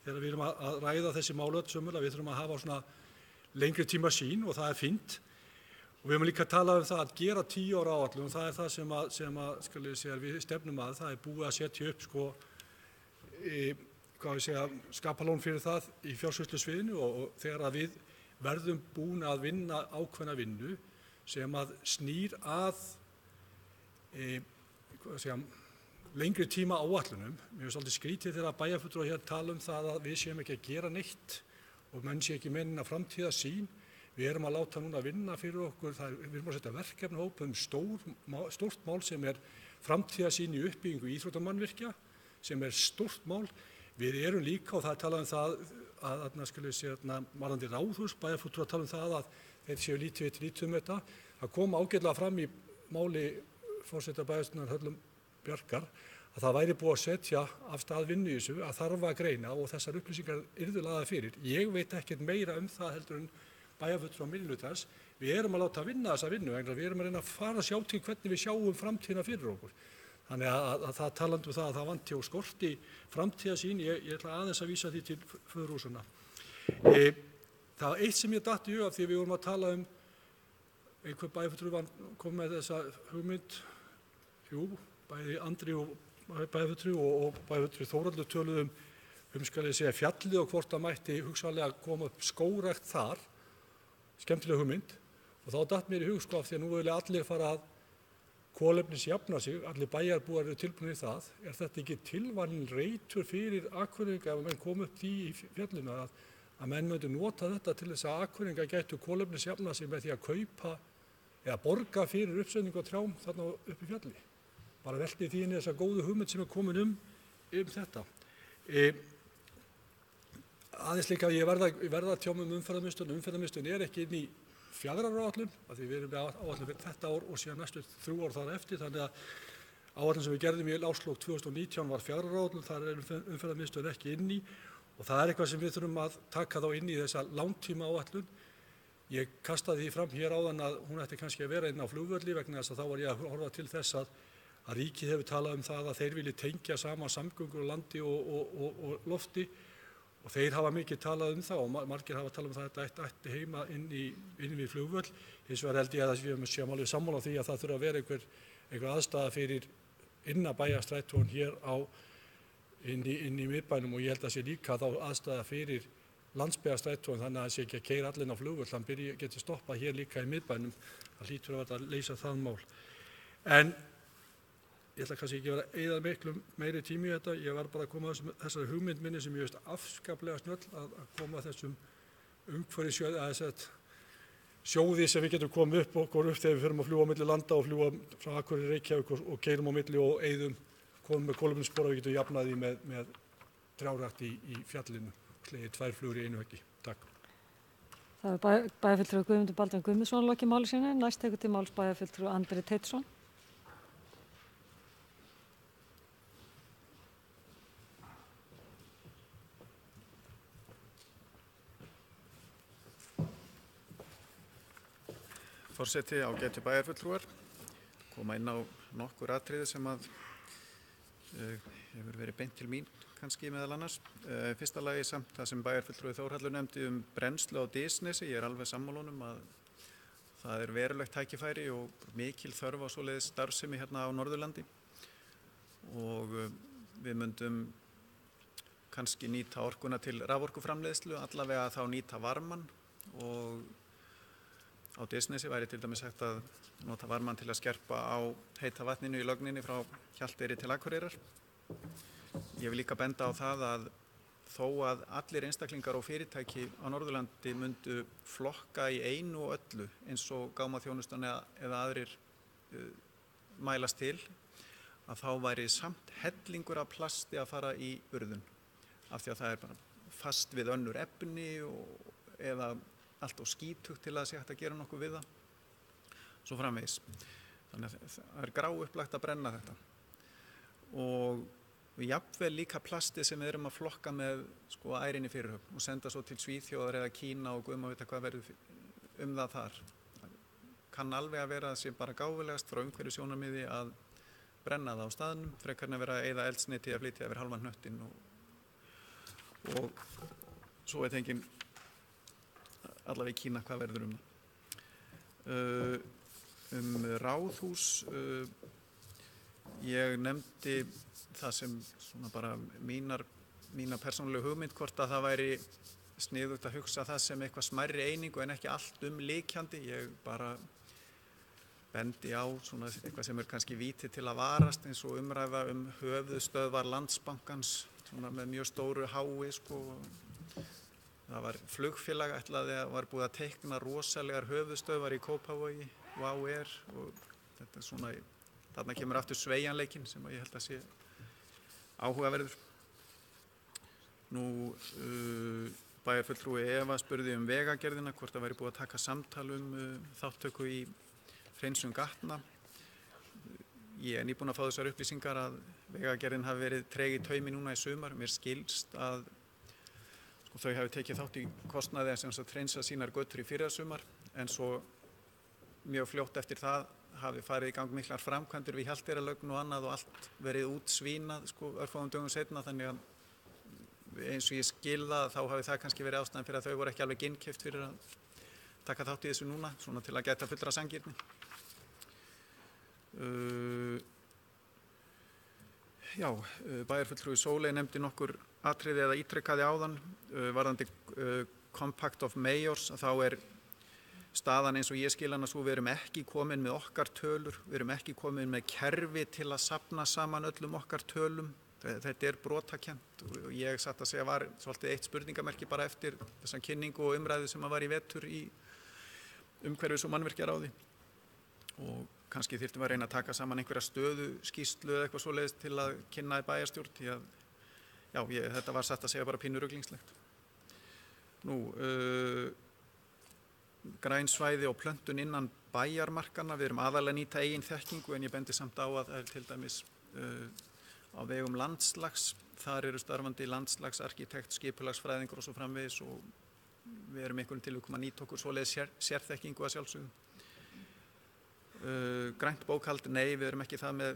þegar við erum að ræða þessi mál öll sömul, að við þurfum að hafa svona lengri tíma sín og það fínt. Og við höfum líka talað það að gera 10 ára áætlun og það það sem við stefnum að. Það búið að setja upp skapalón fyrir það í fjársýslusviðinu og þegar að við verðum búin að vinna ákveðna vinnu sem að snýr að lengri tíma áætlunum. Mér finnst svolítið skrítið þegar bæjarfulltrúar hér tala það að við séum ekki að gera neitt og menn sé ekki meina framtíðarsýn. Við erum að láta núna vinna fyrir okkur, við erum að setja verkefnahóp stórt mál sem framtíðarsýn í uppbyggingu íþróttamannvirkja, sem stórt mál. Við erum líka, og það talað það að varðandi ráðhús, bæjarfulltrúar tala það að þeir séu lítið þetta. Það kom ágætlega fram í máli forseta bæjarstjórnar Höllu Bjarkar að það væri búið að setja af stað vinnu í þessu að þarf að greina og þessar upplýsingar yrðu lagðar fyrir. Ég veit ekkert meira það heldur en bæjarfulltrúar minnihlutans. Við erum að láta vinna þessa vinnu, við erum að reyna að fara að sjá til hvernig við sjáum framtíðina fyrir okkur. Þannig að það talandi það að það vanti og skorti framtíðarsýn, ég ætla aðeins að vísa því til föðurhúsanna. Það var eitt sem ég datt í hug af því við vorum að tala einhver bæjarfulltrúi kom með þessa hugmynd, bæði Andri og bæjarfulltrúi og bæjarfulltrúi Þórhallur töluðu skal ég segja fjallið og hvort það mætti hugsanlega koma upp skógrækt þar, skemmtileg hugmynd, og þá datt mér í hug af því að nú vilja allir fara að kolefnisjafna sig, allir bæjarbúar eru tilbúinir í það. Þetta ekki tilvalinn reitur fyrir Akureyringa ef menn kom upp því í fjallinu að menn myndu nota þetta til þess að Akureyringa gætu kolefnisjafna sig með því að kaupa eða borga fyrir uppsetningu á trjám þarna upp í fjalli. Bara velti því inn í þessa góðu hugmynd sem komin þetta. Aðeins líka ég verða að tjá mig umferðarmiðstöðin. Umferðarmiðstöðin ekki inn í fjallaráætlun, af því við erum með áætlun fyrir þetta ár og síðan næstu 3 ár þar eftir, þannig að áætlun sem við gerðum í árslok 2019 var fjallaráætlun, þar umferðarmiðstöðin ekki inn í og það eitthvað sem við þurfum að taka þá inn í þessa langtíma áætlun. Ég kastaði því fram hér áðan að hún ætti kannski að vera inn á flugvölli vegna þess að þá var ég að horfa til þess að ríkið hefur talað það að þeir vilji tengja saman samgöngur á landi og lofti. Og þeir hafa mikið talað það og margir hafa talað það að þetta ætti heima inn við flugvöll. Hins vegar held ég að við séum alveg sammála því að það þurfa að vera einhver aðstaða fyrir innabæjarstrætóin hér inn í miðbænum og ég held að sé líka þá aðstaða fyrir landsbyggðarstrætóin þannig að það sé ekki að keyra allir á flugvöll, hann geti stoppað hér líka í miðbænum. Það hlýtur að verða að leysa það mál. En ég ætla kannski ekki að eyða miklu meiri tími í þetta. Ég var bara að koma þessari hugmynd minni sem ég veist afskaplega snjöll að koma þessum sjóði sem við getum komið upp þegar við förum að fljúga á milli landa og fljúga frá Akureyri, Reykjavík og keyrum á milli og eyðum, komum með kolefnisspor og við getum jafnað því með trjárækt í fjallinu, slegið 2 flugur í einu höggi. Takk. Það er bæjarfulltrúi Guðmundur Baldvin Guðmundsson lokið máli sínu. Næst tekur til máls bæjarfulltrúi Andri Teitsson. Forseti, ágætu bæjarfulltrúar, koma inn á nokkur atriði sem hefur verið beint til mín kannski meðal annars. Fyrsta lagi samt það sem bæjarfulltrúi Þórhallur nefndi brennslu á Dysnesi. Ég alveg sammála honum að það verulegt tækifæri og mikil þörf á svoleiðis starfsemi hérna á Norðurlandi og við myndum kannski nýta orkuna til raforkuframleiðslu, allavega þá nýta varman og á Dysnesi væri til dæmis hægt að nota varmann til að skerpa á heita vatninu í lögninni frá Hjalteyri til Akureyrar. Ég vil líka benda á það að þó að allir einstaklingar og fyrirtæki á Norðurlandi myndu flokka í einu og öllu eins og gámaþjónustan eða aðrir mælast til, að þá væri samt hellingur af plasti að fara í urðun af því að það bara fast við önnur efni eða allt og skítugt til að sé hægt að gera nokkuð við það, svo framvegis. Þannig að það gráupplagt að brenna þetta. Og jafnvel líka plasti sem við erum að flokka með ærinni fyrirhöfn og senda svo til Svíþjóðar eða Kína og guðma vita hvað verður það þar. Það kann alveg að vera að sé bara gáfulegast frá umhverfissjónarmiði að brenna það á staðnum, frekar en að vera að eyða eldsneyti að flytja yfir halvan hnöttinn og svo veit enginn allavega í Kína hvað verður það. Ráðhús, ég nefndi það sem svona bara mína persónulegu hugmynd hvort að það væri sniðugt að hugsa það sem eitthvað smærri einingu en ekki allt líkjandi. Ég bara bendi á svona eitthvað sem kannski víti til að varast eins og umræða höfuðstöðvar Landsbankans svona með mjög stóru hái Það var flugfélag var búið að teikna rosalegar höfuðstöðvar í Kópavogi, WOW Air og þetta svona, þarna kemur aftur sveigjanleikinn sem ég held að sé áhugaverður. Nú, bæjarfulltrúi Eva spurði vegagerðina hvort það væri búið að taka samtal þátttöku í hreinsun gatna. Ég er nýbúinn að fá þessar upplýsingar að Vegagerðin hafi verið treg í taumi núna í sumar. Mér skilst að þau hafi tekið þátt í kostnaði að hreinsa sínar götur í fyrra sumar, en svo mjög fljótt eftir það hafi farið í gang miklar framkvæmdir við Hjalteyrarlögn og annað og allt verið útsvínað örfáum dögum seinna, þannig að eins og ég skil það þá hafi það kannski verið ástæðan fyrir að þau voru ekki alveg innkeypt fyrir að taka þátt í þessu núna, svona til að gæta fullra sanngirni. Bæjarfulltrúi Sóley nefndi nokkur atriði eða ítrekkaði áðan varðandi Compact of Mayors, að þá staðan eins og ég skil hana svo, við erum ekki komin með okkar tölur, við erum ekki komin með kerfi til að safna saman öllum okkar tölum. Þetta brotakent og ég satt að segja var svolítið eitt spurningamerki bara eftir þessa kynningu og umræðu sem var í vetur í umhverfis- og mannvirkjaráði, og kannski þyrftum við að reyna að taka saman einhverja stöðuskýrslu eða eitthvað svoleiðis til að kynna í bæjarstjórn, því að þetta var satt að segja bara pínu ruglingslegt. Græn svæði og plöntun innan bæjarmarkanna, við erum aðalega að nýta eigin þekkingu, en ég bendi samt á að það til dæmis á vegum landslags, þar eru starfandi landslagsarkitekt, skipulagsfræðingur og svo framvegis, og við erum einhverjum tilvikum að nýta okkur svoleiðis sérþekkingu að sjálfsögum. Grænt bókhald, nei, við erum ekki það með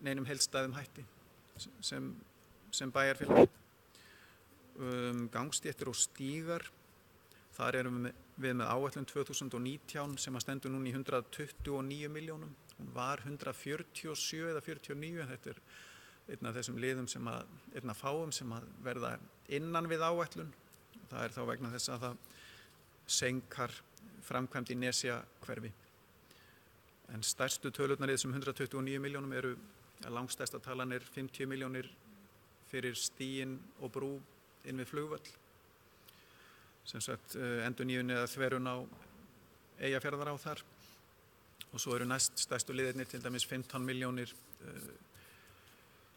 neinum heildstæðum hætti sem bæjarfélag. Gangstéttir og stígar, þar erum við með áætlun 2019 sem að stendur núna í 129 milljónum. Hún var 147 eða 49, þetta einn af þessum liðum einn af fáum sem að verða innan við áætlun. Það þá vegna þess að það seinkar framkvæmd í Nesjahverfi. En stærstu tölurnar í þessum 129 milljónum langstærsta talan 50 milljónir fyrir stíginn og brú inn við flugvöll, sem sagt endurnýjun eða þverun á Eyjafjarðará þar, og svo eru næst stærstu liðirnir til dæmis 15 milljónir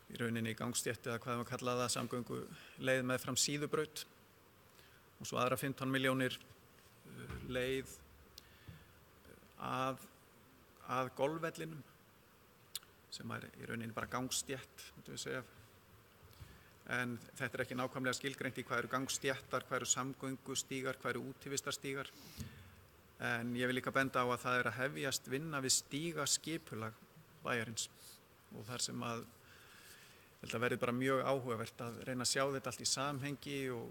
í rauninni í gangstétti eða hvað við kalla það, samgöngu leið meðfram Síðubraut, og svo aðra 15 milljónir leið að golfvellinum, sem í rauninni bara gangstétt, myndum við segja. En þetta ekki nákvæmlega skilgreint í hvað eru gangstéttar, hvað eru samgöngustígar, hvað eru útivistarstígar. En ég vil líka benda á að það að hefjast vinna við stígaskipulag bæjarins, og þar sem að þetta verði bara mjög áhugavert að reyna að sjá þetta allt í samhengi og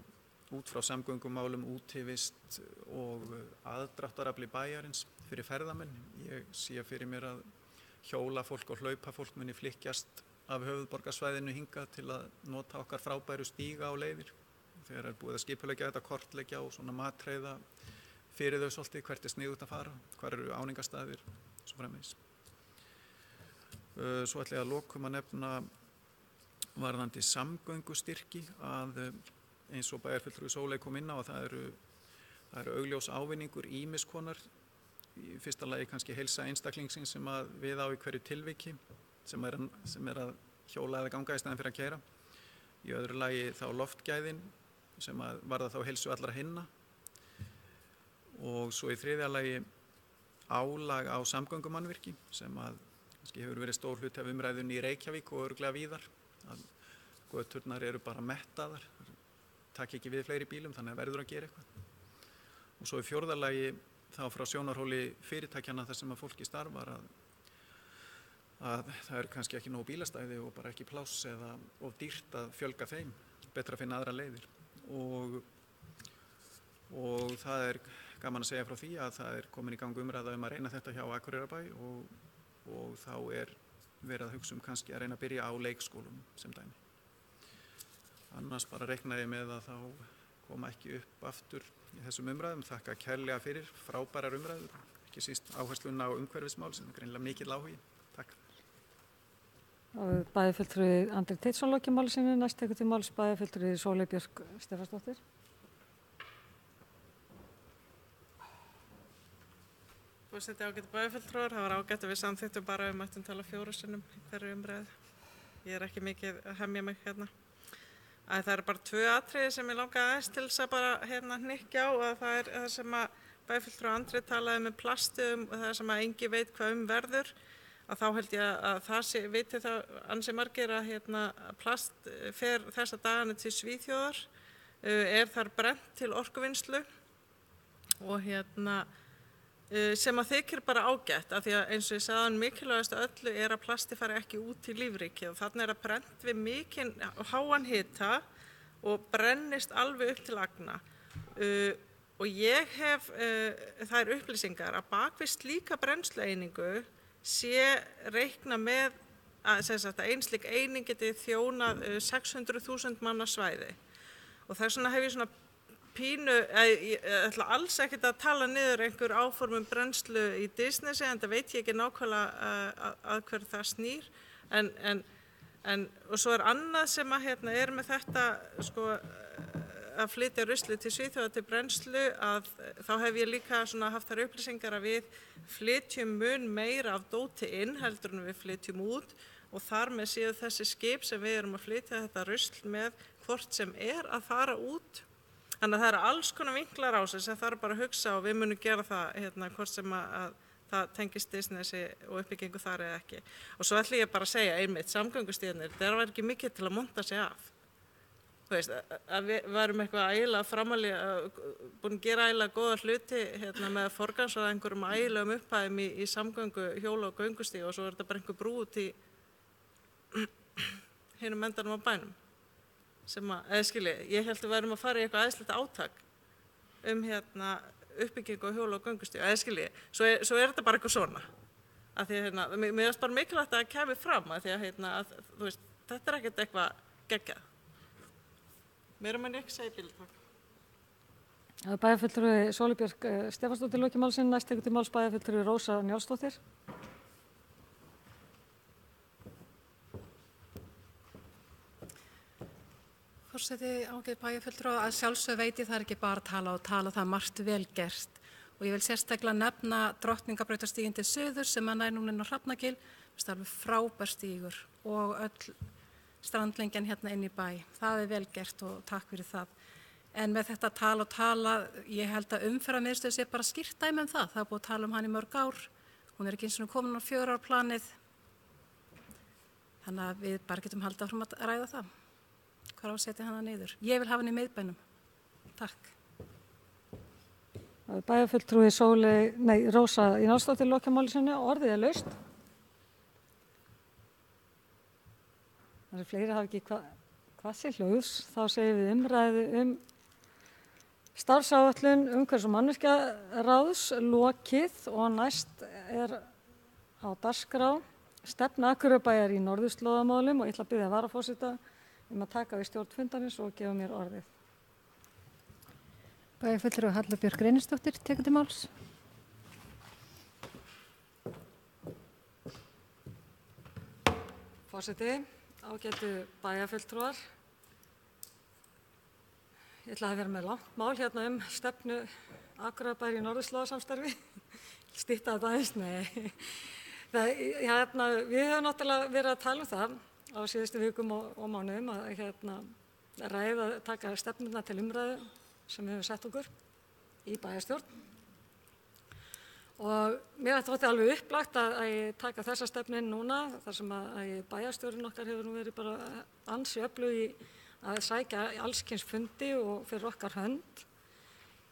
út frá samgöngumálum, útivist og aðdráttarafli bæjarins fyrir ferðamenn. Ég sé fyrir mér að hjólafólk og hlaupafólk muni flykkjast af höfuðborgarsvæðinu hingað til að nota okkar frábæru stíga og leiðir. Þegar búið að skipuleggja þetta, kortleggja og svona matreiða fyrir þau svolítið, hvert sniðugt að fara, hvar eru áningarstaðir, svo framvegis. Svo ætla ég að lokum að nefna varðandi samgöngustyrki, að eins og bæjarfulltrúi Sóley kom inn á, að það eru augljós ávinningur ýmiss konar. Í fyrsta lagi kannski heilsa einstaklingsins sem að við á í hverju tilviki, sem er að hjóla eða ganga í staðinn fyrir að keyra. Í öðru lagi þá loftgæðin sem að varða þá heilsu allra hinna, og svo í þriðja lagi álag á samgöngumannvirki sem að kannski hefur verið stór hluti af umræðunni í Reykjavík og örugglega víðar, að göturnar eru bara mettaðar, takk ekki við fleiri bílum, þannig að verður að gera eitthvað. Og svo í fjórða lagi þá frá sjónarhóli fyrirtækjanna þar sem að fólki starfar, að það eru kannski ekki nóg bílastæði og bara ekki pláss eða of dýrt að fjölga þeim, betra að finna aðra leiðir. Og það gaman að segja frá því að það komin í gang umræða að reyna þetta hjá Akureyrarbæ, og þá verið að hugsa kannski að reyna að byrja á leikskólum sem dæmi. Annars bara reikna ég með að þá koma ekki upp aftur í þessum umræðum. Þakka kærlega fyrir frábærar umræður, ekki síst áhersluna á umhverfismál sem greinilega mikill áhugi. Takk. Bæjarfulltrúi Andri Teitsson lokið máli sínu, næst tekur til máls bæjarfulltrúi Sóley Björk Stefánsdóttir. Forseti, ágætu bæjarfulltrúar, það var ágætt að við samþykktum bara við mættum tala 4 sinnum í hverju umræðu. Ég er ekki mikið að hemja mig hérna. Það eru bara 2 atriði sem ég langaði aðeins til þess að bara hnykkja á, að það er það sem að bæjarfulltrúi Andri talaði með plasti og það sem að engi veit hvað verður. að þá held ég að það viti það ansi margir að plast fer þessa dagana til Svíþjóðar, þar brennt til orkuvinnslu og sem að þykir bara ágætt af því að eins og ég sagði mikilvægast af öllu að plasti fari ekki út í lífríkið og þarna það brennt við mikinn háan hita og brennist alveg upp til agna. Og ég hef þær upplýsingar að bak við slíka brennslueiningu sé reikna með að ein slík eining geti þjónað 600.000 manna svæði. Og þess vegna hef ég svona pínu, ég ætla alls ekkert að tala niður einhver áformum brennslu í Disneysi, en það veit ég ekki nákvæmlega að hver það snýr. Og svo annað sem að með þetta sko, að flytja ruslið til Svíþjóðar til brennslu, að þá hef ég líka svona haft þær upplýsingar að við flytjum mun meira af dóti inn heldur en við flytjum út og þar með séu þessi skip sem við erum að flytja þetta rusl með hvort sem að fara út. Þannig að það eru alls konar vinklar á sig sem þarf bara að hugsa og við munum gera það hvort sem að það tengist Disneysi og uppbyggingu þar eða ekki. Og svo ætla ég bara að segja einmitt, samgöngustíðarnir, það var ekki mikið til að monta sig af. Þú veist, að við varum eitthvað ægilega framalega, búin að gera ægilega góða hluti með að forgangsraða einhverjum ægilegum upphæðum í samgöngu, hjóla og göngustíð og svo þetta bara einhver brú út í hinum endanum á bænum. Sem ég held að við værum að fara í eitthvað æðislegt átak uppbyggingu og hjóla og göngustíð, svo þetta bara eitthvað svona. Af því að mér finnst bara mikilvægt að það kemur fram, af því að þú veist, þetta ekkert eitthvað geggjað. Meira mann ekki segja bíltak. Bæjarfulltrúi Sólu Björk Stefánsdóttir loki málsinn, næst tekur til máls bæjarfulltrúi Rósa Njálsdóttir. Forseti, ágæti bæjarfulltrúi, að sjálfsögðu veit ég það ekki bara að tala og tala, það margt vel gert. Og ég vil sérstaklega nefna Drottningabrautastíginn til suður sem nær núna inn á Hrafnagil, það er alveg frábær stígur og öll strandlengjan inn í bæ. Það vel gert og takk fyrir það. En með þetta tala, ég held að umferðarmiðstöð sé bara skýrt dæmi það. Það búið að tala hann í mörg ár, hún ekki eins og komin á 4 ára planið. Þannig að við bara getum haldið áfram að ræða það. Hvar á að setja hana niður? Ég vil hafa hann í miðbænum. Takk. Bæjarfulltrúi Rósa Njálsdóttir loki máli sinni og orðið laust. Það fleiri hafa ekki hvað sé hljóðs, þá segjum við umræðu starfsáætlun umhverfis- og mannvirkjaráðs lokið og næst á dagskrá stefna Akureyrarbæjar í norðurslóðamálum og ég ætla að biðja varaforseta að taka við stjórn fundarins og gefa mér orðið. Bæjarfulltrúi Halla Björk Reynisdóttir tekur til máls. Forseti, ágætu bæjarfulltrúar. Ég ætla að vera með langt mál stefnu Akureyrarbæjar í norðurslóðasamstarfi. Stytta þetta aðeins, nei. Við höfum náttúrulega verið að tala það á síðustu vikum og mánuðum að ræða, taka stefnuna til umræðu sem við höfum sett okkur í bæjarstjórn. Og mér þótti alveg upplagt að ég taka þessa stefnu inn núna þar sem að bæjarstjórinn okkar hefur nú verið bara ansi öflug í að sækja alls kyns fundi og fyrir okkar hönd.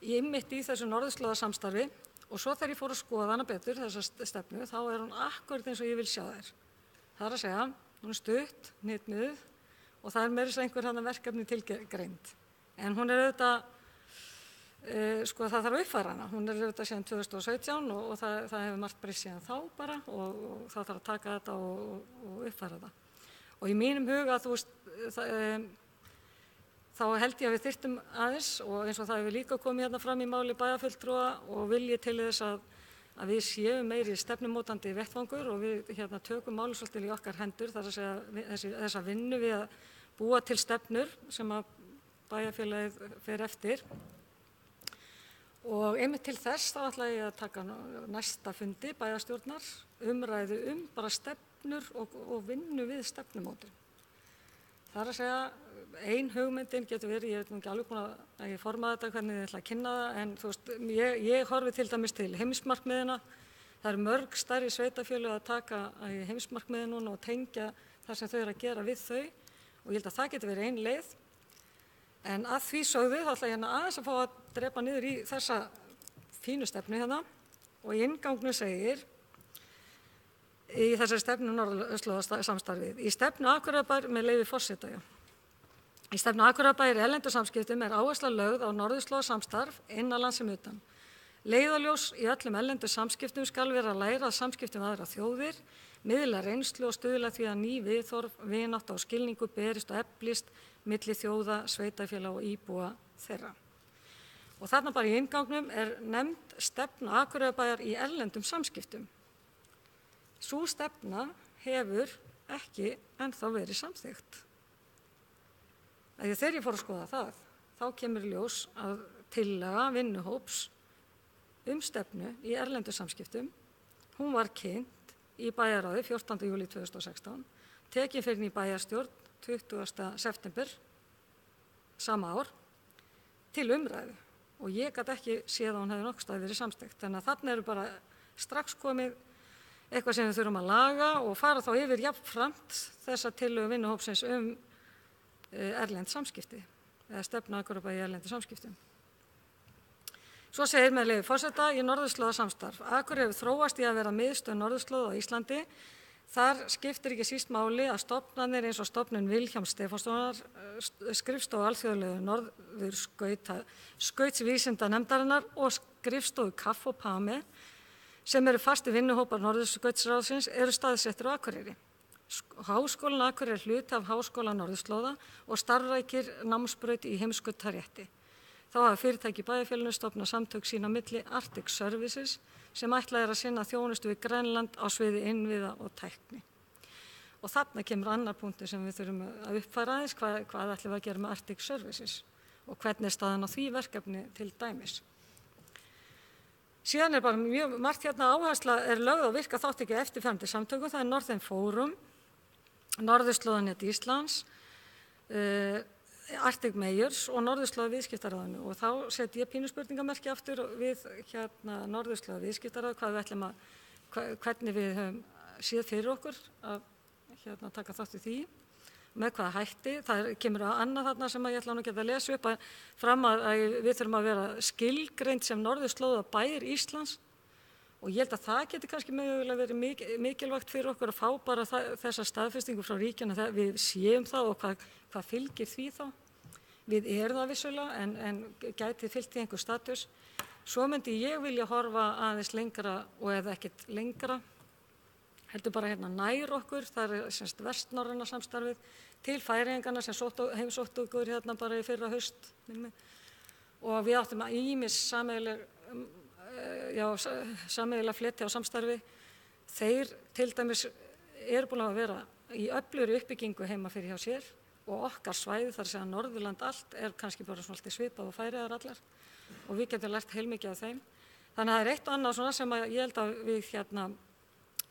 Ég einmitt í þessu norðurslóðasamstarfi og svo þegar ég fór að skoða hana betur, þessa stefnu, þá hún akkurat eins og ég vil sjá þær. Það að segja, hún stutt, hnitmiðuð og það meira þess að einhver verkefni tilgreind. En hún auðvitað, það þarf að uppfæra hana. Hún auðvitað síðan 2017 og það hefur margt breyst síðan þá bara og það þarf að taka þetta og uppfæra það. Og í mínum huga, þá held ég að við þyrftum aðeins og eins og það hefur líka komið fram í máli bæjarfulltrúa og vilji til þess að við séum meiri stefnumótandi vettvangur og við tökum málið svolítið í okkar hendur, þar að segja þessa vinnu við að búa til stefnur sem að bæjarfélagið fer eftir. Og einmitt til þess þá ætla ég að taka næsta fundi bæjarstjórnar umræðu bara stefnur og vinnu við stefnumótun. Það að segja, ein hugmyndin getur verið, ég veit nú ekki alveg búin að ég forma þetta hvernig ég ætla að kynna það, en þú veist, ég horfi til dæmis til heimsmarkmiðina, Það eru mörg stærri sveitarfélög að taka í heimsmarkmiði núna og tengja það sem þau eru að gera við þau og ég held að það geti verið ein leið. En að því sögðu þá ætla ég hérna aðeins að fá að drepa niður í þessa fínu stefnu hérna og í inngangnu segir í þessari stefnu norðurslóðasamstarfið. Í stefnu Akureyrarbæjar með leyfi forseta. Í stefnu Akureyrarbæjar í erlendum samskiptum áhersla lögð á norðurslóðasamstarf innanlands sem utan. Leiðarljós í öllum erlendum samskiptum skal vera að læra að samskiptum við aðrar þjóðir, miðla reynslu og stuðla því að ný viðhorf, vinátta og skilningu berist og eflist milli þjóða, sveitarfélaga og íbúa þeirra. Og þarna bara í inngangnum nefnd stefna Akureyrarbæjar í erlendum samskiptum. Sú stefna hefur ekki ennþá verið samþykkt. Þegar ég fór að skoða það, þá kemur í ljós að tillaga vinnuhóps stefnu í erlendum samskiptum, hún var kynnt í bæjarráði 14. júlí 2016, tekin fyrir í bæjarstjórn 20. september sama ár til umræðu og ég gat ekki séð að hún hefði nokkuð staðið verið samþykkt. Þannig að þarna eru bara strax komið eitthvað sem við þurfum að laga og fara þá yfir jafnframt þessa tillögu vinnuhópsins erlend samskipti eða stefna Akureyrarbæjar í erlendum samskiptum. Svo segir með leyfi forseta í norðurslóðasamstarf. Akureyri hefur þróast í að vera miðstöð norðurslóða á Íslandi. Þar skiptir ekki síst máli að stofnanir eins og stofnun Vilhjálms Stefánssonar, skrifstofu alþjóðlegu norðurskautsvísindanefndarinnar og skrifstofu KAF og PAME sem eru fasti vinnuhópar Norðurskautsráðsins eru staðsettir á Akureyri. Háskólinn Akureyri er hluti af Háskóla norðurslóða og starfrækir námsbraut í heimskautarétti. Þá hafa fyrirtæki í bæjarfélaginu stofnað samtök sín á milli Arctic Services sem ætlað að sinna þjónustu við Grænland á sviði innviða og tækni. Og þarna kemur annar punktur sem við þurfum að uppfæra aðeins, hvað ætlum við að gera með Arctic Services og hvernig staðan á því verkefni til dæmis. Síðan bara mjög margt hérna áhersla lögð á virka þátttöku eftirfarandi samtökum, það Northern Forum, Norðurslóðanet Íslands, Arctic Mayors og Norðurslóða viðskiptaráðinu og þá set ég pínu spurningamerki aftur við Norðurslóða viðskiptaráð, hvernig við höfum séð fyrir okkur að taka þátt í því, með hvaða hætti. Það kemur að annað þarna sem ég ætla nú að geta að lesa upp fram að við þurfum að vera skilgreind sem Norðurslóða bæir Íslands og ég held að það geti kannski mögulega verið mikilvægt fyrir okkur að fá bara þessa staðfestingu frá ríkjunum að við séum það og hvað fylgir því þá. Við erum það vissulega en gæti fylgt í einhver status. Svo myndi ég vilja horfa aðeins lengra og eða ekkert lengra, heldur bara hérna nær okkur, það semst vestnorræna samstarfið til Færeyinganna sem heimsóttu okkur hérna bara í fyrra haust og við áttum að ýmis sameiginlega flétti á samstarfi. Þeir til dæmis eru búin að vera í öflugri uppbyggingu heima fyrir hjá sér og okkar svæði, þar sem Norðurland allt kannski bara svona svipað og Færeyjar allar og við getum lært heilmikið af þeim. Þannig að það eitt og annað svona sem ég held að við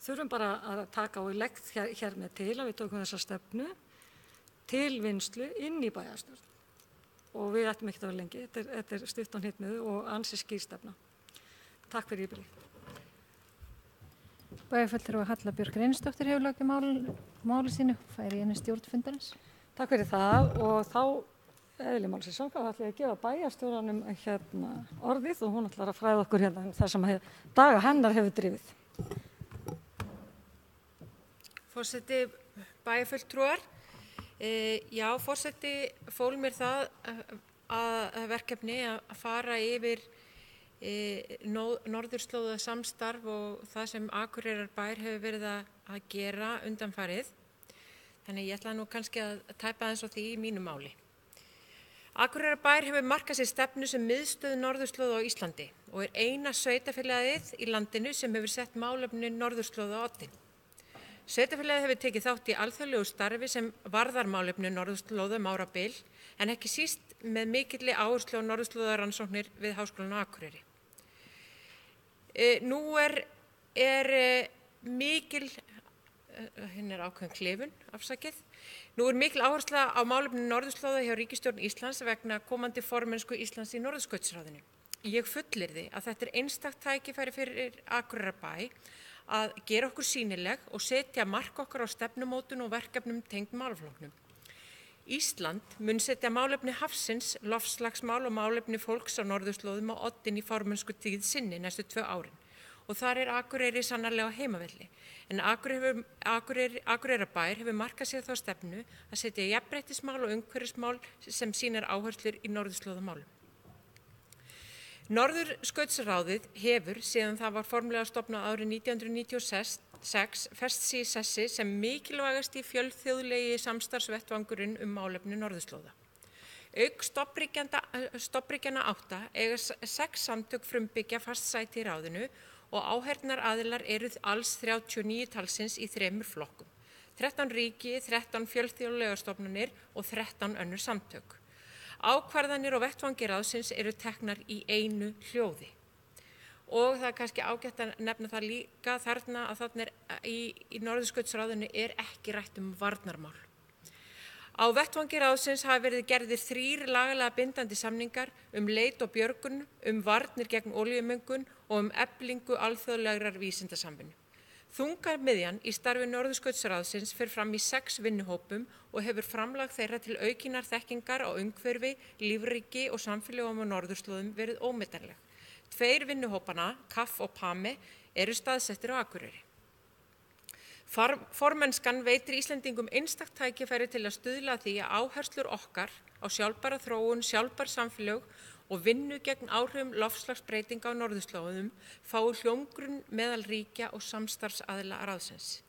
þurfum bara að taka og legg hér með til að við tökum þessa stefnu til vinnslu inn í bæjarstjórn og við ættum ekki að vera lengi. Þetta stutt og hnitmiðuð og ansi skýr stefna. Takk fyrir í byrju. Bæjarfulltrúi Halla Björk Reynisdóttir hefur lokið máli sínu, færi inn í stjórn fundarins. Takk fyrir það og þá eðli málsins samkvæmt ætla ég að gefa bæjarstjóranum orðið og hún ætlar að fræða okkur það sem daga hennar hefur drifið. Forseti, bæjarfulltrúar, já, forseti fól mér það að verkefni að fara yfir norðurslóðasamstarf og það sem Akureyrarbær hefur verið að gera undanfarið. Þannig ég ætla nú kannski að tæpa aðeins á því í mínu máli. Akureyrarbær hefur markað sér stefnu sem miðstöð norðurslóða á Íslandi og eina sveitarfélagið í landinu sem hefur sett málefni norðurslóða á oddinn. Sveitarfélagið hefur tekið þátt í alþjóðlegu starfi sem varðar málefni norðurslóða árabil en ekki síst með mikilli áherslu á norðurslóðarannsóknir við Háskólann á Akureyri. Nú mikil ákveðin klifun, afsakið. Nú mikil áhersla á málefni norðurslóða hjá ríkisstjórn Íslands vegna komandi formennsku Íslands í Norðurskautsráðinu. ég fullyrði að þetta einstakt tækifæri fyrir Akureyrarbæ að gera okkur sýnileg og setja mark okkar á stefnumótun og verkefnum tengd málaflokknum. Ísland mun setja málefni hafsins, loftslagsmál og málefni fólks á norðurslóðum á oddinn í formennsku tíð sinni næstu 2 árin og þar Akureyri sannarlega á heimavelli. En Akureyrarbær hefur markað sér þá stefnu að setja jafnréttismál og umhverfismál sem sínar áherslur í norðurslóðamálum. Norðurskautsráðið hefur, síðan það var formlega stofnað árið 1996, fest sig í sessi sem mikilvægasti fjölþjóðlegi samstarfsvettvangurinn málefni norðurslóða. Auk stofnríkjanna 8 eiga 6 samtök frumbyggja fast sæti í ráðinu og áheyrnaraðilar eru alls 39 talsins í 3 flokkum. 13 ríki, 13 fjölþjóðlegar stofnanir og 13 önnur samtök. Ákvarðanir og vettvangi ráðsins eru teknar í einu hljóði. Og það kannski ágætt að nefna það líka þarna í Norðurskautsráðinu ekki rætt varnarmál. Á vettvangi ráðsins hafa verið gerðir 3 lagalega bindandi samningar leit og björgun, varnir gegn olíumengun og eflingu alþjóðlegrar vísindasamvinnu. Þungamiðjan í starfi Norðurskautsráðsins fer fram í 6 vinnuhópum og hefur framlag þeirra til aukinnar þekkingar á umhverfi, lífríki og samfélögum á norðurslóðum verið ómetanleg. 2 vinnuhópana, KAF og PAME, eru staðsettir á Akureyri. Formennskan veitir Íslendingum einstakt tækifæri til að stuðla að því að áherslur okkar á sjálfbæra þróun, sjálfbær samfélög og vinnu gegn áhrifum loftslagsbreytinga á norðurslóðum fái hljómgrunn meðal ríkja og samstarfsaðila ráðsins.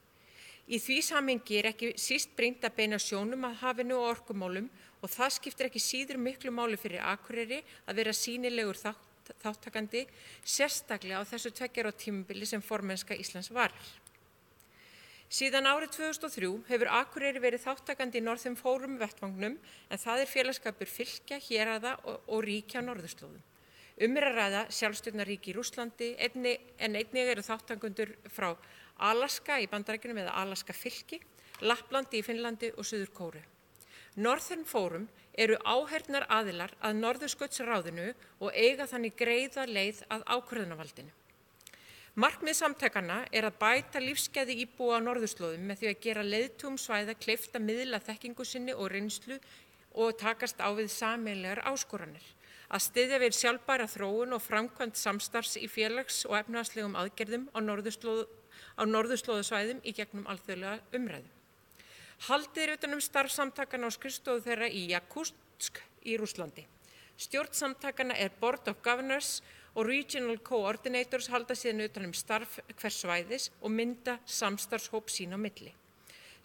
Í því samhengi ekki síst brýnt að beina sjónum að hafinu og orkumálum og það skiptir ekki síður miklu máli fyrir Akureyri að vera sýnilegur þáttakandi, sérstaklega á þessu 2 ára tímabili sem formennska Íslands varir. Síðan árið 2003 hefur Akureyri verið þáttakandi í Northern Forum vettvangnum en það félagsskapur fylkja, héraða og ríkja á norðurslóðum. Að ræða sjálfstjórnarríki í Rússlandi en einnig eru þáttakendur frá Alaska í Bandaríkjunum eða Alaska fylki, Lapplandi í Finnlandi og Suður-Kóreu. Northern Forum eru áheyrnaraðilar að Norðurskautsráðinu og eiga þannig greiða leið að ákvörðunarvaldinu. Markmið samtakanna að bæta lífsgæði íbúa á norðurslóðum með því að gera leiðtogum svæða kleift að miðla þekkingu sinni og reynslu og takast á við sameiginlegar áskoranir, að styðja við sjálfbæra þróun og framkvæmd samstarfs í félags- og efnahagslegum aðgerðum á norðurslóðasvæðum í gegnum alþjóðlega umræðu. Haldið utan starf samtakanna á skrifstofu þeirra í Jakutsk í Rússlandi. Stjórn samtakanna Board of Governors og Regional Coordinators halda síðan utan starf hvers svæðis og mynda samstarfshóp sín á milli.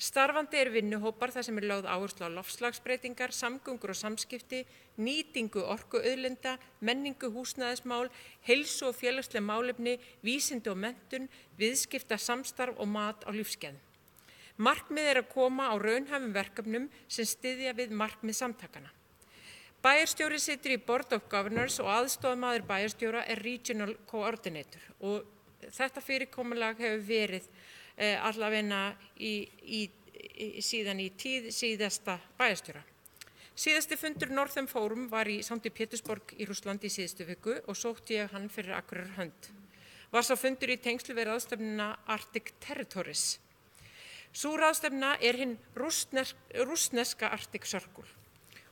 Starfandi vinnuhópar þar sem lögð áherslu á loftslagsbreytingar, samgöngur og samskipti, nýtingu orkuauðlinda, menningu, húsnæðismál, heilsu og félagsleg málefni, vísindi og menntun, viðskipta, samstarf og mat á lífsgæðum. Markmið að koma á raunhæfum verkefnum sem styðja við markmið samtakanna. Bæjarstjóri situr í Board of Governors og aðstoðarmaður bæjarstjóra Regional Coordinator og þetta fyrirkomulag hefur verið allavega síðan í tíð síðasta bæjarstjóra. Síðasti fundur Northern Forum var í St. Petersburg í Rússlandi í síðustu viku og sótti ég hann fyrir Akureyrar hönd. Var sá fundur í tengslu við ráðstefnuna Arctic Territories. Sú ráðstefna hinn rússneska Arctic Circle.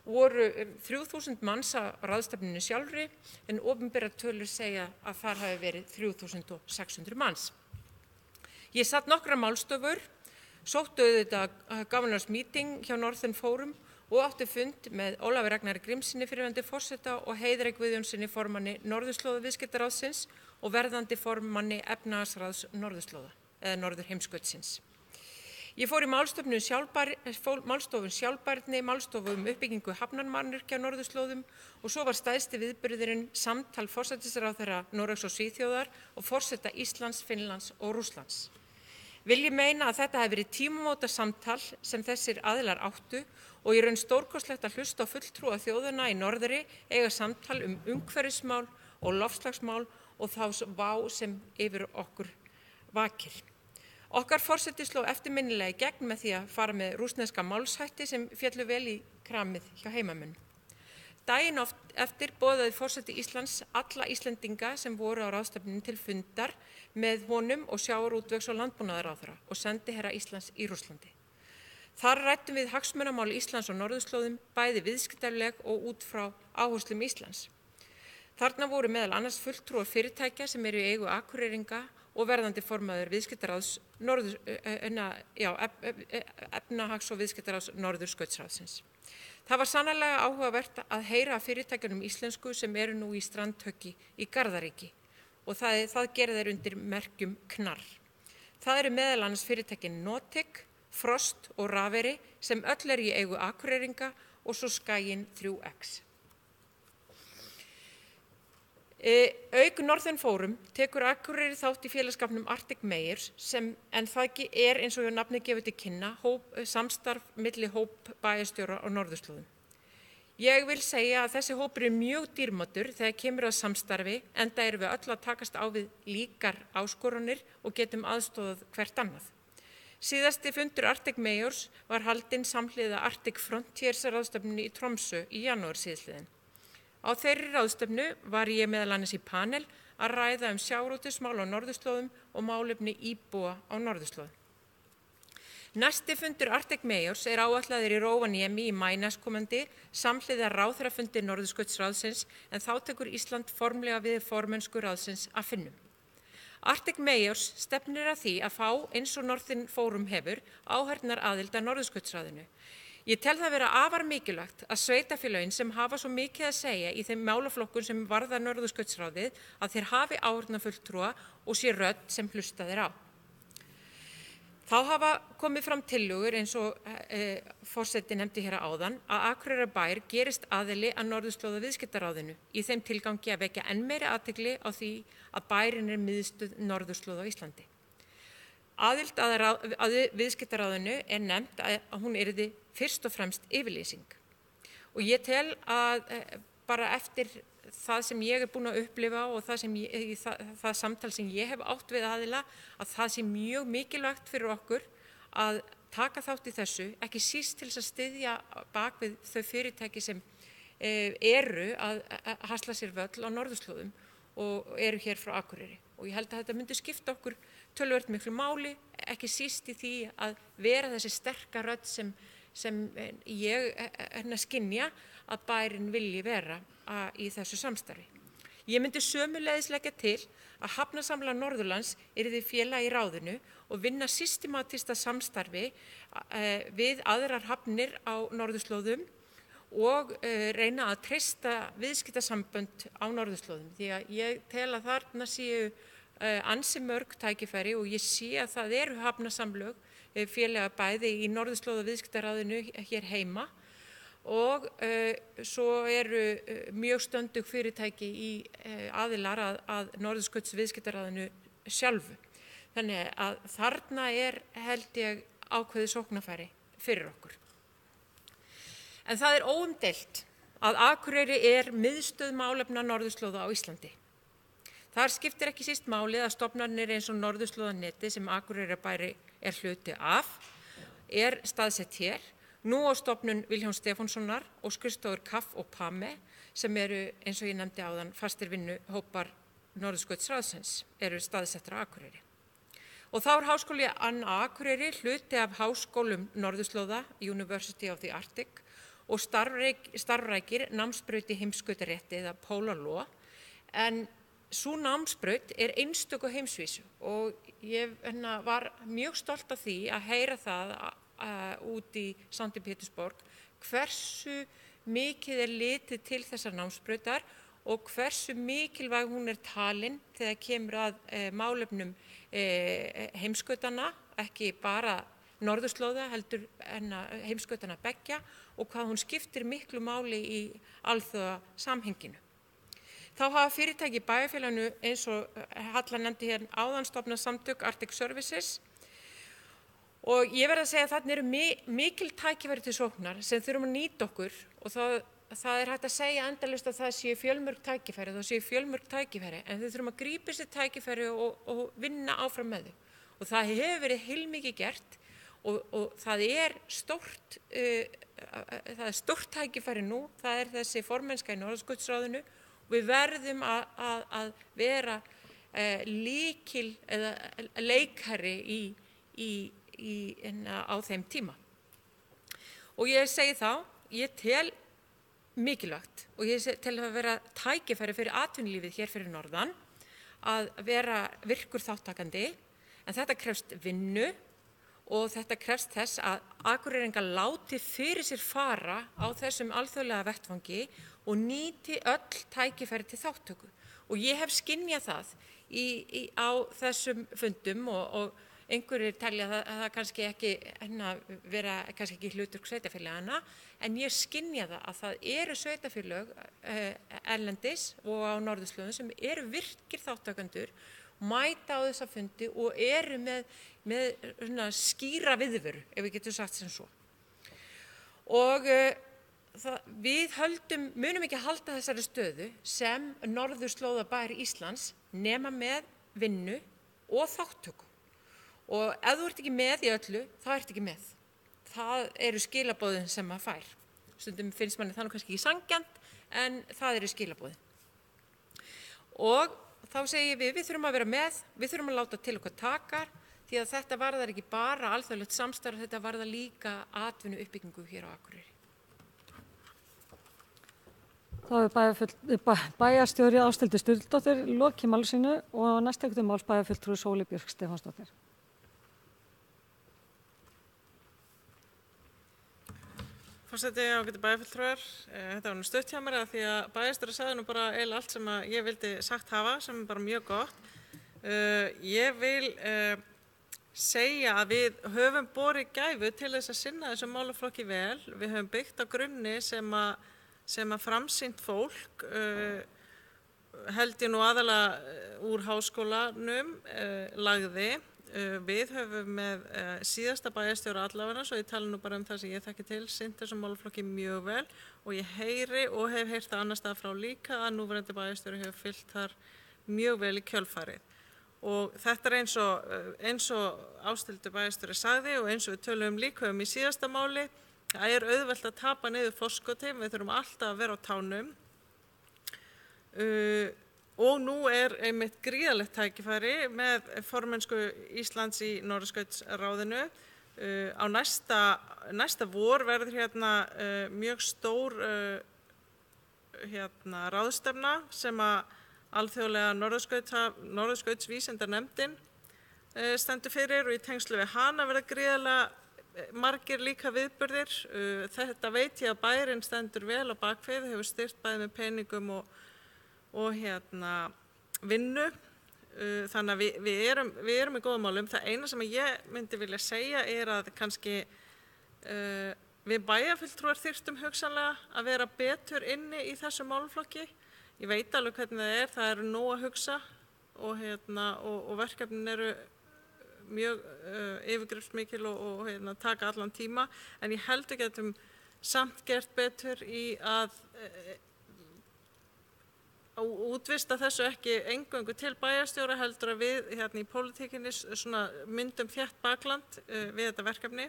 Voru 3000 manns á ráðstefnunni sjálfri en opinberar tölur segja að þar hafi verið 3600 manns. Ég satt nokkrar málstofur, sóttu auðvitað Governors Meeting hjá Northern Forum og átti fund með Ólafi Ragnari Grímssyni fyrrverandi forseta og Heiðari Guðjónssyni formanni Norðurslóðaviðskiptaráðsins og verðandi formanni Efnahagsráðs norðurslóða eða Norðurheimskautsins. Ég fór í málstofun sjálfbærni, málstofu uppbyggingu hafnarmannvirkja á norðurslóðum og svo var stærsti viðburðurinn samtal forsætisráðherra Noregs og Svíþjóðar og forseta Íslands, Finnlands og Rússlands. Vil ég meina að þetta hefði verið tímamóta samtal sem þessir aðilar áttu og í raun stórkostlegt að hlusta á fulltrúa þjóðanna í norðri eiga samtal umhverfismál og loftslagsmál og þá vá sem yfir okkur vakir. Okkar forseti sló eftirminnilega í gegn með því að fara með rússneska málshætti sem féllu vel í kramið hjá heimamönnum. Daginn eftir boðaði forseti Íslands alla Íslendinga sem voru á ráðstefnunni til fundar með honum og sjávarútvegs- og landbúnaðarráðherra og sendiherra Íslands í Rússlandi. Þar ræddum við hagsmunamál Íslands og norðurslóðum, bæði viðskiptaleg og út frá áherslum Íslands. Þarna voru meðal annars fulltrúar fyrirtækja sem eru í eigu Akureyringa og verðandi formaður viðskiptaráðs efnahags- og viðskiptaráðs Norðurskautsráðsins. Það var sannarlega áhugavert að heyra fyrirtækjunum íslensku sem eru nú í strandhöggi í Garðaríki og það gerir þeir undir merkjum knarr. Það eru meðal annars fyrirtækin Notek, Frost og Rafeyri sem öll eru í eigu Akureyringa og svo Skaginn 3X. Auk Northern Forum tekur Akureyri þátt í félagsskapnum Arctic Mayors en það er eins og nafnið gefur til kynna samstarf milli hóp bæjarstjóra á norðurslóðum. Ég vil segja að þessi hópur er mjög dýrmætur þegar kemur að samstarfi enda erum við öll að takast á við líkar áskoranir og getum aðstoðað hvert annað. Síðasti fundur Arctic Mayors var haldinn samhliða Arctic Frontiers ráðstefnunni í Tromsö í janúar síðastliðinn. Á þeirri ráðstefnu var ég meðal annars í panel að ræða sjávarútvegsmál á norðurslóðum og málefni íbúa á norðurslóðum. Næsti fundur Arctic Mayors er áætlaður í Rovaniemi í maí næstkomandi samhliða ráðherrafundi Norðurskautsráðsins en þá tekur Ísland formlega við formennsku ráðsins að Finnum. Arctic Mayors stefnir að því að fá eins og Northern Forum hefur áheyrnaraðild að Norðurskautsráðinu. Ég tel það vera afar mikilvægt að sveitarfélögin sem hafa svo mikið að segja í þeim málaflokkun sem varðar Norðurskautsráðið að þeir hafi áheyrnarfulltrúa og sé rödd sem hlustað er á. Þá hafa komið fram tillögur eins og forseti nefndi hér áðan að Akureyrarbær gerist aðili að Norðurslóða viðskiptaráðinu í þeim tilgangi að vekja enn meiri athygli á því að bærinn er miðstöð Norðurslóða á Íslandi. Aðild að viðskiptaráðinu er nefnt að hún yrði fyrst og fremst yfirlýsing og ég tel að bara eftir það sem ég er búin að upplifa og það samtal sem ég hef átt við aðila að það sé mjög mikilvægt fyrir okkur að taka þátt í þessu, ekki síst til þess að styðja bak við þau fyrirtæki sem eru að hasla sér völl á norðurslóðum og eru hér frá Akureyri. Og ég held að þetta myndi skipta okkur töluvert miklu máli, ekki síst í því að vera þessi sterka rödd sem ég skynja að bærinn vilji vera í þessu samstarfi. Ég myndi sömuleiðis leggja til að Hafnasamlag Norðurlands yrði félag í ráðinu og vinna systematískt að samstarfi við aðrar hafnir á norðurslóðum og reyna að treysta viðskiptasambönd á norðurslóðum því að ég tel að þarna séu ansi mörg tækifæri og ég sé að það eru hafnasamlög félaga bæði í Norðurslóða viðskiptaráðinu hér heima og svo eru mjög stöndug fyrirtæki í aðilar að Norðurskauts viðskiptaráðinu sjálfu. Þannig að þarna er held ég ákveðið sóknarfæri fyrir okkur. En það er óumdeilt að Akureyri er miðstöð málefna norðurslóða á Íslandi. Þar skiptir ekki síst máli að stofnanir eins og Norðurslóðanetti sem Akureyrarbær er hluti af er staðsett hér. Nú á stofnun Vilhjálms Stefánssonar og skrifstofur KAF og PAME sem eru eins og ég nefndi áðan fastir vinnuhópar Norðurskautsráðsins eru staðsettar á Akureyri. Og þá er Háskóli á Akureyri hluti af Háskólum Norðurslóða, University of the Arctic og starfrækir námsbraut í heimskautarétti eða Polar Law en sú námsbraut er einstök á heimsvísu og ég var mjög stolt af því að heyra það út í St. Petersburg hversu mikið er litið til þessar námsbrautar og hversu mikilvæg hún er talin þegar kemur að málefnum heimskautana, ekki bara norðurslóða heldur heimskautana beggja og hvað hún skiptir miklu máli í alþjóða samhenginu. Þá hafa fyrirtæki í bæjarfélaginu eins og Halla nefndi hér áðan stofnað samtök Arctic Services og ég verð að segja að þarna eru mikil tækifæri til sóknar sem þurfum að nýta okkur og það er hægt að segja endalaust að það séu fjölmörg tækifæri en við þurfum að grípa þessi tækifæri og vinna áfram með þau og það hefur verið heilmikið gert og það er stórt tækifæri nú, það er þessi formennska í Norðurskautsráðinu og við verðum að vera lykil eða leikari á þeim tíma. Og ég segi þá, ég tel mikilvægt og ég tel að vera tækifæri fyrir atvinnulífið hér fyrir norðan að vera virkur þáttakandi, en þetta krefst vinnu og þetta krefst þess að Akureyringar láti fyrir sér fara á þessum alþjóðlega vettvangi og nýti öll tækifæri til þáttöku. Og ég hef skynjað það á þessum fundum og einhverjir telja að það kannski ekki vera kannski ekki hlutverk sveitarfélagana, en ég skynja það að það eru sveitarfélög erlendis og á norðurslóðum sem eru virkir þátttakendur, mæta á þessa fundi og eru með skýra viðveru, ef við getum sagt sem svo. Og við munum ekki halda þessari stöðu sem norðurslóðabær Íslands nema með vinnu og þáttöku. Og ef þú ert ekki með í öllu, þá ert ekki með. Það eru skilaboðin sem maður fær. Stundum finnst manni það nú kannski ekki sanngjarnt, en það eru skilaboðin. Og þá segi við þurfum að vera með, við þurfum að láta til okkur taka, því að þetta varðar ekki bara alþjóðlegt samstarf, þetta varðar líka atvinnuuppbyggingu hér á Akureyri. Þá er bæjarstjóri Ásthildur Sturludóttir lokið máli sínu og næst tekur máls bæjarfulltrúi Sóley Björk Stefánsdóttir. Forseti, ágætu bæjarfulltrúar, þetta var nú stutt hjá mér því að bæjarstjóri sagði nú bara eiginlega allt sem ég vildi sagt hafa, sem er bara mjög gott. Ég vil segja að við höfum borið gæfu til þess að sinna þessum málaflokki vel. Við höfum byggt á grunni sem að framsýnt fólk, held ég nú aðalega úr háskólanum, lagði. Við höfum með síðasta bæjarstjóra allavega, svo ég tala nú bara það sem ég þekki til, sinnt þessum málaflokki mjög vel og ég heyri og hef heyrt það annars staðar frá líka að núverandi bæjarstjóri hefur fylgt þar mjög vel í kjölfarið. Og þetta er eins og Ásthildur bæjarstjóri sagði og eins og við töluðum líka í síðasta máli, það er auðvelt að tapa niður forskoti, við þurfum alltaf að vera á tánum. Og nú er einmitt gríðarlegt tækifæri með formennsku Íslands í Norðurskautsráðinu. Á næsta vor verður mjög stór ráðstefna sem að alþjóðlega Norðurskautsvísindanefndin stendur fyrir og í tengslu við hana verða gríðarlega margir líka viðburðir. Þetta veit ég að bærinn stendur vel á bakvið, hefur styrkt bæði með peningum og vinnu, þannig að við erum í góðum málum. Það eina sem ég myndi vilja segja er að kannski við bæjarfulltrúar þyrftum hugsanlega að vera betur inni í þessu málaflokki. Ég veit alveg hvernig það er nóg að hugsa og verkefnin eru mjög yfirgripsmikil og taka allan tíma, en ég held við getum samt gert betur í að útvista þessu ekki eingöngu til bæjarstjóra, heldur að við í pólitíkinni myndum þétt bakland við þetta verkefni.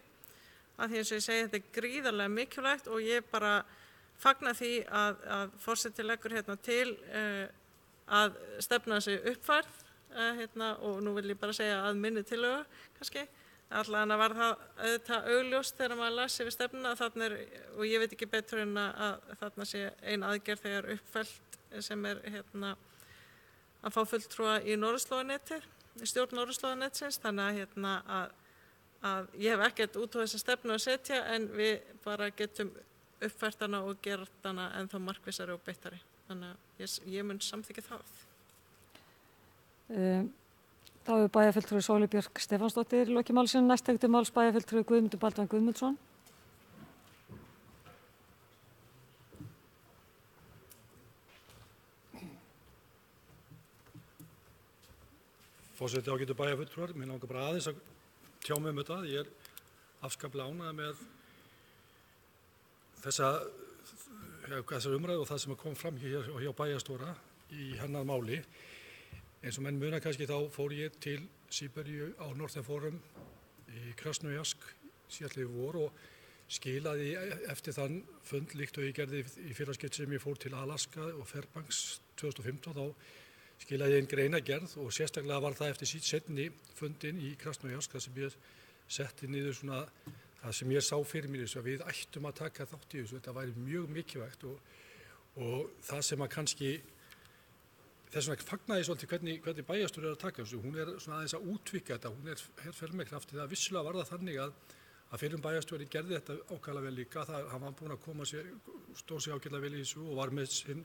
Að því eins og ég segi, þetta er gríðarlega mikilvægt og ég bara fagna því að forseti leggur til að stefna þessi uppfærð og nú vil ég bara segja að minni tillögu kannski. Allavega var það auðvitað augljóst þegar maður las yfir stefnuna og ég veit ekki betur en að þarna sé ein aðgerð þegar uppfælt sem er að fá fulltrúa í Norðurslóðanetti, í stjórn Norðurslóðanettsins, þannig að ég hef ekkert út á þessa stefnu að setja, en við bara getum uppfært hana og gert hana ennþá markvissari og beittari. Þannig að ég mun samþykkja það. Þá hefur bæjarfulltrúi Sóley Björk Stefánsdóttir lokið máli sínu. Næst tekur máls bæjarfulltrúi Guðmundur Baldvin Guðmundsson. Forseti, ágætu bæjarfulltrúar, mér langar bara aðeins að tjá mig þetta. Ég er afskaplega ánægður með þessa umræðu og það sem kom fram hjá bæjarstjóra í hennar máli. Eins og menn muna kannski þá fór ég til Síberíu á Northern Forum í Krasnojarsk síðastliðið vor og skilaði eftir þann fund líkt og ég gerði í fyrra skipti sem ég fór til Alaska og Fairbanks 2015, þá skilaði ég einn greinargerð og sérstaklega var það eftir seinni fundin í Krasnojarsk sem ég setti niður svona það sem ég sá fyrir mér þessu að við ættum að taka þátt í þessu, þetta væri mjög mikilvægt og það sem að kannski þess vegna fagnaði svolítið hvernig bæjarstjóri að taka þessu, hún svona aðeins að útvika þetta, hún fer með krafti, það vissulega var það þannig að fyrrum bæjarstjóri gerði þetta ákaflega vel líka, hann var búinn að stóð sig ágætlega vel í þessu og var með sinn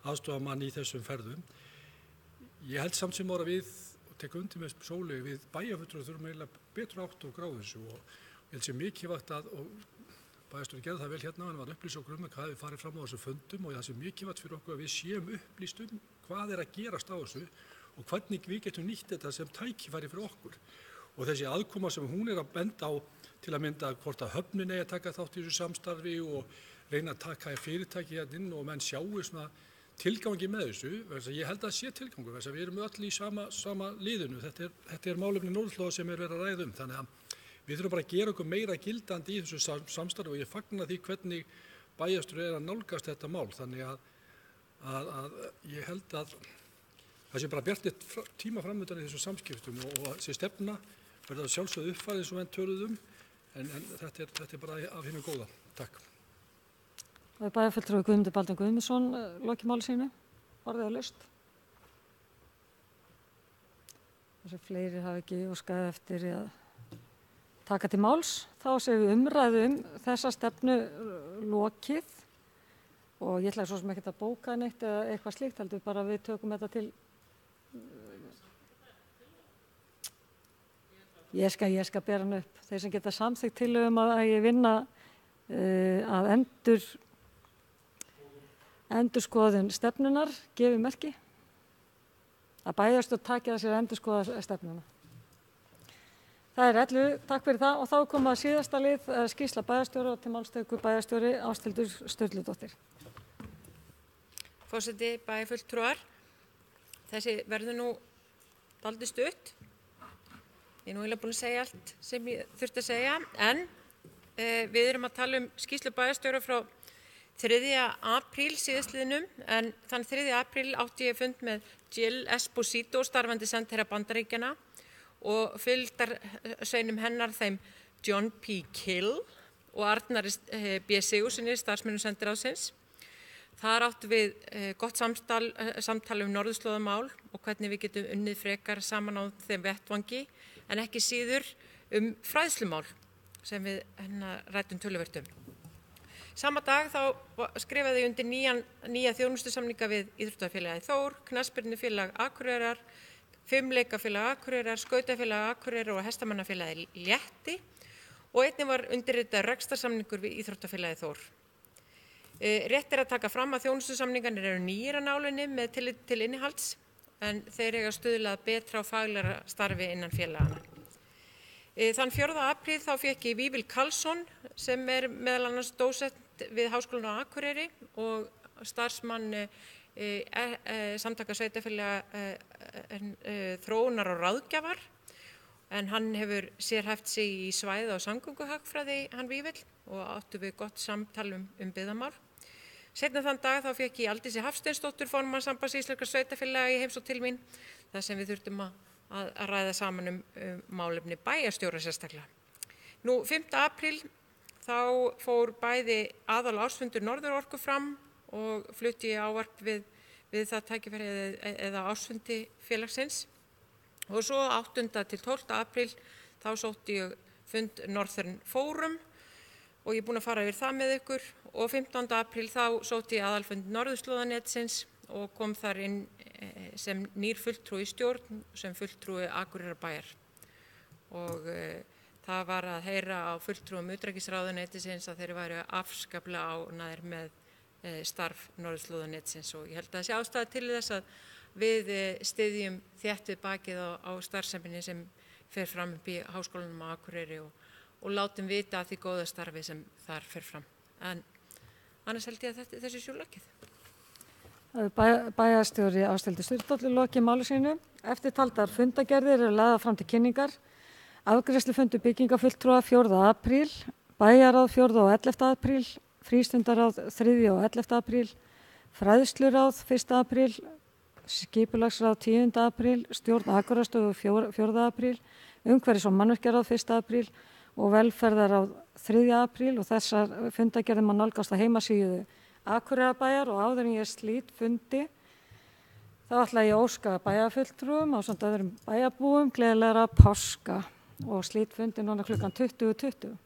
aðstoðarmann í þessum ferðum. Ég held samt sem ára við, og tek undir með Sólu, við bæjarfulltrúar þurfum eiginlega betur átt og gráð þessu og ég held sem mikilvægt og bæjarstjóri gerði það vel hérna, hann var upplýst okkur hvað við farið fram á þessu fundum og það sem mikilvægt fyrir okkur að við séum upplýst hvað að gerast á þessu og hvernig við getum nýtt þetta sem tækifæri fyrir okkur. Og þessi aðkoma sem hún að benda á til að mynda hvort að höfnin eigi að taka þátt í þessu samstarfi og reyna að taka fyrirtæki hérna inn og menn sjáu svona tilgangi með þessu, ég held að það sé tilgangur, við erum öll í sama liðinu, þetta málefni norðurslóða sem verið að ræða þannig að við þurfum bara að gera okkur meira gildandi í þessu samstarfi og ég fagna því hvernig bæjarstjóri að nálgast þetta mál, þannig að ég held að það sé bara bjartið tíma framöndan í þessu samskiptum og þessi stefna verður að sjálfsögðu uppfærið svo enn töluðum, en þetta bara af hinu góða. Takk. Það bæjarfulltrúi Guðmundur Baldvin Guðmundsson lokið máli sínu, orðið að laust. Þessi fleiri hafa ekki óskað eftir að taka til máls. Þá séum við umræðu þessa stefnu lokið og ég ætla svo sem ekkert að bóka neitt eða eitthvað slíkt, heldur bara við tökum þetta til. Ég skal bera hann upp. Þeir sem geta samþykkt tillögum að ég vinna að endurskoðun stefnunar gefi merki. Að bæjarstjórn taki að sér að endurskoða stefnuna. Það 11, takk fyrir það og þá komum að síðasta lið skýrsla bæjarstjóra og til málstöku bæjarstjóri Ásthildur Sturludóttir. Forseti, bæjarfulltrúar, þessi verður nú dálítið stutt. Ég er nú eiginlega búin að segja allt sem ég þurfti að segja, en við erum að tala skýrslu bæjarstjóra frá 3. apríl síðastliðnum, en þann 3. apríl átti ég fund með Jill Esposito, starfandi sendiherra Bandaríkjanna og fylgdarsveinum hennar þeim John P. Kill og Arnari B. Sigurðssyni, starfsmönnum sendiráðsins. Þar áttu við gott samtal norðurslóðamál og hvernig við getum unnið frekar saman á þeim vettvangi, en ekki síður fræðslumál sem við ræddum töluvert Sama dag þá skrifaði ég undir nýja þjónustusamninga við Íþróttafélagið Þór, Knattspyrnufélag Akureyrar, Fimleikafélag Akureyrar, Skautafélag Akureyrar og Hestamannafélagið Létti og einnig var undirritaður rekstrarsamningur við Íþróttafélagið Þór. Rétt að taka fram að þjónustusamningarnir eru nýir að nálinni með tillit til innihalds, en þeir eiga stuðlað betra og faglegra starfi innan félagana. Þann 4. apríl þá fékk ég Vífil Karlsson sem meðal annars dósent við Háskólann á Akureyri og starfsmann samtaka sveitarfélaga þróunar og ráðgjafar, en hann hefur sérhæft sig í svæða- og samgönguhagfræði, hann Vífil, og áttu við gott samtal byggðamál. Seinna þann dag þá fékk ég Aldísi Hafsteinsdóttur, formann Sambands íslenskra sveitarfélaga í heimsókn til mín, þar sem við þurftum að ræða saman málefni bæjarstjóra sérstaklega. Nú 5. apríl þá fór bæði aðal ársfundur Norðurorku fram og flutti ég ávarp við það tækifæri eða ársfundi félagsins. Og svo 8. til 12. apríl þá sótti ég fund Northern Forum og ég er búin að fara yfir það með ykkur, og 15. apríl þá sótti ég aðalfund Norðurslóðanetsins og kom þar inn sem nýr fulltrúi í stjórn, sem fulltrúi Akureyrarbæjar. Og það var að heyra á fulltrúum utanríkisráðuneytisins að þeir væru afskaplega ánægðir með starf Norðurslóðanetsins, og ég held að það sé ástæða til þess að við styðjum þétt við bakið á starfseminni sem fer fram upp í Háskólanum á Akureyri og látum vita af því góða starfi sem þar fer fram. En annars held ég að þessi sé lokið. Bæjarstjóri Ásthildur Sturludóttir lokið máli sínu. Eftirtaldar fundagerðir eru lagðar fram til kynningar. Afgreiðslufundur byggingafulltrúa 4. apríl, bæjaráð 4. og 11. apríl, frístundaráð 3. og 11. apríl, fræðsluráð 1. apríl, skipulagsráð 10. apríl, stjórn Akureyrarstofu 4. apríl, umhverfis- og mannvirkjaráð 1. apríl og velferðaráð 3. apríl og þessar fundagerðir má nálgast á heimasíðu Akureyrarbæjar og áður en ég slít fundi þá ætla ég að óska bæjarfulltrúum ásamt öðrum bæjarbúum gleðilegra páska og slít fundi núna klukkan 20:20.